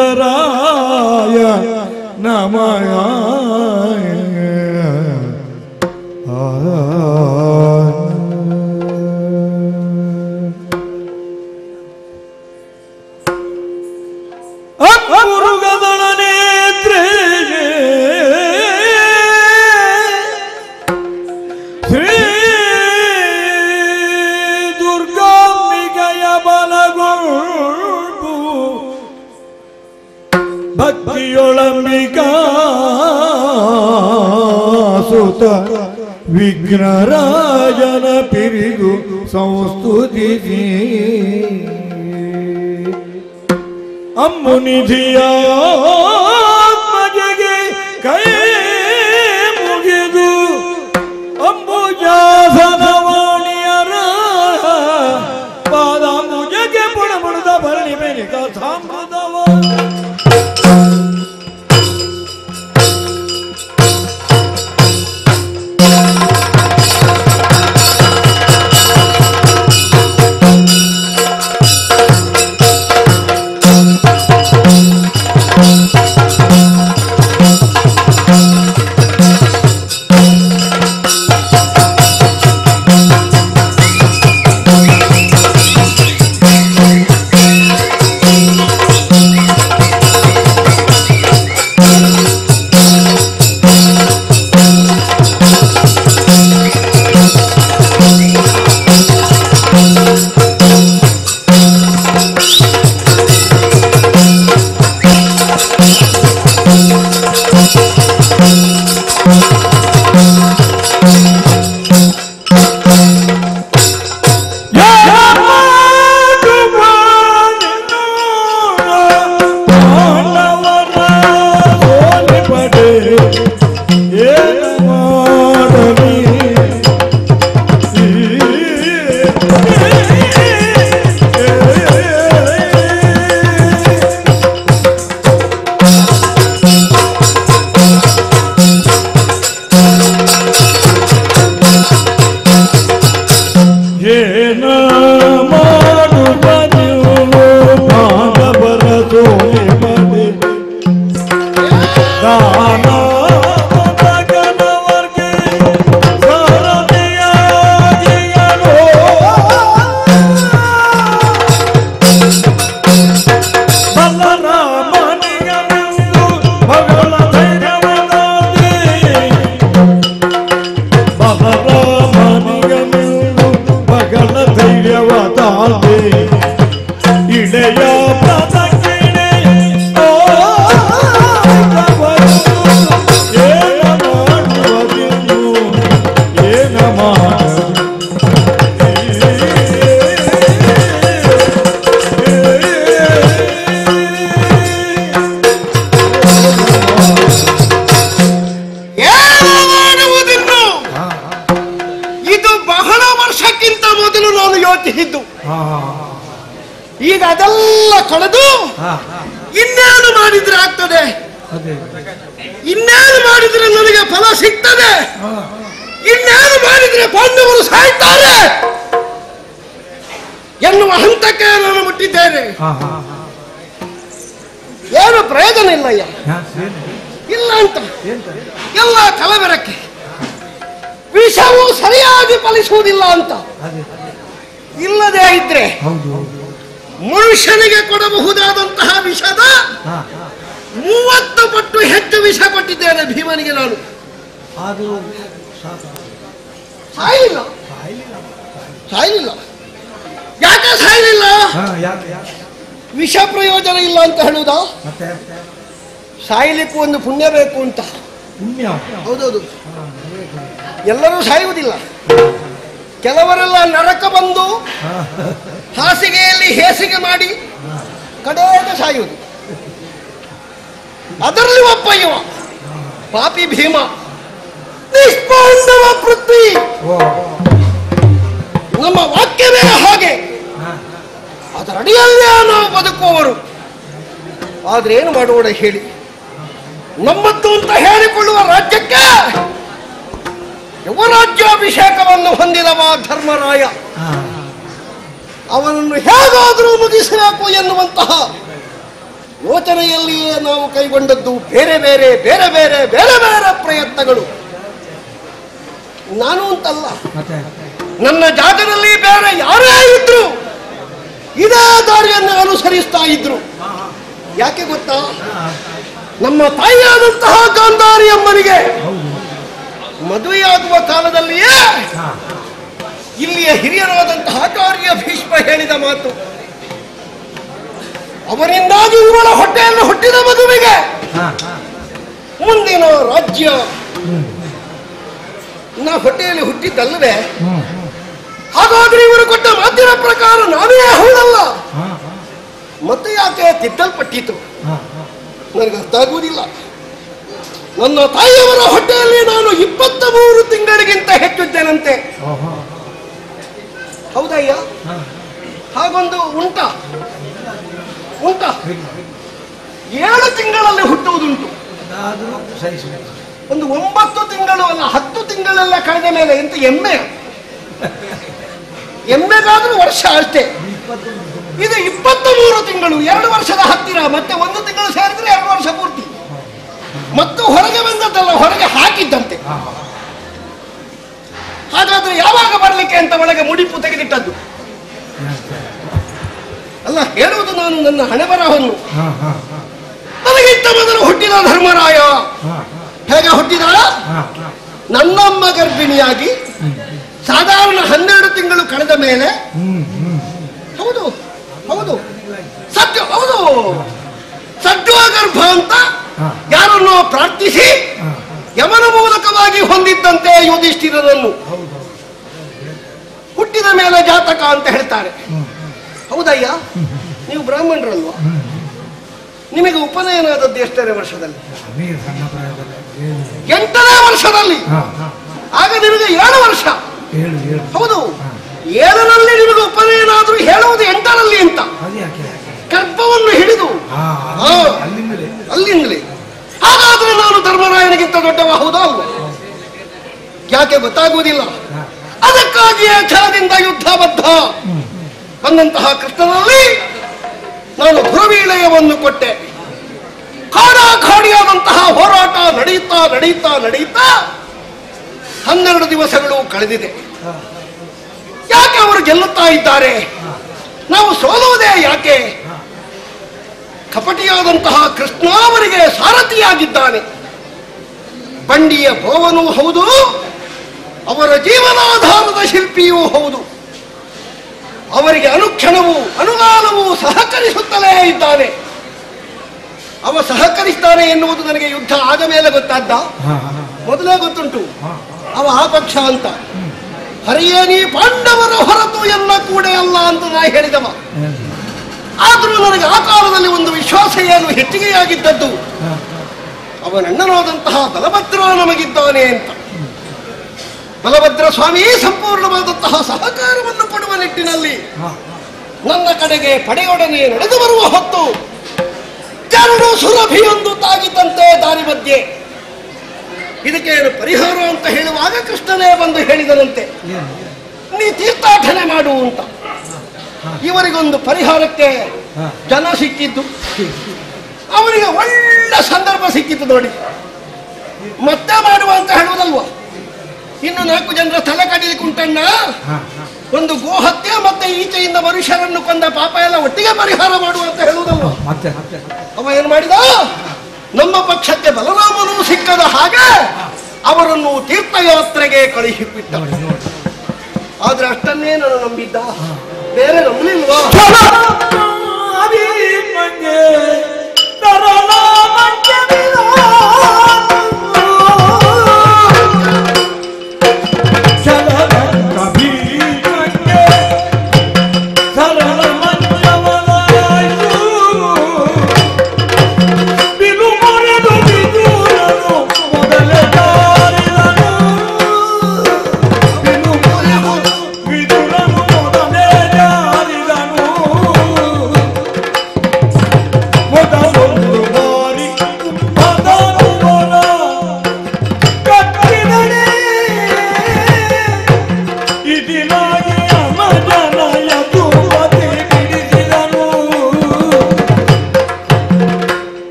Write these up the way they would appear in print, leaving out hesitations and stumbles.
ಮಗಲಿಂಗೇಶ್ವರಾಯ ನಮಃ. ಅಪುರುಗದಳ ನೇತ್ರೇ ಶ್ರೀ ದುರ್ಗಾಂಬಿಕೆಯ ಬಲಗೊಂಡು ಭಕ್ತಿಯೊಳಂಬಿಕಾ ಸುತ ವಿಘ್ನರಾಜನ ಪಿರಿದು ಸಂಸ್ತುತಿಸಿ ಅಮ್ಮುನಿಧಿಯಾತ್ಮಜೆಗೆ ಕೈ ಮುಗಿದು ಅಂಬುಜಾಸನವಾಣಿಯರ ಪಾದಾಂಬುಜಕ್ಕೆ ಪುಣಪುಣದ ಭರಣಿ ಮೇಲೆ ಕಥಾಮೃತವ ಈಗ ಅದೆಲ್ಲ ಕಳೆದು ಇನ್ನೇನು ಮಾಡಿದ್ರೆ ಆಗ್ತದೆ, ಇನ್ನೇನು ಮಾಡಿದ್ರೆ ನನಗೆ ಫಲ ಸಿಗ್ತದೆ, ಇನ್ನೇನು ಮಾಡಿದ್ರೆ ಪಾಂಡವರು ಸಾಯ್ತಾರೆ ಎನ್ನುವ ಹಂತಕ್ಕೆ ನಾನು ಮುಟ್ಟಿದ್ದೇನೆ. ಏನು ಪ್ರಯೋಜನ ಇಲ್ಲ. ಇಲ್ಲ ಅಂತ ಎಲ್ಲ ಕಲಬೆರಕೆ. ವಿಷವು ಸರಿಯಾಗಿ ಫಲಿಸುವುದಿಲ್ಲ ಅಂತ. ಇಲ್ಲದೇ ಇದ್ರೆ ಮನುಷ್ಯನಿಗೆ ಕೊಡಬಹುದಾದಂತಹ ವಿಷದ 30 ಪಟ್ಟು ಹೆಚ್ಚು ವಿಷ ಕೊಟ್ಟಿದ್ದೇನೆ ಭೀಮನಿಗೆ ನಾನು. ಸಾಯಲಿಲ್ಲ. ಯಾಕೆ ಸಾಯಲಿಲ್ಲ? ವಿಷ ಪ್ರಯೋಜನ ಇಲ್ಲ ಅಂತ ಹೇಳುವುದಾ? ಸಾಯಲಿಕ್ಕೂ ಒಂದು ಪುಣ್ಯ ಬೇಕು ಅಂತ. ಹೌದೌದು, ಎಲ್ಲರೂ ಸಾಯುವುದಿಲ್ಲ. ಕೆಲವರೆಲ್ಲ ನರಕ ಬಂದು ಹಾಸಿಗೆಯಲ್ಲಿ ಹೇಸಿಗೆ ಮಾಡಿ ಕಡೆಗೆ ಸಾಯುವುದು. ಅದರಲ್ಲಿ ಒಬ್ಬ ಇವ ಪಾಪಿ ಭೀಮ, ನಿಷ್ಪಾಂಡವ ಪೃಥ್ವಿ. ನಮ್ಮ ವಾಕ್ಯವೇ ಹಾಗೆ, ಅದರಡಿಯಲ್ಲೇ ನಾವು ಬದುಕುವವರು. ಆದ್ರೆ ಏನು ಮಾಡೋಣ ಹೇಳಿ? ನಮ್ಮದ್ದು ಅಂತ ಹೇಳಿಕೊಳ್ಳುವ ರಾಜ್ಯಕ್ಕೆ ಯುವರಾಜ್ಯಾಭಿಷೇಕವನ್ನು ಹೊಂದಿದವ ಧರ್ಮರಾಯ. ಅವನನ್ನು ಹೇಗಾದರೂ ಮುಗಿಸಬೇಕು ಎನ್ನುವಂತಹ ಯೋಚನೆಯಲ್ಲಿಯೇ ನಾವು ಕೈಗೊಂಡದ್ದು ಬೇರೆ ಬೇರೆ ಬೇರೆ ಬೇರೆ ಬೇರೆ ಬೇರೆ ಪ್ರಯತ್ನಗಳು. ನಾನು ಅಂತಲ್ಲ, ನನ್ನ ಜಾಗದಲ್ಲಿ ಬೇರೆ ಯಾರೇ ಇದ್ರು ಇದೇ ದಾರಿಯನ್ನು ಅನುಸರಿಸ್ತಾ ಇದ್ರು. ಯಾಕೆ ಗೊತ್ತಾ? ನಮ್ಮ ತಾಯಿಯಾದಂತಹ ಗಾಂಧಾರಿ ಅಮ್ಮನಿಗೆ ಮದುವೆಯಾಗುವ ಕಾಲದಲ್ಲಿಯೇ ಇಲ್ಲಿಯ ಹಿರಿಯರಾದಂತಹ ಕಾರ್ಯ ಭೀಷ್ಮ ಹೇಳಿದ ಮಾತು, ಅವರಿಂದಾಗಿ ಇವಳ ಹೊಟ್ಟೆಯನ್ನು ಹುಟ್ಟಿದ ಮಗುವಿಗೆ ಮುಂದಿನ ರಾಜ್ಯ ನಾ ಹೊಟ್ಟೆಯಲ್ಲಿ ಹುಟ್ಟಿದ್ದಲ್ಲವೇ? ಹಾಗಾದ್ರೆ ಇವರು ಕೊಟ್ಟ ಮಾತಿನ ಪ್ರಕಾರ ನಾವೇ ಹೌದಲ್ಲ, ಮತ್ತೆ ಯಾಕೆ ತಿದ್ದಲ್ಪಟ್ಟಿತು? ನನಗೆ ಅರ್ಥ ಆಗುವುದಿಲ್ಲ. ನನ್ನ ತಾಯಿಯವರ ಹೊಟ್ಟೆಯಲ್ಲಿ ನಾನು 23 ತಿಂಗಳಿಗಿಂತ ಹೆಚ್ಚಿದ್ದೇನಂತೆ. ಹೌದಯ್ಯ? ಹಾಗೊಂದು ಉಂಟ 7 ತಿಂಗಳಲ್ಲಿ ಹುಟ್ಟುವುದುಂಟು. ಒಂದು 9 ತಿಂಗಳು ಅಲ್ಲ 10 ತಿಂಗಳೆಲ್ಲ ಕಳೆದ ಮೇಲೆ ಎಂತ ಎಮ್ಮೆಗಾದ್ರೂ ವರ್ಷ ಅಷ್ಟೇ. ಇದು 23 ತಿಂಗಳು, 2 ವರ್ಷದ ಹತ್ತಿರ. ಮತ್ತೆ 1 ತಿಂಗಳು ಸೇರಿದ್ರೆ 2 ವರ್ಷ ಪೂರ್ತಿ. ಮತ್ತು ಹೊರಗೆ ಬಂದದ್ದಲ್ಲ, ಹೊರಗೆ ಹಾಕಿದ್ದಂತೆ. ಹಾಗಾದ್ರೆ ಯಾವಾಗ ಬರ್ಲಿಕ್ಕೆ ಅಂತ ಒಳಗೆ ಮುಡಿಪು ತೆಗೆದಿಟ್ಟದ್ದು ಅಲ್ಲ. ಹೇಳುವುದು ನಾನು ನನ್ನ ಹಣೆ ಬರಹವನ್ನು. ನನಗಿಂತ ಮೊದಲು ಹುಟ್ಟಿದ ಧರ್ಮರಾಯ ಹೇಗೆ ಹುಟ್ಟಿದ? ನನ್ನಮ್ಮ ಗರ್ಭಿಣಿಯಾಗಿ ಸಾಧಾರಣ 12 ತಿಂಗಳು ಕಳೆದ ಮೇಲೆ, ಹೌದು ಹೌದು ಸತ್ಯ, ಹೌದು ಸದ್ಯ ಗರ್ಭ ಅಂತ ಯಾರನ್ನು ಪ್ರಾರ್ಥಿಸಿ ಯಮನ ಮೂಲಕವಾಗಿ ಹೊಂದಿದ್ದಂತೆ ಯುಧಿಷ್ಠಿರನನ್ನು. ಹುಟ್ಟಿದ ಮೇಲೆ ಜಾತಕ ಅಂತ ಹೇಳ್ತಾರೆ. ಹೌದಯ್ಯ? ನೀವು ಬ್ರಾಹ್ಮಣರಲ್ವಾ? ನಿಮಗೆ ಉಪನಯನ ಆದದ್ದು ಎಷ್ಟನೇ ವರ್ಷದಲ್ಲಿ? 8ನೇ ವರ್ಷದಲ್ಲಿ. ಆಗ ನಿಮಗೆ 7 ವರ್ಷ. ಹೌದು, 7ರಲ್ಲಿ ನಿಮಗೆ ಉಪನಯನ ಆದ್ರೂ ಹೇಳುವುದು 8ರಲ್ಲಿ ಅಂತ. ಗರ್ಭವನ್ನು ಹಿಡಿದು ಅಲ್ಲಿಂದಲೇ. ಹಾಗಾದ್ರೆ ನಾನು ಧರ್ಮರಾಯನಿಗಿಂತ ದೊಡ್ಡವ ಹೌದಾ ಅಲ್ವಾ? ಯಾಕೆ ಗೊತ್ತಾಗುವುದಿಲ್ಲ? ಅದಕ್ಕಾಗಿಯೇ ಛಲದಿಂದ ಯುದ್ಧಬದ್ಧ ಬಂದಂತಹ ಕೃಷ್ಣನಲ್ಲಿ ನಾನು ಧ್ರುವೀಳಯವನ್ನು ಕೊಟ್ಟೆ. ಕಾಡಾಖಾಡಿಯಾದಂತಹ ಹೋರಾಟ ನಡೆಯುತ್ತಾ ನಡೆಯುತ್ತಾ ನಡೆಯುತ್ತಾ 12 ದಿವಸಗಳು ಕಳೆದಿದೆ. ಯಾಕೆ ಅವರು ಗೆಲ್ಲುತ್ತಾ ಇದ್ದಾರೆ? ನಾವು ಸೋಲುವುದೇ ಯಾಕೆ? ಕಪಟಿಯಾದಂತಹ ಕೃಷ್ಣ ಅವರಿಗೆ ಸಾರಥಿಯಾಗಿದ್ದಾನೆ. ಬಂಡಿಯ ಭೋವನೂ ಹೌದು, ಅವರ ಜೀವನಾಧಾರದ ಶಿಲ್ಪಿಯೂ ಹೌದು. ಅವರಿಗೆ ಅನುಕ್ಷಣವೂ ಅನುಗಾಲವೂ ಸಹಕರಿಸುತ್ತಲೇ ಇದ್ದಾನೆ. ಅವ ಸಹಕರಿಸ್ತಾನೆ ಎನ್ನುವುದು ನನಗೆ ಯುದ್ಧ ಆದ ಮೇಲೆ ಗೊತ್ತಾದ್ದ. ಮೊದಲೇ ಗೊತ್ತುಂಟು ಅವ ಆ ಪಕ್ಷ ಅಂತ. ಹರಿಯೇನಿ ಪಾಂಡವರ ಹೊರತು ಎಲ್ಲ ಕೂಡ ಅಲ್ಲ ಅಂತ ನಾ ಹೇಳಿದವ. ಆದರೂ ನನಗೆ ಆ ಕಾಲದಲ್ಲಿ ಒಂದು ವಿಶ್ವಾಸ ಏನು ಹೆಚ್ಚಿಗೆಯಾಗಿದ್ದದ್ದು, ಅವನಣ್ಣನಾದಂತಹ ಬಲಭದ್ರ ನಮಗಿದ್ದಾನೆ ಅಂತ. ಬಲಭದ್ರ ಸ್ವಾಮಿ ಸಂಪೂರ್ಣವಾದಂತಹ ಸಹಕಾರವನ್ನು ಕೊಡುವ ನಿಟ್ಟಿನಲ್ಲಿ ನನ್ನ ಕಡೆಗೆ ಪಡೆಯೊಡನೆ ನಡೆದು ಬರುವ ಹೊತ್ತು ಕರಡು ಸುರಭಿಯೊಂದು ತಾಗಿದಂತೆ ದಾರಿ ಮಧ್ಯೆ. ಇದಕ್ಕೇನು ಪರಿಹಾರ ಅಂತ ಹೇಳುವಾಗ ಕೃಷ್ಣನೇ ಬಂದು ಹೇಳಿದನಂತೆ, ನೀ ತೀರ್ಥಾಟನೆ ಮಾಡು ಅಂತ. ಇವರಿಗೊಂದು ಪರಿಹಾರಕ್ಕೆ ಜನ ಸಿಕ್ಕಿದ್ದು, ಅವರಿಗೆ ಒಳ್ಳೆ ಸಂದರ್ಭ ಸಿಕ್ಕಿತ್ತು ನೋಡಿ. ಮತ್ತೆ ಮಾಡುವ ಅಂತ ಹೇಳುವುದಲ್ವ? ಇನ್ನು 4 ಜನರ ತಲೆ ಕಡಿಲಿಕ್ಕೆ ಉಂಟಣ್ಣ. ಒಂದು ಗೋಹತ್ಯೆ ಮತ್ತೆ ಈಚೆಯಿಂದ ಮನುಷ್ಯರನ್ನು ಕೊಂದ ಪಾಪ ಎಲ್ಲ ಒಟ್ಟಿಗೆ ಪರಿಹಾರ ಮಾಡುವ ಅಂತ ಹೇಳುವುದಲ್ವ? ಅವ ಏನು ಮಾಡಿದ? ನಮ್ಮ ಪಕ್ಷಕ್ಕೆ ಬಲರಾಮನು ಸಿಕ್ಕದ ಹಾಗೆ ಅವರನ್ನು ತೀರ್ಥಯಾತ್ರೆಗೆ ಕಳುಹಿಬಿಟ್ಟ. ಆದ್ರೆ ಅಷ್ಟನ್ನೇ ನಾನು ನಂಬಿದ್ದ, ಬೇರೆ ನಂಬಲಿಲ್ವಾ?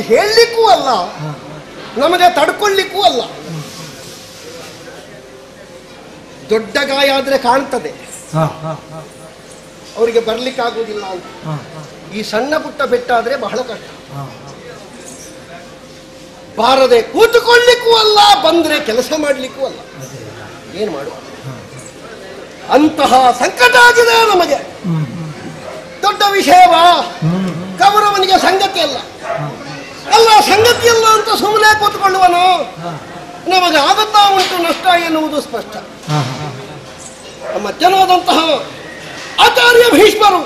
ಹೇಳಲಿಕ್ಕೂ ಅಲ್ಲ, ನಮಗೆ ತಡ್ಕೊಳ್ಳಿಕ್ಕೂ ಅಲ್ಲ. ದೊಡ್ಡ ಗಾಯ ಆದ್ರೆ ಕಾಣ್ತದೆ, ಅವರಿಗೆ ಬರ್ಲಿಕ್ಕಾಗುವುದಿಲ್ಲ ಅಂತ. ಈ ಸಣ್ಣ ಪುಟ್ಟ ಬೆಟ್ಟಾದ್ರೆ ಬಹಳ ಕಷ್ಟ. ಬಾರದೆ ಕೂತುಕೊಳ್ಳಿಕ್ಕೂ ಅಲ್ಲ, ಬಂದ್ರೆ ಕೆಲಸ ಮಾಡ್ಲಿಕ್ಕೂ ಅಲ್ಲ. ಏನ್ ಮಾಡುವ? ಅಂತಹ ಸಂಕಟ ಆಗಿದೆ ನಮಗೆ. ದೊಡ್ಡ ವಿಷಯವಾ? ಕೌರವನಿಗೆ ಸಂಗತಿ ಅಲ್ಲ, ಅಲ್ಲ ಸಂಗತಿ ಅಲ್ಲ ಅಂತ ಸುಮ್ಮನೆ ಕೂತ್ಕೊಳ್ಳುವನು. ನಮಗೆ ಆಗುತ್ತಾ ಉಂಟು ನಷ್ಟ ಎನ್ನುವುದು ಸ್ಪಷ್ಟ. ನಮ್ಮ ಜನವಾದಂತಹ ಆಚಾರ್ಯ ಭೀಷ್ಮರು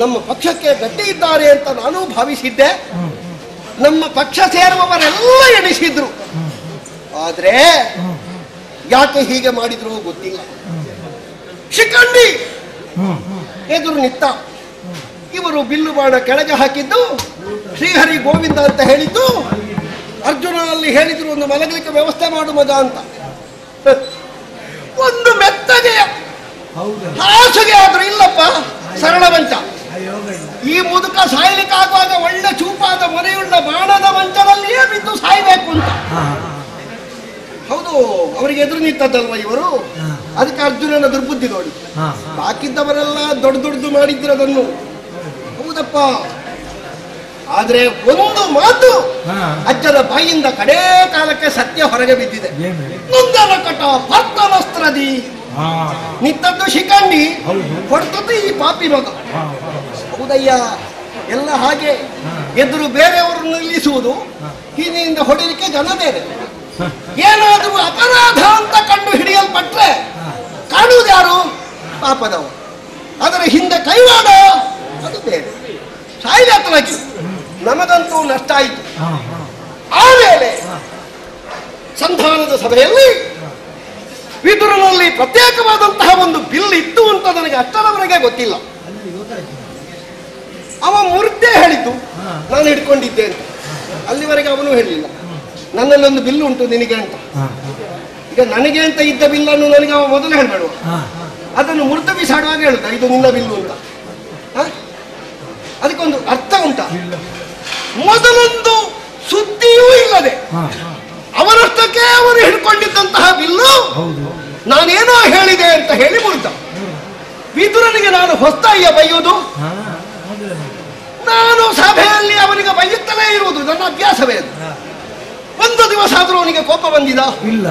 ನಮ್ಮ ಪಕ್ಷಕ್ಕೆ ಗಟ್ಟಿ ಇದ್ದಾರೆ ಅಂತ ನಾನು ಭಾವಿಸಿದ್ದೆ. ನಮ್ಮ ಪಕ್ಷ ಸೇರುವವರೆಲ್ಲ ಎಣಿಸಿದ್ರು. ಆದ್ರೆ ಯಾಕೆ ಹೀಗೆ ಮಾಡಿದ್ರು ಗೊತ್ತಿಲ್ಲ. ಶಿಖಂಡಿ ಎದುರು ನಿತ್ತ. ಇವರು ಬಿಲ್ಲು ಬಾಣ ಕೆಳಗೆ ಹಾಕಿದ್ದು, ಶ್ರೀಹರಿ ಗೋವಿಂದ ಅಂತ ಹೇಳಿದ್ದು. ಅರ್ಜುನ ಅಲ್ಲಿ ಹೇಳಿದ್ರು ಒಂದು ಮಲಗಲಿಕ್ಕೆ ವ್ಯವಸ್ಥೆ ಮಾಡು ಮಗ ಅಂತ. ಒಂದು ಮೆತ್ತಗೆ ಹಾಸಿಗೆ ಆದ್ರೂ ಇಲ್ಲಪ್ಪ, ಸರಳ ಮಂಚ. ಈ ಮುದುಕ ಸಾಯ್ಲಿಕ್ಕಾಗುವಾಗ ಒಳ್ಳೆ ಚೂಪಾದ ಮೊನೆಯುಳ್ಳ ಬಾಣದ ಮಂಚದಲ್ಲಿಯೇ ಬಿದ್ದು ಸಾಯ್ಬೇಕು ಅಂತ. ಹೌದು, ಅವರಿಗೆ ಎದುರು ನಿಂತದ್ದಲ್ವ ಇವರು. ಅದಕ್ಕೆ ಅರ್ಜುನನ ದುರ್ಬುದ್ಧಿ ನೋಡಿ. ಬಾಕಿದ್ದವರೆಲ್ಲ ದೊಡ್ಡ ದೊಡ್ಡದು ಮಾಡಿದ್ದಿರೋದನ್ನು. ಹೌದಪ್ಪ, ಆದ್ರೆ ಒಂದು ಮಾತು ಅಜ್ಜನ ಬಾಯಿಂದ ಕಡೇ ಕಾಲಕ್ಕೆ ಸತ್ಯ ಹೊರಗೆ ಬಿದ್ದಿದೆ. ನೊಂದನ ಕಟ ಭರ್ತನಸ್ತ್ರದಿ ನಿಂತದ್ದು ಶಿಖಂಡಿ, ಹೊಡ್ತದ್ದು ಈ ಪಾಪಿ ಮಗ. ಹೌದಯ್ಯ, ಎಲ್ಲ ಹಾಗೆ. ಎದುರು ಬೇರೆಯವರು ನಿಲ್ಲಿಸುವುದು, ಹಿಂದಿನಿಂದ ಹೊಡಿಲಿಕ್ಕೆ ಜನ ಬೇರೆ. ಏನಾದರೂ ಅಪರಾಧ ಅಂತ ಕಂಡು ಹಿಡಿಯಲ್ಪಟ್ರೆ ಕಾಣುವುದು ಯಾರು? ಪಾಪದವರು. ಅದರ ಹಿಂದೆ ಕೈವಾಡ ಅದು ಬೇರೆ. ಸಾಯಿಲಾತನಾಗಿ ನಮಗಂತೂ ನಷ್ಟ ಆಯಿತು. ಆಮೇಲೆ ಸಂಧಾನದ ಸಭೆಯಲ್ಲಿ ವಿದುರನಲ್ಲಿ ಪ್ರತ್ಯೇಕವಾದಂತಹ ಒಂದು ಬಿಲ್ ಇತ್ತು ಅಂತ ನನಗೆ ಅಷ್ಟರವರೆಗೆ ಗೊತ್ತಿಲ್ಲ. ಅವ ಮುರ್ದೆ ಹೇಳಿದ್ದು, ನಾನು ಹಿಡ್ಕೊಂಡಿದ್ದೆ ಅಂತ. ಅಲ್ಲಿವರೆಗೆ ಅವನು ಹೇಳಲಿಲ್ಲ ನನ್ನಲ್ಲೊಂದು ಬಿಲ್ಲು ಉಂಟು ನಿನಗೆ ಅಂತ. ಈಗ ನನಗೆ ಅಂತ ಇದ್ದ ಬಿಲ್ಲನ್ನು ನನಗೆ ಅವ ಮೊದಲು ಹೇಳ್ಬೇಡುವ, ಅದನ್ನು ಮುರ್ದ ಬಿಸಾಡುವಾಗ ಹೇಳುತ್ತ ಇದು ನಿನ್ನ ಬಿಲ್ಲು ಅಂತ. ಅದಕ್ಕೊಂದು ಅರ್ಥ ಉಂಟ. ಮೊದಲೊಂದು ಸುದ್ದಿಯೂ ಇಲ್ಲದೆ ಅವರಷ್ಟಕ್ಕೆ ಅವರು ಹಿಡ್ಕೊಂಡಿದ್ದಂತಹ ಬಿಲ್ಲು ನಾನೇನೋ ಹೇಳಿದೆ ಅಂತ ಹೇಳಿ ಮುರ್ದ. ವಿದುರನಿಗೆ ನಾನು ಹೊಸ್ತಾಯಿಯ ಬೈಯುವುದು, ನಾನು ಸಭೆಯಲ್ಲಿ ಅವನಿಗೆ ಬೈಯುತ್ತಲೇ ಇರುವುದು ನನ್ನ ಅಭ್ಯಾಸವೇ. ಅದು ಒಂದು ದಿವಸ ಆದ್ರೂ ಅವನಿಗೆ ಕೋಪ ಬಂದಿದ ಇಲ್ಲ.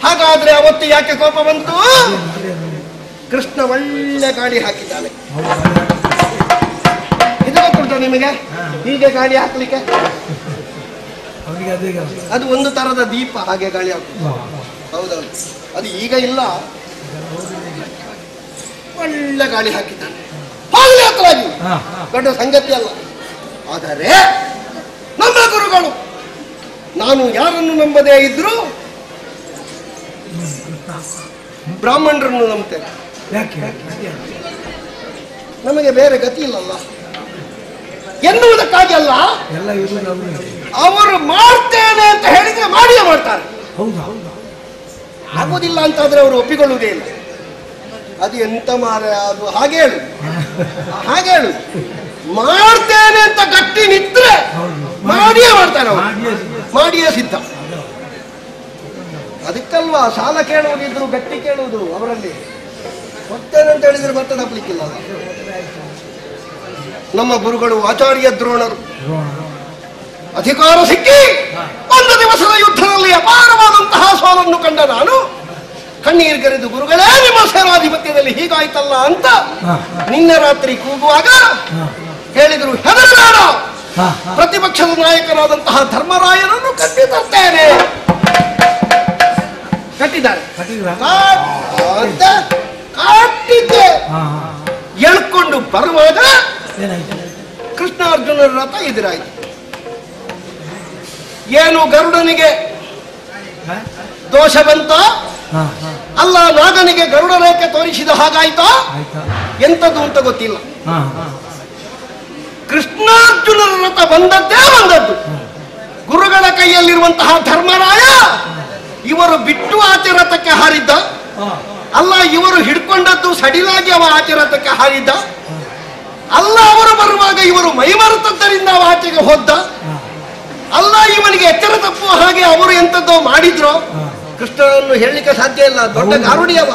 ಹಾಗಾದ್ರೆ ಅವತ್ತು ಯಾಕೆ ಕೋಪ ಬಂತು? ಕೃಷ್ಣ ಒಳ್ಳೆ ಗಾಳಿ ಹಾಕಿದ್ದಾನೆ. ಇದು ಗೊತ್ತುಂಟ ನಿಮಗೆ? ಹೀಗೆ ಗಾಳಿ ಹಾಕ್ಲಿಕ್ಕೆ ಅದು ಒಂದು ತರದ ದೀಪ, ಹಾಗೆ ಗಾಳಿ ಹಾಕುದು. ಹೌದೌದು, ಅದು ಈಗ ಇಲ್ಲ. ಒಳ್ಳೆ ಗಾಳಿ ಹಾಕಿದ್ದಾನೆ, ಹೋಗಲಿ ಹತ್ರವಾಗಿ, ದೊಡ್ಡ ಸಂಗತಿ ಅಲ್ಲ. ಆದರೆ ನಮ್ಮ ಗುರುಗಳು ನಾನು ಯಾರನ್ನು ನಂಬದೇ ಇದ್ರು ಬ್ರಾಹ್ಮಣರನ್ನು ನಂಬ್ತೇನೆ. ನಮಗೆ ಬೇರೆ ಗತಿ ಇಲ್ಲಲ್ಲ. ಎನ್ನುವುದಕ್ಕಾಗಿ ಅಲ್ಲ, ಅವರು ಮಾಡ್ತೇನೆ ಅಂತ ಹೇಳಿದ್ರೆ ಮಾಡಿಯೇ ಮಾಡ್ತಾರೆ. ಆಗುದಿಲ್ಲ ಅಂತಾದ್ರೆ ಅವರು ಒಪ್ಪಿಕೊಳ್ಳುವುದೇ ಇಲ್ಲ. ಅದು ಎಂತ ಮಾರ, ಅದು ಹಾಗೆ ಹೇಳು, ಹಾಗೆ ಹೇಳು. ಮಾಡ್ತೇನೆ ಅಂತ ಗಟ್ಟಿ ನಿಂತ್ರೆ ಮಾಡಿಯೇ ಮಾಡ್ತಾರೆ ಅವರು, ಮಾಡಿಯೇ ಸಿದ್ಧ. ಅದಕ್ಕಲ್ವಾ ಸಾಲ ಕೇಳುವುದಿದ್ರು ಗಟ್ಟಿ ಕೇಳುವುದು ಅವರಲ್ಲಿ. ಕೊಡ್ತೇನೆ ಅಂತ ಹೇಳಿದ್ರೆ ಮತ್ತೆ ತಪ್ಪಲಿಕ್ಕಿಲ್ಲ. ನಮ್ಮ ಗುರುಗಳು ಆಚಾರ್ಯ ದ್ರೋಣರು ಅಧಿಕಾರ ಸಿಕ್ಕಿ ಒಂದು ದಿವಸದ ಯುದ್ಧದಲ್ಲಿ ಅಪಾರವಾದಂತಹ ಸೋಲನ್ನು ಕಂಡ ನಾನು ಕಣ್ಣೀರು ಗರೆದು, ಗುರುಗಳೇ ನಿಮ್ಮ ಸೇನಾಧಿಪತ್ಯದಲ್ಲಿ ಹೀಗಾಯ್ತಲ್ಲ ಅಂತ ನಿನ್ನೆ ರಾತ್ರಿ ಕೂಗುವಾಗ ಹೇಳಿದರು, ಹೆದರಬೇಡ, ಪ್ರತಿಪಕ್ಷದ ನಾಯಕರಾದಂತಹ ಧರ್ಮರಾಯನನ್ನು ಕಟ್ಟಿ ತರ್ತೇನೆ. ಕಟ್ಟಿದ್ದಾರೆ, ಕಾಟಿದ್ದೆ. ಎಳ್ಕೊಂಡು ಬರುವಾಗ ಕೃಷ್ಣಾರ್ಜುನರ ರಥ ಎದುರಾಯಿತು. ಏನು ಗರುಡನಿಗೆ ದೋಷ ಬಂತ ಅಲ್ಲ, ನಾಗನಿಗೆ ಗರುಡ ರೇಖೆ ತೋರಿಸಿದ ಹಾಗಾಯ್ತಾ ಎಂತದ್ದು ಅಂತ ಗೊತ್ತಿಲ್ಲ. ಕೃಷ್ಣಾರ್ಜುನರ ರಥ ಬಂದದ್ದೇ ಬಂದದ್ದು. ಗುರುಗಳ ಕೈಯಲ್ಲಿರುವಂತಹ ಧರ್ಮರಾಯ ಇವರು ಬಿಟ್ಟು ಆಚೆ ರಥಕ್ಕೆ ಹಾರಿದ್ದ ಅಲ್ಲ, ಇವರು ಹಿಡ್ಕೊಂಡದ್ದು ಸಡಿಲಾಗಿ ಅವ ಆಚೆ ರಥಕ್ಕೆ ಹಾರಿದ್ದ ಅಲ್ಲ, ಅವರು ಬರುವಾಗ ಇವರು ಮೈಮರೆತದ್ದರಿಂದ ಅವ ಆಚೆಗೆ ಹೋದ್ದ ಅಲ್ಲ, ಇವನಿಗೆ ಎಚ್ಚರ ತಪ್ಪುವ ಹಾಗೆ ಅವರು ಎಂತದ್ದೋ ಮಾಡಿದ್ರು. ಕೃಷ್ಣನನ್ನು ಹೇಳಲಿಕ್ಕೆ ಸಾಧ್ಯ ಇಲ್ಲ, ದೊಡ್ಡ ಗಾರುಡಿ ಅವ,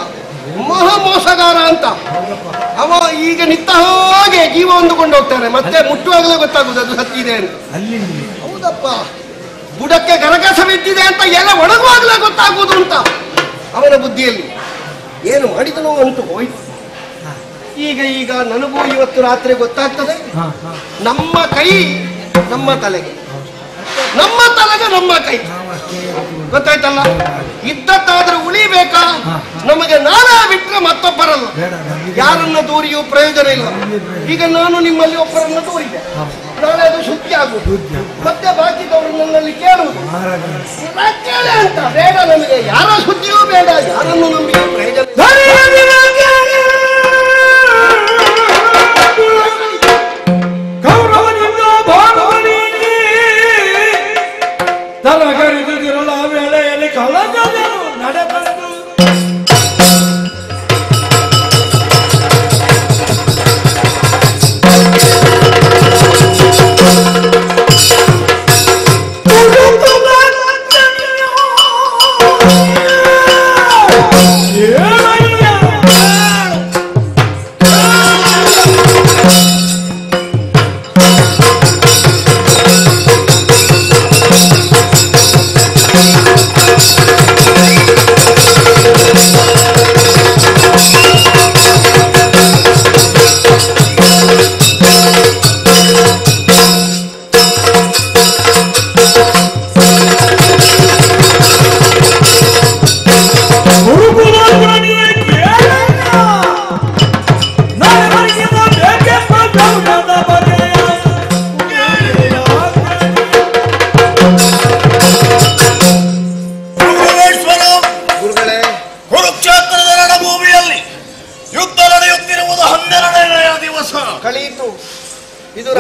ಮಹಾ ಮೋಸಗಾರ ಅಂತ. ಅವ ಈಗ ನಿತ್ತ ಹಾಗೆ ಜೀವ ಹೊಂದಿಕೊಂಡು ಹೋಗ್ತಾನೆ, ಮತ್ತೆ ಮುಟ್ಟುವಾಗಲೇ ಗೊತ್ತಾಗುದು ಅದು ಸತ್ತಿದೆ ಅಂತ. ಹೌದಪ್ಪ, ಬುಡಕ್ಕೆ ಗರಗಸ ಬಿದ್ದಿದೆ ಅಂತ ಎಲ್ಲ ಒಣಗುವಾಗಲೇ ಗೊತ್ತಾಗುವುದು ಅಂತ ಅವನ ಬುದ್ಧಿಯಲ್ಲಿ. ಏನು ಮಾಡಿದನೋ ಅಂತೂ ಹೋಯ್ತು. ಈಗ ನನಗೂ ಇವತ್ತು ರಾತ್ರಿ ಗೊತ್ತಾಗ್ತದೆ, ನಮ್ಮ ಕೈ ನಮ್ಮ ತಲೆಗೆ, ನಮ್ಮ ತಲೆಗೆ ನಮ್ಮ ಕೈ. ಗೊತ್ತಾಯ್ತಲ್ಲ, ಇದ್ದದ್ದಾದ್ರೂ ಉಳಿಬೇಕಾ? ನಮಗೆ ನಾನೇ ಬಿಟ್ರೆ ಮತ್ತೊಬ್ಬರಲ್ಲ, ಯಾರನ್ನ ದೂರಿಯೂ ಪ್ರಯೋಜನ ಇಲ್ಲ. ಈಗ ನಾನು ನಿಮ್ಮಲ್ಲಿ ಒಬ್ಬರನ್ನ ದೂರಿದೆ, ನಾಳೆ ಅದು ಸುದ್ದಿ ಆಗುವುದು, ಮತ್ತೆ ಬಾಕಿದವರು ನನ್ನಲ್ಲಿ ಕೇಳುವುದು, ಕೇಳೆ ಅಂತ. ಬೇಡ ನಮಗೆ ಯಾರ ಸುದ್ದಿಯೂ ಬೇಡ, ಯಾರನ್ನು ನಮಗೆ ಪ್ರಯೋಜನ. ತಲಗರಿದಿರಲ ವೇಳೆಯಲ್ಲಿ ಕಳಗಲು ನಡೆಬಂದು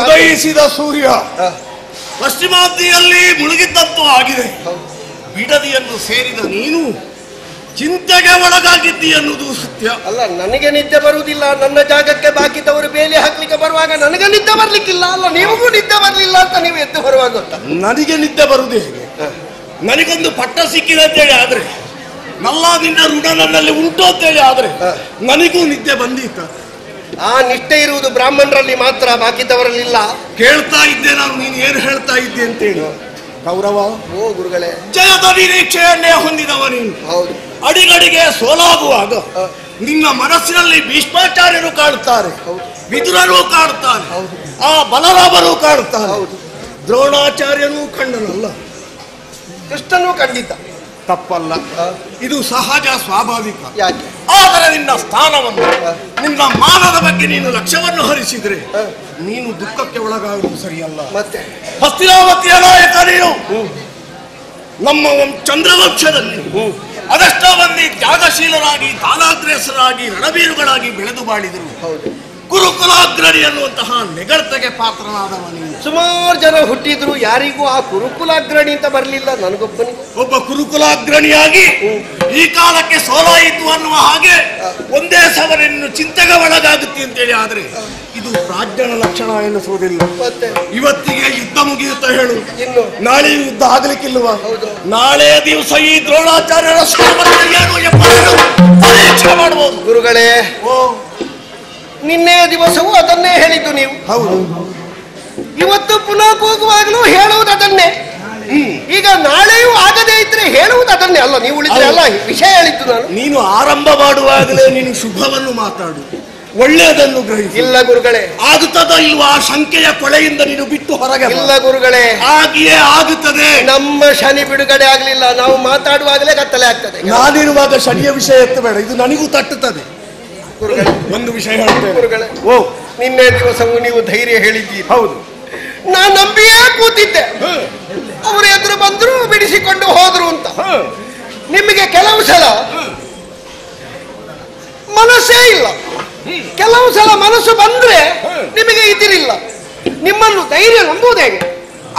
ಉದಯಿಸಿದ ಸೂರ್ಯ ಪಶ್ಚಿಮಾದಿಯಲ್ಲಿ ಮುಳುಗಿದ್ದಂತೂ ಆಗಿದೆ. ಬಿಡದಿಯನ್ನು ಸೇರಿದ ನೀನು ಚಿಂತೆಗೆ ಒಳಗಾಗಿದ್ದಿ ಅನ್ನುವುದು ಸತ್ಯ ಅಲ್ಲ. ನನಗೆ ನಿದ್ದೆ ಬರುವುದಿಲ್ಲ, ನನ್ನ ಜಾಗಕ್ಕೆ ಬಾಕಿದವರು ಬೇಲಿ ಹಾಕ್ಲಿಕ್ಕೆ ಬರುವಾಗ ನನಗೆ ನಿದ್ದೆ ಬರ್ಲಿಕ್ಕಿಲ್ಲ ಅಲ್ಲ, ನಿಮಗೂ ನಿದ್ದೆ ಬರ್ಲಿಲ್ಲ ಅಂತ ನೀವು ಎದ್ದು ಬರುವಾಗ ಗೊತ್ತಾ? ನನಗೆ ನಿದ್ದೆ ಬರುವುದೇ ಹೇಗೆ? ನನಗೊಂದು ಪಟ್ಟ ಸಿಕ್ಕಿದೆ ಅಂತೇಳಿ ಆದ್ರೆ, ನಲ್ಲ ನಿನ್ನ ಋಣ ನನ್ನಲ್ಲಿ ಉಂಟು ಅಂತೇಳಿ ಆದ್ರೆ ನನಗೂ ನಿದ್ದೆ ಬಂದಿತ್ತ. ಆ ನಿಷ್ಠೆ ಇರುವುದು ಬ್ರಾಹ್ಮಣರಲ್ಲಿ ಮಾತ್ರ, ಬಾಕಿದವರಲ್ಲಿಲ್ಲ. ಕೇಳ್ತಾ ಇದ್ದೆ ನಾನು ನೀನು ಏನು ಹೇಳ್ತಾ ಇದ್ದೆ ಅಂತೇಳಿ. ಕೌರವ, ಓ ಗುರುಗಳೇ, ಜಯದ ನಿರೀಕ್ಷೆಯನ್ನೇ ಹೊಂದಿದವ ನೀನು. ಹೌದು. ಅಡಿಗಡಿಗೆ ಸೋಲಾಗುವಾಗ ನಿನ್ನ ಮನಸ್ಸಿನಲ್ಲಿ ಭೀಷ್ಮಾಚಾರ್ಯರು ಕಾಡುತ್ತಾರೆ, ವಿದುರರು ಕಾಡುತ್ತಾರೆ, ಆ ಬಲರಾಮರು ಕಾಡುತ್ತಾರೆ, ದ್ರೋಣಾಚಾರ್ಯನೂ ಕಂಡನಲ್ಲ, ಕೃಷ್ಣನೂ ಕಂಡಿದ್ದ. ತಪ್ಪಲ್ಲ, ಇದು ಸಹಜ ಸ್ವಾಭಾವಿಕ. ಯಾಕೆ? ಆದರೆ ನಿನ್ನ ಸ್ಥಾನವನ್ನು, ನಿನ್ನ ಮಾನದ ಬಗ್ಗೆ ನೀನು ಲಕ್ಷ್ಯವನ್ನು ಹರಿಸಿದ್ರೆ ನೀನು ದುಃಖಕ್ಕೆ ಒಳಗಾಗುವುದು ಸರಿಯಲ್ಲ. ಮತ್ತೆ ಹಸ್ತಿನಾವತಿಯ ನಾಯಕ ನೀನು. ನಮ್ಮ ಚಂದ್ರವಂಶದಲ್ಲಿ ಅದೆಷ್ಟೋ ಮಂದಿ ತ್ಯಾಗಶೀಲರಾಗಿ, ದಾನಾಗ್ರೇಸರಾಗಿ, ರಣಬೀರುಗಳಾಗಿ ಬೆಳೆದು ಬಾಳಿದರು. ಗುರುಕುಲಾಗ್ರಣಿ ಅನ್ನುವಂತಹ ನೆಗಳತೆಗೆ ಪಾತ್ರನಾದವ ನೀನು. ಸುಮಾರು ಜನ ಹುಟ್ಟಿದ್ರು, ಯಾರಿಗೂ ಆ ಕುರುಕುಲಾಗ್ರಣಿ ಅಂತ ಬರಲಿಲ್ಲ, ನನಗೊಬ್ಬನಿಗೆ. ಒಬ್ಬ ಕುರುಕುಲಾಗ್ರಣಿಯಾಗಿ ಈ ಕಾಲಕ್ಕೆ ಸೋಲಾಯಿತು ಅನ್ನುವ ಹಾಗೆ ಒಂದೇ ಸವರನ್ನು ಚಿಂತೆಗೆ ಒಳಗಾಗುತ್ತೆ ಅಂತೇಳಿ. ಆದ್ರೆ ಇದು ಪ್ರಾಜ್ಞನ ಲಕ್ಷಣ ಎನ್ನಿಸುವುದಿಲ್ಲ. ಮತ್ತೆ ಇವತ್ತಿಗೆ ಯುದ್ಧ ಮುಗಿಯುತ್ತಾ ಹೇಳು, ಇನ್ನು ನಾಳೆ ಯುದ್ಧ ಆಗ್ಲಿಕ್ಕಿಲ್ವ? ಹೌದು. ನಾಳೆ ದಿವಸ ಈ ದ್ರೋಣಾಚಾರ್ಯರ ಸಾಮರ್ಥ್ಯ ಏನು ಎಂಬುದನ್ನು ಪರೀಕ್ಷೆ ಮಾಡಬಹುದು. ಗುರುಗಳೇ, ಓ ನಿನ್ನೆ ದಿವಸವೂ ಅದನ್ನೇ ಹೇಳಿದ್ದು ನೀವು. ಹೌದು. ಇವತ್ತು ಪುನಃ ಹೋಗುವಾಗಲೂ ಹೇಳುವುದು ಅದನ್ನೇ. ಈಗ ನಾಳೆಯೂ ಆಗದೇ ಇದ್ರೆ ಹೇಳುವುದು ಅದನ್ನೇ ಅಲ್ಲ. ನೀವು ಉಳಿದ್ರೆ ಅಲ್ಲ ವಿಷಯ ಹೇಳಿದ್ದು ನಾನು. ನೀನು ಆರಂಭ ಮಾಡುವಾಗಲೇ ನೀನು ಶುಭವನ್ನು ಮಾತಾಡು, ಒಳ್ಳೆಯದನ್ನು ಗ್ರಹಿಸಿ. ಇಲ್ಲ ಗುರುಗಳೇ, ಆಗುತ್ತದೋ ಇಲ್ವಾ ಶಂಕೆಯ ಕೊಳೆಯಿಂದ ನೀನು ಬಿಟ್ಟು ಹೊರಗೆ ಇಲ್ಲ ಗುರುಗಳೇ, ಹಾಗೆಯೇ ಆಗುತ್ತದೆ. ನಮ್ಮ ಶನಿ ಬಿಡುಗಡೆ ಆಗ್ಲಿಲ್ಲ, ನಾವು ಮಾತಾಡುವಾಗಲೇ ಕತ್ತಲೆ ಆಗ್ತದೆ. ನಾನಿರುವಾಗ ಶನಿಯ ವಿಷಯ ಎತ್ತಬೇಡ, ಇದು ನನಗೂ ತಟ್ಟುತ್ತದೆ. ಒಂದು ವಿಷಯ ಹೇಳ್ತೇನೆ ಗುರುಗಳೇ, ಓ ನಿನ್ನೆ ದಿವಸವೂ ನೀವು ಧೈರ್ಯ ಹೇಳಿದ್ದೀರಿ. ಹೌದು, ನಾನು ನಂಬಿಯೇ ಕೂತಿದ್ದೆ. ಅವರು ಎದುರು ಬಂದ್ರು, ಬಿಡಿಸಿಕೊಂಡು ಹೋದ್ರು ಅಂತ. ನಿಮಗೆ ಕೆಲವು ಸಲ ಮನಸ್ಸೇ ಇಲ್ಲ, ಕೆಲವು ಸಲ ಮನಸ್ಸು ಬಂದ್ರೆ ನಿಮಗೆ ಇದಿರಿಲ್ಲ. ನಿಮ್ಮನ್ನು ಧೈರ್ಯ ನಂಬುವುದು ಹೇಗೆ?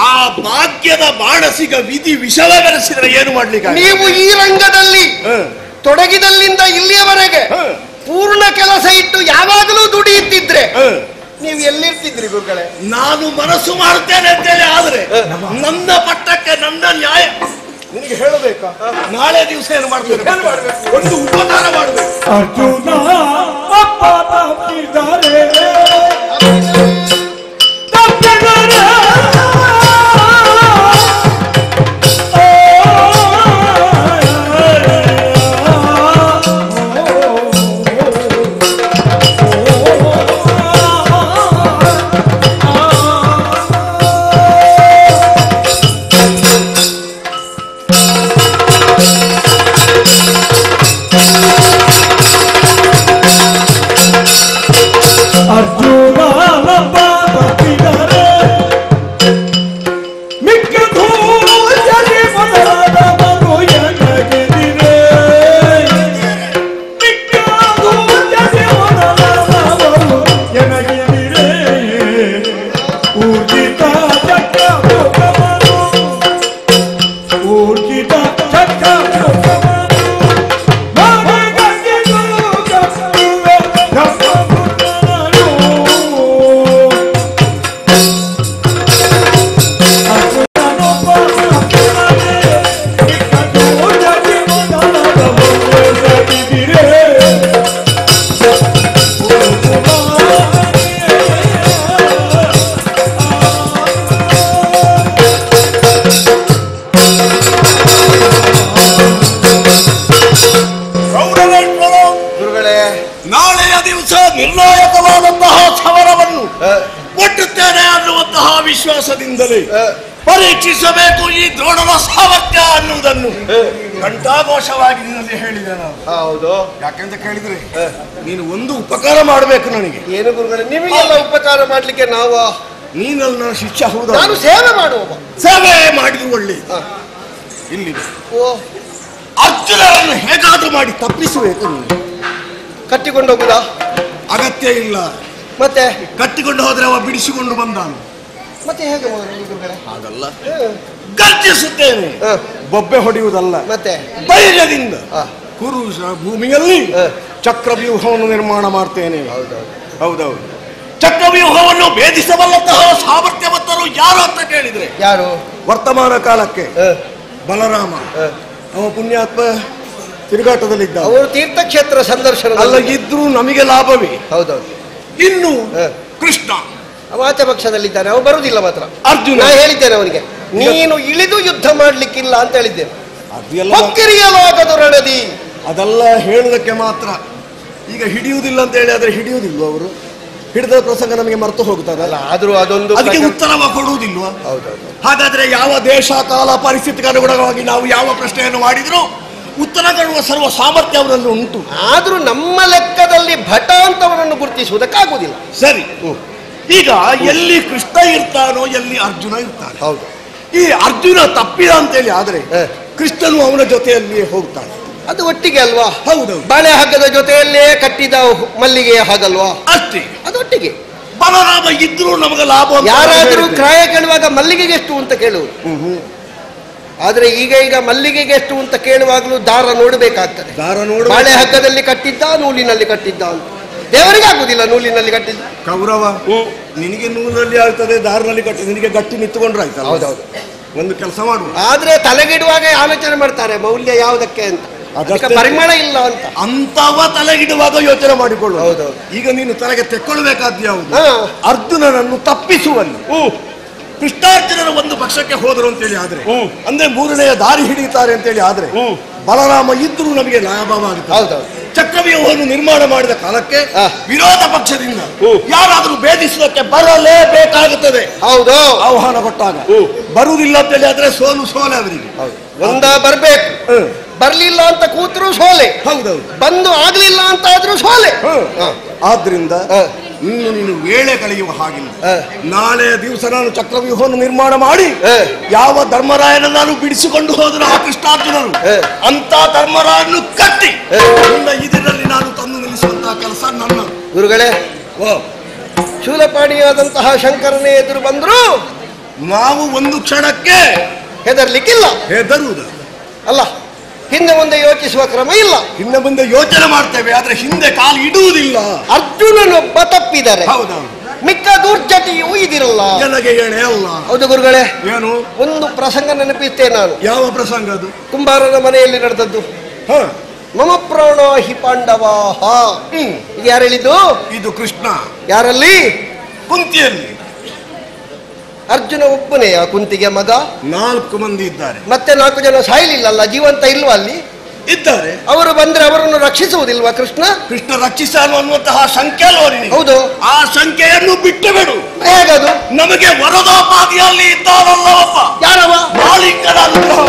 ಆ ಭಾಗ್ಯದ ಬಾಣಸಿಗ ವಿಧಿ ವಿಷವೇ ಬೆರೆಸಿದ್ರೆ ಏನು ಮಾಡ್ಲಿಕ್ಕೆ? ನೀವು ಈ ರಂಗದಲ್ಲಿ ತೊಡಗಿದಲ್ಲಿಂದ ಇಲ್ಲಿಯವರೆಗೆ ಪೂರ್ಣ ಕೆಲಸ ಇಟ್ಟು ಯಾವಾಗಲೂ ದುಡಿಯುತ್ತಿದ್ರೆ ನೀವು ಎಲ್ಲಿರ್ತಿದ್ರಿ ಗುರುಗಳೇ? ನಾನು ಮನಸ್ಸು ಮಾಡುತ್ತೇನೆ ಅಂತೇಳಿ ಆದ್ರೆ ನನ್ನ ಪಟ್ಟಕ್ಕೆ ನನ್ನ ನ್ಯಾಯ ನಿನಗೆ ಹೇಳಬೇಕಾ? ನಾಳೆ ದಿವಸ ಏನು ಮಾಡ್ಬೇಕು? ಒಂದು ಉಪಕಾರ ಮಾಡಬೇಕು. ಅರ್ಜುನ ಅಪ್ಪ ತಪ್ಪಿದ್ದಾರೆ, ನಾಳೆಯ ದಿವಸ ನಿರ್ಣಾಯಕವಾದಂತಹ ಸಮರವನ್ನು ಒಟ್ಟುತ್ತೇನೆ ಅನ್ನುವಂತಹ ವಿಶ್ವಾಸದಿಂದಲೇ ಪರೀಕ್ಷಿಸಬೇಕು ಈ ದ್ರೋಣನ ಸಾಮರ್ಥ್ಯ ಅನ್ನುವುದನ್ನು ಘಂಟಾಘೋಷವಾಗಿ ನಿನ್ನಲ್ಲಿ ಹೇಳಿದೆ ನಾನು. ಹೌದು, ಯಾಕೆಂತ ಕೇಳಿದ್ರೆ ನೀನು ಒಂದು ಉಪಕಾರ ಮಾಡಬೇಕು ನನಗೆ. ಏನು ಗುರುಗಳೇ, ನಿಮಗೆಲ್ಲ ಉಪಕಾರ ಮಾಡ್ಲಿಕ್ಕೆ ನಾವು? ನೀನಲ್ಲಿ ನನ್ನ ಶಿಷ್ಯ ಹೌದು, ನಾನು ಸೇವೆ ಮಾಡುವ. ಸೇವೆ ಮಾಡಿದ್ರು ಒಳ್ಳೆ. ಇಲ್ಲಿ ಅರ್ಜುನರನ್ನು ಹೇಗಾದ್ರೂ ಮಾಡಿ ತಪ್ಪಿಸಬೇಕು. ನೀನು ಕಟ್ಟಿಕೊಂಡು ಹೋಗುದಾ? ಅಗತ್ಯ ಇಲ್ಲ. ಮತ್ತೆ ಕಟ್ಟಿಕೊಂಡು ಹೋದ್ರೆ ಅವ ಬಿಡಿಸಿಕೊಂಡು ಬಂದಾನು. ಮತ್ತೆ ಹೇಗೆ ಗುರುಗಳೇ? ಹಾಗಲ್ಲ, ಗರ್ಜಿಸುತ್ತೇನೆ, ಬೊಬ್ಬೆ ಹೊಡೆಯುವುದಲ್ಲ. ಮತ್ತೆ ಧೈರ್ಯದಿಂದ ಕುರುಷ ಭೂಮಿಯಲ್ಲಿ ಚಕ್ರವ್ಯೂಹವನ್ನು ನಿರ್ಮಾಣ ಮಾಡ್ತೇನೆ. ಹೌದೌದು, ಚಕ್ರವ್ಯೂಹವನ್ನು ಭೇದಿಸಬಲ್ಲಂತಹ ಸಾಮರ್ಥ್ಯವಂತರು ಯಾರು ಅಂತ ಕೇಳಿದ್ರೆ ಯಾರು? ವರ್ತಮಾನ ಕಾಲಕ್ಕೆ ಬಲರಾಮ, ಅವ ಪುಣ್ಯಾತ್ಮ ತಿರುಗಾಟದಲ್ಲಿದ್ದ. ಅವರು ತೀರ್ಥಕ್ಷೇತ್ರ ಸಂದರ್ಶನ ಅಲ್ಲ ಇದ್ರೂ ನಮಗೆ ಲಾಭವೇ. ಹೌದೌದು. ಇನ್ನು ಕೃಷ್ಣ ಆಚೆ ಪಕ್ಷದಲ್ಲಿದ್ದಾನೆ, ಅವ ಬರುವುದಿಲ್ಲ ಮಾತ್ರ. ಅರ್ಜುನ, ನಾ ಹೇಳಿದ್ದೇನೆ ಅವನಿಗೆ, ನೀನು ಇಳಿದು ಯುದ್ಧ ಮಾಡ್ಲಿಕ್ಕಿಲ್ಲ ಅಂತ ಹೇಳಿದ್ದೇನೆ. ಅದೆಲ್ಲ ರಣದಿ ಅದೆಲ್ಲ ಹೇಳುವುದಕ್ಕೆ ಮಾತ್ರ. ಈಗ ಹಿಡಿಯುವುದಿಲ್ಲ ಅಂತ ಹೇಳಿ ಆದ್ರೆ ಹಿಡಿಯುವುದಿಲ್ವ? ಅವರು ಹಿಡಿದ ಪ್ರಸಂಗ ನಮಗೆ ಮರೆತು ಹೋಗ್ತದಲ್ಲ. ಆದ್ರೂ ಅದೊಂದು ಅದಕ್ಕೆ ಉತ್ತರವ ಕೊಡುವುದಿಲ್ವ? ಹೌದೌದು. ಹಾಗಾದ್ರೆ ಯಾವ ದೇಶ ಕಾಲ ಪರಿಸ್ಥಿತಿಗೆ ಅನುಗುಣವಾಗಿ ನಾವು ಯಾವ ಪ್ರಶ್ನೆಯನ್ನು ಮಾಡಿದ್ರು ಉತ್ತರ ಕೊಡುವ ಸರ್ವ ಸಾಮರ್ಥ್ಯ ಅವರಲ್ಲಿ ಉಂಟು. ಆದ್ರೂ ನಮ್ಮ ಲೆಕ್ಕದಲ್ಲಿ ಭಟ ಅಂತವರನ್ನು ಗುರುತಿಸುವುದಕ್ಕಾಗುವುದಿಲ್ಲ. ಸರಿ, ಈಗ ಎಲ್ಲಿ ಕೃಷ್ಣ ಇರ್ತಾನೋ ಎಲ್ಲಿ ಅರ್ಜುನ ಇರ್ತಾನೆ. ಹೌದು. ಈ ಅರ್ಜುನ ತಪ್ಪಿದ ಅಂತೇಳಿ ಆದ್ರೆ ಕೃಷ್ಣನು ಅವನ ಜೊತೆಯಲ್ಲಿಯೇ ಹೋಗ್ತಾನೆ. ಅದು ಒಟ್ಟಿಗೆ ಅಲ್ವಾ? ಹೌದು. ಬಾಳೆ ಹಗ್ಗದ ಜೊತೆಯಲ್ಲೇ ಕಟ್ಟಿದ ಮಲ್ಲಿಗೆ ಹಾಗಲ್ವಾ? ಅಷ್ಟೇ, ಅದು ದುಡ್ಡಿಗೆ. ಬಲರಾಮ ಇದ್ರೂ ನಮಗೆ ಲಾಭ ಅಂತ ಯಾರಾದರೂ ಹೇಳಿದೆ. ಕ್ರಯ ಕೇಳುವಾಗ ಮಲ್ಲಿಗೆಗೆ ಎಷ್ಟು ಅಂತ ಕೇಳುವುದು. ಆದ್ರೆ ಈಗ ಮಲ್ಲಿಗೆಗೆ ಎಷ್ಟು ಅಂತ ಕೇಳುವಾಗಲೂ ದಾರ ನೋಡಬೇಕಾಗ್ತದೆ. ಬಾಳೆ ಹಗ್ಗದಲ್ಲಿ ಕಟ್ಟಿದ್ದ, ನೂಲಿನಲ್ಲಿ ಕಟ್ಟಿದ್ದ ಅಂತ. ದೇವರಿಗೆ ಆಗುದಿಲ್ಲ ನೂಲಿನಲ್ಲಿ ಕಟ್ಟಿದ್ದ. ಕೌರವ, ನಿನಗೆ ನೂಲಲ್ಲಿ ಆಗ್ತದೆ, ದಾರನಲ್ಲಿ ಕಟ್ಟಿದ, ನಿನಗೆ ಗಟ್ಟಿ ನಿಂತುಕೊಂಡ್ರೆ ಆಯ್ತಲ್ಲ. ಹೌದೌದು, ಒಂದು ಕೆಲಸ ಮಾಡುವ. ಆದ್ರೆ ತಲೆಗಿಡುವಾಗ ಆಲೋಚನೆ ಮಾಡ್ತಾರೆ ಮೌಲ್ಯ ಯಾವುದಕ್ಕೆ ಅಂತ, ಅದಕ್ಕೆ ಪರಿಮಳ ಇಲ್ಲ ಅಂತ. ಅಂತವ ತಲೆಗಿಡುವಾಗ ಯೋಚನೆ ಮಾಡಿಕೊಳ್ಳು. ಹೌದೌದು. ಈಗ ನೀನು ತಲೆಗೆ ತೆಕ್ಕೊಳ್ಬೇಕಾದ ಯಾವುದು? ಅರ್ಜುನನನ್ನು ತಪ್ಪಿಸುವಲ್ಲಿ ಕೃಷ್ಣಾರ್ಜುನನ ಒಂದು ಪಕ್ಷಕ್ಕೆ ಹೋದರು ಅಂತೇಳಿ ಆದ್ರೆ, ಅಂದ್ರೆ ಮೂರನೆಯ ದಾರಿ ಹಿಡಿಯುತ್ತಾರೆ ಅಂತೇಳಿ ಆದ್ರೆ, ಬಲರಾಮ ಇದ್ರೂ ನಮಗೆ ಲಾಭವಾಗುತ್ತೆ. ಚಕ್ರವ್ಯೂಹವನ್ನು ನಿರ್ಮಾಣ ಮಾಡಿದ ಕಾಲಕ್ಕೆ ವಿರೋಧ ಪಕ್ಷದಿಂದ ಯಾರಾದರೂ ಭೇದಿಸುವುದಕ್ಕೆ ಬರಲೇಬೇಕಾಗುತ್ತದೆ. ಹೌದು, ಆಹ್ವಾನ ಕೊಟ್ಟಾಗ ಬರುವುದಿಲ್ಲ ಅಂತೇಳಿ ಆದ್ರೆ ಸೋಲೆ ಅವರಿಗೆ. ಒಂದ ಬರ್ಬೇಕು, ಬರ್ಲಿಲ್ಲ ಅಂತ ಕೂತ್ರು ಸೋಲೆ. ಹೌದೌದು, ಬಂದು ಆಗ್ಲಿಲ್ಲ ಅಂತ ಆದ್ರೂ ಸೋಲೆ. ಆದ್ರಿಂದ ನೀನು ವೇಳೆ ಕಳೆಯುವ ಹಾಗಿಲ್ಲ. ನಾಳೆ ದಿವಸ ನಾನು ಚಕ್ರವ್ಯೂಹವನ್ನು ನಿರ್ಮಾಣ ಮಾಡಿ ಯಾವ ಧರ್ಮರಾಯನ ನಾನು ಬಿಡಿಸಿಕೊಂಡು ಹೋದ್ರು ಆ ಕೃಷ್ಣಾರ್ಜುನರು ಅಂತ ಧರ್ಮರಾಯನು ಕಟ್ಟಿ ಇದರಲ್ಲಿ ನಾನು ತಂದು ನಿಲ್ಲಿಸುವಂತಹ ಕೆಲಸ ನನ್ನ. ಗುರುಗಳೇ, ಶೂಲಪಾಣಿಯಾದಂತಹ ಶಂಕರನೇ ಎದುರು ಬಂದ್ರು ನಾವು ಒಂದು ಕ್ಷಣಕ್ಕೆ ಹೆದರ್ಲಿಕ್ಕಿಲ್ಲ. ಹೆದರುವುದು ಅಲ್ಲ, ಹಿಂದೆ ಮುಂದೆ ಯೋಚಿಸುವ ಕ್ರಮ ಇಲ್ಲ. ಹಿಂದೆ ಮುಂದೆ ಯೋಚನೆ ಮಾಡ್ತೇವೆ, ಆದ್ರೆ ಹಿಂದೆ ಕಾಲು ಇಡುವುದಿಲ್ಲ. ಅರ್ಜುನನೊಬ್ಬ ತಪ್ಪಿದ್ದಾರೆ, ಹೌದೌದು, ಮಿಕ್ಕ ದುರ್ಜಟಿಯೂ ಇದಿರಲ್ಲ. ನನಗೆ ಏನೇ ಅಲ್ಲ. ಹೌದು ಗುರುಗಳೇ, ಏನು ಒಂದು ಪ್ರಸಂಗ ನೆನಪಿಸ್ತೇನೆ ನಾನು. ಯಾವ ಪ್ರಸಂಗ ಅದು? ಕುಂಬಾರನ ಮನೆಯಲ್ಲಿ ನಡೆದದ್ದು. ಮಮ ಪ್ರಾಣ ಹಿ ಪಾಂಡವಾಹ. ಇದು ಯಾರು ಹೇಳಿದ್ದು? ಇದು ಕೃಷ್ಣ. ಯಾರಲ್ಲಿ? ಕುಂತಿಯಲ್ಲಿ. ಅರ್ಜುನ ಒಬ್ಬನೇ ಆ ಕುಂತಿಗೆ ಮಗ? 4 ಮಂದಿ ಇದ್ದಾರೆ. ಮತ್ತೆ 4 ಜನ ಸಾಯಲಿಲ್ಲಲ್ಲ, ಜೀವಂತ ಇಲ್ವಾ ಅಲ್ಲಿ? ಇದ್ದಾರೆ. ಅವರು ಬಂದ್ರೆ ಅವರನ್ನು ರಕ್ಷಿಸುವುದಿಲ್ವಾ ಕೃಷ್ಣ? ಕೃಷ್ಣ ರಕ್ಷಿಸಲು ಅನ್ನುವಂತಹ ಸಂಖ್ಯೆ ಅಲ್ವರಿ. ಹೌದು, ಆ ಸಂಖ್ಯೆಯನ್ನು ಬಿಟ್ಟು ಬಿಡು. ಹೇಗದು? ನಮಗೆ ವರದೋಪಾದಿಯಲ್ಲಿ ಇದ್ದಾರಲ್ಲ ಒಬ್ಬ. ಯಾರವ? ಮಾಲಿಂಗನ ಅನುಗ್ರಹ.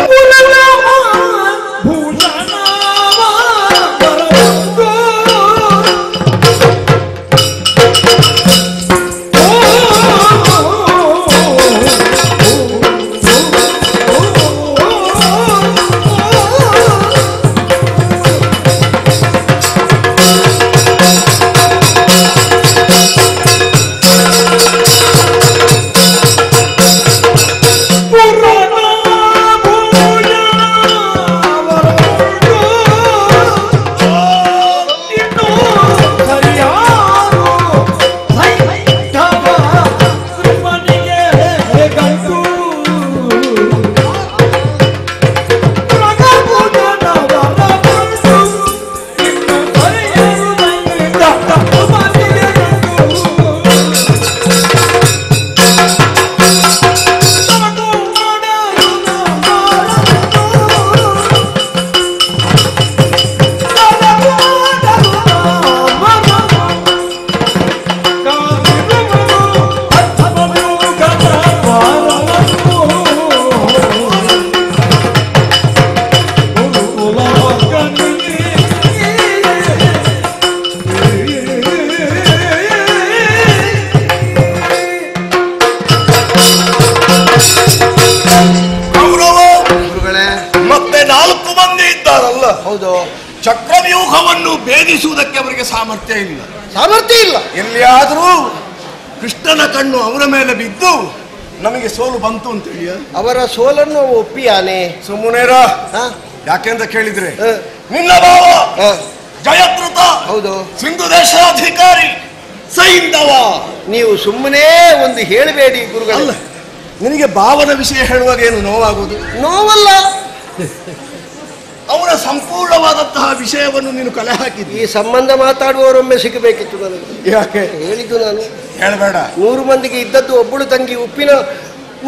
ಚಕ್ರವ್ಯೂಹವನ್ನು ಭೇದಿಸುವುದಕ್ಕೆ ಅವರಿಗೆ ಸಾಮರ್ಥ್ಯ ಇಲ್ಲ. ಎಲ್ಲಿಯಾದರೂ ಕೃಷ್ಣನ ಕಣ್ಣು ಅವರ ಮೇಲೆ ಬಿದ್ದು ನಮಗೆ ಸೋಲು ಬಂತು ಅಂತ ಹೇಳಿ ಅವರ ಸೋಲನ್ನು ಒಪ್ಪಿಯಾನೆ ಸುಮ್ಮನೆರ. ಯಾಕೆಂತ ಕೇಳಿದ್ರೆ ನಿನ್ನ ಭಾವ ಜಯದ್ರಥ, ಹೌದು, ಸಿಂಧು ದೇಶಾಧಿಕಾರಿ ಸೈಂಧವ. ನೀವು ಸುಮ್ಮನೆ ಒಂದು ಹೇಳಬೇಡಿ ಗುರುಗಳಲ್ಲ. ನಿನಗೆ ಭಾವನ ವಿಷಯ ಹೇಳುವಾಗ ಏನು ನೋವಾಗುವುದು? ನೋವಲ್ಲ, ಅವರ ಸಂಪೂರ್ಣವಾದಂತಹ ವಿಷಯವನ್ನು ನೀನು ಕಲೆ ಹಾಕಿದ್ದಿ. ಈ ಸಂಬಂಧ ಮಾತಾಡುವವರೊಮ್ಮೆ ಸಿಗಬೇಕಿತ್ತು ನನಗೆ. ಯಾಕೆ ಹೇಳಿದ್ದು ನಾನು? ಹೇಳಬೇಡ. 100 ಮಂದಿಗೆ ಇದ್ದದ್ದು ಒಬ್ಬಳು ತಂಗಿ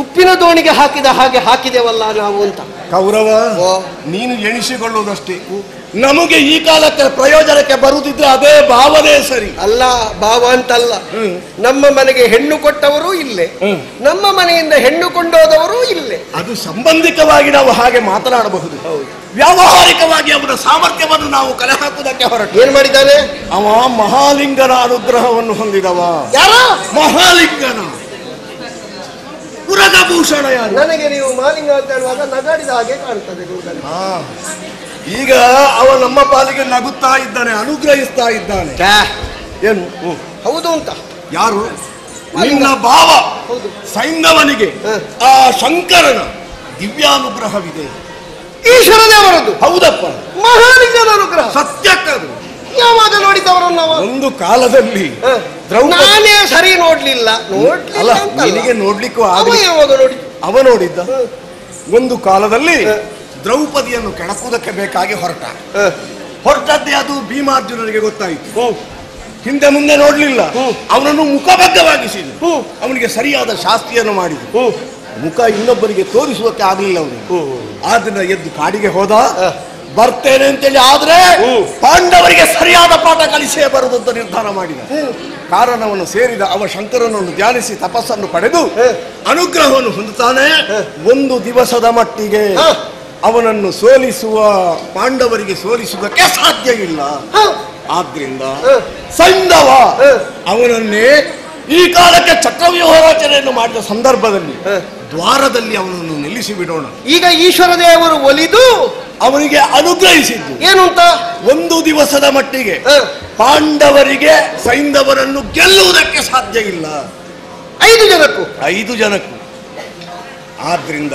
ಉಪ್ಪಿನ ದೋಣಿಗೆ ಹಾಕಿದ ಹಾಗೆ ಹಾಕಿದೆವಲ್ಲ ನಾವು ಅಂತ. ಕೌರವ, ನೀನು ಎಣಿಸಿಕೊಳ್ಳುವುದಷ್ಟೇ. ನಮಗೆ ಈ ಕಾಲಕ್ಕೆ ಪ್ರಯೋಜನಕ್ಕೆ ಬರುತ್ತಿದ್ರೆ ಅದೇ ಭಾವನೆ ಸರಿ. ಅಲ್ಲ, ಭಾವ ಅಂತಲ್ಲ. ನಮ್ಮ ಮನೆಗೆ ಹೆಣ್ಣು ಕೊಟ್ಟವರು ಇಲ್ಲೇ, ನಮ್ಮ ಮನೆಯಿಂದ ಹೆಣ್ಣು ಕೊಂಡೋದವರು ಇಲ್ಲೇ. ಅದು ಸಂಬಂಧಿಕವಾಗಿ ನಾವು ಹಾಗೆ ಮಾತನಾಡಬಹುದು. ವ್ಯಾವಹಾರಿಕವಾಗಿ ಅವನ ಸಾಮರ್ಥ್ಯವನ್ನು ನಾವು ಕಲೆ ಹಾಕುವುದಕ್ಕೆ ಹೊರಟು ಏನ್ ಮಾಡಿದ್ದಾನೆ? ಅವ ಮಹಾಲಿಂಗನ ಅನುಗ್ರಹವನ್ನು ಹೊಂದಿದವ. ಯಾರ? ಮಹಾಲಿಂಗನ. ಪುರಗಭೂಷಣ ಯಾರು? ನನಗೆ ನೀವು ಮಹಾಲಿಂಗ ಅಂತ ಹೇಳುವಾಗ ನಗಾಡಿದ ಹಾಗೆ ಕಾಣ್ತದೆ. ಈಗ ಅವ ನಮ್ಮ ಪಾಲಿಗೆ ನಗುತ್ತಾ ಇದ್ದಾನೆ, ಅನುಗ್ರಹಿಸ್ತಾ ಇದ್ದಾನೆ. ಏನು? ಹೌದು ಅಂತ ಯಾರು? ನಿನ್ನ ಭಾವ ಸೈಂಧವನಿಗೆ ಆ ಶಂಕರನ ದಿವ್ಯಾನುಗ್ರಹವಿದೆ. ಈಶ್ವರ ದೇವರದ್ದು. ಹೌದಪ್ಪ, ಮಹಾಲಿಂಗನ ಅನುಗ್ರಹ. ಸತ್ಯಕ್ಕದು. ಯಾವಾಗ ನೋಡಿದವರನ್ನು ಒಂದು ಕಾಲದಲ್ಲಿ ನಾನೇ ಸರಿ ನೋಡ್ಲಿಲ್ಲ. ಅಲ್ಲ, ನಿನಗೆ ನೋಡ್ಲಿಕ್ಕೂ ಯಾವಾಗ ನೋಡಿ ಅವ ನೋಡಿದ್ದ. ಒಂದು ಕಾಲದಲ್ಲಿ ದ್ರೌಪದಿಯನ್ನು ಕೆಣಕುವುದಕ್ಕೆ ಬೇಕಾಗಿ ಹೊರಟದ್ದೇ ಅದು ಭೀಮಾರ್ಜುನನಿಗೆ ಗೊತ್ತಾಯಿತು. ಹಿಂದೆ ಮುಂದೆ ನೋಡ್ಲಿಲ್ಲ. ಅವನನ್ನು ಮುಖಬದ್ಧವಾಗಿಸಿದ. ಅವನಿಗೆ ಸರಿಯಾದ ಶಾಸ್ತಿಯನ್ನು ಮಾಡಿದ. ಮುಖ ಇನ್ನೊಬ್ಬರಿಗೆ ತೋರಿಸುವುದಕ್ಕೆ ಆಗಲಿಲ್ಲ ಅವನಿಗೆ. ಆದ್ರಿಂದ ಎದ್ದು ಕಾಡಿಗೆ ಹೋದ. ಬರ್ತೇನೆ ಅಂತೇಳಿ ಆದ್ರೆ ಪಾಂಡವರಿಗೆ ಸರಿಯಾದ ಪಾಠ ಕಲಿಸೇ ಬರುದಂತ ನಿರ್ಧಾರ ಮಾಡಿದ. ಕಾರಣವನ್ನು ಸೇರಿದ ಅವ ಶಂಕರನನ್ನು ಧ್ಯಾನಿಸಿ ತಪಸ್ಸನ್ನು ಪಡೆದು ಅನುಗ್ರಹವನ್ನು ಹೊಂದುತ್ತಾನೆ. ಒಂದು ದಿವಸದ ಮಟ್ಟಿಗೆ ಅವನನ್ನು ಸೋಲಿಸುವ ಪಾಂಡವರಿಗೆ ಸೋಲಿಸುವುದಕ್ಕೆ ಸಾಧ್ಯ ಇಲ್ಲ. ಆದ್ರಿಂದ ಸೈಂಧವ ಅವನನ್ನೇ ಈ ಕಾಲಕ್ಕೆ ಚಕ್ರವ್ಯೂಹ ರಚನೆಯನ್ನು ಮಾಡಿದ ಸಂದರ್ಭದಲ್ಲಿ ದ್ವಾರದಲ್ಲಿ ಅವನನ್ನು ನಿಲ್ಲಿಸಿ ಬಿಡೋಣ. ಈಗ ಈಶ್ವರ ದೇವರು ಒಲಿದು ಅವನಿಗೆ ಅನುಗ್ರಹಿಸಿದ್ದು ಏನು ಅಂತ, ಒಂದು ದಿವಸದ ಮಟ್ಟಿಗೆ ಪಾಂಡವರಿಗೆ ಸೈಂಧವರನ್ನು ಗೆಲ್ಲುವುದಕ್ಕೆ ಸಾಧ್ಯ ಇಲ್ಲ. 5 ಜನಕ್ಕೂ. ಆದ್ರಿಂದ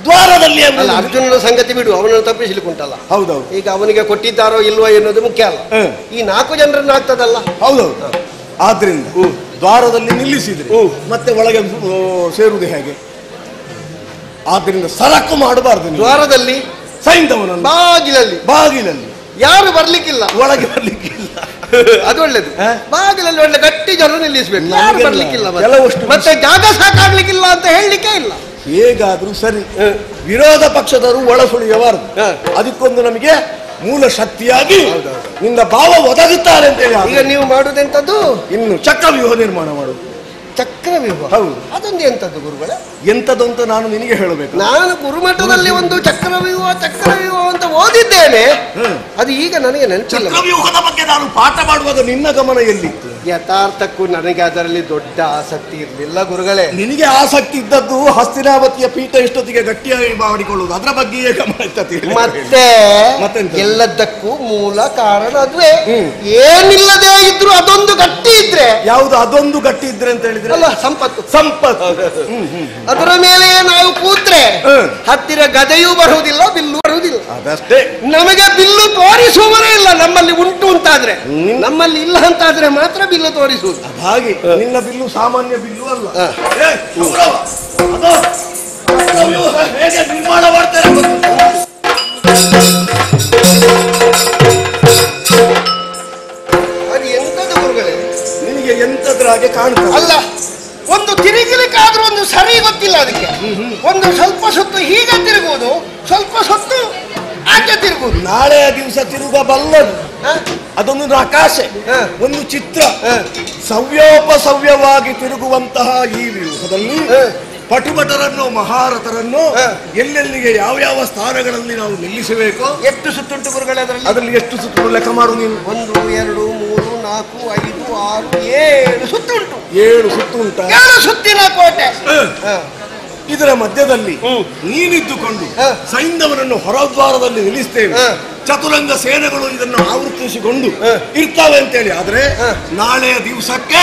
ದ್ವಾರದಲ್ಲಿ ಅರ್ಜುನನ ಸಂಗತಿ ಬಿಡು, ಅವನನ್ನು ತಪ್ಪಿಸ್ಲಿಕ್ಕೆ ಉಂಟಲ್ಲ. ಹೌದೌದು. ಈಗ ಅವನಿಗೆ ಕೊಟ್ಟಿದ್ದಾರೋ ಇಲ್ವೋ ಎನ್ನುವುದು ಮುಖ್ಯ ಅಲ್ಲ. ಈ 4 ಜನರನ್ನು ಆಗ್ತದಲ್ಲ. ಹೌದೌದು. ಆದ್ರಿಂದ ದ್ವಾರದಲ್ಲಿ ನಿಲ್ಲಿಸಿದ್ರೆ ಮತ್ತೆ ಒಳಗೆ ಸೇರುವುದು ಹೇಗೆ? ಆದ್ರಿಂದ ಸರಕು ಮಾಡಬಾರ್ದು. ದ್ವಾರದಲ್ಲಿ ಸೈಂಧವನನ್ನು ಬಾಗಿಲಲ್ಲಿ ಯಾರು ಬರ್ಲಿಕ್ಕಿಲ್ಲ, ಒಳಗೆ ಬರ್ಲಿಕ್ಕಿಲ್ಲ. ಅದು ಒಳ್ಳೇದು. ಬಾಗಿಲಲ್ಲಿ ಒಳ್ಳೆ ಗಟ್ಟಿ ಜನ ನಿಲ್ಲಿಸ್ಬೇಕು, ಯಾರು ಬರ್ಲಿಕ್ಕಿಲ್ಲ. ಮತ್ತೆ ಜಾಗ ಸಾಕಾಗ್ಲಿಕ್ಕಿಲ್ಲ ಅಂತ ಹೇಳಲಿಕ್ಕೆ ಇಲ್ಲ. ಹೇಗಾದ್ರೂ ಸರಿ, ವಿರೋಧ ಪಕ್ಷದವರು ಒಳ ಸುಳಿಯಬಾರದು. ಅದಕ್ಕೊಂದು ನಮಗೆ ಮೂಲ ಶಕ್ತಿಯಾಗಿ ನಿನ್ನ ಭಾವ ಒದಗುತ್ತಾರೆ ಅಂತ ಹೇಳಿ. ಈಗ ನೀವು ಮಾಡುದೆಂತದ್ದು? ಇನ್ನು ಚಕ್ರವ್ಯೂಹ ನಿರ್ಮಾಣ ಮಾಡುದು. ಚಕ್ರವ್ಯೂಹ? ಹೌದು. ಅದೊಂದು ಎಂತದ್ದು ಗುರುಗಳೇ? ಎಂತದ್ದು ಅಂತ ನಾನು ನಿನಗೆ ಹೇಳಬೇಕು. ನಾನು ಗುರುಮಠದಲ್ಲಿ ಒಂದು ಚಕ್ರವ್ಯೂಹ ಅಂತ ಓದಿದ್ದೇನೆ. ಅದು ಈಗ ನನಗೆ ನೆನಪಿಲ್ಲ. ಚಕ್ರವ್ಯೂಹದ ಬಗ್ಗೆ ನಾನು ಪಾಠ ಮಾಡುವಾಗ ನಿನ್ನ ಗಮನ ಎಲ್ಲಿತ್ತು? ಯಥಾರ್ಥಕ್ಕೂ ನನಗೆ ಅದರಲ್ಲಿ ದೊಡ್ಡ ಆಸಕ್ತಿ ಇರಲಿಲ್ಲ ಗುರುಗಳೇ. ನಿನಗೆ ಆಸಕ್ತಿ ಇದ್ದದ್ದು ಹಸ್ತಿನಾವತಿಯ ಪೀಠ ಎಷ್ಟೊತ್ತಿಗೆ ಗಟ್ಟಿಯಾಗಿ ಮಾಡಿಕೊಳ್ಳುವುದು, ಅದರ ಬಗ್ಗೆಯೇ ಗಮನ ಇರ್ತದೆ. ಮತ್ತೆ ಎಲ್ಲದಕ್ಕೂ ಮೂಲ ಕಾರಣ ಅದುವೇ. ಏನಿಲ್ಲದೆ ಇದ್ರು ಅದೊಂದು ಗಟ್ಟಿ ಇದ್ರೆ. ಯಾವುದು ಅದೊಂದು ಗಟ್ಟಿ ಇದ್ರೆ ಅಂತ ಹೇಳಿದ್ರೆ? ಅಲ್ಲ, ಸಂಪತ್ತು. ಅದರ ಮೇಲೆ ನಾವು ಕೂತ್ರೆ ಹತ್ತಿರ ಗದೆಯೂ ಬರುವುದಿಲ್ಲ, ಬಿಲ್ಲು ಬರುವುದಿಲ್ಲ. ಅದಷ್ಟೇ. ನಮಗೆ ಬಿಲ್ಲು ತೋರಿಸುವವರೇ ಇಲ್ಲ. ನಮ್ಮಲ್ಲಿ ಉಂಟು ಅಂತಾದ್ರೆ, ನಮ್ಮಲ್ಲಿ ಇಲ್ಲ ಅಂತಾದ್ರೆ ಮಾತ್ರ ಬಿಲ್ಲು ತೋರಿಸುವುದು. ಹಾಗೆ ನಿನ್ನ ಬಿಲ್ಲು ಸಾಮಾನ್ಯ ಬಿಲ್ಲು ಅಲ್ಲ. ಹೇಗೆ ನಿರ್ಮಾಣ ಮಾಡ್ತಾರೆ ಅದು ಎಂತದ್ದು ಗುರುಗಳೇ? ನಿನಗೆ ಎಂತದ್ರ ಹಾಗೆ ಕಾಣ್ತದೆ? ಅಲ್ಲ, ಒಂದು ತಿರುಗಲಿಕ್ಕಾದ್ರೂ ಒಂದು ಸರಿ ಗೊತ್ತಿಲ್ಲ ಅದಕ್ಕೆ. ಒಂದು ಸ್ವಲ್ಪ ಸುತ್ತು ಹೀಗೆ ತಿರುಗುವುದು, ಸ್ವಲ್ಪ ಸುತ್ತು ಆಚೆ ತಿರುಗುವುದು. ನಾಳೆಯ ದಿವಸ ತಿರುಗಬಲ್ಲದು. ಅದೊಂದು ನಕಾಶೆ, ಒಂದು ಚಿತ್ರ. ಸವ್ಯೋಪಸವ್ಯವಾಗಿ ತಿರುಗುವಂತಹ ಈ ವ್ಯೂಹದಲ್ಲಿ ಪಟುಭಟರನ್ನು ಮಹಾರಥರನ್ನು ಎಲ್ಲೆಲ್ಲಿಗೆ ಯಾವ ಸ್ಥಾನಗಳಲ್ಲಿ ನಾವು ನಿಲ್ಲಿಸಬೇಕು. ಎಷ್ಟು ಸುತ್ತುಂಟು ಗುರುಗಳೇ ಅದರಲ್ಲಿ? ಎಷ್ಟು ಸುತ್ತು ಲೆಕ್ಕ ಮಾಡು ನೀನು. 1 2 3 4 5 6 7 ಸುತ್ತುಂಟು. 7 ಸುತ್ತು ಉಂಟ. 7 ಸುತ್ತಿನ ಕೋಟೆ. ಇದರ ಮಧ್ಯದಲ್ಲಿ ನೀನಿದ್ದುಕೊಂಡು ಸೈಂಧವನನ್ನು ಹೊರದ್ವಾರದಲ್ಲಿ ನಿಲ್ಲಿಸ್ತೇವೆ. ಚತುರಂಗ ಸೇನೆಗಳು ಇದನ್ನು ಆವೃತ್ತಿಸಿಕೊಂಡು ಇರ್ತಾವೆ ಅಂತೇಳಿ. ಆದ್ರೆ ನಾಳೆಯ ದಿವಸಕ್ಕೆ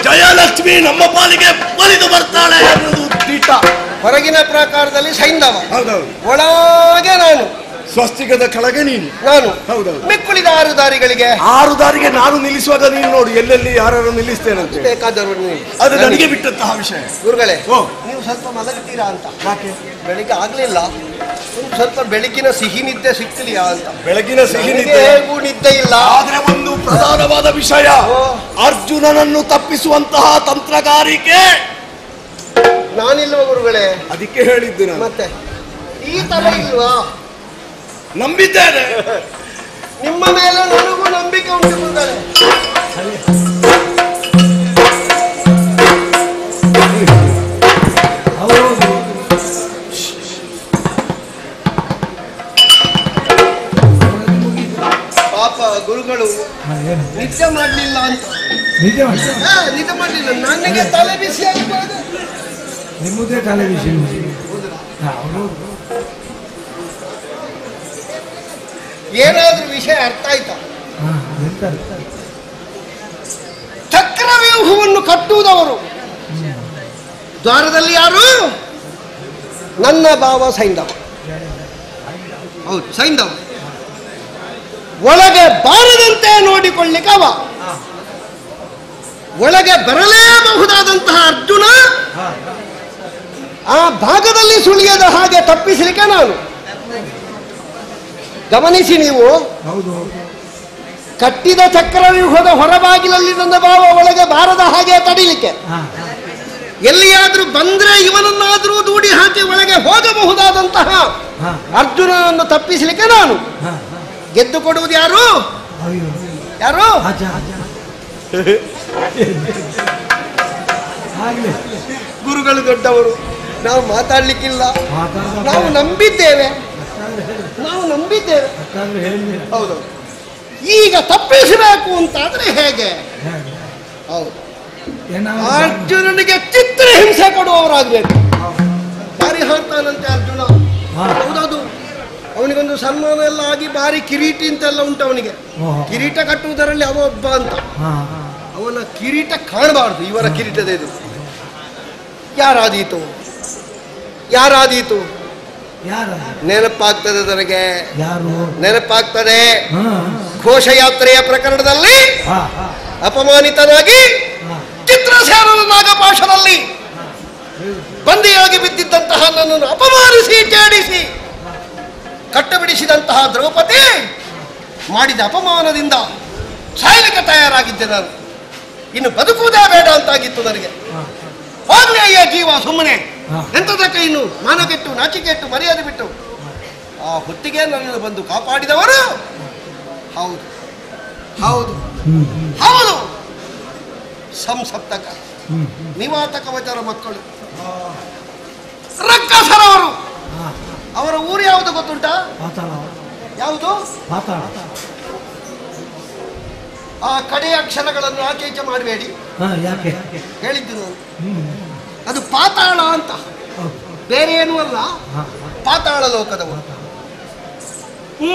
ಜಯಲಕ್ಷ್ಮಿ ನಮ್ಮ ಪಾಲಿಗೆ ಒಲಿದು ಬರ್ತಾಳೆ ಅನ್ನೋದು ದಿಟ. ಹೊರಗಿನ ಪ್ರಾಕಾರದಲ್ಲಿ ಸೈಂಧವ, ಹೌದೌದು. ಒಳಗೆ ನಾನು, ಸ್ವಸ್ತಿಕದ ಕೆಳಗೆ ನೀನು, ನಾನು. ಹೌದೌದು. ಮಿಕ್ಕುಳಿದ 6 ದಾರಿಗಳಿಗೆ 6 ದಾರಿಗೆ ನಾನು ನಿಲ್ಲಿಸುವಾಗ ನೀನು ನೋಡು ಎಲ್ಲೆಲ್ಲಿ ಯಾರು ನಿಲ್ಲಿಸ್ತೇನಂತೆ. ಬೇಕಾದವರು ಅದು ನನಗೆ ಬಿಟ್ಟಂತಹ ವಿಷಯ. ಗುರುಗಳೇ, ನೀವು ಸ್ವಲ್ಪ ಮಲಗ್ತೀರಾ ಅಂತ. ಯಾಕೆ? ಬೆಳಿಗ್ಗೆ ಆಗ್ಲಿಲ್ಲ, ಸ್ವಲ್ಪ ಬೆಳಗಿನ ಸಿಹಿ ನಿದ್ದೆ ಸಿಕ್ಕಲಿಯಾ ಅಂತ. ಬೆಳಗಿನ ಸಿಹಿ ನಿದ್ದೆ? ಹೇಗೂ ನಿದ್ದೆ ಇಲ್ಲ. ಆದ್ರೆ ಒಂದು ಪ್ರಧಾನವಾದ ವಿಷಯ, ಅರ್ಜುನನನ್ನು ತಪ್ಪಿಸುವಂತಹ ತಂತ್ರಗಾರಿಕೆ ನಾನಿಲ್ವ ಗುರುಗಳೇ? ಅದಕ್ಕೆ ಹೇಳಿದ್ದು ನಾನು. ಮತ್ತೆ ಈ ತರ ಇಲ್ವಾ? ನಂಬಿದ್ದೇನೆ. ನಿಮ್ಮ ಮೇಲೆ ನನಗೂ ನಂಬಿಕೆ ಉಂಟು ಗುರುಗಳೇ. ಪಾಪ ಗುರುಗಳು ನಿದ್ದೆ ಮಾಡಲಿಲ್ಲ ಅಂತ. ನಿದ್ದೆ ಮಾಡಲಿಲ್ಲ, ನನಗೆ ತಲೆ ಬಿಸಿ ಆಗ್ಬೋದು. ನಿಮ್ಮದೇ ತಲೆ ಬಿಸಿ. ಏನಾದ್ರೂ ವಿಷಯ ಅರ್ಥ ಆಯ್ತಾ? ಚಕ್ರವ್ಯೂಹವನ್ನು ಕಟ್ಟುವುದವರು. ದ್ವಾರದಲ್ಲಿ ಯಾರು? ನನ್ನ ಭಾವ ಸೈಂಧವ. ಹೌದು, ಸೈಂಧವ. ಒಳಗೆ ಬಾರದಂತೆ ನೋಡಿಕೊಳ್ಳಿಕ್ಕೆ ಅವ. ಒಳಗೆ ಬರಲೇಬಹುದಾದಂತಹ ಅರ್ಜುನ ಆ ಭಾಗದಲ್ಲಿ ಸುಳಿಯದ ಹಾಗೆ ತಪ್ಪಿಸಲಿಕ್ಕೆ ನಾನು. ಗಮನಿಸಿ ನೀವು, ಕಟ್ಟಿದ ಚಕ್ರವ್ಯೂಹದ ಹೊರಬಾಗಿಲಲ್ಲಿ ನನ್ನ ಭಾವ ಒಳಗೆ ಬಾರದ ಹಾಗೆ ತಡಿಲಿಕ್ಕೆ, ಎಲ್ಲಿಯಾದ್ರೂ ಬಂದ್ರೆ ಇವನನ್ನಾದ್ರೂ ದೂಡಿ ಹಾಕಿ ಒಳಗೆ ಹೋಗಬಹುದಾದಂತಹ ಅರ್ಜುನನನ್ನು ತಪ್ಪಿಸಲಿಕ್ಕೆ ನಾನು. ಗೆದ್ದು ಕೊಡುವುದು ಯಾರು? ಯಾರು? ಗುರುಗಳು ದೊಡ್ಡವರು, ನಾವು ಮಾತಾಡ್ಲಿಕ್ಕಿಲ್ಲ. ನಾವು ನಂಬಿದ್ದೇವೆ. ಹೌದು. ಈಗ ತಪ್ಪಿಸಬೇಕು ಅಂತಾದ್ರೆ ಹೇಗೆ? ಹೌದು, ಅರ್ಜುನನಿಗೆ ಚಿತ್ರಹಿಂಸೆ ಕೊಡುವವರಾಗಬೇಕು. ಭಾರಿ ಹಾಡ್ತಾನಂತೆ ಅರ್ಜುನ. ಹೌದೌದು, ಅವನಿಗೊಂದು ಸನ್ಮಾನ ಎಲ್ಲ ಆಗಿ ಭಾರಿ ಕಿರೀಟಿ ಅಂತೆಲ್ಲ ಉಂಟು ಅವನಿಗೆ. ಕಿರೀಟ ಕಟ್ಟುವುದರಲ್ಲಿ ಅವ ಒಬ್ಬ ಅಂತ. ಅವನ ಕಿರೀಟ ಕಾಣಬಾರ್ದು, ಇವರ ಕಿರೀಟದ ಇದು. ಯಾರಾದೀತು? ನೆನಪಾಗ್ತದೆ ನನಗೆ, ನೆನಪಾಗ್ತದೆ. ಘೋಷಯಾತ್ರೆಯ ಪ್ರಕರಣದಲ್ಲಿ ಅಪಮಾನಿತನಾಗಿ ಚಿತ್ರಸೇನನ ನಾಗಪಾಶದಲ್ಲಿ ಬಂದಿಯಾಗಿ ಬಿದ್ದಿದ್ದಂತಹ ನನ್ನನ್ನು ಅಪಮಾನಿಸಿ ಜೇಡಿಸಿ ಕಟ್ಟು ಬಿಡಿಸಿದಂತಹ ದ್ರೌಪದಿ ಮಾಡಿದ ಅಪಮಾನದಿಂದ ಸಾಯಲಿಕ್ಕೆ ತಯಾರಾಗಿದ್ದೆ ನಾನು. ಇನ್ನು ಬದುಕುವುದೇ ಬೇಡ ಅಂತಾಗಿತ್ತು ನನಗೆ. ಹೋಗ್ಲಿ ಅಯ್ಯ ಜೀವ ಸುಮ್ಮನೆ, ಎಂತದಕ್ಕೆ ಇನ್ನು ಮಾನಗೆಟ್ಟು ನಾಚಿಕೆಟ್ಟು ಮರ್ಯಾದೆ ಬಿಟ್ಟು. ಆ ಹೊತ್ತಿಗೆ ನನ್ನನ್ನು ಬಂದು ಕಾಪಾಡಿದವರು ಹೌದು ಹೌದು ಹೌದು ಸಂಸಪ್ತಕ ನಿವಾತ ಕವಚರ ಮಕ್ಕಳು ರಕ್ಕಸರವರು. ಅವರ ಊರು ಯಾವುದು ಗೊತ್ತುಂಟ? ಯಾವುದು? ಆ ಕಡೆಯ ಅಕ್ಷರಗಳನ್ನು ಆಚೆ ಮಾಡಬೇಡಿ, ಹೇಳಿದ್ದು ನಾನು. ಅದು ಪಾತಾಳ ಅಂತ, ಬೇರೆ ಏನೂ ಅಲ್ಲ. ಪಾತಾಳ ಲೋಕದವರು.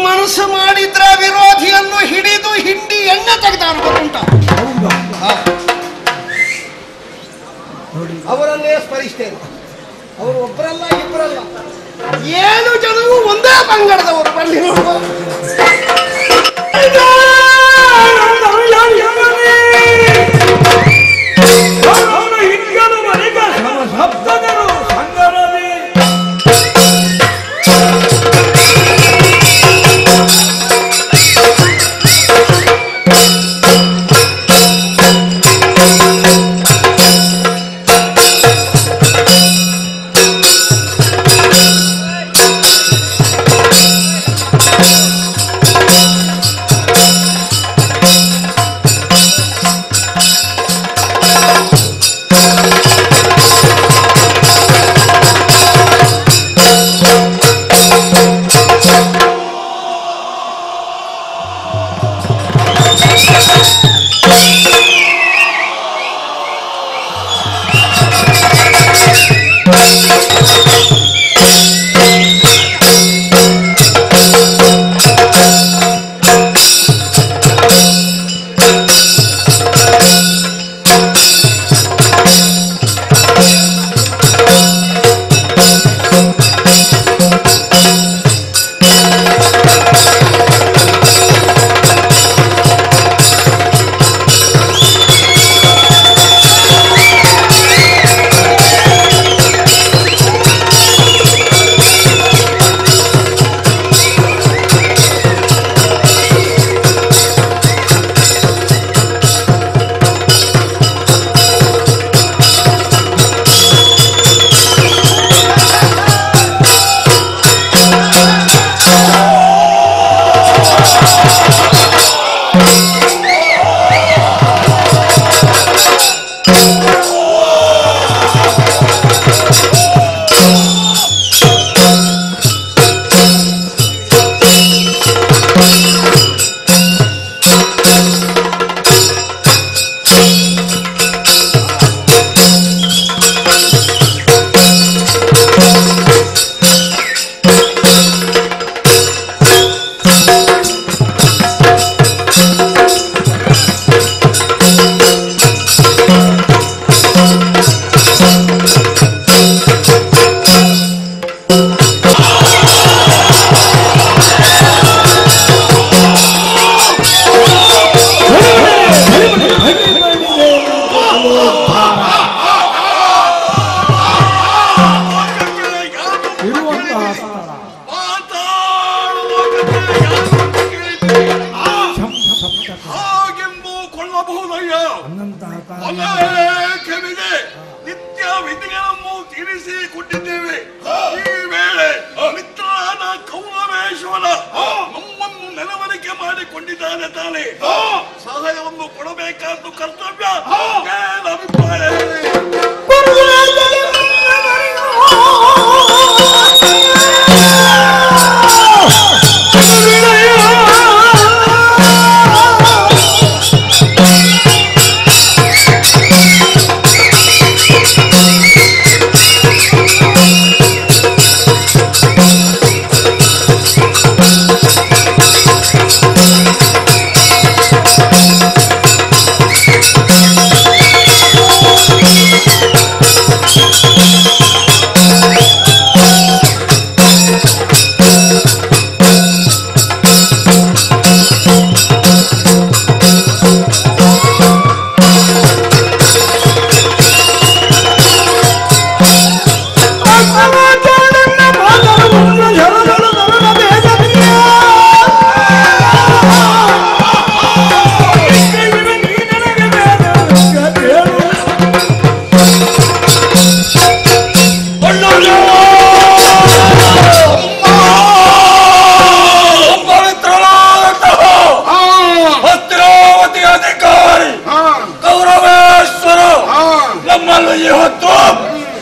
ಮನಸ್ಸು ಮಾಡಿದ್ರ ವಿರೋಧಿಯನ್ನು ಹಿಡಿದು ಹಿಂಡಿ ಎಣ್ಣೆ ತೆಗೆದಾರು ಗೊತ್ತುಂಟ? ಅವರನ್ನೇ ಸ್ಮರಿಸ್ತೇನೆ. ಅವರು ಒಬ್ಬರಲ್ಲ ಇಬ್ಬರಲ್ಲ, 7 ಜನರು ಒಂದೇ ಪಂಗಡದವರು. ಬನ್ನಿ ನೋಡುವ. ಬಹುದಯ್ಯ. ಅನೇಕರಿಗೆ ನಿತ್ಯ ವಿಧಿಗಳನ್ನು ತೀರಿಸಿಕೊಟ್ಟಿದ್ದೇವೆ. ಈ ವೇಳೆ ಮಿತ್ರನಾದ ಕೌರವೇಶ್ವರ ನಮ್ಮನ್ನು ನೆನವರಿಕೆ ಮಾಡಿಕೊಂಡಿದ್ದಾನೆ ತಾನೆ. ಸಹಾಯವನ್ನು ಕೊಡಬೇಕಾದ ಕರ್ತವ್ಯ. ಅಭಿಪ್ರಾಯ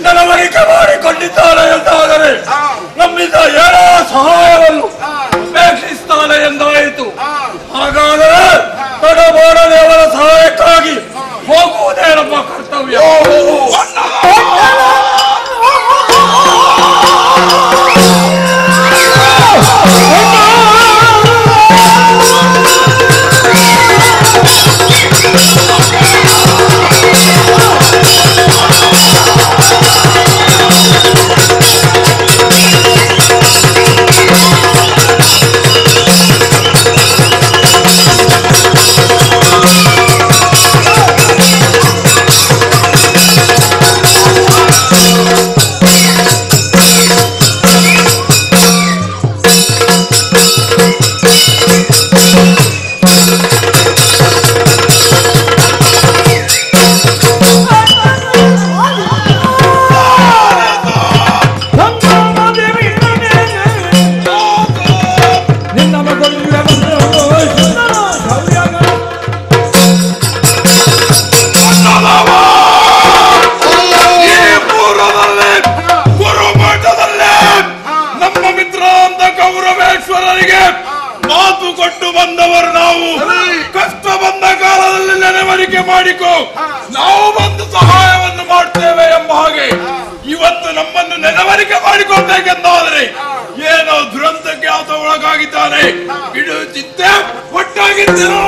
ನೆನವರಿಕೆ ಮಾಡಿಕೊಂಡಿದ್ದಾನೆ ಎಂದಾದರೆ ನಮ್ಮಿಂದ ಏನೋ ಸಹಾಯವನ್ನು ಅಪೇಕ್ಷಿಸ್ತಾನೆ ಎಂದಾಯಿತು. ಹಾಗಾದರೆ ತಡಮಾಡದೆ ಅವರ ಸಹಾಯಕ್ಕಾಗಿ ಹೋಗುವುದೇ ನಮ್ಮ ಕರ್ತವ್ಯ. ಮಾತು ಕೊಟ್ಟು ಬಂದವರು ನಾವು. ಕಷ್ಟ ಬಂದ ಕಾಲದಲ್ಲಿ ನೆನವರಿಕೆ ಮಾಡಿಕೊ, ನಾವು ಬಂದು ಸಹಾಯವನ್ನು ಮಾಡ್ತೇವೆ ಎಂಬ ಹಾಗೆ ಇವತ್ತು ನಮ್ಮನ್ನು ನೆನವರಿಕೆ ಮಾಡಿಕೊಳ್ಬೇಕೆಂದಾದರೆ ಏನೋ ದುರಂತಕ್ಕೆ ಆತ ಒಳಗಾಗಿದ್ದಾನೆ. ಇಡು ಚಿಂತೆ ಒಟ್ಟಾಗಿದ್ದೇನೋ.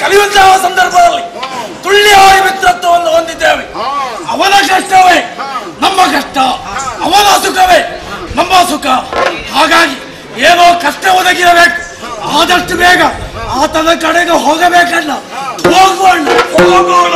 ಕಲಿಯುವಂತಹ ಸಂದರ್ಭದಲ್ಲಿ ತುಳ್ಯವಾದ ಮಿತ್ರತ್ವವನ್ನು ಹೊಂದಿದ್ದೇವೆ. ಅವನ ಕಷ್ಟವೇ ನಮ್ಮ ಕಷ್ಟ, ಅವನ ಸುಖವೇ ನಮ್ಮ ಸುಖ. ಹಾಗಾಗಿ ಏನೋ ಕಷ್ಟ ಒದಗಿರಬೇಕು. ಆದಷ್ಟು ಬೇಗ ಆತನ ಕಡೆಗೆ ಹೋಗಬೇಕಣ್ಣ. ಹೋಗೋಣ ಹೋಗೋಣ.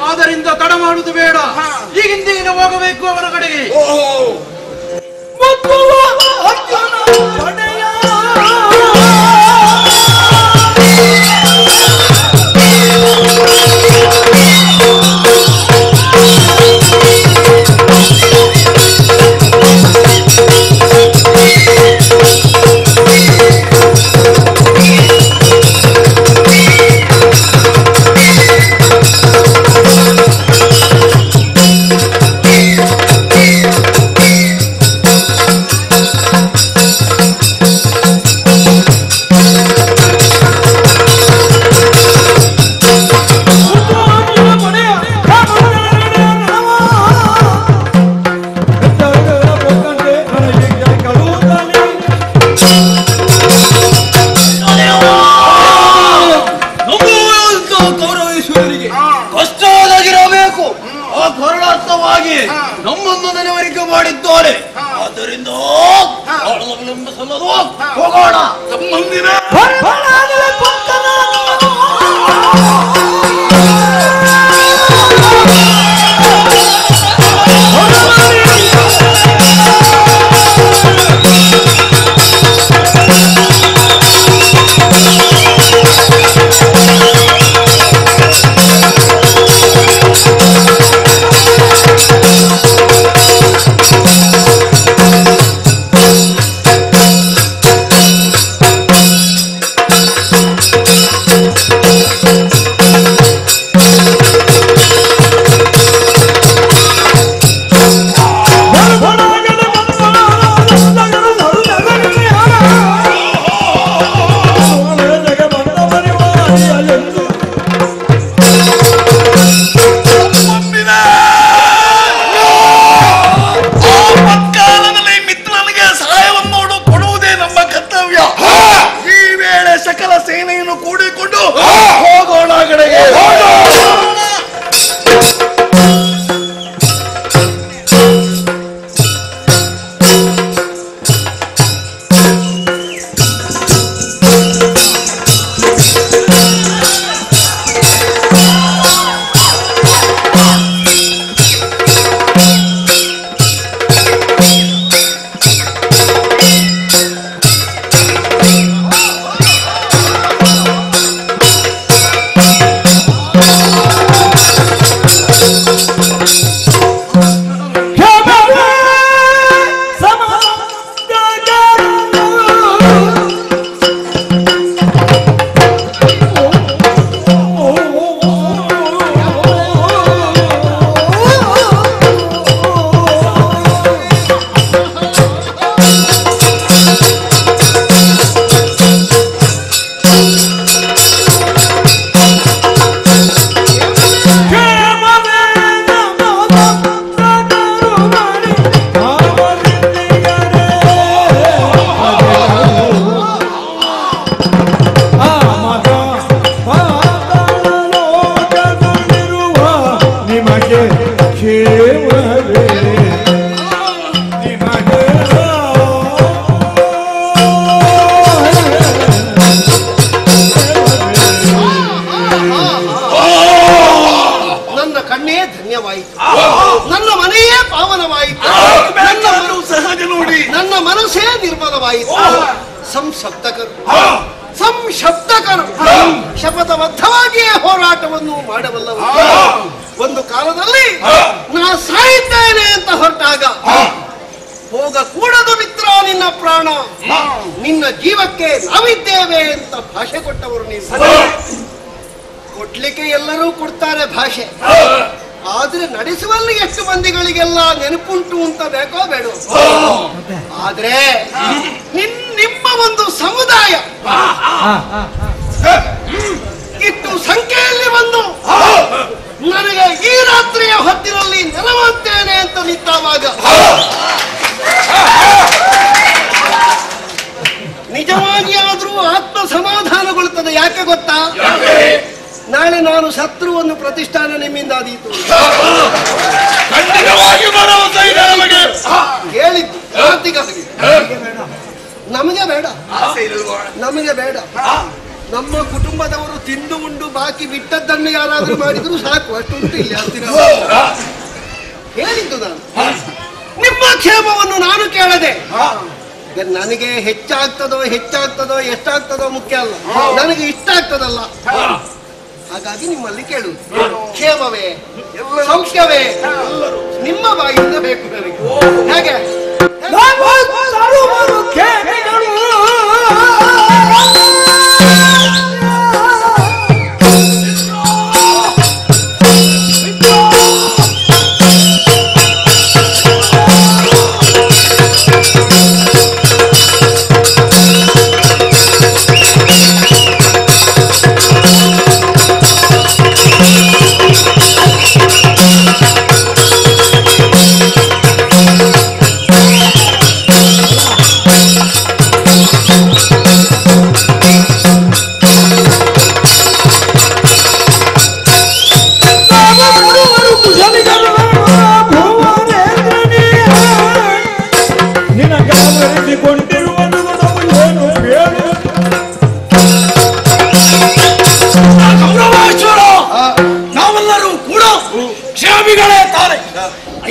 ಆದ್ದರಿಂದ ತಡ ಮಾಡುವುದು ಬೇಡ. ಈಗಿಂದ ಹೋಗಬೇಕು ಅವರ ಕಡೆಗೆ. ನಮ್ಮನ್ನು ನೆನವರಿಕೆ ಮಾಡಿದ್ದಾರೆ. ಆದ್ದರಿಂದ ಹೋಗೋಣ. ಸಂಬಂಧಿನ ನನ್ನ ಮನೆಯೇ ಪಾವನವಾಯಿತು. ನನ್ನ ಮನಸ್ಸೇ ನಿರ್ಮಲವಾಯಿತು. ಸಂಶಬ್ದಕರು ಶಪಥಬದ್ಧವಾಗಿಯೇ ಹೋರಾಟವನ್ನು ಮಾಡಬಲ್ಲವರು. ಒಂದು ಕಾಲದಲ್ಲಿ ನಾ ಸಾಯಿದ್ದೇನೆ ಅಂತ ಹೊರಟಾಗ ಹೋಗ ಕೂಡದು ಮಿತ್ರ ನಿನ್ನ ಪ್ರಾಣ, ನಿನ್ನ ಜೀವಕ್ಕೆ ನಾವಿದ್ದೇವೆ ಅಂತ ಭಾಷೆ ಕೊಟ್ಟವರು ನೀವು. ಕೊಡ್ಲಿಕ್ಕೆ ಎಲ್ಲರೂ ಕೊಡ್ತಾರೆ ಭಾಷೆ, ಆದ್ರೆ ನಡೆಸುವಲ್ಲಿ ಎಷ್ಟು ಮಂದಿಗಳಿಗೆಲ್ಲ ನೆನಪುಂಟು ಅಂತ ಬೇಕೋ ಬೇಡ. ಆದ್ರೆ ನಿಮ್ಮ ಒಂದು ಸಮುದಾಯ ಇಷ್ಟು ಸಂಖ್ಯೆಯಲ್ಲಿ ಬಂದು ನನಗೆ ಈ ರಾತ್ರಿಯ ಹೊತ್ತಿನಲ್ಲಿ ನೆರವಂತೇನೆ ಅಂತ ನಿಂತಾವಾಗ ನಿಜವಾಗಿ ಆದ್ರೂ ಆತ್ಮ ಸಮಾಧಾನಗೊಳ್ಳುತ್ತದೆ. ಯಾಕೆ ಗೊತ್ತಾ? ನಾಳೆ ನಾನು ಸತ್ರು ಒಂದು ಪ್ರತಿಷ್ಠಾನ ನಿಮ್ಮಿಂದ ಆದೀತು ಹೇಳಿದ್ದು ಮಾತಿಗಾಗಿ. ನಮಗೆ ಬೇಡ, ನಮಗೆ ಬೇಡ. ನಮ್ಮ ಕುಟುಂಬದವರು ತಿಂದು ಉಂಡು ಬಾಕಿ ಬಿಟ್ಟದ್ದನ್ನು ಯಾರಾದ್ರೂ ಮಾಡಿದ್ರು ಸಾಕು, ಅಷ್ಟುಂಟು ಇಲ್ಲಿ ಹತ್ತಿರ. ಹೇಳಿದ್ದು ನಾನು ನಿಮ್ಮ ಕ್ಷೇಮವನ್ನು ನಾನು ಕೇಳದೆ. ನನಗೆ ಹೆಚ್ಚಾಗ್ತದೋ ಎಷ್ಟಾಗ್ತದೋ ಮುಖ್ಯ ಅಲ್ಲ, ನನಗೆ ಇಷ್ಟ ಆಗ್ತದಲ್ಲ. ಹಾಗಾಗಿ ನಿಮ್ಮಲ್ಲಿ ಕೇಳುವುದು ಕ್ಷೇಮವೇ ಸೌಖ್ಯವೇ ನಿಮ್ಮ ಬಾಯಿಂದ ಬೇಕು ನನಗೆ. ಹೇಗೆ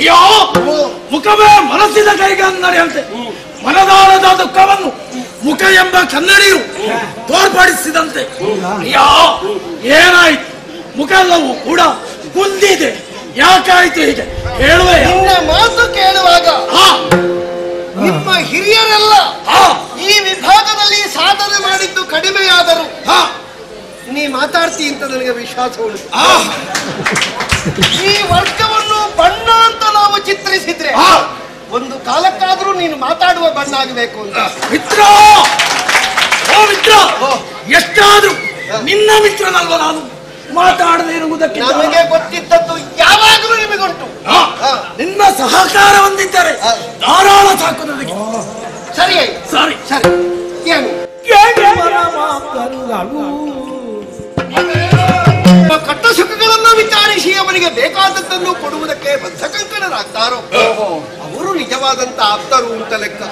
ಅಯ್ಯೋ, ಮುಖವೇ ಮನಸ್ಸಿನ ಕೈಗನ್ನಡಿಯಂತೆ ಮನದಾಳದ ದುಃಖವನ್ನು ಮುಖ ಎಂಬ ಕನ್ನಡಿಯು ತೋರ್ಪಡಿಸಿದಂತೆ. ಅಯ್ಯೋ, ಏನಾಯ್ತು? ಮುಖ ಎಲ್ಲವೂ ಕೂಡ ಕುಂದಿದೆ. ಯಾಕಾಯ್ತು ಹೀಗೆ ಹೇಳುವೆ? ನಿನ್ನ ಮಾತು ಕೇಳುವಾಗ ನಿಮ್ಮ ಹಿರಿಯರೆಲ್ಲ ಈ ವಿಭಾಗದಲ್ಲಿ ಸಾಧನೆ ಮಾಡಿದ್ದು ಕಡಿಮೆಯಾದರೂ ನೀ ಮಾತಾಡ್ತಿ ಅಂತ ನನಗೆ ವಿಶ್ವಾಸ ಉಂಟು. ಈ ವರ್ಗವನ್ನು ಬಣ್ಣ ಅಂತ ನಾವು ಚಿತ್ರಿಸಿದ್ರೆ ಒಂದು ಕಾಲಕ್ಕಾದ್ರೂ ನೀನು ಮಾತಾಡುವ ಬಣ್ಣ ಆಗಬೇಕು ಅಂತ. ಮಿತ್ರ, ಓ ಮಿತ್ರ, ಎಷ್ಟಾದ್ರೂ ನಿನ್ನ ಮಿತ್ರನಲ್ವ ನಾನು. ಮಾತಾಡದೆ ಇರುವುದಕ್ಕೆ ನಮಗೆ ಗೊತ್ತಿದ್ದದ್ದು ಯಾವಾಗಲೂ ನಿಮಗುಂಟು. ನಿನ್ನ ಸಹಕಾರ ಹೊಂದಿದ್ದರೆ ಧಾರಾಳ ಸಾಕು ನನಗೆ. ಸರಿ ಸರಿ ಸರಿ. ಏನು ಕಟ್ಟ ಸುಖಗಳನ್ನು ವಿಚಾರಿಸಿ ಅವರಿಗೆ ಬೇಕಾದದ್ದನ್ನು ಕೊಡುವುದಕ್ಕೆ ಬದ್ಧಕಂಕಣರಾಗ್ತಾರೋ ಅವರು ನಿಜವಾದಂತ ಆಪ್ತರು ಅಂತ ಲೆಕ್ಕ.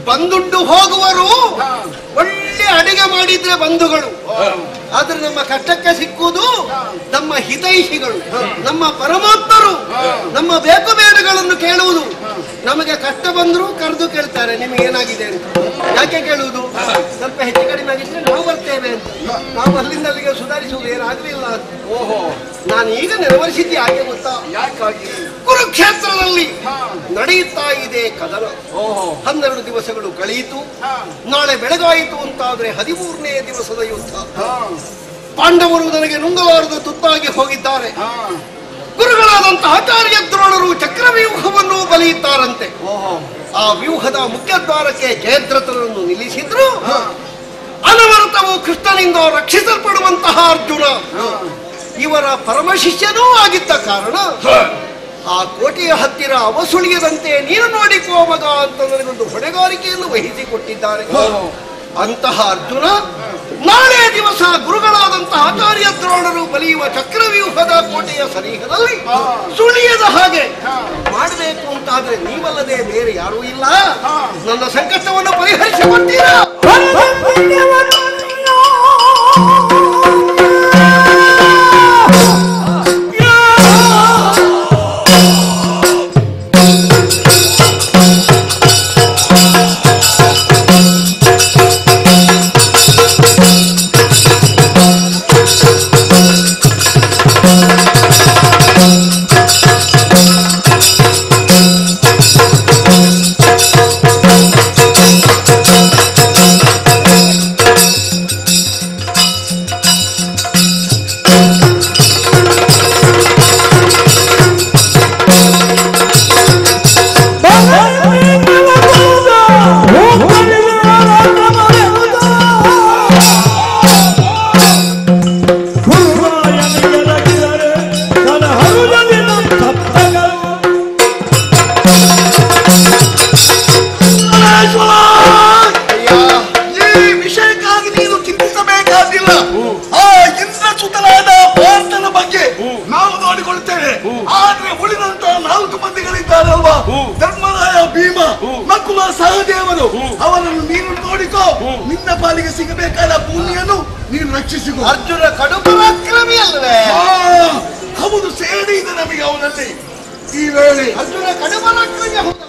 ಬಂದುಂಡು ಹೋಗುವರು, ಒಳ್ಳೆ ಅಡಿಗೆ ಮಾಡಿದ್ರೆ ಬಂಧುಗಳು. ಆದ್ರೆ ನಮ್ಮ ಕಷ್ಟಕ್ಕೆ ಸಿಕ್ಕುವುದು ನಮ್ಮ ಹಿತೈಷಿಗಳು, ನಮ್ಮ ಪರಮಾತ್ಮರು. ನಮ್ಮ ಬೇಕು ಬೇಡಗಳನ್ನು ಕೇಳುವುದು. ನಮಗೆ ಕಷ್ಟ ಬಂದ್ರು ಕರೆದು ಕೇಳ್ತಾರೆ ನಿಮಗೆ ಏನಾಗಿದೆ ಅಂತ. ಯಾಕೆ ಕೇಳುವುದು? ಸ್ವಲ್ಪ ಹೆಚ್ಚು ಕಡಿಮೆ ಆಗಿದ್ರೆ ನಾವು ಬರ್ತೇವೆ ಅಂತ. ನಾವು ಅಲ್ಲಿಂದ ಅಲ್ಲಿಗೆ ಸುಧಾರಿಸುವುದು ಏನಾಗಲಿಲ್ಲ ಅಂತ. ನಾನು ಈಗ ನೆರವೇರಿಸಿದ್ದೆ ಯಾಕೆ ಗೊತ್ತಾ? ಯಾಕಾಗಿ ಕುರುಕ್ಷೇತ್ರದಲ್ಲಿ ನಡೆಯುತ್ತಾ ಇದೆ ಕದನ. 12 ದಿವಸಗಳು ಕಳೆಯಿತು. ನಾಳೆ ಬೆಳಗಾಯಿತು ಅಂತಾದ್ರೆ 13ನೇ ದಿವಸದ ಯುದ್ಧ. ಪಾಂಡವರು ನನಗೆ ನುಂಗಲಾರದು ತುತ್ತಾಗಿ ಹೋಗಿದ್ದಾರೆ. ಗುರುಗಳಾದಂತಹ ಆಚಾರ್ಯ ದ್ರೋಣರು ಚಕ್ರವ್ಯೂಹವನ್ನು ಬಲಿಯುತ್ತಾರಂತೆ. ಆ ವ್ಯೂಹದ ಮುಖ್ಯದ್ವಾರಕ್ಕೆ ಜಯದ್ರಥನನ್ನು ನಿಲ್ಲಿಸಿದ್ರು. ಅನವರತವು ಕೃಷ್ಣನಿಂದ ರಕ್ಷಿಸಲ್ಪಡುವಂತಹ ಅರ್ಜುನ ಇವರ ಪರಮ ಶಿಷ್ಯನೂ ಆಗಿದ್ದ ಕಾರಣ ಆ ಕೋಟೆಯ ಹತ್ತಿರ ಅವಸುಳಿಯದಂತೆ ನೀನು ನೋಡಿಕೋ ಮಗ ಅಂತ ನನಗೊಂದು ಹೊಣೆಗಾರಿಕೆಯನ್ನು ವಹಿಸಿಕೊಟ್ಟಿದ್ದಾರೆ. ಅಂತಹ ಅರ್ಜುನ ನಾಳೆ ದಿವಸ ಗುರುಗಳಾದಂತಹ ಆಚಾರ್ಯ ದ್ರೋಣರು ಬಲಿಯುವ ಚಕ್ರವ್ಯೂಹದ ಕೋಟೆಯ ಸನಿಹದಲ್ಲಿ ಸುಳಿಯದ ಹಾಗೆ ಮಾಡಬೇಕು ಅಂತಾದ್ರೆ ನೀವಲ್ಲದೆ ಬೇರೆ ಯಾರೂ ಇಲ್ಲ. ನನ್ನ ಸಂಕಷ್ಟವನ್ನು ಪರಿಹರಿಸಿಕೊಡ್ತೀರಾ? ನೋಡಿಕೊಳ್ತೇವೆ. ಆದ್ರೆ ಉಳಿದಂತಹ 4 ಮಂದಿಗಳಿದ್ದಾರಲ್ವಾ, ಧರ್ಮರಾಯ, ಭೀಮ, ನಕುಲ, ಸಹದೇವರು, ಅವರನ್ನು ನೀನು ನೋಡಿಕೋ. ನಿನ್ನ ಪಾಲಿಗೆ ಸಿಗಬೇಕಾದ ಭೂಮಿಯನ್ನು ನೀನು ರಕ್ಷಿಸಿಕೊ. ಅರ್ಜುನ ಕಡು ಪರಾಕ್ರಮಿ ಅಲ್ವೇ? ಹೌದು, ಸೇಡಿ ಇದೆ ನಮಗೆ ಅವನಲ್ಲಿ ಈ ವೇಳೆ. ಅರ್ಜುನ ಕಡು ಪರಾಕ್ರಮಿ ಹೌದು.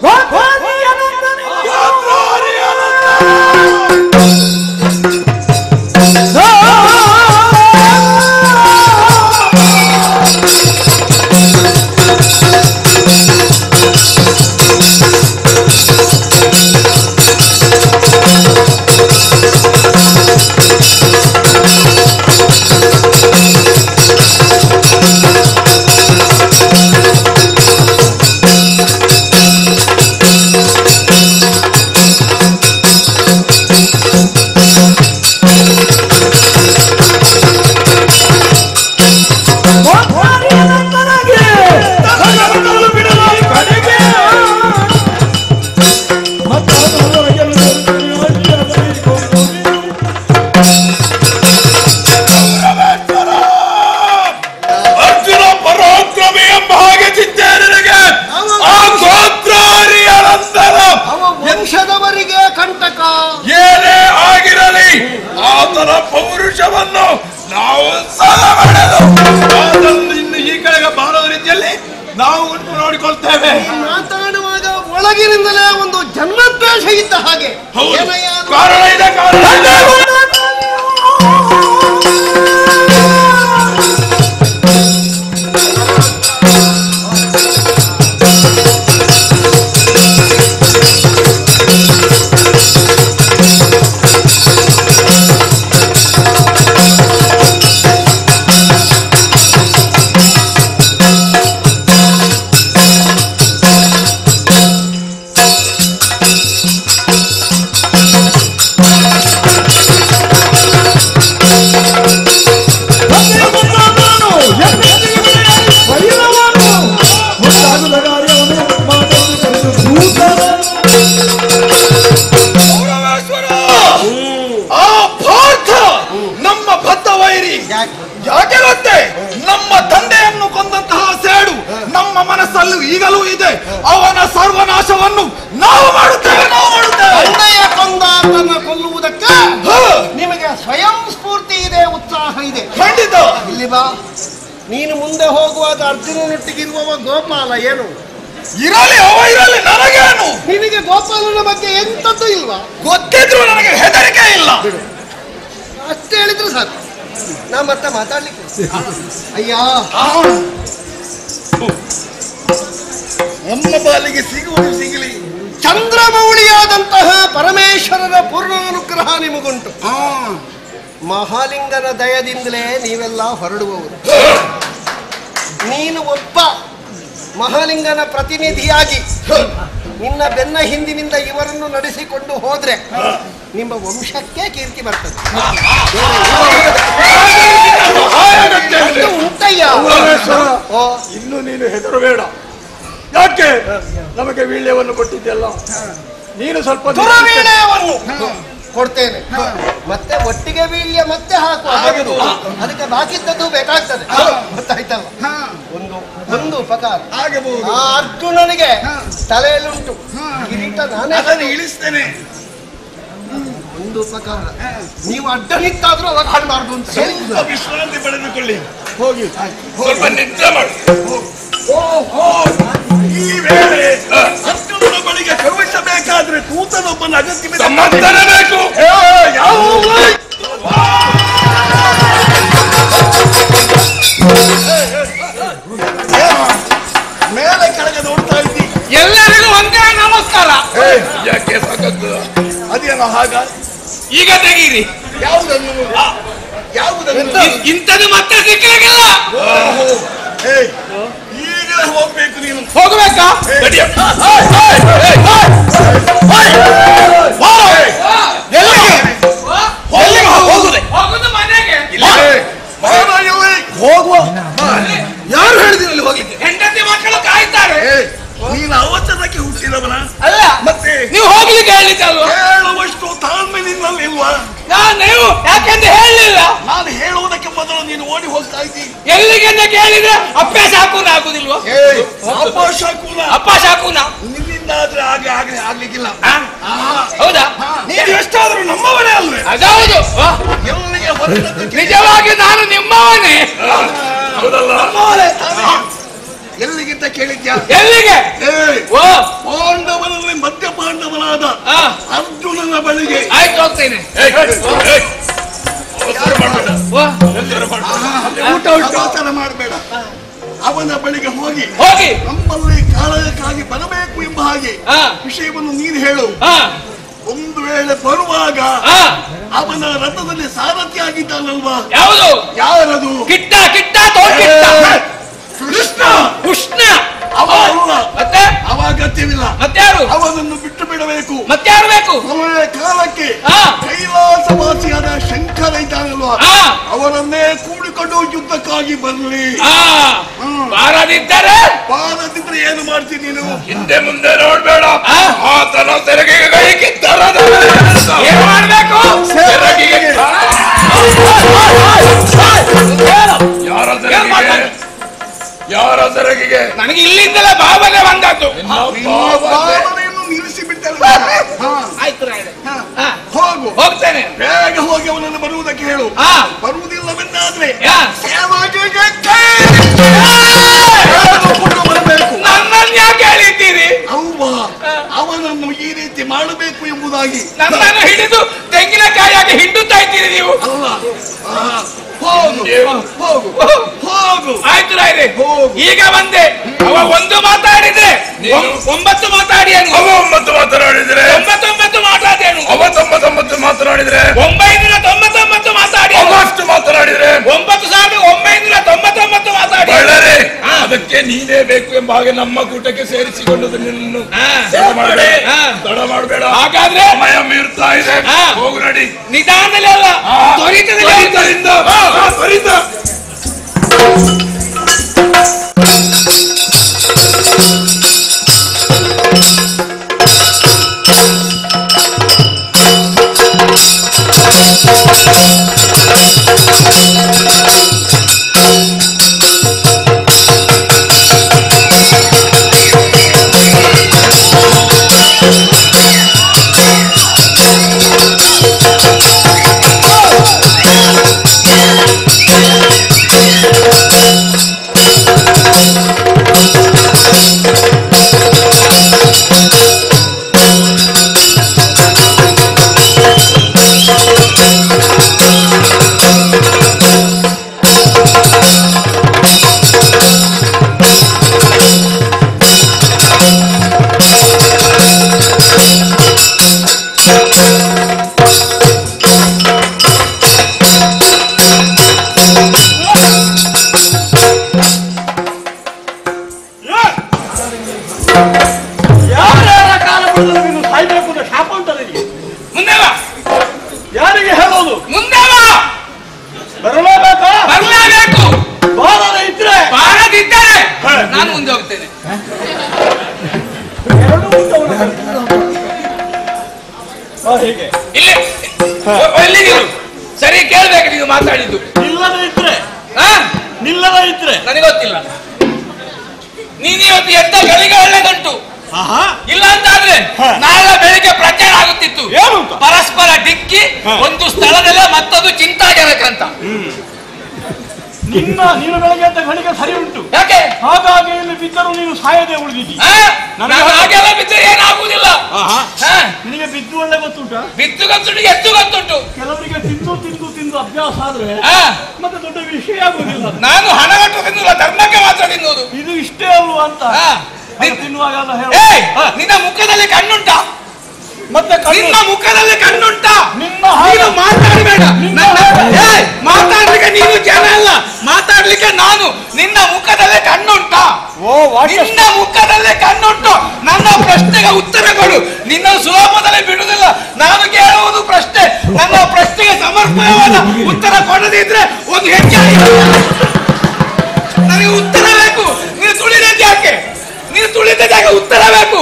ವಂಶದವರಿಗೆ ಕಂಟಕ ಏನೇ ಆಗಿರಲಿ ಆತನ ಪೌರುಷವನ್ನು ನಾವು ಇನ್ನು ಈ ಕಡೆಗೆ ಬಾರದ ರೀತಿಯಲ್ಲಿ ನಾವು ನೋಡಿಕೊಳ್ತೇವೆ. ಮಾತನಾಡುವಾಗ ಒಳಗಿನಿಂದಲೇ ಒಂದು ಜನ್ಮದ್ವೇಷ ಇದ್ದ ಹಾಗೆ. ಕಾರಣ ಇದೆ, ಕಾರಣ ಇದೆ. ಯಾಕೆ ಗೊತ್ತೇ? ನಮ್ಮ ತಂದೆಯನ್ನು ಕೊಂದಂತಹ ಸೇಡು ನಮ್ಮ ಮನಸ್ಸಲ್ಲೂ ಈಗಲೂ ಇದೆ. ಅವನ ಸರ್ವನಾಶವನ್ನು ನಾವು ಮಾಡುತ್ತೇವೆ. ತಂದೆಯ ಕೊಂದಾತನ ಕೊಲ್ಲುವುದಕ್ಕೆ ನಿಮಗೆ ಸ್ವಯಂ ಸ್ಫೂರ್ತಿ ಇದೆ, ಉತ್ಸಾಹ ಇದೆ. ಖಂಡಿತ. ಇಲ್ಲಿ ಬಾ. ನೀನು ಮುಂದೆ ಹೋಗುವಾಗ ಅರ್ಜುನನೊಟ್ಟಿಗಿರುವವ ಗೋಪಾಲ ಏನು ಇರಲಿ, ಅವ ಇರಲಿ, ನನಗೇನು? ನಿನಗೆ ಗೋಪಾಲನ ಬಗ್ಗೆ ಎಂತದ್ದು ಇಲ್ವಾ? ಗೊತ್ತಿದ್ರು ನನಗೆ ಹೆದರಿಕೆ ಇಲ್ಲ. ಅಷ್ಟೇ ಹೇಳಿದ್ರು ಸಾಕು, ನಾ ಮತ್ತೆ ಮಾತಾಡ್ಲಿಕ್ಕೆ. ಅಯ್ಯ, ನಮ್ಮ ಪಾಲಿಗೆ ಸಿಗುವುದು ಸಿಗಲಿ. ಚಂದ್ರಮೌಳಿಯಾದಂತಹ ಪರಮೇಶ್ವರನ ಪೂರ್ಣಾನುಗ್ರಹ ನಿಮಗುಂಟು. ಮಹಾಲಿಂಗನ ದಯದಿಂದಲೇ ನೀವೆಲ್ಲ ಹೊರಡುವವರು. ನೀನು ಒಬ್ಬ ಮಹಾಲಿಂಗನ ಪ್ರತಿನಿಧಿಯಾಗಿ ನಿನ್ನ ಬೆನ್ನ ಹಿಂದಿನಿಂದ ಇವರನ್ನು ನಡೆಸಿಕೊಂಡು ಹೋದ್ರೆ ನಿಮ್ಮ ವಂಶಕ್ಕೆ ಕೀರ್ತಿ ಬರ್ತದೆ. ಉಂಟಯ್ಯ. ಇನ್ನು ನೀನು ಹೆದರಬೇಡ. ಯಾಕೆ? ನಮಗೆ ವೀಳ್ಯವನ್ನು ಕೊಟ್ಟಿದ್ದೆಲ್ಲ, ನೀನು ಸ್ವಲ್ಪ ದುರವೀಳ್ಯವನ್ನು ಕೊಡ್ತೇನೆ. ಮತ್ತೆ ಒಟ್ಟಿಗೆ ವೀಳ್ಯ ಮತ್ತೆ ಹಾಕುವ, ಅದಕ್ಕೆ ಬಾಕಿದ್ದದ್ದು ಬೇಕಾಗ್ತದೆ. ಗೊತ್ತಾಯ್ತಲ್ಲ? ಒಂದು ಉಪಕಾರ ಆಗಬಹುದು. ಆ ಅರ್ಜುನನಿಗೆ ತಲೆಯಲ್ಲುಂಟು ಕಿರೀಟ, ನಾನೇ ಇಳಿಸ್ತೇನೆ. ಒಂದು ಉಪಕಾರ, ನೀವು ಅಡ್ಡ ನಿಂತಾದ್ರೂ ಅವಾಗ ಹಾಡಬಾರ್ದು ಅಂತ ಸ್ವಲ್ಪ ವಿಶ್ರಾಂತಿ ಪಡೆದುಕೊಳ್ಳಿ. ಹೋಗಿ ಸ್ವಲ್ಪ ನಿದ್ರೆ ಮಾಡಿ. ಈ ವೇಳೆ ಸತ್ಯದ ಬಳಿಗೆ ಕಳುಹಿಸಬೇಕಾದ್ರೆ ತೂತನೊಬ್ಬನ ಅಗತ್ಯವಿದೆ. ಬೇಕು. ಮೇಲೆ ಕೆಳಗೆ ನೋಡ್ತಾ ಇದ್ದಿ. ಎಲ್ಲರಿಗೂ ಒಂದೇ ನಮಸ್ಕಾರ. ಯಾಕೆ ಸಾಕದ್ದು? ಅದೇನೋ ಹಾಗ. ಈಗ ತೆಗೀರಿ. ಯಾವುದನ್ನು? ಇಂಥದ್ದು ಮತ್ತೆ ಸಿಕ್ಕಲಿಲ್ಲ. ಈಗಲೇ ಹೋಗ್ಬೇಕು. ನೀನು ಹೋಗ್ಬೇಕಾ? ಹೋಗುದು ಮನೆಗೆ. ಹೋಗುವ. ಯಾರು ಹೇಳಿದಿರಲ್ಲಿ ಹೋಗ್ಲಿಕ್ಕೆ? ಹೆಂಡತಿ ಮಕ್ಕಳು ಕಾಯ್ತಾರೆ. ನೀನು ಅವತ್ತದಕ್ಕೆ ಹುಟ್ಟಿದವನ ಅಲ್ಲ, ಮತ್ತೆ ನೀವು ಹೋಗ್ಲಿಕ್ಕೆ ಹೇಳಿದ್ದಲ್ವ? ಹೇಳುವಷ್ಟು ತಾಳ್ಮೆ ನಿನ್ನಲ್ಲಿ ಇಲ್ವಾ? ನೀವು ಯಾಕೆಂತ ಹೇಳಲಿಲ್ಲ. ನಾನು ಹೇಳುವುದಕ್ಕೆ ಮೊದಲು ನೀನು ಓಡಿ ಹೋಗ್ತಾ ಇದ್ದಿ. ಎಲ್ಲಿಗೆ ಕೇಳಿದ್ರೆ ಅಭ್ಯಾಸ ಆಗ್ಲಿಕ್ಕಿಲ್ಲ. ಹೌದಾ? ನೀನು ಎಷ್ಟಾದ್ರೂ ನಮ್ಮವನೇ ಅಲ್ವೇ? ಅದೌದು. ಎಲ್ಲಿಗೆ ಹೊರಟದ್ದು? ನಿಜವಾಗಿ ನಾನು ನಿಮ್ಮವನೇ. ನಮ್ಮವನೇ ತಾನೇ. ಎಲ್ಲಿಗಿಂತ ಕೇಳಿದ್ಯಾ? ಎಲ್ಲಿಗೆ? ಪಾಂಡವನಲ್ಲಿ ಮಧ್ಯ ಪಾಂಡವನಾದ ಅರ್ಜುನನ ಬಳಿಗೆ. ಆಯ್ತು, ಹೋಗ್ತೇನೆ. ಊಟ ಮಾಡಬೇಡ. ಅವನ ಬಳಿಗೆ ಹೋಗಿ ನಮ್ಮಲ್ಲಿ ಕಾಳಗಕ್ಕಾಗಿ ಬರಬೇಕು ಎಂಬ ಹಾಗೆ ವಿಷಯವನ್ನು ನೀನು ಹೇಳು. ಒಂದು ವೇಳೆ ಬರುವಾಗ ಅವನ ರಥದಲ್ಲಿ ಸಾರಥಿ ಆಗಿದ್ದಾನಲ್ವಾ? ಯಾವುದು? ಯಾರದು? ಕಿಟ್ಟ ಕಿಟ್ಟ ತೋರ್ಕಿಟ್ಟ ಕೃಷ್ಣ. ಕೃಷ್ಣ ಅವ ಅಲ್ಲ. ಮತ್ತೆ ಅವ ಅಗತ್ಯವಿಲ್ಲ. ಮತ್ಯಾರು? ಅವನನ್ನು ಬಿಟ್ಟು ಬಿಡಬೇಕು. ಮತ್ಯಾರು ಬೇಕು? ಸಮಯ ಕಾಲಕ್ಕೆ ಕೈಲಾಸವಾಸಿಯಾದ ಶಂಕರ ಇದ್ದಾನಲ್ವಾ? ಅವರನ್ನೇ ಕೂಡಿಕೊಂಡು ಯುದ್ಧಕ್ಕಾಗಿ ಬರಲಿ. ಬಾರದಿದ್ದರೆ ಏನು ಮಾಡ್ತೀನಿ ನೀನು? ಹಿಂದೆ ಮುಂದೆ ನೋಡ್ಬೇಡ. ಆತನ ತೆರೆಗೆಗೆ ಕೈ ಕಿತ್ತರದ ಏನು ಮಾಡ್ಬೇಕು? ಯಾರ ತೆರೆಗೆಗೆ? ನನಗೆ ಇಲ್ಲಿಂದಲೇ ಭಾವನೆ ಬಂದದ್ದು. ಭಾವನೆಯನ್ನು ನಿಲ್ಲಿಸಿ ಬಿಟ್ಟಲ್ಲ. ಆಯ್ತು, ಹೋಗು. ಹೋಗ್ತೇನೆ. ಬೇಗ ಹೋಗಿ ಅವನನ್ನು ಬರುವುದಕ್ಕೆ ಹೇಳು. ಬರುವುದಿಲ್ಲವೆಂದಾದ್ರೆ ಬರಬೇಕು. ನನ್ನನ್ನು ಯಾಕೆ ಹೇಳಿದ್ದೀರಿ? ಅವನನ್ನು ಈ ರೀತಿ ಮಾಡಬೇಕು ಎಂಬುದಾಗಿ ನನ್ನನ್ನು ಹಿಡಿದು ತೆಂಗಿನಕಾಯಿಯಾಗಿ ಹಿಂಡುತ್ತಾ ಇದ್ದೀರಿ ನೀವು. ಅಲ್ಲ. ಹೋಗು ಹೋಗು ಹೋಗು. ಆಯ್ತು ರಾಯ್ರೆ, ಈಗ ಬಂದೆ. ಅವ ಒಂದು ಮಾತಾಡಿದ್ರೆ 9 ಮಾತಾಡಿ. ಅವ 9 ಮಾತನಾಡಿದ್ರೆ 99 ಮಾತಾಡೇನು? ಅವ 99 ಮಾತನಾಡಿದ್ರೆ 999 ಮಾತಾಡಿ. ಅವಷ್ಟು ಮಾತನಾಡಿದ್ರೆ 9999 ಮಾತಾಡಿ. ಅದಕ್ಕೆ ನೀನೇ ಬೇಕು ಎಂಬ ಹಾಗೆ ನಮ್ಮ ಕೂಟಕ್ಕೆ ಸೇರಿಸಿಕೊಂಡು ನಿನ್ನನ್ನು ತಡ ಮಾಡಬೇಡ. ಹಾಗಾದ್ರೆ ಸಮಯ ಮೀರ್ತಾ ಇದೆ. ಹೋಗು ನಡಿ. ನಿಧಾನದಲ್ಲಿ ಅಲ್ಲ, ತ್ವರಿತದಲ್ಲಿ. ಯಾರಿಗೆ ಹೇಳೋದು? ಮುಂದೆ ಬರಲೇಬೇಕಾ? ಬರಲೇಬೇಕು. ಬಾರದಿದ್ದರೆ ನಾನು ಮುಂದೆ ಹೋಗ್ತೇನೆ. ಹೇಗೆ? ಇಲ್ಲಿ ಎಲ್ಲಿದ್ದೀರು? ಸರಿ ಕೇಳ್ಬೇಕು ನೀವು ಮಾತಾಡಿದ್ದು. ನಿಲ್ಲದ ಇದ್ರೆ ನನಗೆ ಗೊತ್ತಿಲ್ಲ. ನೀನು ಇವತ್ತು ಎದ್ದ ಗಳಿಗೆ ಒಳ್ಳೆದುಂಟು. ಇಲ್ಲ ಅಂತಾದ್ರೆ ನಾಳೆ ಬೆಳಿಗ್ಗೆ ಪ್ರಚಾರ ಆಗುತ್ತಿತ್ತು. ಪರಸ್ಪರ ಡಿಕ್ಕಿ ಒಂದು ಸ್ಥಳದಲ್ಲೇ ಮತ್ತೊಂದು ಚಿಂತಾಜನಕ ಅಂತ. ನೀನು ಬೆಳಗ್ಗೆ ಅಂತ ಗಳಿಗೆ ಸರಿ ಉಂಟು. ಯಾಕೆ? ಹಾಗಾಗಿ ಇಲ್ಲಿ ಬಿದ್ದರೂ ನೀನು ಸಾಯದೆ ಉಳಿದಿದ್ದಿ. ಹಾಗೆಲ್ಲ ಬಿದ್ದರೆ ಏನಾಗುವುದಿಲ್ಲ. ನಿನಗೆ ಬಿದ್ದು ಒಳ್ಳೆ ಗೊತ್ತುಂಟ? ಬಿದ್ದು ಗೊತ್ತುಂಟು, ಎತ್ತು ಗೊತ್ತುಂಟು. ಕೆಲವರಿಗೆ ತಿಂದು ತಿಂದು ತಿಂದು ಅಭ್ಯಾಸ ಆದ್ರೆ ಮತ್ತೆ ದೊಡ್ಡ ವಿಷಯ ಆಗುವುದಿಲ್ಲ. ನಾನು ಹಣಗಟ್ಟು ತಿನ್ನುವುದಿಲ್ಲ, ಧರ್ಮಕ್ಕೆ ಮಾತ್ರ ತಿನ್ನುವುದು. ಇದು ಇಷ್ಟೇ ಅಲ್ವಾ ಅಂತ ತಿನ್ನುವಾಗೆಲ್ಲ ಹೇಳ. ನಿನ್ನ ಮುಖದಲ್ಲಿ ಕಣ್ಣುಂಟಾ? ಮತ್ತೆ ನಿನ್ನ ಮುಖದಲ್ಲಿ ಕಣ್ಣುಂಟಾ? ನೀನು ಮಾತಾಡಬೇಡ. ಮಾತಾಡ್ಲಿಕ್ಕೆ ನೀನು ಜನ ಅಲ್ಲ, ಮಾತಾಡ್ಲಿಕ್ಕೆ ನಾನು. ನಿನ್ನ ಮುಖದಲ್ಲಿ ಕಣ್ಣುಂಟಾ? ನಿನ್ನ ಮುಖದಲ್ಲಿ ಕಣ್ಣುಂಟು. ನನ್ನ ಪ್ರಶ್ನೆಗೆ ಉತ್ತರ ಕೊಡು. ನಿನ್ನ ಸುಲಭದಲ್ಲಿ ಬಿಡುವುದಿಲ್ಲ. ನಾನು ಕೇಳುವುದು ಪ್ರಶ್ನೆ. ನನ್ನ ಪ್ರಶ್ನೆಗೆ ಸಮರ್ಪಕವಾದ ಉತ್ತರ ಕೊಡದಿದ್ರೆ ಒಂದು ಹೆಜ್ಜೆ. ನನಗೆ ಉತ್ತರ ಬೇಕು. ನೀನು ತುಳಿದದ್ದು ಯಾಕೆ? ನೀನು ತುಳಿದದ್ದು ಯಾಕೆ? ಉತ್ತರ ಬೇಕು.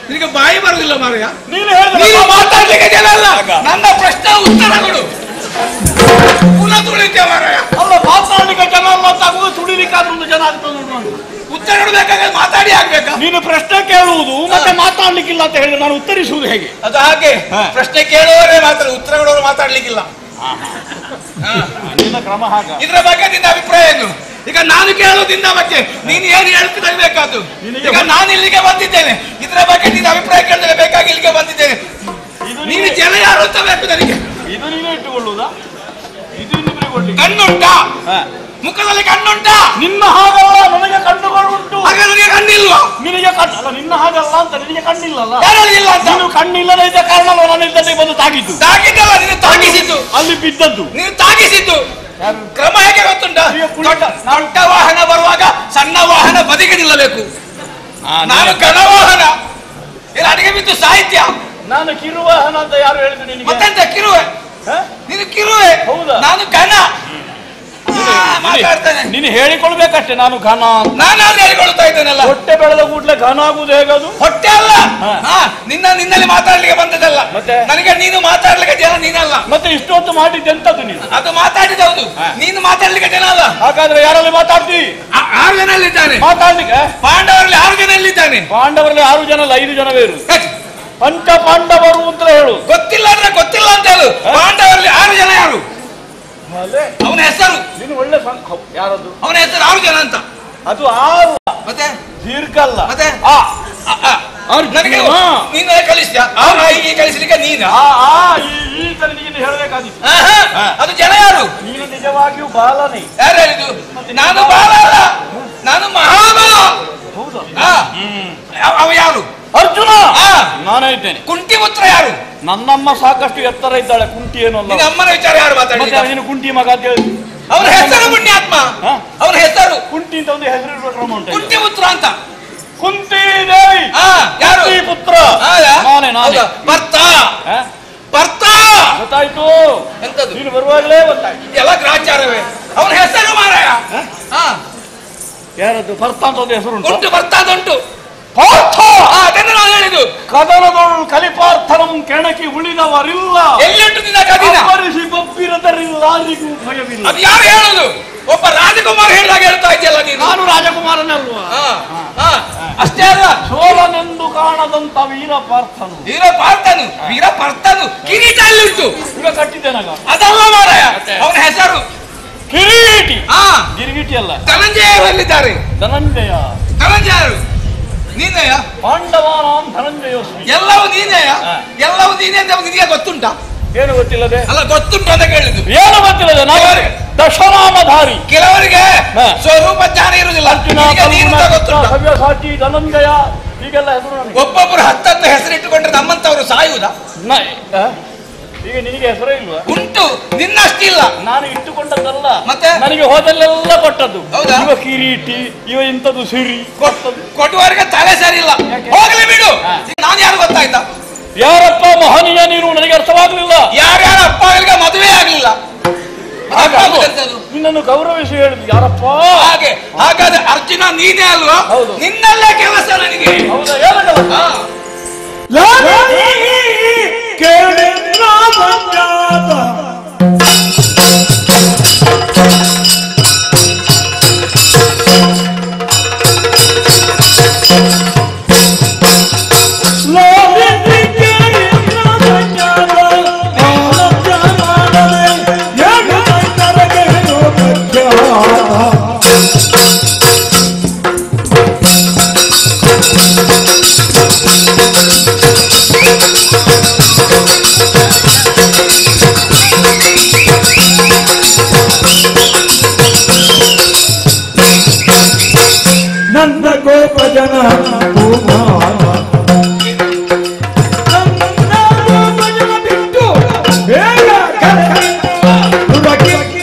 ನಿನಗೆ ಬಾಯಿ ಬರುದಿಲ್ಲ ಮಾರಯ್ಯ. ನೀನು ಮಾತಾಡ್ಲಿಕ್ಕೆ ಜನ ಅಲ್ಲ. ನನ್ನ ಪ್ರಶ್ನೆ ಉತ್ತರ ಕೊಡು. ಪುನಃ ತುಳಿತೆ ಮಾರಾಯ. ಅಲ್ಲ ಮಾತಾಡ್ಲಿಕ್ಕೆ ಜನ ಅಲ್ಲ ಅಂತ ಆಗುದು, ತುಳಿಲಿಕ್ಕಾದ್ರೂ ಒಂದು ಜನ ಆಗ್ತದೆ ನೋಡುವ. ಉತ್ತರ ಕೊಡ್ಬೇಕಾದ್ರೆ ಮಾತಾಡಿ ಆಗ್ಬೇಕಾ? ನೀನು ಪ್ರಶ್ನೆ ಕೇಳುವುದು ಮತ್ತೆ ಮಾತಾಡ್ಲಿಕ್ಕಿಲ್ಲ ಅಂತ ಹೇಳಿದ್ರೆ ನಾನು ಉತ್ತರಿಸುವುದು ಹೇಗೆ? ಅದು ಹಾಗೆ. ಪ್ರಶ್ನೆ ಕೇಳುವವರೇ ಮಾತ್ರ, ಉತ್ತರ ಕೊಡುವವರು ಮಾತಾಡ್ಲಿಕ್ಕಿಲ್ಲ. ನಿನ್ನ ಕ್ರಮ ಹಾಗ. ಇದ್ರ ಬಗ್ಗೆ ನಿನ್ನ ಅಭಿಪ್ರಾಯ ಏನು? ಈಗ ನಾನು ಕೇಳುವುದಿನ್ನ ಬಗ್ಗೆ ನೀನು ಏನು ಹೇಳ್ತಿರಬೇಕಾದ್ದು. ಈಗ ನಾನು ಇಲ್ಲಿಗೆ ಬಂದಿದ್ದೇನೆ, ಇದರ ಬಗ್ಗೆ ನಿನ್ನ ಅಭಿಪ್ರಾಯ ಕೇಳಿದ್ರೆ ಬೇಕಾಗಿ ಇಲ್ಲಿಗೆ ಬಂದಿದ್ದೇನೆ. ನೀನು ಜನ ಯಾರು ಅಂತ ಬೇಕು ನನಗೆ. ಇದು ನೀನೇ ಇಟ್ಟುಕೊಳ್ಳುವುದಾ? ಇದು ಇನ್ನೊಬ್ಬರಿಗೆ ಕೊಡ್ಲಿ. ಕಣ್ಣುಂಟಾ? ಮುಖದಲ್ಲಿ ಕಣ್ಣುಂಟಾ? ನಿನ್ನ ಹಾಗಲ್ಲ, ನನಗೆ ಕಣ್ಣುಗಳುಂಟು. ಹಾಗೆ ನನಗೆ ಕಣ್ಣಿಲ್ವಾ? ನಿನಗೆ ಅಲ್ಲ, ನಿನ್ನ ಹಾಗಲ್ಲ ಅಂತ ನಿನಗೆ ಕಣ್ಣಿಲ್ಲಲ್ಲ. ಯಾರಿಲ್ಲ ಅಂತ? ನೀನು ಕಣ್ಣಿಲ್ಲದ ಇದ್ದ ಕಾರಣ ನಾನು ಇದ್ದಂತೆ ಬಂದು ತಾಗಿದ್ದು. ತಾಗಿದ್ದಲ್ಲ, ನೀನು ತಾಗಿಸಿದ್ದು. ಅಲ್ಲಿ ಬಿದ್ದದ್ದು ನೀನು ತಾಗಿಸಿದ್ದು. ಕ್ರಮ ಹೇಗೆ ಗೊತ್ತುಂಟ? ದೊಡ್ಡ ವಾಹನ ಬರುವಾಗ ಸಣ್ಣ ವಾಹನ ಬದಿಗೆ ನಿಲ್ಲಬೇಕು. ನಾನು ಘನ ವಾಹನ, ಅಡಿಗೆ ಬಿದ್ದು ಸಾಹಿತ್ಯ. ನಾನು ಕಿರುವಾಹನ ಅಂತ ಯಾರು ಹೇಳಿದ್ರು ನಿನಗೆ? ಮತ್ತೆಂತ ಕಿರುವೆ? ನೀನು ಕಿರುವೆ, ನಾನು ಘನ. ಮಾತಾಡ್ತೇನೆ. ನೀನು ಹೇಳಿಕೊಳ್ಬೇಕಷ್ಟೇ. ನಾನು ಘನ, ನಾನಾದ್ರೂ ಹೇಳಿಕೊಳ್ತಾ ಇದ್ದೇನಲ್ಲ. ಹೊಟ್ಟೆ ಬೆಳೆದ ಕೂಡಲೇ ಘನ ಆಗುದು ಹೇಗದು? ಹೊಟ್ಟೆ ಅಲ್ಲ, ನಿನ್ನಲ್ಲಿ ಮಾತಾಡ್ಲಿಕ್ಕೆ ಬಂದದಲ್ಲ. ನನಗೆ ನೀನು ಮಾತಾಡ್ಲಿಕ್ಕೆ ಜನ ನೀನಲ್ಲ. ಮತ್ತೆ ಇಷ್ಟೊತ್ತು ಮಾಡಿದ್ದೆಂತದ್ದು ನೀನು? ಅದು ಮಾತಾಡಿದೌದು, ನೀನು ಮಾತಾಡ್ಲಿಕ್ಕೆ ಜನ ಅಲ್ಲ. ಹಾಗಾದ್ರೆ ಯಾರಲ್ಲಿ ಮಾತಾಡ್ತಿ? 6 ಜನ ಎಲ್ಲಿದ್ದಾನೆ ಮಾತಾಡ್ಲಿಕ್ಕೆ? ಪಾಂಡವರಲ್ಲಿ 6 ಜನ ಎಲ್ಲಿದ್ದಾನೆ? ಪಾಂಡವರಲ್ಲಿ 6 ಜನ ಅಲ್ಲ, 5 ಜನವೇ ಇರು. ಪಂಚ ಪಾಂಡವರು ಅಂತ ಹೇಳು. ಗೊತ್ತಿಲ್ಲ ಅಂದ್ರೆ ಗೊತ್ತಿಲ್ಲ ಅಂತ ಹೇಳು. ಪಾಂಡವರಲ್ಲಿ 6 ಜನ ಯಾರು? ಅವನ ಹೆಸರು ನೀನು ಒಳ್ಳೆ ಯಾರದು? ಅವನ ಹೆಸರು 6 ಜನ ಅಂತ. ಅದು 6 ಮತ್ತೆ ದೀರ್ಘ ಅಲ್ಲ. ಮತ್ತೆ ನನಗೆ ನೀನು ಕಲಿಸ್ತೀಯ? ಹೀಗೆ ಕಲಿಸ್ಲಿಕ್ಕೆ ನೀನ ಈಗ ನೀನು ಹೇಳಬೇಕಾಗಿತ್ತು. ಅದು ಜನ ಯಾರು? ನೀನು ನಿಜವಾಗಿಯೂ ಬಾಲನೇ. ಯಾರು ಹೇಳಿದ್ದು? ನಾನು ಬಾಲ ಅಲ್ಲ, ನಾನು ಮಹಾಬಲ. ಹೌದು. ಅವ ಯಾರು? ಅರ್ಜುನ. ನಾನೇ ಇದ್ದೇನೆ. ಕುಂಟಿ ಪುತ್ರ ಯಾರು? ನನ್ನಮ್ಮ ಸಾಕಷ್ಟು ಎತ್ತರ ಇದ್ದಾಳೆ, ಕುಂಟಿ ಏನು ಅಲ್ಲ. ಅಮ್ಮನ ವಿಚಾರ ಯಾರು ಮಾತಾಡಿದ? ನೀನು ಕುಂಟಿ ಮಗ ಅಂತ ಹೇಳಿ. ಅವನ ಹೆಸರು ಪುಣ್ಯಾತ್ಮ. ಅವನ ಹೆಸರು ಕುಂಟಿ ಅಂತ ಒಂದು ಹೆಸರು ಇರುವ ಕ್ರಮ ಉಂಟು. ಕುಂಟಿ ಪುತ್ರ ಅಂತ. ಕುಂತಿ ದೇವಿ ಯಾರು? ಪುತ್ರ ನಾನೇ. ನಾನೇ ಬರ್ತಾ ಬರ್ತಾ ಗೊತ್ತಾಯ್ತು. ಎಂತದ್ದು? ನೀನು ಬರುವಾಗಲೇ ಗೊತ್ತಾಯ್ತು. ಎಲ್ಲ ಗ್ರಾಚಾರವೇ. ಅವನ ಹೆಸರು ಮಾರಾಯ. ಯಾರದ್ದು? ಭರ್ತ ಅಂತ ಒಂದು ಹೆಸರು ಉಂಟು. ಬರ್ತಾದುಂಟು. ಅದನ್ನು ನಾನು ಹೇಳಿದ್ದು. ಕದನದೊಳು ಕಲಿಪಾರ್ಥನಂ ಕೆಣಕಿ ಉಳಿದವರಿಲ್ಲ. ಎಲ್ಲಿಂಟು ನಿನ್ನ ಕದಿನ? ಪರಿಸಿ ಗೊಬ್ಬಿರದರಿಲ್ಲಾರಿಗೂ ಭಯವಿಲ್ಲ. ಅದು ಯಾರು ಹೇಳುದು? ಒಬ್ಬ ರಾಜಕುಮಾರ ಹೇಳಿದಾಗ ಹೇಳ್ತಾ ಇದೆಯಲ್ಲ ನೀನು. ನಾನು ರಾಜಕುಮಾರನಲ್ವಾ? ಅಷ್ಟೇ ಅಲ್ಲ, ಸೋಲನೆಂದು ಕಾಣದಂತ ವೀರಪಾರ್ಥನು. ವೀರಪಾರ್ಥನು ಕಿರೀಟ ಅಲ್ಲಿಂಟು. ಈಗ ಕಟ್ಟಿದ್ದೇನಾಗ? ಅದಲ್ಲ ಮಾರಾಯ, ಅವನ ಹೆಸರು ಕಿರೀಟಿ. ಗಿರಿಗಿಟಿ ಅಲ್ಲ. ಧನಂಜಯರಲ್ಲಿದ್ದಾರೆ. ಧನಂಜಯ. ಧನಂಜಯರು ನೀನೆಯ? ಪಾಂಡವಾನಾಂ ಧನಂಜಯೋಸ್ಮಿ. ಎಲ್ಲವೂ ನೀನೆಯ? ಎಲ್ಲವೂ ನೀನೆ ಅಂತ ನಿನಗೆ ಗೊತ್ತುಂಟಾ? ಏನು ಗೊತ್ತಿಲ್ಲದೆ? ಅಲ್ಲ, ಗೊತ್ತುಂಟು ಅಂತ ಕೇಳಿದ್ದು. ಏನು ಗೊತ್ತಿಲ್ಲದೆ? ನಾವು ದಶನಾಮಧಾರಿ. ಕೆಲವರಿಗೆ ಸ್ವರೂಪ ಜ್ಞಾನ ಇರುವುದಿಲ್ಲ. ಸವ್ಯಸಾಚಿ, ಧನಂಜಯ ಹೀಗೆಲ್ಲ ಹೆಸರು. ಒಬ್ಬೊಬ್ಬರು 10 ಹೆಸರಿಟ್ಟುಕೊಂಡ್ರೆ ನಮ್ಮಂತವರು ಸಾಯುವುದಾ? ಈಗ ನಿನಗೆ ಹೆಸರೇ ಇಲ್ವಾ? ಉಂಟು, ನಿನ್ನಷ್ಟಿಲ್ಲ. ನಾನು ಇಟ್ಟುಕೊಂಡದ್ದಲ್ಲ, ಮತ್ತೆ ನನಗೆ ಹೋದಲ್ಲೆಲ್ಲ ಕೊಟ್ಟದ್ದು. ಹೌದಾ? ಇವ ಕಿರೀಟಿ, ಇವ ಇಂಥದ್ದು ಸಿರಿ ಕೊಟ್ಟದ್ದು. ಕೊಟ್ಟುವವರಿಗೆ ತಲೆ ಸರಿ ಇಲ್ಲ. ಹೋಗ್ಲಿ ಬಿಡು. ನಾನು ಯಾರು ಗೊತ್ತಾಯ್ತಾ? ಯಾರಪ್ಪ ಮಹನೀಯ ನೀನು? ನನಗೆ ಅರ್ಥವಾಗಲಿಲ್ಲ. ಯಾರ್ಯಾರ ಅಪ್ಪಗಳಿಗೆ ಮದುವೆ ಆಗ್ಲಿಲ್ಲ. ನಿನ್ನನ್ನು ಗೌರವಿಸಿ ಹೇಳಿದ್ದು ಯಾರಪ್ಪ? ಹಾಗೆ. ಹಾಗಾದ್ರೆ ಅರ್ಜುನ ನೀನೇ ಅಲ್ವಾ? ನಿನ್ನಲ್ಲೇ ಕೆಲಸ ನನಗೆ. ಹೌದಾ? ಏನು ನಂದ ಗೋಪ ಜನ ಬಿಟ್ಟು ಬೇಗ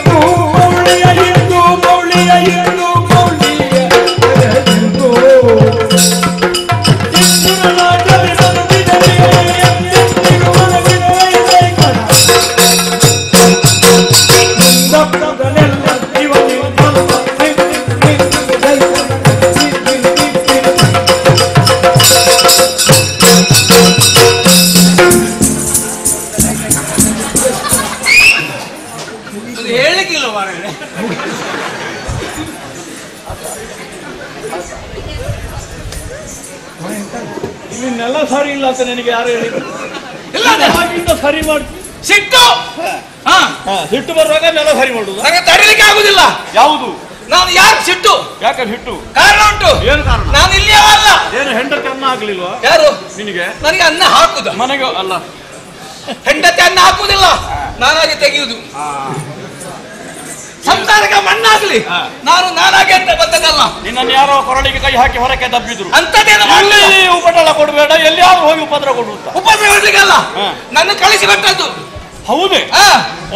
ಮೌಳಿಯ ಇಂದು ಮೌಳಿಯ ಇಂದು ಮೌಳಿಯ ಇಲ್ಲಿ ನೆಲ ಸರಿ ಇಲ್ಲ ಅಂತ ನಿನಗೆ ಯಾರು ಹೇಳಿದ್ರು? ಇಲ್ಲ ಆಗಿಂದ ಸರಿ ಮಾಡಿ ಸಿಟ್ಟು ಸಿಟ್ಟು ಬರುವಾಗ ನೆಲ ಸರಿ ಮಾಡುದು. ನನಗೆ ತಡಿಲಿಕ್ಕೆ ಆಗುದಿಲ್ಲ. ಯಾವುದು? ನಾನು ಯಾಕೆ ಸಿಟ್ಟು? ಯಾಕೆ ಸಿಟ್ಟು? ಕಾರಣ ಉಂಟು. ಏನು ಕಾರಣ? ನಾನು ಇಲ್ಲಿಯೇ ಅಲ್ಲ. ಏನು ಹೆಂಡತಿ ಅನ್ನ ಆಗ್ಲಿಲ್ವಾ? ಯಾರು ನಿನಗೆ? ನನಗೆ ಅನ್ನ ಹಾಕುದ? ಮನೆಗೆ ಅಲ್ಲ, ಹೆಂಡತಿ ಅನ್ನ ಹಾಕುವುದಿಲ್ಲ, ನಾನಾಗಿ ತೆಗೆಯುವುದು. ಸಂಸಾರಕ್ಕೆ ಮಣ್ಣಾಗ್ಲಿ, ನಾನಾಗೆ ಅಂತ ಬಂದದಲ್ಲ. ನಿನ್ನನ್ನು ಯಾರೋ ಕೊರಳಿಗೆ ಕೈ ಹಾಕಿ ಹೊರಕ್ಕೆ ದಬ್ಬಿದ್ರು. ಅಂತದೇನು ಅಲ್ಲಿ ಉಪಟಳ ಕೊಡಬೇಡ, ಎಲ್ಲಿಯಾದ್ರೂ ಹೋಗಿ ಉಪದ್ರ ಕೊಡುತ್ತ. ಉಪದ್ರ ಕೊಡ್ಲಿಕ್ಕಲ್ಲ, ನನ್ನ ಕಳಿಸಿಕೊಟ್ಟದ್ದು. ಹೌದೇ?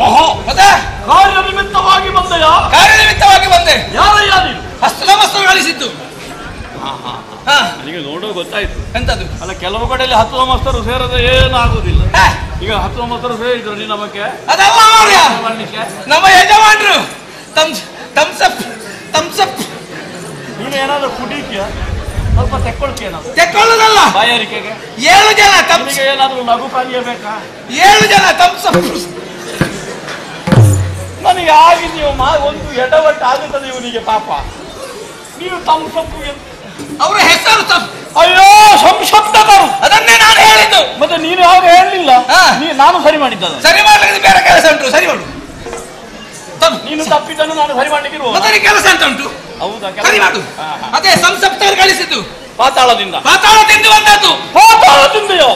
ಓಹೋ, ಮತ್ತೆ ಕಾರ್ಯ ನಿಮಿತ್ತವಾಗಿ ಬಂದೆಯ? ಕಾರ್ಯನಿಮಿತ್ತವಾಗಿ ಬಂದೆ. ಯಾರಯ್ಯ ನೀನು? ಹಸ್ತಮಸ್ತು ಗಳಿಸಿದ್ದು. ನನಗೆ ನೋಡೋ ಗೊತ್ತಾಯ್ತು. ಎಂತದ್ದು? ಅಲ್ಲ, ಕೆಲವು ಕಡೆಯಲ್ಲಿ ಹತ್ತು ಮಸ್ತರು ಸೇರದ ಏನಾಗುದಿಲ್ಲ. ಈಗ ಹತ್ತು ಮಸ್ತರು ಸೇರಿದ್ರು ನಿನ್ನ ಬಗ್ಗೆ ಅದಲ್ಲ ಮಾರ್ಯ. ಮಾಡ್ಲಿಕ್ಕೆ ನಮ್ಮ ಯಜಮಾನ್ರು ತಮ್ಸಪ್ ನೀನು ಏನಾದ್ರು ಕುಡಿದ್ಯಾ? ಸ್ವಲ್ಪ ತೆಕ್ಕೊಳ್ತೀಯ? ನಾವು ತೆಕ್ಕೊಳ್ಳೋದಲ್ಲ, ಬಾಯಾರಿಕೆಗೆ 7 ಜನ ನಿಮಗೆ ಏನಾದ್ರು ಲಘು ಪಾನೀಯ ಬೇಕಾ? 7 ಜನ ತಮ್ಸಪ್. ನನಗೆ ಆಗಿದೆಯೋ ಒಂದು ಎಡವಟ್ಟು ಆಗುತ್ತದೆ ಇವನಿಗೆ ಪಾಪ. ನೀವು ತಮ್ಸಪ್ಪು ಅವರ ಹೆಸರು ಅಯ್ಯೋ ಸಂಶಬ್ದಕರು. ಅದನ್ನೇ ನಾನು ಹೇಳಿದ್ದು. ಮತ್ತೆ ನೀನು ಯಾವಾಗ ಹೇಳಲಿಲ್ಲ? ನಾನು ಸರಿ ಮಾಡಿದ್ದ. ಸರಿ ಮಾಡ್ಲಿಕ್ಕೆ ಬೇರೆ ಕೆಲಸ ಉಂಟು, ಸರಿ ಮಾಡು. ನೀನು ತಪ್ಪಿದ್ದನ್ನು ನಾನು ಸರಿ ಮಾಡ್ಲಿಕ್ಕೆ ಮತ್ತೆ ಕೆಲಸ ಅಂತ ಉಂಟು. ಹೌದಾ? ಸರಿ ಮಾಡು. ಅದೇ ಸಂಸಪ್ತರು ಗಳಿಸಿದ್ದು ಪಾತಾಳದಿಂದ. ಪಾತಾಳ ತಿಂದು ಬಂದದ್ದು. ಪಾತಾಳ ತಿಂದೆಯೋ?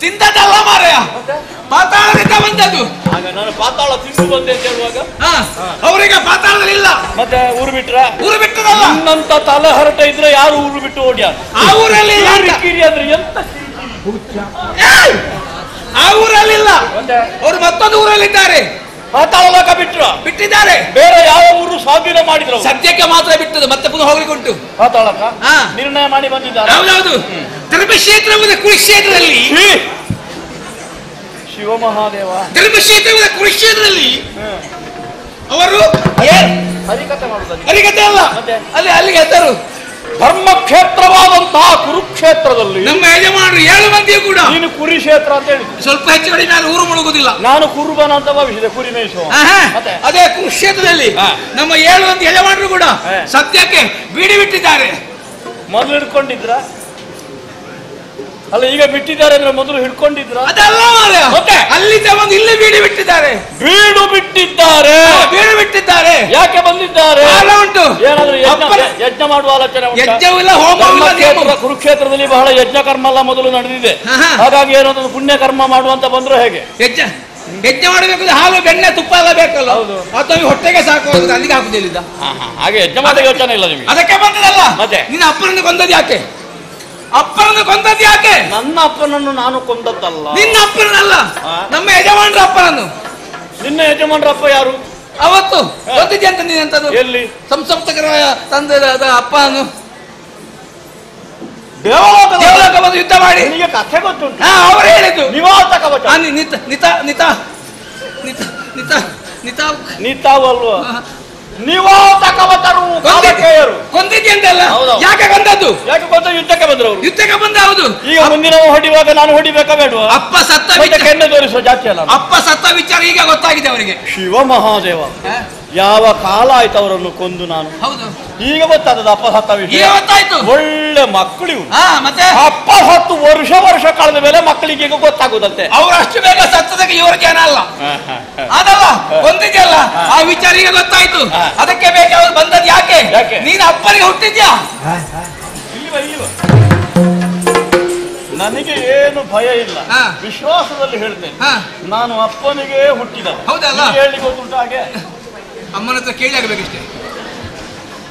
ತಿಂದದ್ದಲ್ಲ ಮಾರಯ್ಯ, ಪಾತಾಳದಿಂದ ಬಂದದ್ದು. ಆಗ ನಾನು ಪಾತಾಳ ತಿಂದು ಬಂದೆ ಅಂತ ಹೇಳುವಾಗ ಅವರಿಗೆ ಪಾತಾಳದಲ್ಲಿ ಇಲ್ಲ. ಮತ್ತೆ ಊರು ಬಿಟ್ರ? ಊರು ಬಿಟ್ಟದಲ್ಲ. ನನ್ನಂತ ತಲೆ ಹರಟ ಇದ್ರೆ ಯಾರು ಊರು ಬಿಟ್ಟು ಓಡ್ಯಾರ? ಆ ಊರಲ್ಲಿ ಕಿರಿ ಅಂದ್ರೆ ಎಂತ? ಆ ಊರಲ್ಲಿಲ್ಲ, ಅವರು ಮತ್ತೊಂದು ಊರಲ್ಲಿದ್ದಾರೆ. ಪಾತಾಳ ಲೋಕ ಬಿಟ್ಟಿದ್ದಾರೆ. ಬೇರೆ ಯಾವ ಊರು ಸ್ವಾಧೀನ ಮಾಡಿದ್ರು? ಸದ್ಯಕ್ಕೆ ಮಾತ್ರ ಬಿಟ್ಟದ್ದು, ಮತ್ತೆ ಪುನಃ ಹೋಗ್ಲಿಕ್ಕೆ ಉಂಟು. ಪಾತಾಳಕ ನಿರ್ಣಯ ಮಾಡಿ ಬಂದಿದ್ದಾರೆ. ಹೌದೌದು. ಧರ್ಮಕ್ಷೇತ್ರವಾದ ಕುರುಕ್ಷೇತ್ರದಲ್ಲಿ ಶಿವಮಹಾದೇವ ಧರ್ಮಕ್ಷೇತ್ರವಾದ ಕುರುಕ್ಷೇತ್ರದಲ್ಲಿ ಅವರು ಹರಿಕತೆ ಮಾಡುತ್ತಾರೆ. ಹರಿಕತೆ ಅಲ್ಲ, ಅಲ್ಲಿಗೆ ಹೆಸರು ಧರ್ಮಕ್ಷೇತ್ರವಾದಂತಹ ಕುರುಕ್ಷೇತ್ರದಲ್ಲಿ ನಮ್ಮ ಯಜಮಾನರು 7 ಮಂದಿಯೂ ಕೂಡ. ನೀನು ಕುರಿಕ್ಷೇತ್ರ ಅಂತ ಹೇಳಿ ಸ್ವಲ್ಪ ಹೆಚ್ಚು ಕಡಿಮೆ ನಾನು ಊರು ಮುಳುಗುದಿಲ್ಲ. ನಾನು ಕುರುಬನ ಅಂತ ಭಾವಿಸಿದೆ, ಕುರಿ ಮೇಯಿಸುವ. ಅದೇ ಕುರುಕ್ಷೇತ್ರದಲ್ಲಿ ನಮ್ಮ 7 ಮಂದಿ ಯಜಮಾನರು ಕೂಡ ಸದ್ಯಕ್ಕೆ ಬೀಡಿ ಬಿಟ್ಟಿದ್ದಾರೆ. ಮೊದಲು ಹಿಡ್ಕೊಂಡಿದ್ರ? ಅಲ್ಲ, ಈಗ ಬಿಟ್ಟಿದ್ದಾರೆ ಅಂದ್ರೆ ಮೊದಲು ಹಿಡ್ಕೊಂಡಿದ್ರ? ಅದಲ್ಲ ಮಾರ್ರೆ, ಅಲ್ಲಿಂದ ಬಂದು ಇಲ್ಲಿ ಬೀಡಿ ಬಿಟ್ಟಿದ್ದಾರೆ. ಬೀಡು ಬಿಟ್ಟಿದ್ದಾರೆ. ಬೀಡು ಬಿಟ್ಟಿದ್ದಾರೆ. ಯಾಕೆ ಬಂದಿದ್ದಾರೆ? ಉಂಟು. ಏನಾದ್ರು ಯಜ್ಞ ಮಾಡುವ ಆಲೋಚನೆ? ಯಜ್ಞವಿಲ್ಲ, ಹೋಮ. ಕುರುಕ್ಷೇತ್ರದಲ್ಲಿ ಬಹಳ ಯಜ್ಞ ಕರ್ಮ ಎಲ್ಲ ಮೊದಲು ನಡೆದಿದೆ. ಹಾಗಾಗಿ ಏನಾದ್ರು ಪುಣ್ಯ ಕರ್ಮ ಮಾಡುವಂತ ಬಂದ್ರೆ ಹೇಗೆ? ಯಜ್ಞ ಮಾಡಬೇಕು, ಹಾಲು ಬೆಣ್ಣೆ ತುಪ್ಪ ಎಲ್ಲ ಬೇಕಲ್ಲ. ಅಥವಾ ಹೊಟ್ಟೆಗೆ ಸಾಕು, ಅಲ್ಲಿಗೆ ಹಾಕುದಿಲ್ಲ. ಹಾಗೆ ಯಜ್ಞ ಮಾಡೋ ಯೋಚನೆ ಇಲ್ಲ ನಿಮಗೆ? ಅದಕ್ಕೆ ಬಂದದಲ್ಲ. ಮತ್ತೆ ನಿನ್ನ ಅಪ್ಪನನ್ನು ಕೊಂದದ್ದು ಯಾಕೆ? ಅಪ್ಪನನ್ನು ಕೊಂದದ್ದು ಯಾಕೆ? ನನ್ನ ಅಪ್ಪನನ್ನು ನಾನು ಕೊಂದದ್ದಲ್ಲ. ನಿನ್ನ ಅಪ್ಪನಲ್ಲ, ನಮ್ಮ ಯಜಮಾನ್ರ ಅಪ್ಪನನ್ನು. ನಿನ್ನ ಯಜಮಾನ್ರ ಅಪ್ಪ ಯಾರು? ಅವತ್ತು ಗೊತ್ತಿದ್ದೆ ಅಂತ ನೀನೆಂತದ್ದು? ಎಲ್ಲಿ? ಸಂಸಪ್ತಕರ ತಂದೆ ಅಪ್ಪನು ದೇವಲೋಕ ಬಂದು ಯುದ್ಧ ಮಾಡಿ. ನಿನಗೆ ಕಥೆ ಗೊತ್ತುಂಟು? ಅವರು ಹೇಳಿದ್ದು ನಿವಾತ ಕವಚ. ನಿತಾವು ಅಲ್ವಾ? ನಿವಾತ ಕವಚರು ಕೊಂದಿದ್ದೆ ಅಂತಲ್ಲ. ಯಾಕೆ ಕೊಂದದ್ದು? ಯಾಕೆ ಕೊಂದ? ಯುದ್ಧಕ್ಕೆ ಬಂದ್ರು ಅವರು. ಯುದ್ಧಕ್ಕೆ ಬಂದ. ಹೌದು. ಈಗ ಮುಂದಿನ ಹೊಡಿವಾಗ ನಾನು ಹೊಡಿಬೇಕಾ ಬೇಡವಾ? ಅಪ್ಪ ಸತ್ತ ಕೆನ್ನೆ ತೋರಿಸುವ ಜಾತಿ ಅಲ್ಲ. ಅಪ್ಪ ಸತ್ತ ವಿಚಾರ ಈಗ ಗೊತ್ತಾಗಿದೆ ಅವರಿಗೆ. ಶಿವ ಮಹಾದೇವ, ಯಾವ ಕಾಲ ಆಯ್ತು ಅವರನ್ನು ಕೊಂದು ನಾನು. ಹೌದು, ಈಗ ಗೊತ್ತಾದದ ಅಪ್ಪ ಸತ್ತ ವಿಷಯ. ಗೊತ್ತಾಯ್ತು. ಒಳ್ಳೆ ಮಕ್ಕಳು. ಮತ್ತೆ ಅಪ್ಪ ಸತ್ತು ವರ್ಷ ಕಳೆದ ಮೇಲೆ ಮಕ್ಕಳಿಗೆ ಈಗ ಗೊತ್ತಾಗುದಂತೆ. ಅವ್ರು ಅಷ್ಟು ಬೇಗ ಸತ್ತದಕ್ಕೆ ಇವರು ಜನ ಅಲ್ಲ. ಅದಲ್ಲ, ಕೊಂದಿದ್ಯಲ್ಲ, ಆ ವಿಚಾರ ಈಗ ಗೊತ್ತಾಯ್ತು. ಅದಕ್ಕೆ ಬೇಕು ಅವ್ರು ಬಂದದ್ದು ಯಾಕೆ? ನೀನು ಅಪ್ಪನಿಗೆ ಹುಟ್ಟಿದ್ಯಾ? ನನಗೆ ಏನು ಭಯ ಇಲ್ಲ, ವಿಶ್ವಾಸದಲ್ಲಿ ಹೇಳ್ತೇನೆ. ನಾನು ಅಪ್ಪನಿಗೆ ಹುಟ್ಟಿದ. ಹೌದಲ್ಲ? ಹೇಳಿ ಗೊತ್ತುಂಟು ಹಾಗೆ? ಅಮ್ಮನ ಹತ್ರ ಕೇಳಿ ಆಗಬೇಕಿಷ್ಟೇ.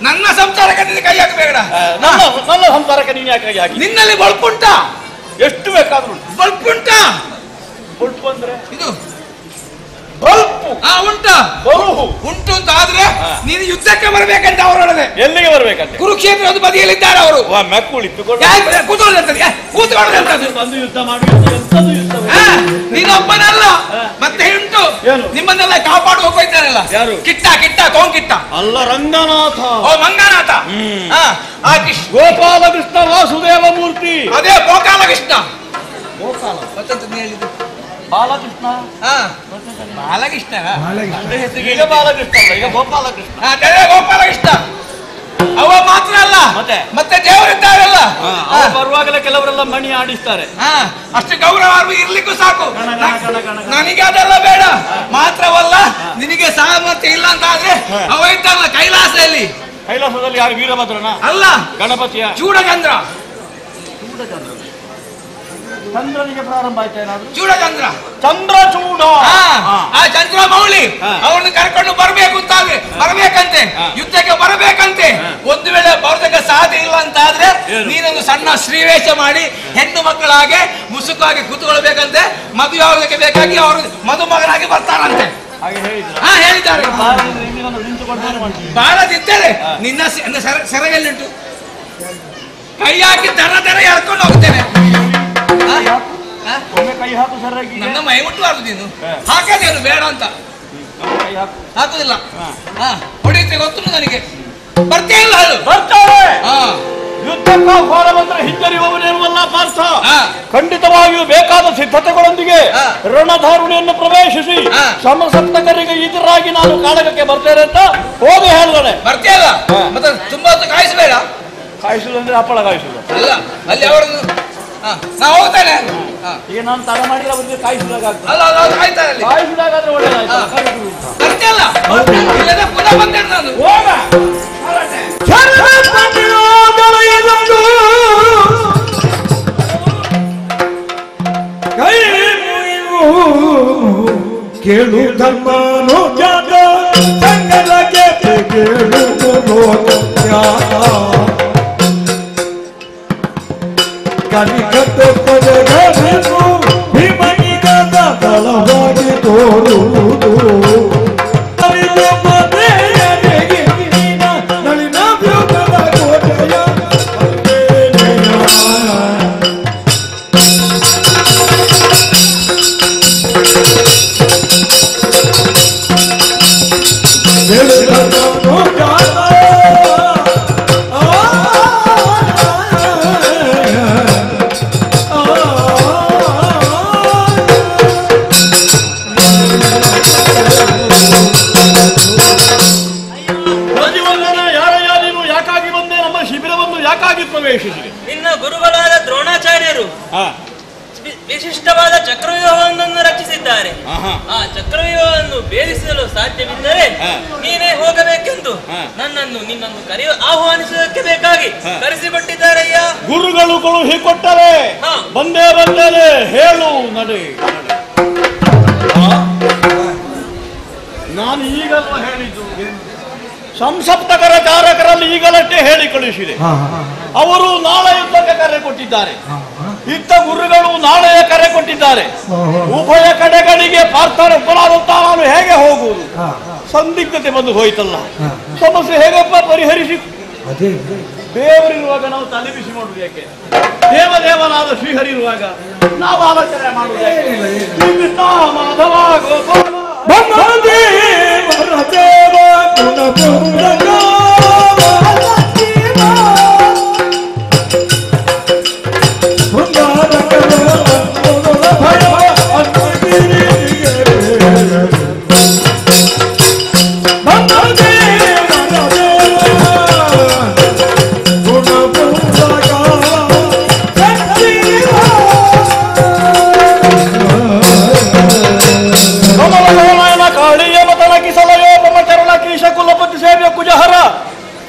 ನನ್ನ ಸಂಸಾರಕ್ಕೆ ಕೈ ಹಾಕಬೇಡ. ನನ್ನ ಸಂಸಾರಕ್ಕೆ ನೀನು ಯಾಕೆ ಕೈ ಹಾಕಿ? ನಿನ್ನಲ್ಲಿ ಬಲ್ಪುಂಟ? ಎಷ್ಟು ಬೇಕಾದ್ರೂ ಬಲ್ಪುಂಟ. ಬಲ್ಪು ಅಂದ್ರೆ ಇದು ಬಲ್ಪು. ಉಂಟು ಉಂಟು ಅಂತ ಆದ್ರೆ ನೀನು ಯುದ್ಧಕ್ಕೆ ಬರಬೇಕಂತ ಅವರೊಡನೆ. ಎಲ್ಲಿಗೆ ಬರ್ಬೇಕಂತೆ? ಕುರುಕ್ಷೇತ್ರ ಒಂದು ಬದಿಯಲ್ಲಿದ್ದಾರೆ ಅವರು. ಬಂದು ಯುದ್ಧ ಮಾಡಿ ನೀನೊಬ್ಬನಲ್ಲ, ಮತ್ತೆ ಉಂಟು ನಿಮ್ಮನ್ನೆಲ್ಲ ಕಾಪಾಡು ಹೋಗ್ತಾರಲ್ಲ. ಯಾರು? ಕಿಟ್ಟ ಕೋಂಕಿಟ್ಟ ಅಲ್ಲ, ರಂಗನಾಥ. ಓ ಮಂಗನಾಥ. ಗೋಪಾಲ ಕೃಷ್ಣ ವಾಸುದೇವ ಮೂರ್ತಿ. ಅದೇ ಗೋಪಾಲ ಕೃಷ್ಣ. ಹೇಳಿದ್ದು ಬಾಲಕೃಷ್ಣ. ಬಾಲಕೃಷ್ಣ ಈಗ ಬಾಲಕೃಷ್ಣ ಅಲ್ಲ, ಈಗ ಗೋಪಾಲಕೃಷ್ಣ. ಗೋಪಾಲಕೃಷ್ಣ ಅವ ಮಾತ್ರ ಅಲ್ಲ, ಮತ್ತೆ ದೇವರಿದ್ದಾರಲ್ಲ, ಬರುವಾಗಲೇ ಕೆಲವರೆಲ್ಲ ಮಣಿ ಆಡಿಸ್ತಾರೆ. ಅಷ್ಟು ಗೌರವ ಇರ್ಲಿಕ್ಕೂ ಸಾಕು. ನನಗೆ ಅದೆಲ್ಲ ಬೇಡ. ಮಾತ್ರವಲ್ಲ, ನಿನಗೆ ಸಾಮರ್ಥ್ಯ ಇಲ್ಲ ಅಂತ ಆದ್ರೆ ಅವ ಇದ್ದಾರಲ್ಲ ಕೈಲಾಸದಲ್ಲಿ. ಕೈಲಾಸದಲ್ಲಿ ಯಾರು? ವೀರಭದ್ರನ ಅಲ್ಲ, ಗಣಪತಿಯ ಚೂಡಚಂದ್ರ. ಚಂದ್ರನಿಗೆ ಪ್ರಾರಂಭ ಆಯ್ತಾ ಏನಾದ್ರು? ಚೂಡಚಂದ್ರ, ಚಂದ್ರಚೂಡ. ಆ ಚಂದ್ರಮೌಳಿ ಅವನು ಕರ್ಕೊಂಡು ಬರ್ಬೇಕಂತೆ, ಯುದ್ಧಕ್ಕೆ ಬರಬೇಕಂತೆ. ಒಂದು ವೇಳೆ ಬರೋದಕ್ಕೆ ಸಾಧ್ಯ ಇಲ್ಲ ಅಂತ ಆದ್ರೆ ನೀನೊಂದು ಸಣ್ಣ ಶ್ರೀವೇಷ ಮಾಡಿ ಹೆಣ್ಣು ಮಕ್ಕಳಾಗೆ ಮುಸುಕಾಗಿ ಕೂತ್ಕೊಳ್ಬೇಕಂತೆ. ಮದುವೆ ಆಗೋದಕ್ಕೆ ಬೇಕಾಗಿ ಅವರು ಮದುಮಗನಾಗಿ ಬರ್ತಾರಂತೆ. ಹೇಳಿದ್ದಾರೆ. ಬಹಳ ತಿಂತಾರೆ. ನಿನ್ನ ಸೆರಗಲ್ಲಿಂಟು ಕೈ ಹಾಕಿ ದರ ಎಳ್ಕೊಂಡು ಹೋಗ್ತೇನೆ. ಕೈ ಹಾಕು ಸರಿಯಾಗಿ. ನನ್ನ ಮೈ ಮುಟ್ಟಬಾರ್ದು ನೀನು. ಹಾಕದೇನು ಬೇಡ ಅಂತ ಹಾಕುದಿಲ್ಲ. ಹೊಡಿತೆ ಗೊತ್ತು ನನಗೆ. ಬರ್ತೀಯಲ್ಲ? ಬರ್ತಾವೆ. ಯುದ್ಧಕ್ಕಾಹ್ವಾನ ಬಂದ್ರೆ ಹಿಂಜರಿಯುವವನೇನುವಲ್ಲ ಪಾರ್ಥ. ಖಂಡಿತವಾಗಿಯೂ ಬೇಕಾದ ಸಿದ್ಧತೆಗಳೊಂದಿಗೆ ರಣಧಾರುಣಿಯನ್ನು ಪ್ರವೇಶಿಸಿ ಸಮಸಪ್ತಕರಿಗೆ ಎದುರಾಗಿ ನಾನು ಕಾಳಗಕ್ಕೆ ಬರ್ತೇನೆ ಅಂತ ಹೋಗಿ ಹೇಳಿದಾನೆ. ಬರ್ತೀಯಲ್ಲ? ಮತ್ತೆ ತುಂಬಾ ಹೊತ್ತು ಕಾಯಿಸಬೇಡ. ಕಾಯಿಸುದು ಅಂದ್ರೆ ಹಪ್ಪಳ ಕಾಯಿಸುದು ಅಲ್ಲ, ಅಲ್ಲಿ ಅವರನ್ನು ನಾ ಹೋಗ್ತೇನೆ. ಈಗ ನಾನು ತಡ ಮಾಡಿಲ್ಲ, ಬಂದು ಕಾಯಿಸಿದಾಗ ಕಾಯಿಸಿದಾಗಾದ್ರೆ ಒಳ್ಳೆದಾಯ್ತು. ಬರ್ತೀಯಲ್ಲ? ಇಲ್ಲದೆ ಪುನಃ ಬಂದೆ ನಾನು. ಕೇಳು ಧರ್ಮನೋ ಜಾತ ಸಂಗಲಕ್ಕೆ ಕೇಳು ಕಲಿಕಟ್ಟು ಪದಗಳನ್ನು ಭೀಮನಿಗದ ದಳವಾಗಿ ತೋರುವುದು ನಳಿನ ವ್ಯೂಹದ ಕೋಟೆಯ ನಿನ್ನ ಗುರುಗಳಾದ ದ್ರೋಣಾಚಾರ್ಯರು ವಿಶಿಷ್ಟವಾದ ಚಕ್ರವ್ಯೂಹವೊಂದನ್ನು ರಚಿಸಿದ್ದಾರೆ. ಆ ಚಕ್ರವ್ಯೂಹವನ್ನು ಭೇದಿಸಲು ಸಾಧ್ಯವಿದ್ದರೆ ನೀನೇ ಹೋಗಬೇಕೆಂದು ನಿನ್ನನ್ನು ಆಹ್ವಾನಿಸುವುದಕ್ಕೆ ಬೇಕಾಗಿ ಕರೆಸಿಕೊಟ್ಟಿದ್ದಾರಯ್ಯ. ಗುರುಗಳು ಕಳುಹಿಕೊಟ್ಟರೆ ಬಂದೇ ಬಂದರೆ ಹೇಳು ನಡೆ. ನಾನು ಈಗಲ್ವ ಹೇಳಿದ್ದು, ಸಂಸಪ್ತಕರ ಚಾರಕರಲ್ಲಿ ಈಗಲಷ್ಟೇ ಹೇಳಿ ಕಳುಹಿಸಿದೆ. ಅವರು ನಾಳೆ ಯುದ್ಧಕ್ಕೆ ಕರೆ ಕೊಟ್ಟಿದ್ದಾರೆ. ಇದ್ದ ಗುರುಗಳು ನಾಳೆಯ ಕರೆ ಕೊಟ್ಟಿದ್ದಾರೆ. ಉಭಯ ಕಡೆಗಳಿಗೆ ಪಾರ್ಥನ ಒಬ್ಬನಾದಂತ ನಾನು ಹೇಗೆ ಹೋಗುವುದು? ಸಂದಿಗ್ಧತೆ ಬಂದು ಹೋಯ್ತಲ್ಲ. ಸಮಸ್ಯೆ ಹೇಗಪ್ಪ ಪರಿಹರಿಸಿ? ದೇವರಿರುವಾಗ ನಾವು ತಲೆ ಬಿಸಿ ಮಾಡುವುದು ಯಾಕೆ? ದೇವನಾದ ಶ್ರೀಹರಿ ಇರುವಾಗ ನಾವು ಆಲೋಚನೆ ಮಾಡುವುದು ಯಾಕೆ? ಮಾಧವ ಗೋಪಾಲ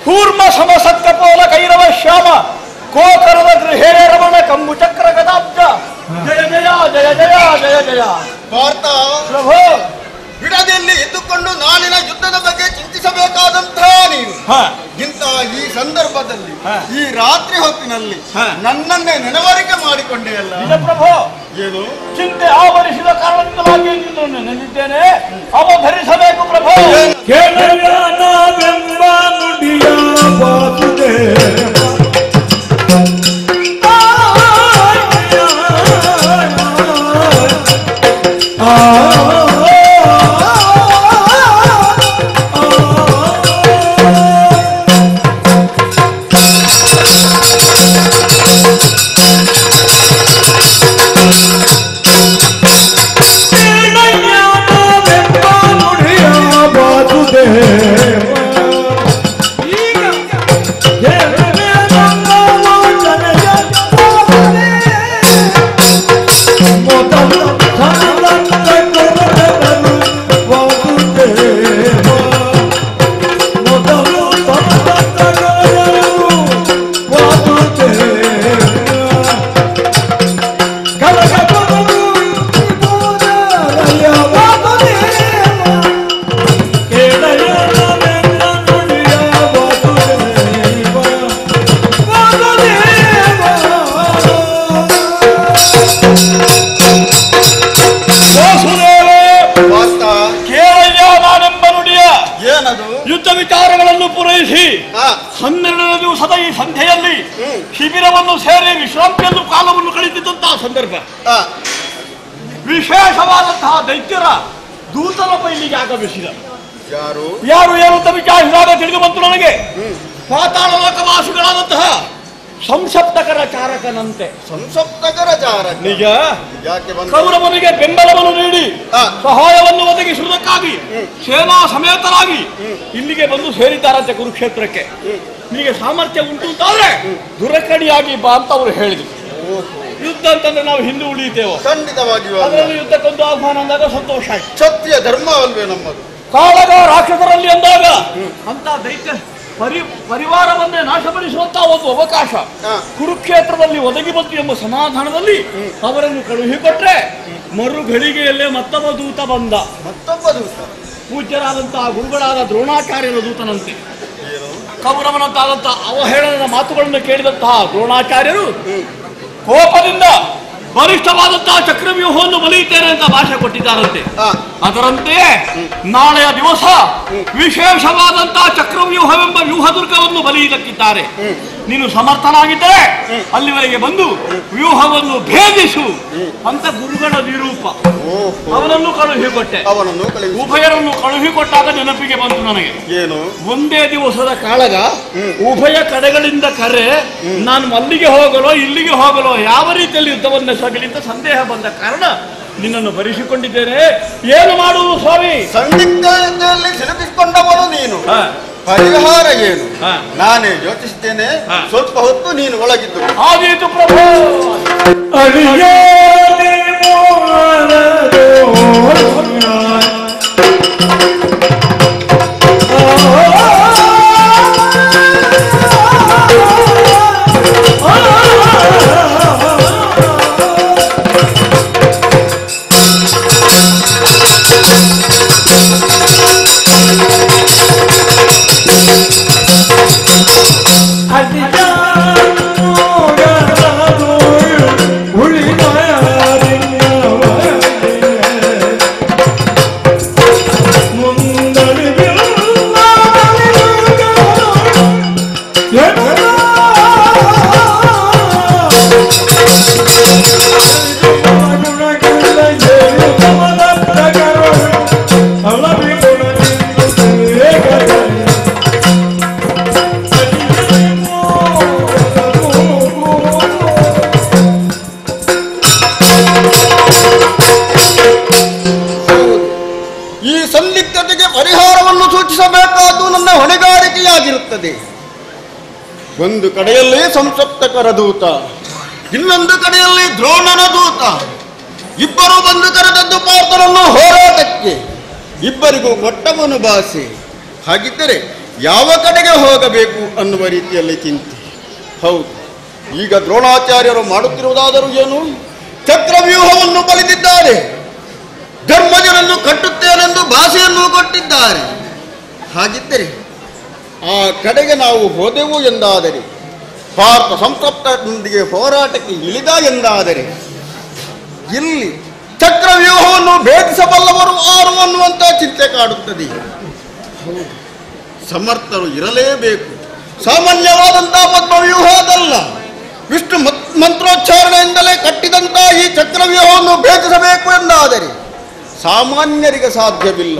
ಕೂರ್ಮ ಸಮಸತ್ಕಪೋಲ ಕೈರವ ಶ್ಯಾಮ ಕೋಕರದ ಗೃಹೇ ರಮಣ ಕಂಬು ಚಕ್ರ ಗದಾಬ್ಜ ಜಯ ಜಯ ಜಯ ಜಯ ಜಯ ಜಯ. ಭಾರತ ಪ್ರಭು, ಬಿಡದಲ್ಲಿ ಎದ್ದುಕೊಂಡು ನಾಳಿನ ಯುದ್ಧದ ಬಗ್ಗೆ ಚಿಂತಿಸಬೇಕಾದಂತಹ ನೀನು ಇಂತಹ ಈ ಸಂದರ್ಭದಲ್ಲಿ ಈ ರಾತ್ರಿ ಹೊತ್ತಿನಲ್ಲಿ ನನ್ನನ್ನೇ ನೆನವರಿಕೆ ಮಾಡಿಕೊಂಡೆಯಲ್ಲ. ಪ್ರಭು, ಏನು ಚಿಂತೆ ಆವರಿಸಿದ ಕಾರಣದಿಂದಾಗಿ ನಿನ್ನನ್ನು ನೆನೆದಿದ್ದೇನೆ. ಅವಧರಿಸಬೇಕು ಪ್ರಭು. ಕೇಳವೆಂಬ ನುಡಿಯ ವಾಸುದೇವ ದಿವಸದ ಈ ಸಂಧ್ಯೆಯಲ್ಲಿ ಶಿಬಿರವನ್ನು ಸೇರಿ ವಿಶ್ರಾಂತಿಯನ್ನು ಕಾಲವನ್ನು ಕಳೆದಿದ್ದಂತಹ ಸಂದರ್ಭ ವಿಶೇಷವಾದಂತಹ ದೈತ್ಯರ ದೂತನೊಬ್ಬ ಇಲ್ಲಿಗೆ ಆಗಮಿಸಿದ. ಯಾರು ಏನು ಅಂತ ವಿಚಾರಿಸಿದಾಗ ತಿಳಿದು ಬಂತು ನನಗೆ. ಪಾತಾಳ ಲೋಕವಾಸಿಗಳಾದಂತಹ ಸಂಸಪ್ತಕರ ಚಾರಕನಂತೆ. ಸಂಸಪ್ತಕರ ಚಾರಕ ನಿಜ. ಕೌರವನಿಗೆ ಬೆಂಬಲವನ್ನು ನೀಡಿ ಸಹಾಯವನ್ನು ಒದಗಿಸುವುದಕ್ಕಾಗಿ ಸೇನಾ ಸಮೇತರಾಗಿ ಇಲ್ಲಿಗೆ ಬಂದು ಸೇರಿದ್ದಾರಂತೆ ಕುರುಕ್ಷೇತ್ರಕ್ಕೆ. ನಿಮಗೆ ಸಾಮರ್ಥ್ಯ ಉಂಟು ಅಂತಾದ್ರೆ ದುರಕಡಿಯಾಗಿ ಬಾ ಅಂತ ಅವರು ಹೇಳಿದ್ರು. ಯುದ್ಧ ಅಂತಂದ್ರೆ ನಾವು ಹಿಂದೆ ಉಳಿಯುತ್ತೇವೆ, ಖಂಡಿತವಾಗಿಯೂ ಅದರಲ್ಲಿ ಯುದ್ಧಕ್ಕೊಂದು ಆಹ್ವಾನ ಅಂದಾಗ ಸಂತೋಷ ಆಯ್ತು. ಸತ್ಯ ಧರ್ಮ ಅಲ್ವೇ ನಮ್ಮದು. ಕಾಳಗ ರಾಕ್ಷಸರಲ್ಲಿ ಅಂದಾಗ ಅಂತ ದೈತ್ಯ ಪರಿವಾರವನ್ನೇ ನಾಶಪಡಿಸುವಂತಹ ಒಂದು ಅವಕಾಶ ಕುರುಕ್ಷೇತ್ರದಲ್ಲಿ ಒದಗಿ ಬಂತು ಎಂಬ ಸಮಾಧಾನದಲ್ಲಿ ಅವರನ್ನು ಕಳುಹಿಕೊಟ್ರೆ ಮರು ಘಳಿಗೆಯಲ್ಲೇ ಮತ್ತೊಬ್ಬ ದೂತ ಬಂದ. ಪೂಜ್ಯರಾದಂತಹ ಗುರುಗಳಾದ ದ್ರೋಣಾಚಾರ್ಯರ ದೂತನಂತೆ. ಕೌರವನಂತಾದಂತಹ ಅವಹೇಳನದ ಮಾತುಗಳನ್ನು ಕೇಳಿದಂತಹ ದ್ರೋಣಾಚಾರ್ಯರು ಕೋಪದಿಂದ ಬಲಿಷ್ಠವಾದಂತಹ ಚಕ್ರವ್ಯೂಹವನ್ನು ಬಲಿಯುತ್ತೇನೆ ಅಂತ ಭಾಷೆ ಕೊಟ್ಟಿದ್ದಾರಂತೆ. ಅದರಂತೆಯೇ ನಾಳೆಯ ದಿವಸ ವಿಶೇಷವಾದಂತಹ ಚಕ್ರವ್ಯೂಹವೆಂಬ ವ್ಯೂಹದುರ್ಗವನ್ನು ಬಲಿಯುವುದಕ್ಕಿದ್ದಾರೆ. ನೀನು ಸಮರ್ಥನಾಗಿದ್ದರೆ ಅಲ್ಲಿವರೆಗೆ ಬಂದು ವ್ಯೂಹವನ್ನು ಭೇದಿಸು ಅಂತ ಗುರುಗಳ ನಿರೂಪ. ಅವನನ್ನು ಕಳುಹಿಕೊಟ್ಟೆ. ಉಭಯರನ್ನು ಕಳುಹಿಕೊಟ್ಟಾಗ ನೆನಪಿಗೆ ಬಂತು ನನಗೆ, ಏನು ಒಂದೇ ದಿವಸದ ಕಾಳಗ, ಉಭಯ ಕಡೆಗಳಿಂದ ಕರೆ, ನಾನು ಅಲ್ಲಿಗೆ ಹೋಗಲೋ ಇಲ್ಲಿಗೆ ಹೋಗಲೋ ಯಾವ ರೀತಿಯಲ್ಲಿ ಯುದ್ಧವನ್ನು ಸಗಲಿಂದ ಸಂದೇಹ ಬಂದ ಕಾರಣ ನಿನ್ನನ್ನು ಬರಿಸಿಕೊಂಡಿದ್ದೇನೆ. ಏನು ಮಾಡುವುದು ಸ್ವಾಮಿ? ಸಂದಿಗ್ಧತೆಯಲ್ಲಿ ಸಿಲುಕಿಸಿಕೊಂಡವನು ನೀನು. ಪರಿಹಾರ ಏನು? ನಾನೇ ಯೋಚಿಸ್ತೇನೆ. ಸ್ವಲ್ಪ ಹೊತ್ತು ನೀನು ಒಳಗಿದ್ದು. ಆದೀತು ಪ್ರಭು. ಒಂದು ಕಡೆಯಲ್ಲಿ ಸಂಸಪ್ತಕರ ದೂತ, ಇನ್ನೊಂದು ಕಡೆಯಲ್ಲಿ ದ್ರೋಣನ ದೂತ. ಇಬ್ಬರು ಬಂದು ಕರೆದದ್ದು ಪಾರ್ಥನನ್ನು ಹೋರಾಟಕ್ಕೆ. ಇಬ್ಬರಿಗೂ ಕೊಟ್ಟವನು ಭಾಷೆ. ಹಾಗಿದ್ದರೆ ಯಾವ ಕಡೆಗೆ ಹೋಗಬೇಕು ಅನ್ನುವ ರೀತಿಯಲ್ಲಿ ಚಿಂತೆ. ಹೌದು, ಈಗ ದ್ರೋಣಾಚಾರ್ಯರು ಮಾಡುತ್ತಿರುವುದಾದರೂ ಏನು? ಚಕ್ರವ್ಯೂಹವನ್ನು ಬಲಿದಿದ್ದಾರೆ. ಧರ್ಮಜನನ್ನು ಕಟ್ಟುತ್ತೇನೆಂದು ಭಾಷೆಯನ್ನು ಕೊಟ್ಟಿದ್ದಾರೆ. ಹಾಗಿದ್ದರೆ ಆ ಕಡೆಗೆ ನಾವು ಹೋದೆವು ಎಂದಾದರೆ, ಪಾರ್ಥ ಸಂತಪ್ತನೊಂದಿಗೆ ಹೋರಾಟಕ್ಕೆ ಇಳಿದ ಎಂದಾದರೆ, ಇಲ್ಲಿ ಚಕ್ರವ್ಯೂಹವನ್ನು ಭೇದಿಸಬಲ್ಲವರು ಆರು ಅನ್ನುವಂಥ ಚಿಂತೆ ಕಾಡುತ್ತದೆ. ಸಮರ್ಥರು ಇರಲೇಬೇಕು. ಸಾಮಾನ್ಯವಾದಂತಹ ಪದ್ಮವ್ಯೂಹ ಅದಲ್ಲ. ವಿಷ್ಣು ಮಂತ್ರೋಚ್ಚಾರಣೆಯಿಂದಲೇ ಕಟ್ಟಿದಂತಹ ಈ ಚಕ್ರವ್ಯೂಹವನ್ನು ಭೇದಿಸಬೇಕು ಎಂದಾದರೆ ಸಾಮಾನ್ಯರಿಗೆ ಸಾಧ್ಯವಿಲ್ಲ.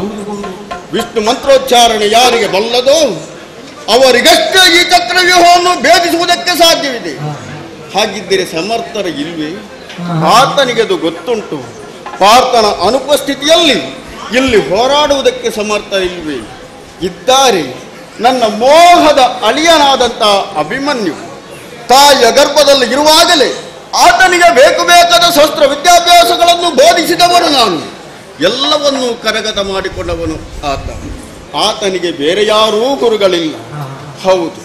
ವಿಷ್ಣು ಮಂತ್ರೋಚ್ಚಾರಣೆ ಯಾರಿಗೆ ಬಲ್ಲದೋ ಅವರಿಗಷ್ಟೇ ಈ ಚಕ್ರವ್ಯೂಹವನ್ನು ಭೇದಿಸುವುದಕ್ಕೆ ಸಾಧ್ಯವಿದೆ. ಹಾಗಿದ್ದರೆ ಸಮರ್ಥರ ಇಲ್ವೇ? ಪಾರ್ಥನಿಗೆ ಅದು ಗೊತ್ತುಂಟು. ಪಾರ್ಥನ ಅನುಪಸ್ಥಿತಿಯಲ್ಲಿ ಇಲ್ಲಿ ಹೋರಾಡುವುದಕ್ಕೆ ಸಮರ್ಥ ಇಲ್ವೇ? ಇದ್ದಾರೆ. ನನ್ನ ಮೋಹದ ಅಳಿಯನಾದಂತಹ ಅಭಿಮನ್ಯು ತಾಯಿಯ ಗರ್ಭದಲ್ಲಿ ಇರುವಾಗಲೇ ಆತನಿಗೆ ಬೇಕಾದ ಶಸ್ತ್ರ ವಿದ್ಯಾಭ್ಯಾಸಗಳನ್ನು ಬೋಧಿಸಿದವನು ನಾನು. ಎಲ್ಲವನ್ನೂ ಕರಗತ ಮಾಡಿಕೊಂಡವನು ಆತ. ಆತನಿಗೆ ಬೇರೆ ಯಾರೂ ಗುರುಗಳಿಲ್ಲ. ಹೌದು,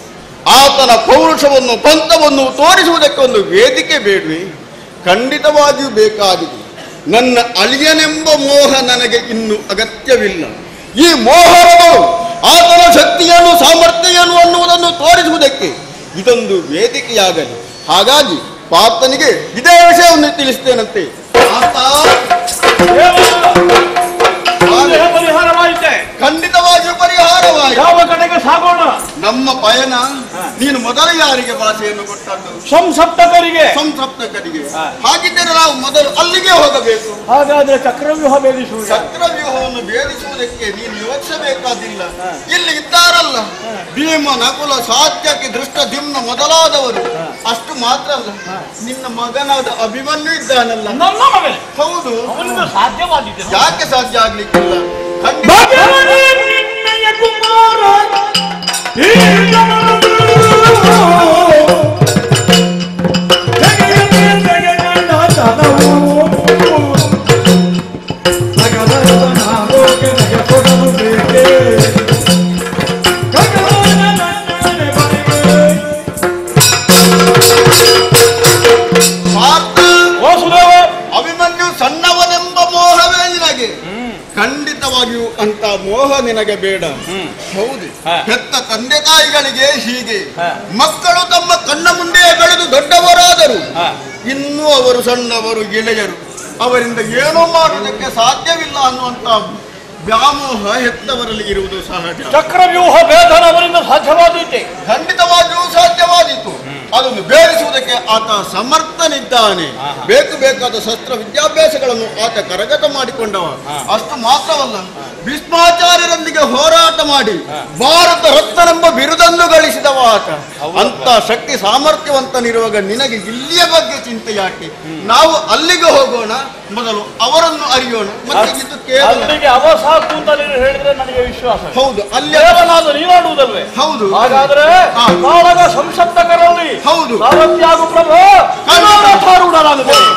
ಆತನ ಪೌರುಷವನ್ನು ಪಂಥವನ್ನು ತೋರಿಸುವುದಕ್ಕೆ ಒಂದು ವೇದಿಕೆ ಬೇಡವೇ? ಖಂಡಿತವಾಗಿಯೂ ಬೇಕಾಗಿದೆ. ನನ್ನ ಅಳಿಯನೆಂಬ ಮೋಹ ನನಗೆ ಇನ್ನು ಅಗತ್ಯವಿಲ್ಲ. ಈ ಮೋಹವನ್ನು ಆತನ ಶಕ್ತಿಯನ್ನು ಸಾಮರ್ಥ್ಯವನ್ನು ಅನ್ನುವುದನ್ನು ತೋರಿಸುವುದಕ್ಕೆ ಇದೊಂದು ವೇದಿಕೆಯಾಗಲಿ. ಹಾಗಾಗಿ ಪಾರ್ಥನಿಗೆ ಇದೇ ವಿಷಯವನ್ನು ತಿಳಿಸ್ತೇನಂತೆ. ಪರಿಹಾರವಾಯಿತೆ. ಖಂಡಿತವಾಗಿಯೂ ಪರಿಹಾರವಾಗಿ ಯಾವ ಕಡೆಗೆ ಸಾಗೋಣ? ನಮ್ಮ ಪಯಣ ನೀನು ಮೊದಲು ಯಾರಿಗೆ ಭಾಷೆಯನ್ನು ಕೊಟ್ಟದ್ದು? ಸಂಸಪ್ತಕರಿಗೆ. ಸಂಸಪ್ತಕರಿಗೆ. ಹಾಗಿದ್ದರೆ ನಾವು ಮೊದಲು ಅಲ್ಲಿಗೆ ಹೋಗಬೇಕು. ಹಾಗಾದ್ರೆ ಚಕ್ರವ್ಯೂಹ ಭೇದಿಸುವುದು. ಚಕ್ರವ್ಯೂಹವನ್ನು ಭೇದಿಸುವುದಕ್ಕೆ ನೀನು ಯೋಚಿಸಬೇಕಾದಿಲ್ಲ. ಇಲ್ಲಿ ಇದ್ದಾರಲ್ಲ ಭೀಮ, ನಕುಲ, ಸಾತ್ಯಕಿ, ದೃಷ್ಟದ್ಯುಮ್ನ ಮೊದಲಾದವರು. ಅಷ್ಟು ಮಾತ್ರ ಅಲ್ಲ, ನಿನ್ನ ಮಗನಾದ ಅಭಿಮನ್ಯು ಇದ್ದಾನಲ್ಲ. ನನ್ನ ಮಗನೇ? ಹೌದು. ಅವನಿಗೆ ಸಾಧ್ಯವಾಗಿದೆ. ಯಾಕೆ ಸಾಧ್ಯ ಆಗ್ಲಿಕ್ಕಿಲ್ಲ? ಅಭಿಮನ್ಯು ಸಣ್ಣವನೆಂಬ ಮೋಹವೇ ನಿನಗೆ. ಖಂಡಿತವಾಗಿಯೂ ಅಂತ ಮೋಹ ನಿನಗೆ ಬೇಡ. ಹೌದು, ಹೆತ್ತ ತಂದೆ ತಾಯಿಗಳಿಗೆ ಹೀಗೆ ಮಕ್ಕಳು ತಮ್ಮ ಕಣ್ಣ ಮುಂದೆ ಬೆಳೆದು ದೊಡ್ಡವರಾದರು ಇನ್ನೂ ಅವರು ಸಣ್ಣವರು, ಗೆಳೆಯರು, ಅವರಿಂದ ಏನೋ ಮಾಡುವುದಕ್ಕೆ ಸಾಧ್ಯವಿಲ್ಲ ಅನ್ನುವಂತ ವ್ಯಾಮೋಹ ಹೆತ್ತವರಲ್ಲಿ ಇರುವುದು ಸಹಜ. ಚಕ್ರವ್ಯೂಹ ಭೇದನ ಅವರಿಂದ ಸಾಧ್ಯವಾದೀತೆ. ಖಂಡಿತವಾಗಿಯೂ ಸಾಧ್ಯವಾದೀತು. ಅದನ್ನು ಬೇರಿಸುವುದಕ್ಕೆ ಆತ ಸಮರ್ಥನಿದ್ದಾನೆ. ಬೇಕಾದ ಶಸ್ತ್ರ ವಿದ್ಯಾಭ್ಯಾಸಗಳನ್ನು ಆತ ಕರಗತ ಮಾಡಿಕೊಂಡವ. ಅಷ್ಟು ಮಾತ್ರವಲ್ಲ, ಭೀಷ್ಮಾಚಾರ್ಯರೊಂದಿಗೆ ಹೋರಾಟ ಮಾಡಿ ಭಾರತ ರತ್ನನೆಂಬ ಬಿರುದನ್ನು ಗಳಿಸಿದವ ಆತ. ಅಂತ ಶಕ್ತಿ ಸಾಮರ್ಥ್ಯವಂತನಿರುವಾಗ ನಿನಗೆ ಇಲ್ಲಿಯ ಬಗ್ಗೆ ಚಿಂತೆ ಯಾಕೆ? ನಾವು ಅಲ್ಲಿಗೆ ಹೋಗೋಣ, ಮೊದಲು ಅವರನ್ನು ಅರಿಯೋಣ. ಮತ್ತೆ ಇದು ಕೇವಲ ಸಾಕು ಅಂತ ನೀನು ಹೇಳಿದ್ರೆ ನನಗೆ ವಿಶ್ವಾಸ. ಹೌದು, ಅಲ್ಲಿ ನೀನಾಡುವುದಲ್ವೇ? ಹೌದು. ಹಾಗಾದ್ರೆ ಕಾಳಗ ಸಂಸಪ್ತಕರಲ್ಲಿ ಹೌದು ಸಾರಥ್ಯಾಗು ಪ್ರಭು ರೂಢನಾಗುತ್ತದೆ.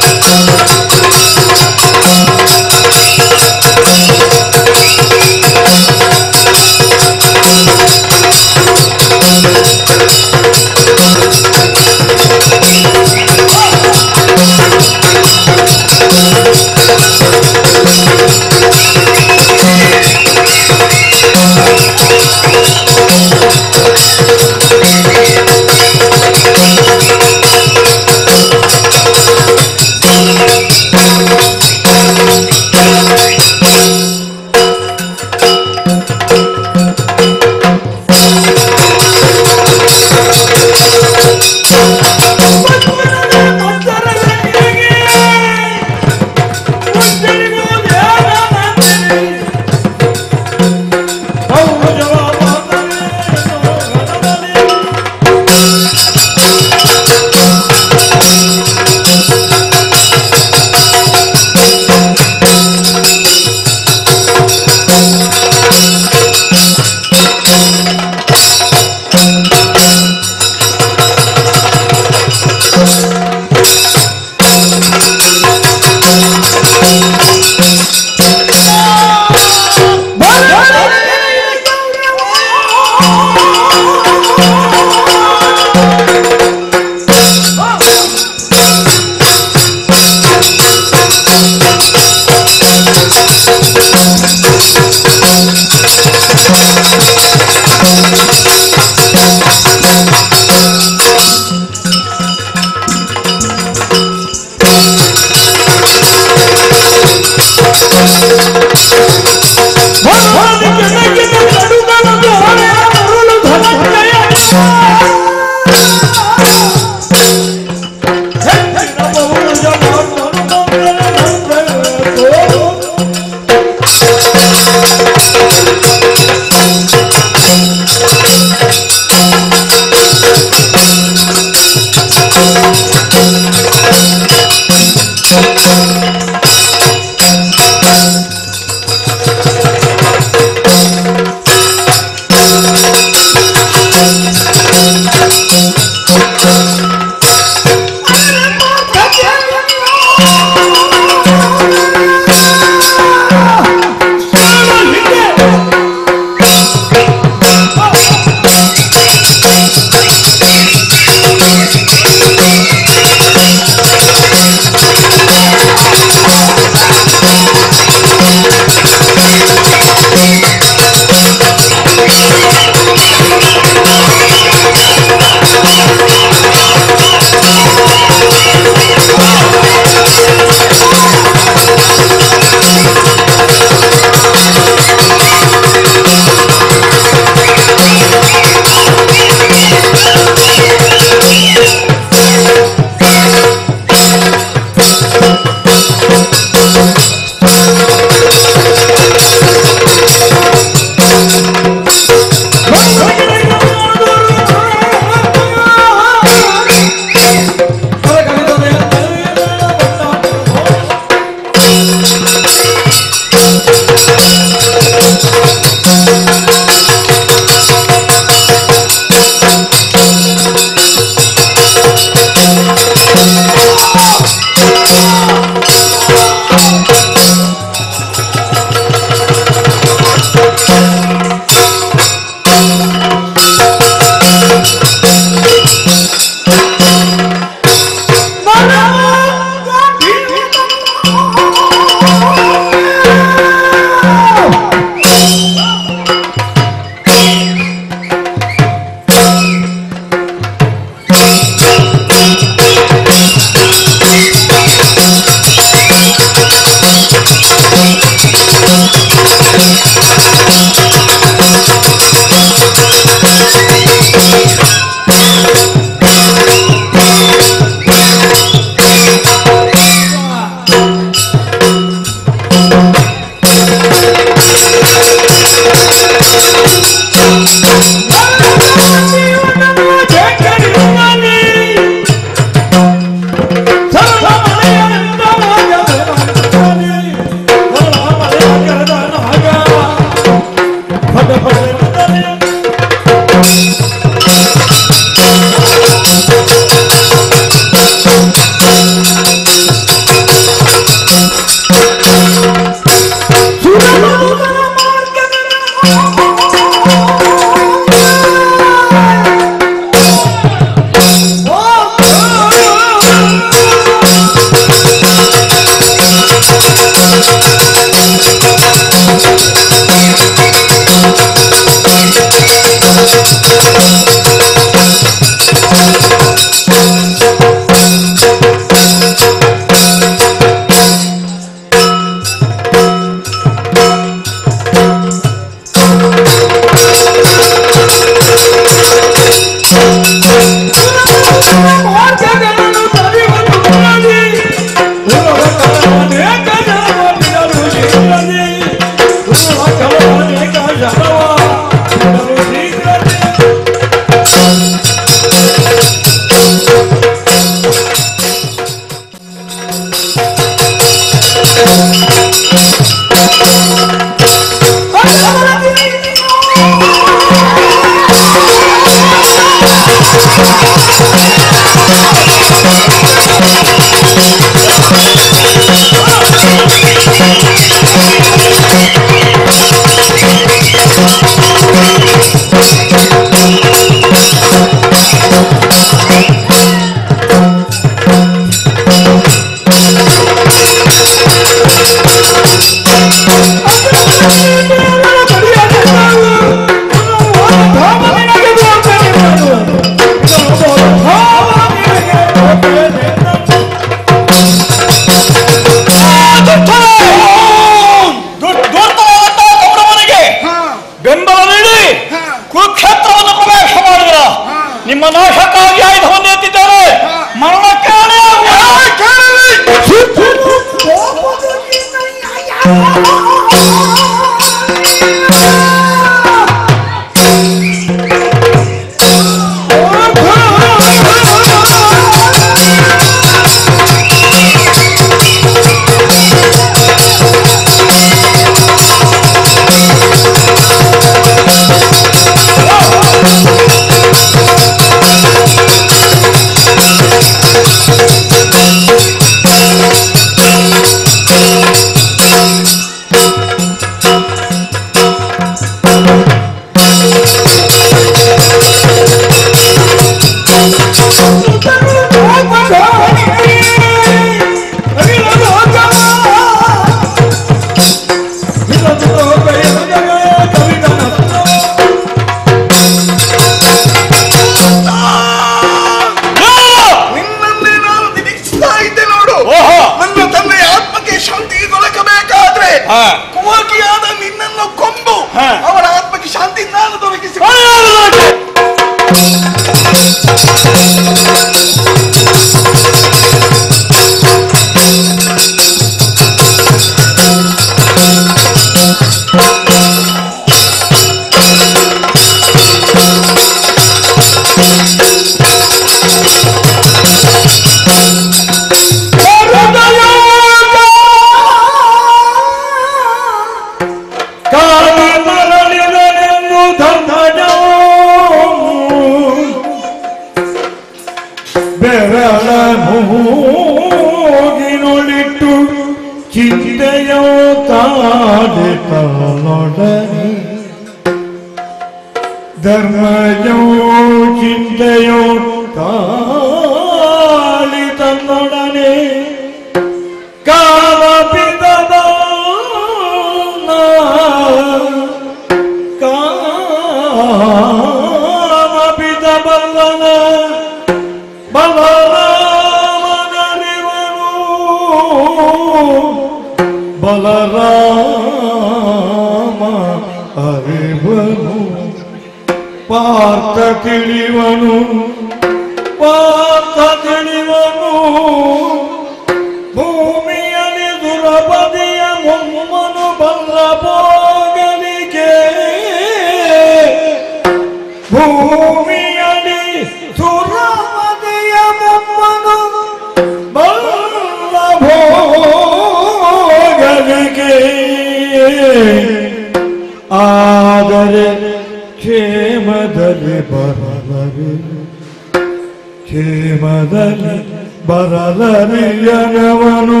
ಬರಲರಿಯನವನು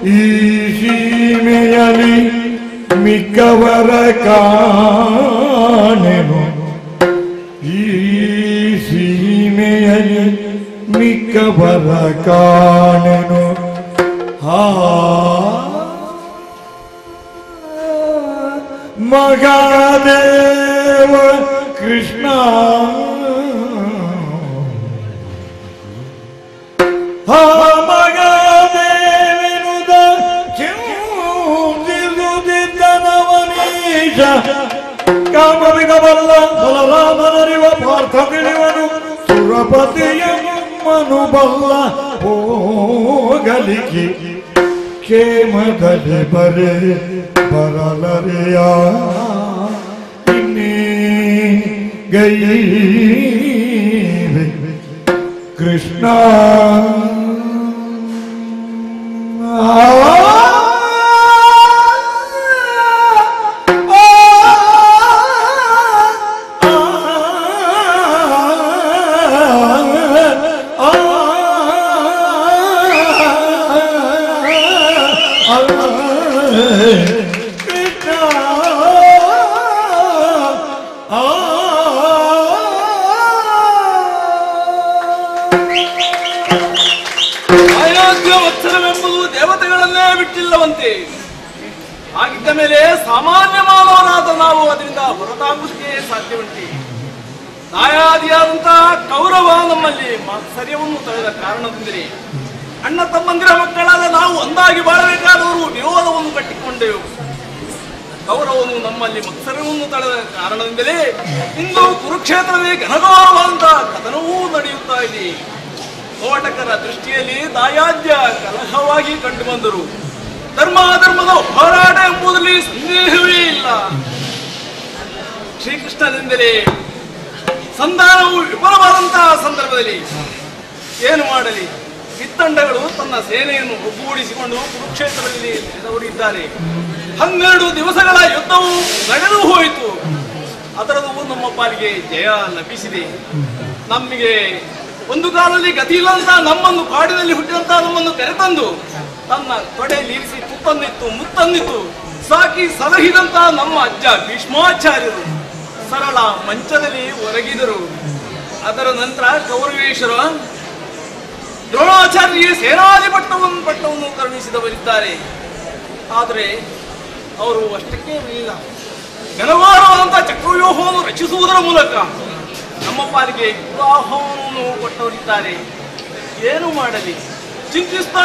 ಈ ಸೀಮೆಯಲ್ಲಿ ಮಿಕ್ಕವರ ಕಾಣೆನು ಈ ಸೀಮೆಯಲ್ಲಿ ಮಿಕ್ಕವರ ಕಾಣೆನು ಮಗಾದೇವ ಕೃಷ್ಣ ಮಗಾದೇವಿನುದ ಚಿಂತಿಸುತ್ತಿದ್ದನವನೀಶ ಕಾಮವಿಗಬಲ್ಲ ಬಲರಾಮನರಿವ ಪಾರ್ಥ ತಿಳಿವನು ಸುರಪತಿಯನು ಬಲ್ಲ ಹೋಗಲಿಕ್ಕೆ ಕ್ಷೇಮದಲ್ಲಿ ಬರಲರಿಯ ಇನ್ನೇ ಗೈ ಕೃಷ್ಣ ಆಗಿದ್ದ ಮೇಲೆ ಸಾಮಾನ್ಯ ಮಾನವರಾದ ನಾವು ಅದರಿಂದ ಹೊರತಾಗುವುದಕ್ಕೆ ಸಾಧ್ಯವುಂಟೆ. ದಾಯಾದಿಯಾದಂತಹ ಕೌರವ ನಮ್ಮಲ್ಲಿ ಮಾತ್ಸರ್ಯವನ್ನು ತಳೆದ ಕಾರಣದಿಂದಲೇ ಅಣ್ಣ ತಮ್ಮಂದಿರ ಮಕ್ಕಳಾದ ನಾವು ಒಂದಾಗಿ ಬಾಳಬೇಕಾದವರು ವಿರೋಧವನ್ನು ಕಟ್ಟಿಕೊಂಡೆವು. ಕೌರವನು ನಮ್ಮಲ್ಲಿ ಮತ್ಸರ್ಯವನ್ನು ತಳೆದ ಕಾರಣದಿಂದಲೇ ಇಂದು ಕುರುಕ್ಷೇತ್ರದಲ್ಲಿ ಘನಘೋರವಾದಂತಹ ಕಥನವೂ ನಡೆಯುತ್ತಾ ಇದೆ. ಹೋರಾಟಕರ ದೃಷ್ಟಿಯಲ್ಲಿ ದಾಯಾದ್ಯ ಕಲಹವಾಗಿ ಕಂಡು ಬಂದರು. ಧರ್ಮಾಧರ್ಮದ ಹೋರಾಟ ಎಂಬುದರಲ್ಲಿ ಸಂದೇಹವೇ ಇಲ್ಲ. ಶ್ರೀಕೃಷ್ಣನಿಂದಲೇ ಸಂಧಾನವು ವಿಫಲವಾದಂತಹ ಸಂದರ್ಭದಲ್ಲಿ ಏನು ಮಾಡಲಿ? ಕಿತ್ತಂಡಗಳು ತನ್ನ ಸೇನೆಯನ್ನು ಒಗ್ಗೂಡಿಸಿಕೊಂಡು ಕುರುಕ್ಷೇತ್ರದಲ್ಲಿ ಎದುರಿದ್ದಾರೆ. 12 ದಿವಸಗಳ ಯುದ್ಧವು ನಡೆದು ಹೋಯಿತು. ಅದರದು ನಮ್ಮ ಪಾಲಿಗೆ ಜಯ ಲಭಿಸಿದೆ. ನಮಗೆ ಒಂದು ಕಾಲದಲ್ಲಿ ಗತಿ ಇಲ್ಲಂತ ನಮ್ಮನ್ನು ಕಾಡಿನಲ್ಲಿ ಹುಟ್ಟಿದಂತ ನಮ್ಮನ್ನು ಕರೆತಂದು ತನ್ನ ತೊಡೆಯಲ್ಲಿರಿಸಿ ತುತ್ತನ್ನಿತ್ತು ಮುತ್ತನ್ನಿತ್ತು ಸಾಕಿ ಸಲಹಿದಂತ ನಮ್ಮ ಅಜ್ಜ ಭೀಷ್ಮಾಚಾರ್ಯರು ಸರಳ ಮಂಚದಲ್ಲಿ ಒರಗಿದರು. ಅದರ ನಂತರ ಕೌರವೇಶ್ವರ ದ್ರೋಣಾಚಾರ್ಯರಿಗೆ ಸೇನಾಧಿಪಟ್ಟವನ್ನು ಕರುಣಿಸಿದವರಿದ್ದಾರೆ. ಆದರೆ ಅವರು ಅಷ್ಟಕ್ಕೆ ಇಲ್ಲ, ಘನವಾರವಾದಂತಹ ಚಕ್ರವ್ಯೂಹವನ್ನು ರಚಿಸುವುದರ ಮೂಲಕ ನಮ್ಮ ಪಾಲಿಗೆ ವಿವಾಹವನ್ನು ಕೊಟ್ಟವರಿದ್ದಾರೆ. ಏನು ಮಾಡಲಿ? ಚಿಂತಿಸ್ತಾ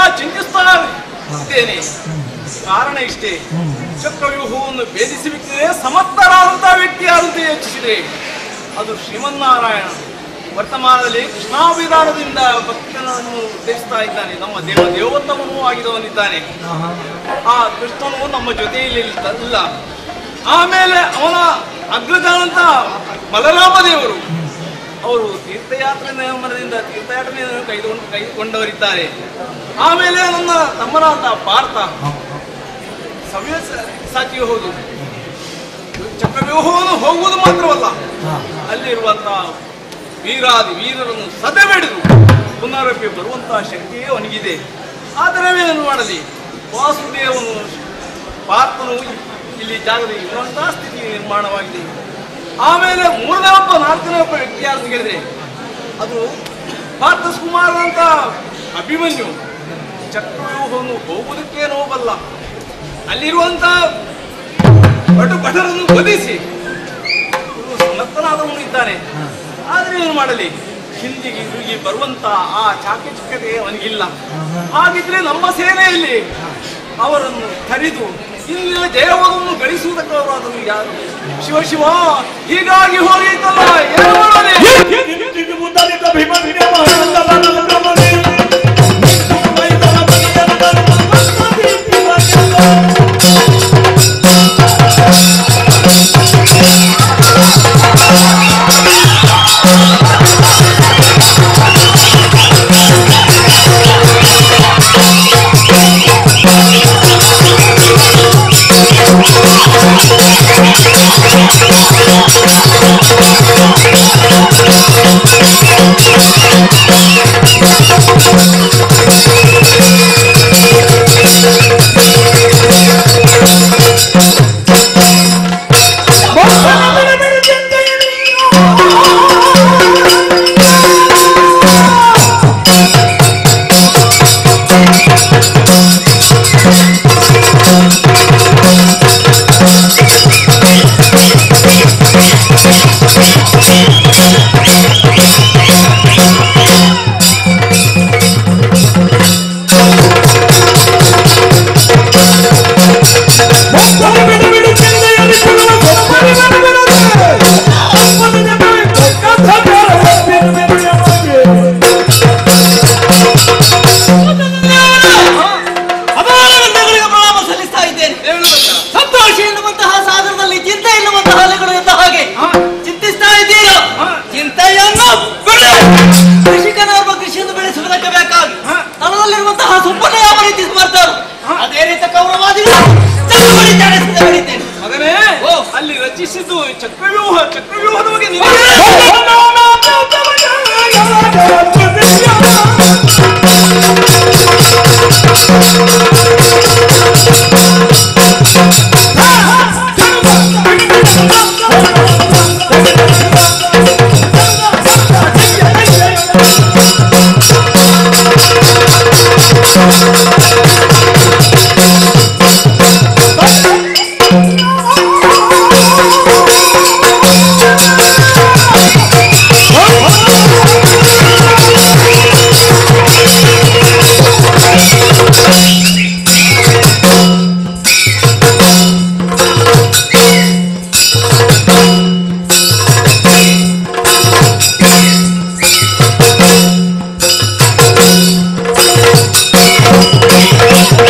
ಇದ್ದೇನೆ. ಕಾರಣ ಇಷ್ಟೇ, ಚಕ್ರವ್ಯೂಹವನ್ನು ಭೇದಿಸಬೇಕಿದೆ ಸಮರ್ಥರಾದಂತಹ ವ್ಯಕ್ತಿ ಯಾರು ಅಂತ ಯೋಚಿಸಿದೆ ಅದು ಶ್ರೀಮನ್ನಾರಾಯಣ. ವರ್ತಮಾನದಲ್ಲಿ ಕೃಷ್ಣಾಭಿಧಾನದಿಂದ ಭಕ್ತನನ್ನು ಉದ್ದೇಶಿಸ್ತಾ ಇದ್ದಾನೆ. ನಮ್ಮ ದೇವೋತ್ತಮನೂ ಆಗಿದವನಿದ್ದಾನೆ. ಆ ಕೃಷ್ಣನು ನಮ್ಮ ಜೊತೆಯಲ್ಲಿ ಇಲ್ಲ. ಆಮೇಲೆ ಅವನ ಅಗ್ರಜಾನಂತ ಬಲರಾಮ ದೇವರು ಅವರು ತೀರ್ಥಯಾತ್ರೆಯಿಂದ ತೀರ್ಥಯಾತ್ರೆಯನ್ನು ಕೈಗೊಂಡವರಿದ್ದಾರೆ. ಆಮೇಲೆ ನನ್ನ ತಮ್ಮನಾದ ಪಾರ್ಥ ಸಾಚಿಯೂ ಹೌದು. ಚಕ್ರವ್ಯೂಹವನ್ನು ಹೋಗುವುದು ಮಾತ್ರವಲ್ಲ, ಅಲ್ಲಿರುವಂತಹ ವೀರಾದಿ ವೀರರನ್ನು ಸದೆಬೆಡೆದು ಪುನರಪಿ ಬರುವಂತಹ ಶಕ್ತಿಯೇ ಅವನಿಗಿದೆ. ಆದರೆ ಏನು ಮಾಡಲಿ? ವಾಸುದೇವನು ಪಾರ್ಥನು ಇಲ್ಲಿ ಜಾಗದಲ್ಲಿ ಇರುವಂತಹ ಸ್ಥಿತಿ ನಿರ್ಮಾಣವಾಗಿದೆ. ಆಮೇಲೆ 3ನೇ ಒಬ್ಬ 4ನೇ ಒಬ್ಬ ವ್ಯಕ್ತಿ ಯಾರು ಕೇಳಿದ್ರೆ ಅದು ಪಾರ್ಥ ಸುಕುಮಾರ ಅಂತ ಅಭಿಮನ್ಯು. ಚಕ್ರವ್ಯೂಹವನ್ನು ಹೋಗುವುದಕ್ಕೆ ನೋವಲ್ಲ, ಅಲ್ಲಿರುವಂತಹ ಭಟರನ್ನು ವಧಿಸಿ ಸಮರ್ಥನಾದವನು ಇದ್ದಾನೆ. ಆದರೆ ಏನು ಮಾಡಲಿ? ಹಿಂದಿರುಗಿ ಬರುವಂತ ಆ ಚಾಕಚಕ್ಯತೆ ಅವನಿಗಿಲ್ಲ. ಹಾಗಿದ್ರೆ ನಮ್ಮ ಸೇನೆಯಲ್ಲಿ ಅವರನ್ನು ಕರೆದು ಇಲ್ಲಿನ ಜಯವನ್ನು ಗಳಿಸುವುದಕ್ಕೆ ಅವರು ಅದನ್ನು ಯಾರು? ಶಿವ ಹೀಗಾಗಿ ಹೋಗಿತ್ತಲ್ಲ, ಏನು ಮಾಡಲಿ? ಮಗನೇ, ಅಲ್ಲಿ ರಚಿಸಿದ್ದು ಚಕ್ರವ್ಯೂಹದ ಬಗ್ಗೆ Thank you.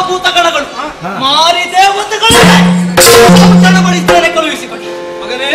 ಭೂತಗಣಗಳು ಮಾರಿ ದೇವತೆಗಳು ಚಳವಳಿಸಿದರೆ ಕಳುಹಿಸಿಕೊಡಿ. ಮಗನೇ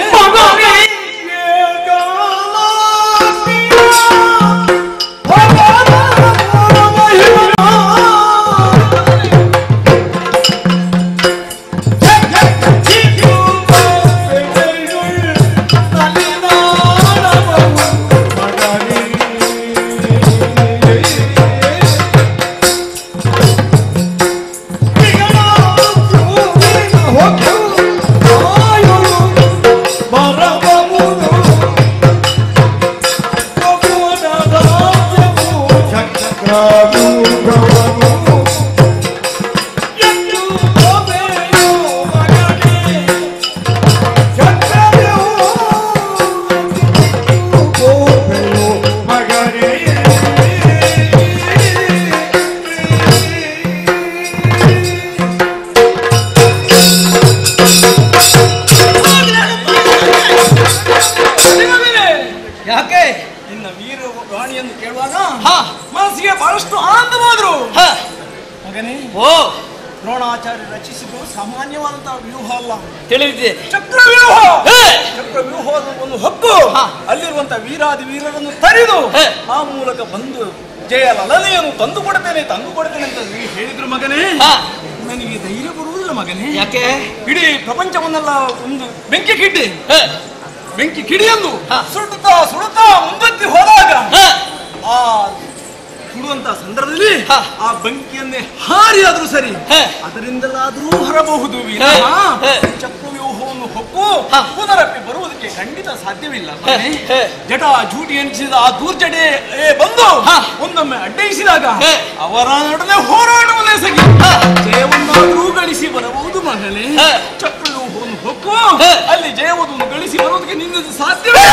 ದ್ರೋಣಾಚಾರ್ಯ ರಚಿಸಿದ್ದು ಸಾಮಾನ್ಯವಾದಂತಹ ವ್ಯೂಹ ಅಲ್ಲ, ತಿಳಿದಿದ್ದೇನೆ. ಚಕ್ರವ್ಯೂಹ. ಚಕ್ರವ್ಯೂಹವನ್ನು ಹೊಕ್ಕು ಅಲ್ಲಿರುವಂತಹ ವೀರಾದಿ ವೀರರನ್ನು ತರಿದು ಆ ಮೂಲಕ ಬಂದು ಜಯ ಲಲನೆಯನ್ನು ತಂದು ಕೊಡ್ತೇನೆ ಅಂತ ಹೇಳಿದ್ರು ಮಗನೇ. ನನಗೆ ಧೈರ್ಯ ಬರುವುದಿಲ್ಲ ಮಗನೇ. ಯಾಕೆ? ಇಡೀ ಪ್ರಪಂಚವನ್ನೆಲ್ಲ ಒಂದು ಬೆಂಕಿ ಕಿಡಿಯನ್ನು ಸುಡುತ್ತಾ ಮುಂದಕ್ಕೆ ಹೋದಾಗ ಆ ಸುಡುವಂತ ಸಂದರ್ಭದಲ್ಲಿ ಆ ಬೆಂಕಿಯನ್ನೇ ಹಾರಿ ಆದ್ರೂ ಸರಿ ಅದರಿಂದಲಾದ್ರೂ ಹೊರಬಹುದು. ಚಕ್ರವ್ಯೂಹವನ್ನು ಹೊಕ್ಕು ಪುನರಪ್ಪಿ ಬರುವುದಕ್ಕೆ ಖಂಡಿತ ಸಾಧ್ಯವಿಲ್ಲ. ಜಟ ಜೂಟಿ ಎನಿಸಿದ ಆ ದೂರ್ಜಡೆ ಬಂದು ಒಂದೊಮ್ಮೆ ಅಡ್ಡಯಿಸಿದಾಗ ಅವರ ನಡುವೆ ಹೋರಾಟವನ್ನೇ ಸಗಿ ಜಯವನ್ನಾದ್ರೂ ಗಳಿಸಿ ಬರಬಹುದು ಮಗನೇ. ಚಕ್ರವ್ಯೂಹವನ್ನು ಹೊಕ್ಕು ಅಲ್ಲಿ ಜಯವನ್ನು ಗಳಿಸಿ ಬರುವುದಕ್ಕೆ ನಿನ್ನ ಸಾಧ್ಯವೇ.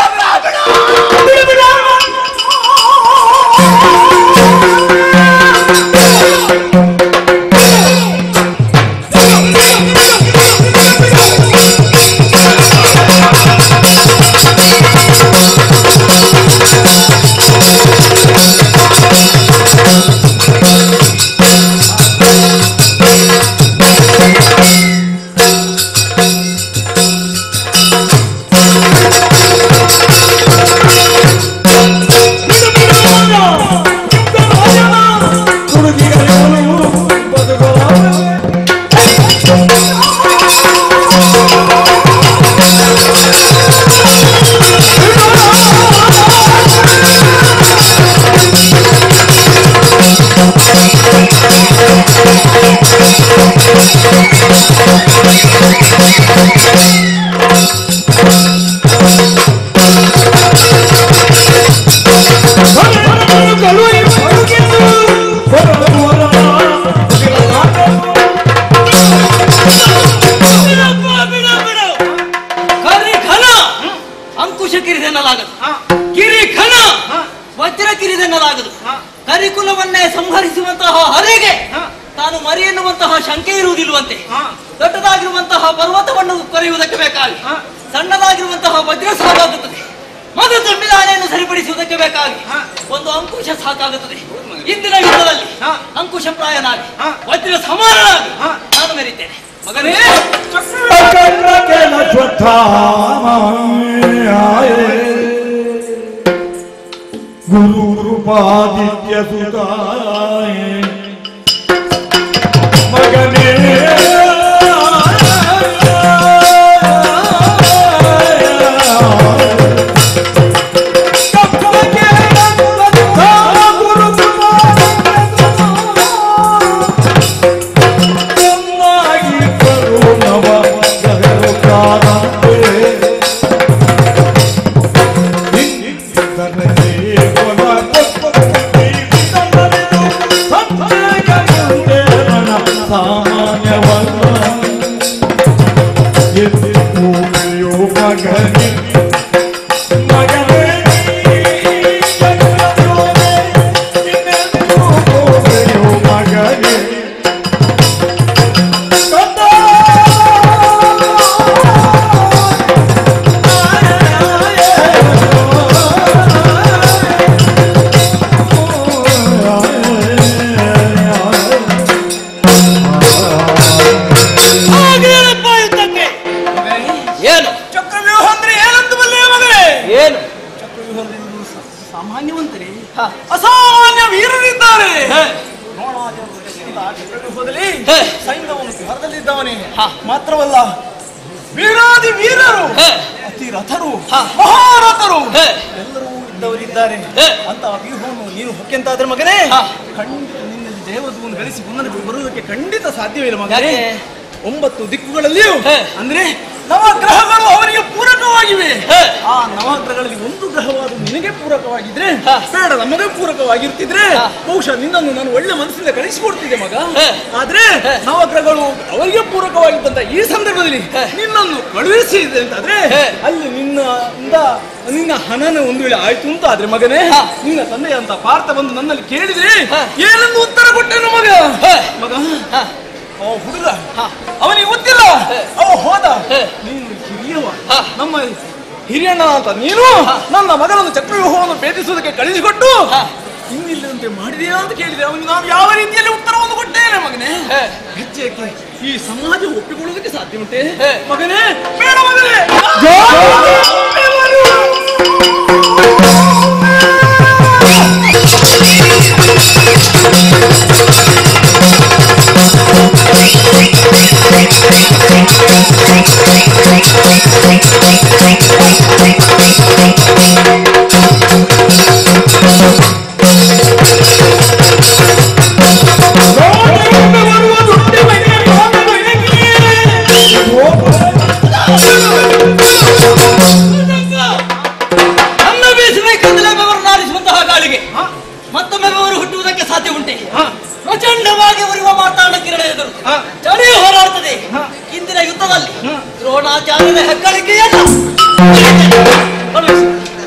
ಕರಿಕುಲವನ್ನೇ ಸಂಹರಿಸುವಂತಹ ಹರೆಗೆ ತಾನು ಮರಿ ಎನ್ನುವಂತಹ ಶಂಕೆ ಇರುವುದಿಲ್ಲವಂತೆ. ದೊಡ್ಡದಾಗಿರುವಂತಹ ಪರ್ವತವನ್ನು ಕೊರೆಯುವುದಕ್ಕೆ ಬೇಕಾಗಿ ಸಣ್ಣದಾಗಿರುವಂತಹ ವಜ್ರ ಸಾಕಾಗುತ್ತದೆ. ಮದು ತುಂಬಿದಾನೆಯನ್ನು ಸರಿಪಡಿಸುವುದಕ್ಕೆ ಬೇಕಾಗಿ ಒಂದು ಅಂಕುಶ ಸಾಕಾಗುತ್ತದೆ. ಇಂದಿನ ಯುದ್ಧದಲ್ಲಿ ಅಂಕುಶ ಪ್ರಾಯನಾಗಿ ವಜ್ರ ಸಮಾನನಾಗಿ ನಾನು ಮೆರಿತೇನೆ ಮಗನೇ. ಗುರು ರೂಪಾದಿತ್ಯ ಸುತಾಯ ಮಗನೇ ಯುದ್ಧದಲ್ಲಿ ಸೈನ್ಯವನ್ನು ಭಾರತದಲ್ಲಿದ್ದವನೇ ಮಾತ್ರವಲ್ಲ, ವೀರಾದಿ ವೀರರು, ಅತಿ ರಥರು, ಮಹಾರಥರು ಎಲ್ಲರೂ ಇದ್ದವರಿದ್ದಾರೆ ಅಂತ ವ್ಯೂಹವನ್ನು ನೀನು ಹೊಕ್ಕೆಂತಾದ್ರೆ ಮಗನೇ ಖಂಡಿತ ನಿನ್ನಲ್ಲಿ ಜಯವಧುವನ್ನು ಗಳಿಸಿ ಮುನ್ನಡೆದು ಬರುವುದಕ್ಕೆ ಖಂಡಿತ ಸಾಧ್ಯವಿಲ್ಲ ಮಗನೇ. 9 ದಿಕ್ಕುಗಳಲ್ಲಿಯೂ ಅಂದ್ರೆ ನವಗ್ರಹಗಳು ಅವರಿಗೆ ಪೂರಕವಾಗಿವೆ. ಆ ನವಗ್ರಹಗಳಲ್ಲಿ ಒಂದು ಗ್ರಹವಾದ ನಿನಗೆ ಪೂರಕವಾಗಿದ್ರೆ ಬೇಡ, ನಮಗೆ ಪೂರಕವಾಗಿರ್ತಿದ್ರೆ ಬಹುಶಃ ನಿನ್ನನ್ನು ನಾನು ಒಳ್ಳೆ ಮನಸ್ಸಿಂದ ಕಳಿಸಿಕೊಡ್ತಿದ್ದೆ ಮಗ. ಆದ್ರೆ ನವಗ್ರಹಗಳು ಅವರಿಗೆ ಪೂರಕವಾಗಿದ್ದಂತ ಈ ಸಂದರ್ಭದಲ್ಲಿ ನಿನ್ನನ್ನು ಕಳುಹಿಸಿದೆ ಅಂತಾದ್ರೆ ಅಲ್ಲಿ ನಿನ್ನ ಹಣನ ಒಂದು ವೇಳೆ ಆಯ್ತು ಅಂತ ಆದ್ರೆ ಮಗನೇ, ನಿನ್ನ ತಂದೆ ಅಂತ ಪಾರ್ಥ ಬಂದು ನನ್ನಲ್ಲಿ ಕೇಳಿದ್ರೆ ಏನೆಂದು ಉತ್ತರ ಕೊಟ್ಟೆನು ಮಗ. ಹುಡುಗ ಅವನಿಗೆ ಗೊತ್ತಿಲ್ಲ, ಅವ ಹೋದ. ನೀನು ಹಿರಿಯವ, ನಮ್ಮ ಹಿರಿಯಣ್ಣ ಅಂತ ನೀನು ನನ್ನ ಮಗನನ್ನು ಚಕ್ರವ್ಯೂಹವನ್ನು ಭೇದಿಸುವುದಕ್ಕೆ ಕಳಿಸಿಕೊಟ್ಟು ಇನ್ನಿಲ್ಲದಂತೆ ಮಾಡಿದೆಯಾ ಅಂತ ಕೇಳಿದೆ. ಅವನಿಗೆ ನಾನು ಯಾವ ರೀತಿಯಲ್ಲಿ ಉತ್ತರವನ್ನು ಕೊಟ್ಟೇನೆ ಮಗನೇ. ಹೆಚ್ಚೇಕೆ ಈ ಸಮಾಜ ಒಪ್ಪಿಕೊಳ್ಳುವುದಕ್ಕೆ ಸಾಧ್ಯ ಉಂಟೆ ಮಗನೇ? ಬೇಡ ಮಗನೇ. ಮತ್ತೊಮ್ಮೆ ಅವರು ಹುಟ್ಟುವುದಕ್ಕೆ ಸಾಧ್ಯ ಉಂಟೆ? ಪ್ರಚಂಡವಾಗಿ ಉರಿಯುವ ಮಾತಾಡ ಕಿರಣ ಎದುರು ಚಳಿ ಹೋರಾಡ್ತದೆ. ಇಂದಿನ ಯುದ್ಧದಲ್ಲಿ ದ್ರೋಣಾಚಾರ್ಯರ ಹೆಗ್ಗಳಿಕೆಯನ್ನು